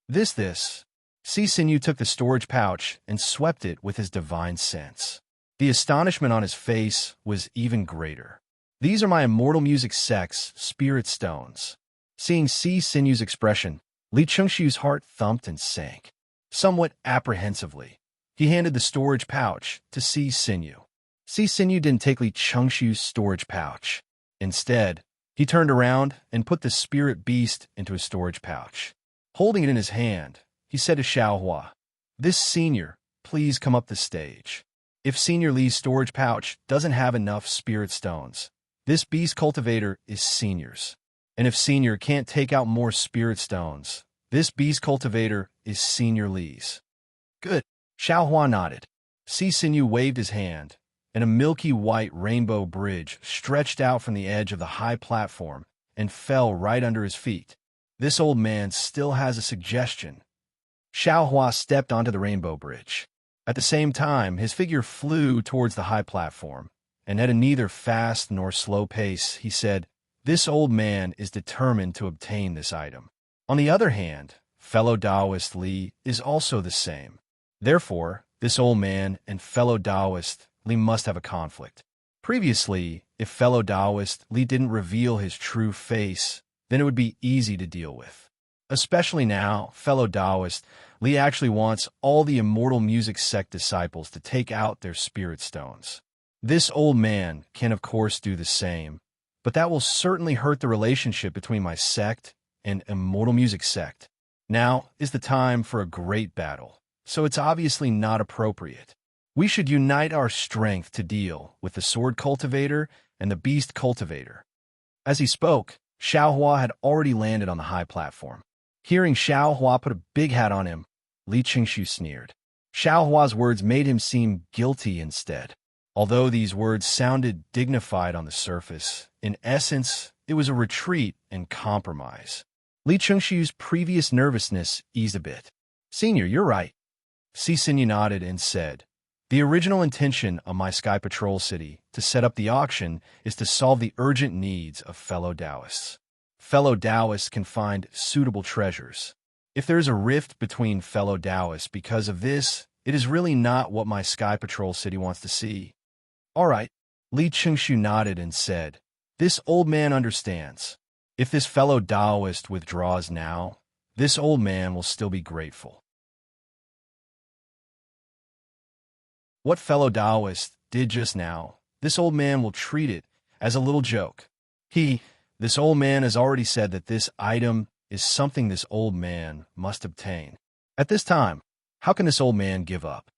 S1: This. Si Sinew took the storage pouch and swept it with his divine sense. The astonishment on his face was even greater. These are my Immortal Music Sect's spirit stones. Seeing Si Sinew's expression, Li Chengxiu's heart thumped and sank. Somewhat apprehensively, he handed the storage pouch to Si Sinew. Si Sinew didn't take Li Chengxiu's storage pouch. Instead, he turned around and put the spirit beast into his storage pouch. Holding it in his hand, he said to Xiaohua, This senior, please come up the stage. If Senior Li's storage pouch doesn't have enough spirit stones, this beast cultivator is Senior's. And if Senior can't take out more spirit stones, this beast cultivator is Senior Lee's. Good. Xiao Hua nodded. Si Sinew waved his hand, and a milky white rainbow bridge stretched out from the edge of the high platform and fell right under his feet. This old man still has a suggestion. Xiao Hua stepped onto the rainbow bridge. At the same time, his figure flew towards the high platform, and at a neither fast nor slow pace, he said, "This old man is determined to obtain this item." On the other hand, fellow Taoist Li is also the same. Therefore, this old man and fellow Taoist Li must have a conflict. Previously, if fellow Taoist Li didn't reveal his true face, then it would be easy to deal with. Especially now, fellow Taoist Li actually wants all the immortal music sect disciples to take out their spirit stones. This old man can of course do the same, but that will certainly hurt the relationship between my sect and immortal music sect. Now is the time for a great battle, so it's obviously not appropriate. We should unite our strength to deal with the sword cultivator and the beast cultivator. As he spoke, Xiao Hua had already landed on the high platform. Hearing Xiao Hua put a big hat on him, Li Qingshu sneered. Xiao Hua's words made him seem guilty instead. Although these words sounded dignified on the surface, in essence, it was a retreat and compromise. Li Qingshu's previous nervousness eased a bit. "Senior, you're right." Si Sinyu nodded and said, "The original intention of my Sky Patrol City to set up the auction is to solve the urgent needs of fellow Taoists. Fellow Taoists can find suitable treasures. If there is a rift between fellow Taoists because of this, it is really not what my Sky Patrol City wants to see." "All right." Li Qingshu nodded and said, "This old man understands. If this fellow Taoist withdraws now, this old man will still be grateful." What fellow Taoist did just now, this old man will treat it as a little joke. This old man has already said that this item is something this old man must obtain. At this time, how can this old man give up?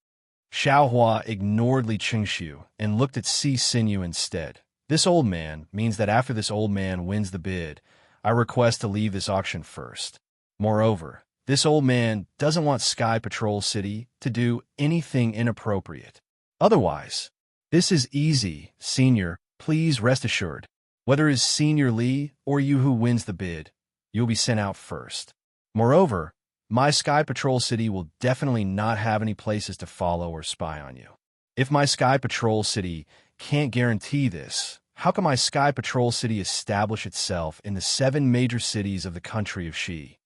S1: Xiao Hua ignored Li Qingshu and looked at Si Sinew instead. "This old man means that after this old man wins the bid, I request to leave this auction first. Moreover, this old man doesn't want Sky Patrol City to do anything inappropriate. Otherwise, this is easy, Senior. Please rest assured. Whether it's Senior Li or you who wins the bid, you'll be sent out first. Moreover, my Sky Patrol City will definitely not have any places to follow or spy on you. If my Sky Patrol City can't guarantee this, how can my Sky Patrol City establish itself in the 7 major cities of the country of Xi?"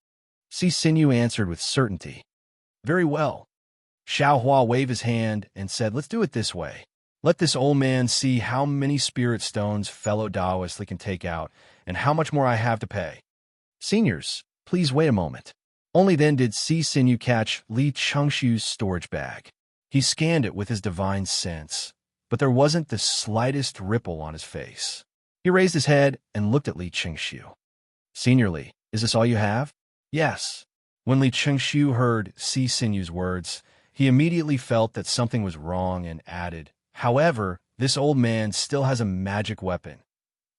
S1: Si Sinew answered with certainty. "Very well." Xiao Hua waved his hand and said, "Let's do it this way. Let this old man see how many spirit stones fellow Taoists can take out and how much more I have to pay. Seniors, please wait a moment." Only then did Si Sinew catch Li Qingshu's storage bag. He scanned it with his divine sense, but there wasn't the slightest ripple on his face. He raised his head and looked at Li Qingshu. "Senior Li, is this all you have?" "Yes." When Li Qingshu heard Si Sinew's words, he immediately felt that something was wrong and added, "However, this old man still has a magic weapon."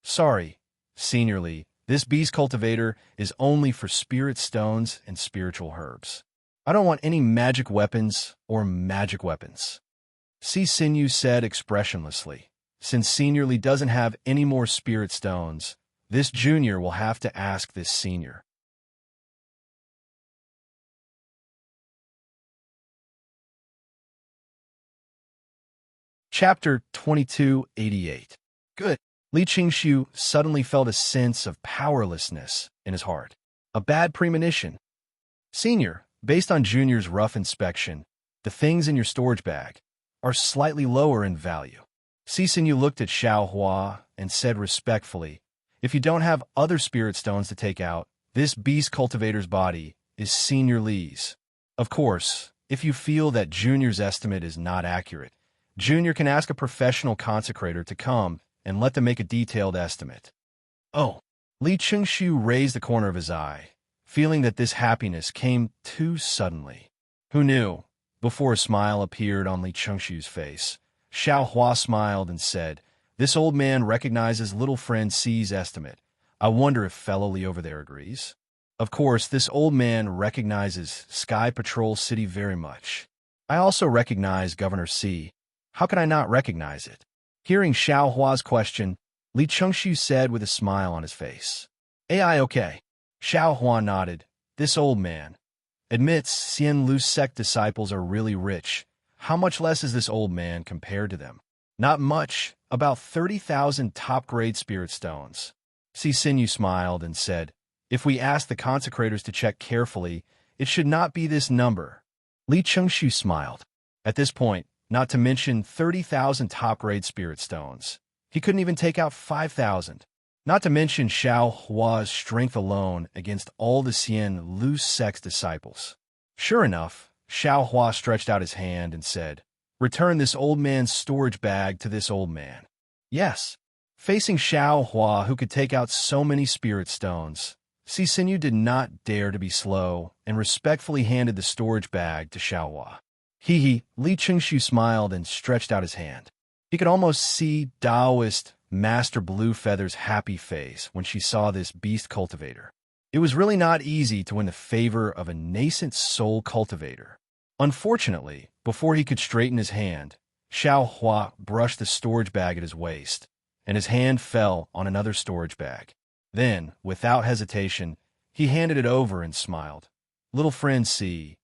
S1: "Sorry, Senior Li, this beast cultivator is only for spirit stones and spiritual herbs. I don't want any magic weapons or magic weapons." Si Sinew said expressionlessly, "Since Senior Li doesn't have any more spirit stones, this junior will have to ask this senior." Chapter 2288. Good. Li Qingshu suddenly felt a sense of powerlessness in his heart. A bad premonition. "Senior, based on Junior's rough inspection, the things in your storage bag are slightly lower in value." Si Sinew looked at Xiao Hua and said respectfully, "If you don't have other spirit stones to take out, this beast cultivator's body is Senior Li's. Of course, if you feel that Junior's estimate is not accurate, Junior can ask a professional consecrator to come and let them make a detailed estimate." "Oh." Li Qingshu raised the corner of his eye, feeling that this happiness came too suddenly. Who knew? Before a smile appeared on Li Qingshu's face, Xiao Hua smiled and said, "This old man recognizes little friend C's estimate. I wonder if fellow Lee over there agrees. Of course, this old man recognizes Sky Patrol City very much. I also recognize Governor C. How can I not recognize it? Hearing Xiao Hua's question, Li Chengxiu said with a smile on his face. AI okay. Xiao Hua nodded. This old man admits Xian Lu's sect disciples are really rich. How much less is this old man compared to them? Not much, about 30,000 top-grade spirit stones. Xinyu smiled and said, if we ask the consecrators to check carefully, it should not be this number. Li Chengxiu smiled. At this point, not to mention 30,000 top-grade spirit stones. He couldn't even take out 5,000. Not to mention Xiao Hua's strength alone against all the Xian Lu sect's disciples. Sure enough, Xiao Hua stretched out his hand and said, return this old man's storage bag to this old man. Yes. Facing Xiao Hua, who could take out so many spirit stones, Xinyu did not dare to be slow and respectfully handed the storage bag to Xiao Hua. Li Chengxiu smiled and stretched out his hand. He could almost see Taoist Master Bluefeather's happy face when she saw this beast cultivator. It was really not easy to win the favor of a nascent soul cultivator. Unfortunately, before he could straighten his hand, Xiao Hua brushed the storage bag at his waist, and his hand fell on another storage bag. Then, without hesitation, he handed it over and smiled. Little friend C,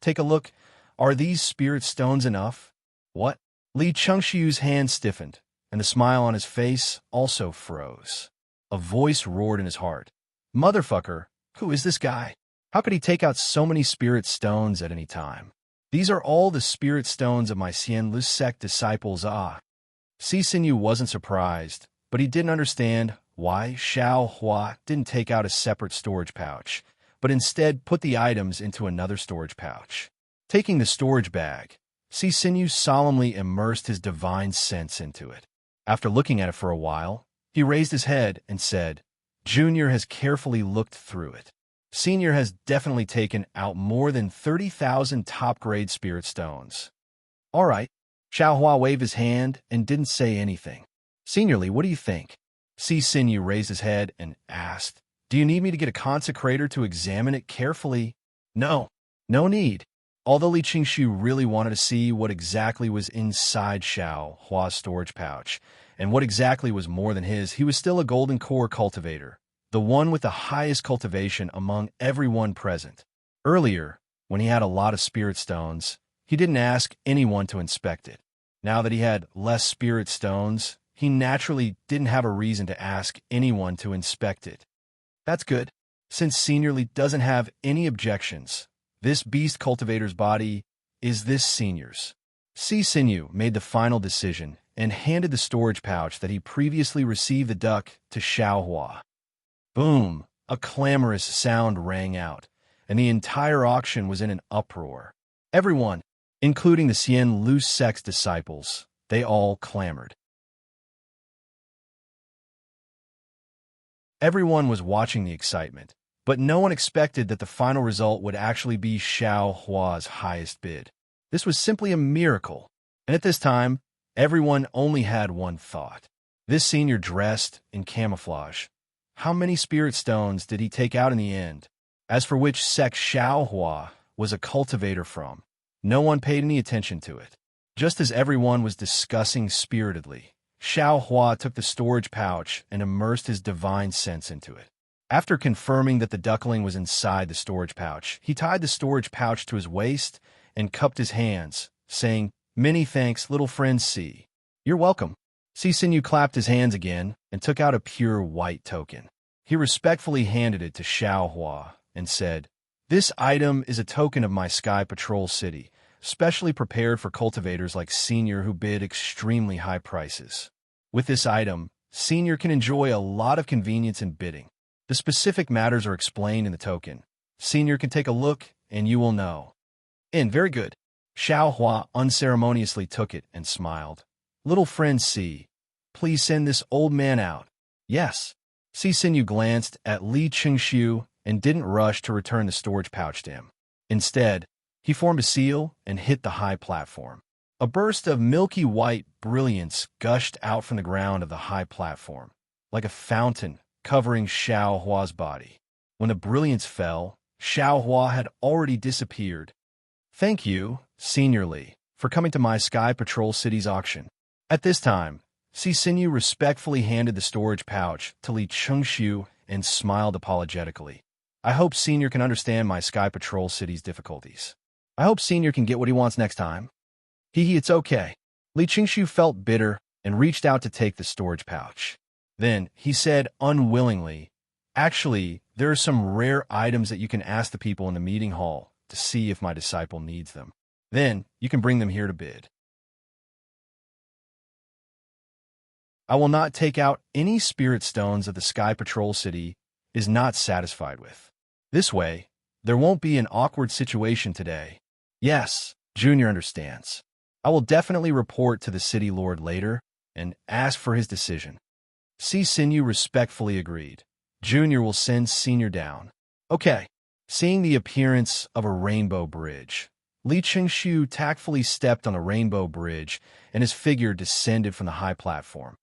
S1: take a look. Are these spirit stones enough? What? Li Chengxiu's hand stiffened, and the smile on his face also froze. A voice roared in his heart. Motherfucker, who is this guy? How could he take out so many spirit stones at any time? These are all the spirit stones of my Xian Lu sect disciples. Xinyu wasn't surprised, but he didn't understand why Xiao Hua didn't take out a separate storage pouch, but instead put the items into another storage pouch. Taking the storage bag, Xinyu solemnly immersed his divine sense into it. After looking at it for a while, he raised his head and said, Junior has carefully looked through it. Senior has definitely taken out more than 30,000 top-grade spirit stones. All right. Xiao Hua waved his hand and didn't say anything. Seniorly, what do you think? Xinyu raised his head and asked, do you need me to get a consecrator to examine it carefully? No. No need. Although Li Chengxiu really wanted to see what exactly was inside Xiao Hua's storage pouch, and what exactly was more than his, he was still a golden core cultivator, the one with the highest cultivation among everyone present. Earlier, when he had a lot of spirit stones, he didn't ask anyone to inspect it. Now that he had less spirit stones, he naturally didn't have a reason to ask anyone to inspect it. That's good. Since Seniorly doesn't have any objections, this beast cultivator's body is this senior's. Xinyu made the final decision and handed the storage pouch that he previously received the duck to Xiao Hua. Boom! A clamorous sound rang out, and the entire auction was in an uproar. Everyone, including the Xian Lu sect's disciples, they all clamored. Everyone was watching the excitement, but no one expected that the final result would actually be Xiao Hua's highest bid. This was simply a miracle, and at this time, everyone only had one thought. This senior dressed in camouflage. How many spirit stones did he take out in the end? As for which sect Xiao Hua was a cultivator from, no one paid any attention to it. Just as everyone was discussing spiritedly, Xiao Hua took the storage pouch and immersed his divine sense into it. After confirming that the duckling was inside the storage pouch, he tied the storage pouch to his waist and cupped his hands, saying, Many thanks, little friend C. You're welcome. Xinyu clapped his hands again and took out a pure white token. He respectfully handed it to Xiao Hua and said, This item is a token of my Sky Patrol City, specially prepared for cultivators like Senior who bid extremely high prices. With this item, Senior can enjoy a lot of convenience in bidding. The specific matters are explained in the token. Senior can take a look, and you will know. And very good. Xiao Hua unceremoniously took it and smiled. Little friend C, please send this old man out. Yes. Xinyu glanced at Li Chengxiu and didn't rush to return the storage pouch to him. Instead, he formed a seal and hit the high platform. A burst of milky white brilliance gushed out from the ground of the high platform, like a fountain covering Xiao Hua's body. When the brilliance fell, Xiao Hua had already disappeared. Thank you, Senior Li, for coming to my Sky Patrol City's auction. At this time, Xinyu respectfully handed the storage pouch to Li Chengxiu and smiled apologetically. I hope Senior can understand my Sky Patrol City's difficulties. I hope Senior can get what he wants next time. It's okay. Li Chengxiu felt bitter and reached out to take the storage pouch. Then, he said unwillingly, actually, there are some rare items that you can ask the people in the meeting hall to see if my disciple needs them. Then, you can bring them here to bid. I will not take out any spirit stones that the Sky Patrol City is not satisfied with. This way, there won't be an awkward situation today. Yes, Junior understands. I will definitely report to the City Lord later and ask for his decision. Xinyu respectfully agreed. Junior will send Senior down. Okay. Seeing the appearance of a rainbow bridge, Li Chengxiu tactfully stepped on a rainbow bridge and his figure descended from the high platform.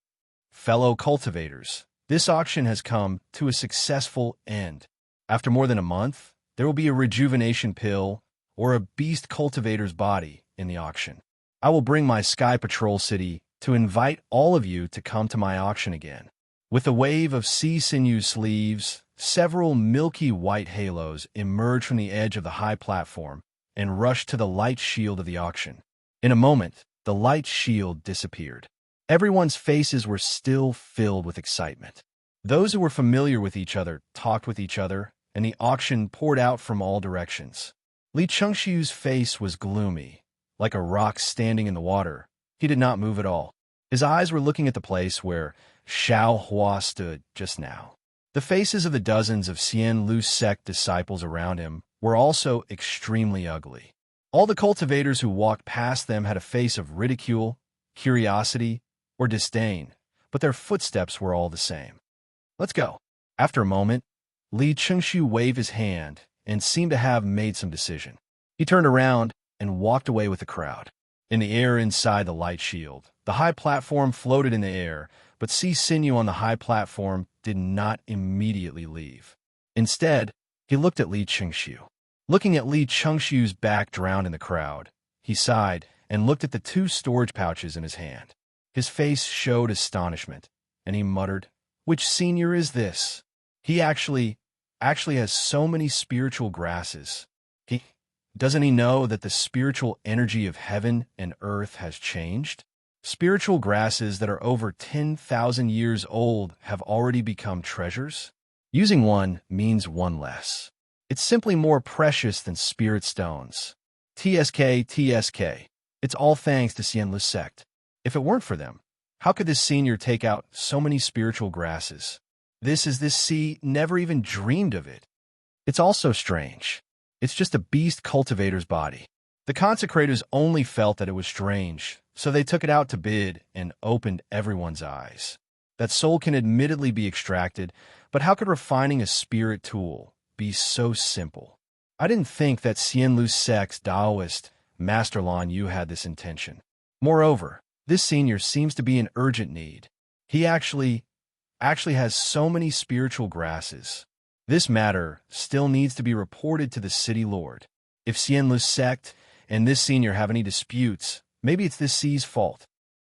S1: Fellow cultivators, this auction has come to a successful end. After more than a month, there will be a rejuvenation pill or a beast cultivator's body in the auction. I will bring my Sky Patrol City to invite all of you to come to my auction again. With a wave of Xinyu's sleeves, several milky white halos emerged from the edge of the high platform and rushed to the light shield of the auction. In a moment, the light shield disappeared. Everyone's faces were still filled with excitement. Those who were familiar with each other talked with each other, and the auction poured out from all directions. Li Chengxiu's face was gloomy, like a rock standing in the water. He did not move at all. His eyes were looking at the place where Xiao Hua stood just now. The faces of the dozens of Xian Lu's sect disciples around him were also extremely ugly. All the cultivators who walked past them had a face of ridicule, curiosity, or disdain, but their footsteps were all the same. Let's go. After a moment, Li Chengxiu waved his hand and seemed to have made some decision. He turned around and walked away with the crowd. In the air inside the light shield, the high platform floated in the air, but Xinyu on the high platform did not immediately leave. Instead, he looked at Li Chengxiu. Looking at Li Chengxiu's back drowned in the crowd, he sighed and looked at the two storage pouches in his hand. His face showed astonishment, and he muttered, "Which senior is this? He actually has so many spiritual grasses. Doesn't he know that the spiritual energy of heaven and earth has changed? Spiritual grasses that are over 10,000 years old have already become treasures? Using one means one less. It's simply more precious than spirit stones. TSK. It's all thanks to Xian Lu's sect. If it weren't for them, how could this senior take out so many spiritual grasses? This C never even dreamed of it. It's also strange. It's just a beast cultivator's body. The consecrators only felt that it was strange, so they took it out to bid and opened everyone's eyes. That soul can admittedly be extracted, but how could refining a spirit tool be so simple? I didn't think that Xian Lu's sect's Taoist Master Lan Yu had this intention. Moreover, this senior seems to be in urgent need. He actually has so many spiritual grasses. This matter still needs to be reported to the City Lord. If Xian Lu's sect and this senior have any disputes, maybe it's this C's fault.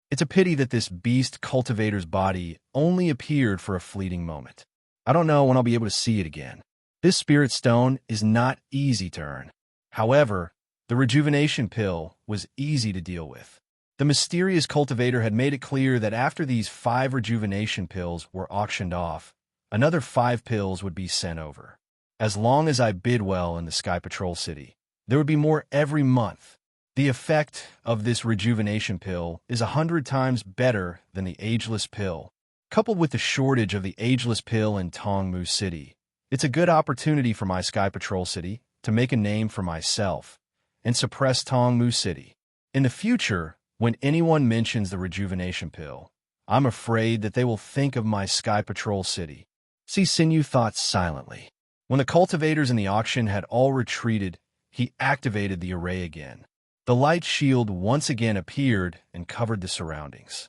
S1: It's a pity that this beast cultivator's body only appeared for a fleeting moment. I don't know when I'll be able to see it again. This spirit stone is not easy to earn. However, the rejuvenation pill was easy to deal with. The mysterious cultivator had made it clear that after these 5 rejuvenation pills were auctioned off, another 5 pills would be sent over. As long as I bid well in the Sky Patrol City, there would be more every month. The effect of this rejuvenation pill is 100 times better than the ageless pill. Coupled with the shortage of the ageless pill in Tongmu City, it's a good opportunity for my Sky Patrol City to make a name for myself and suppress Tongmu City. In the future, when anyone mentions the rejuvenation pill, I'm afraid that they will think of my Sky Patrol City. Xinyu thought silently. When the cultivators in the auction had all retreated, he activated the array again. The light shield once again appeared and covered the surroundings.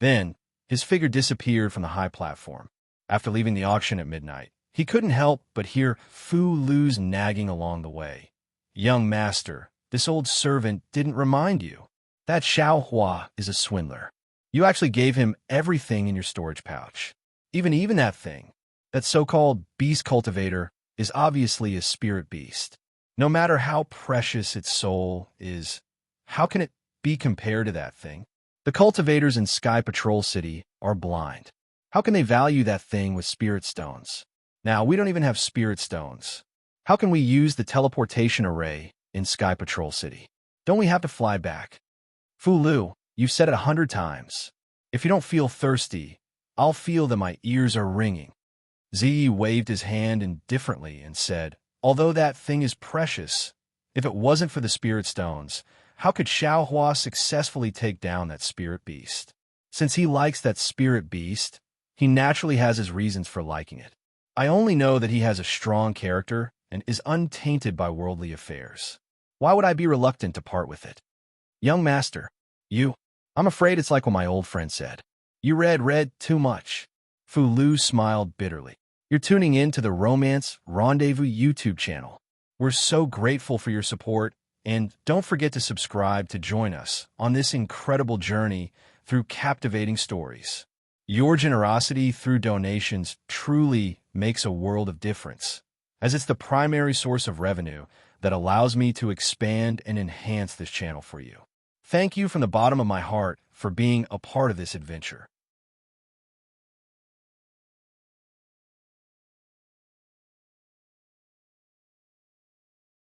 S1: Then, His figure disappeared from the high platform. After leaving the auction at midnight, he couldn't help but hear Fu Lu's nagging along the way. Young master, this old servant didn't remind you. That Xiao Hua is a swindler. You actually gave him everything in your storage pouch. Even that thing, that so-called beast cultivator, is obviously a spirit beast. No matter how precious its soul is, how can it be compared to that thing? The cultivators in Sky Patrol City are blind. How can they value that thing with spirit stones? Now, we don't even have spirit stones. How can we use the teleportation array in Sky Patrol City? Don't we have to fly back? Fu Lu, you've said it 100 times. If you don't feel thirsty, I'll feel that my ears are ringing. Ziyi waved his hand indifferently and said, although that thing is precious, if it wasn't for the spirit stones, how could Xiao Hua successfully take down that spirit beast? Since he likes that spirit beast, he naturally has his reasons for liking it. I only know that he has a strong character and is untainted by worldly affairs. Why would I be reluctant to part with it? Young master, I'm afraid it's like what my old friend said. You read too much. Fu Lu smiled bitterly. You're tuning in to the Romance Rendezvous YouTube channel. We're so grateful for your support, and don't forget to subscribe to join us on this incredible journey through captivating stories. Your generosity through donations truly makes a world of difference, as it's the primary source of revenue that allows me to expand and enhance this channel for you. Thank you from the bottom of my heart for being a part of this adventure.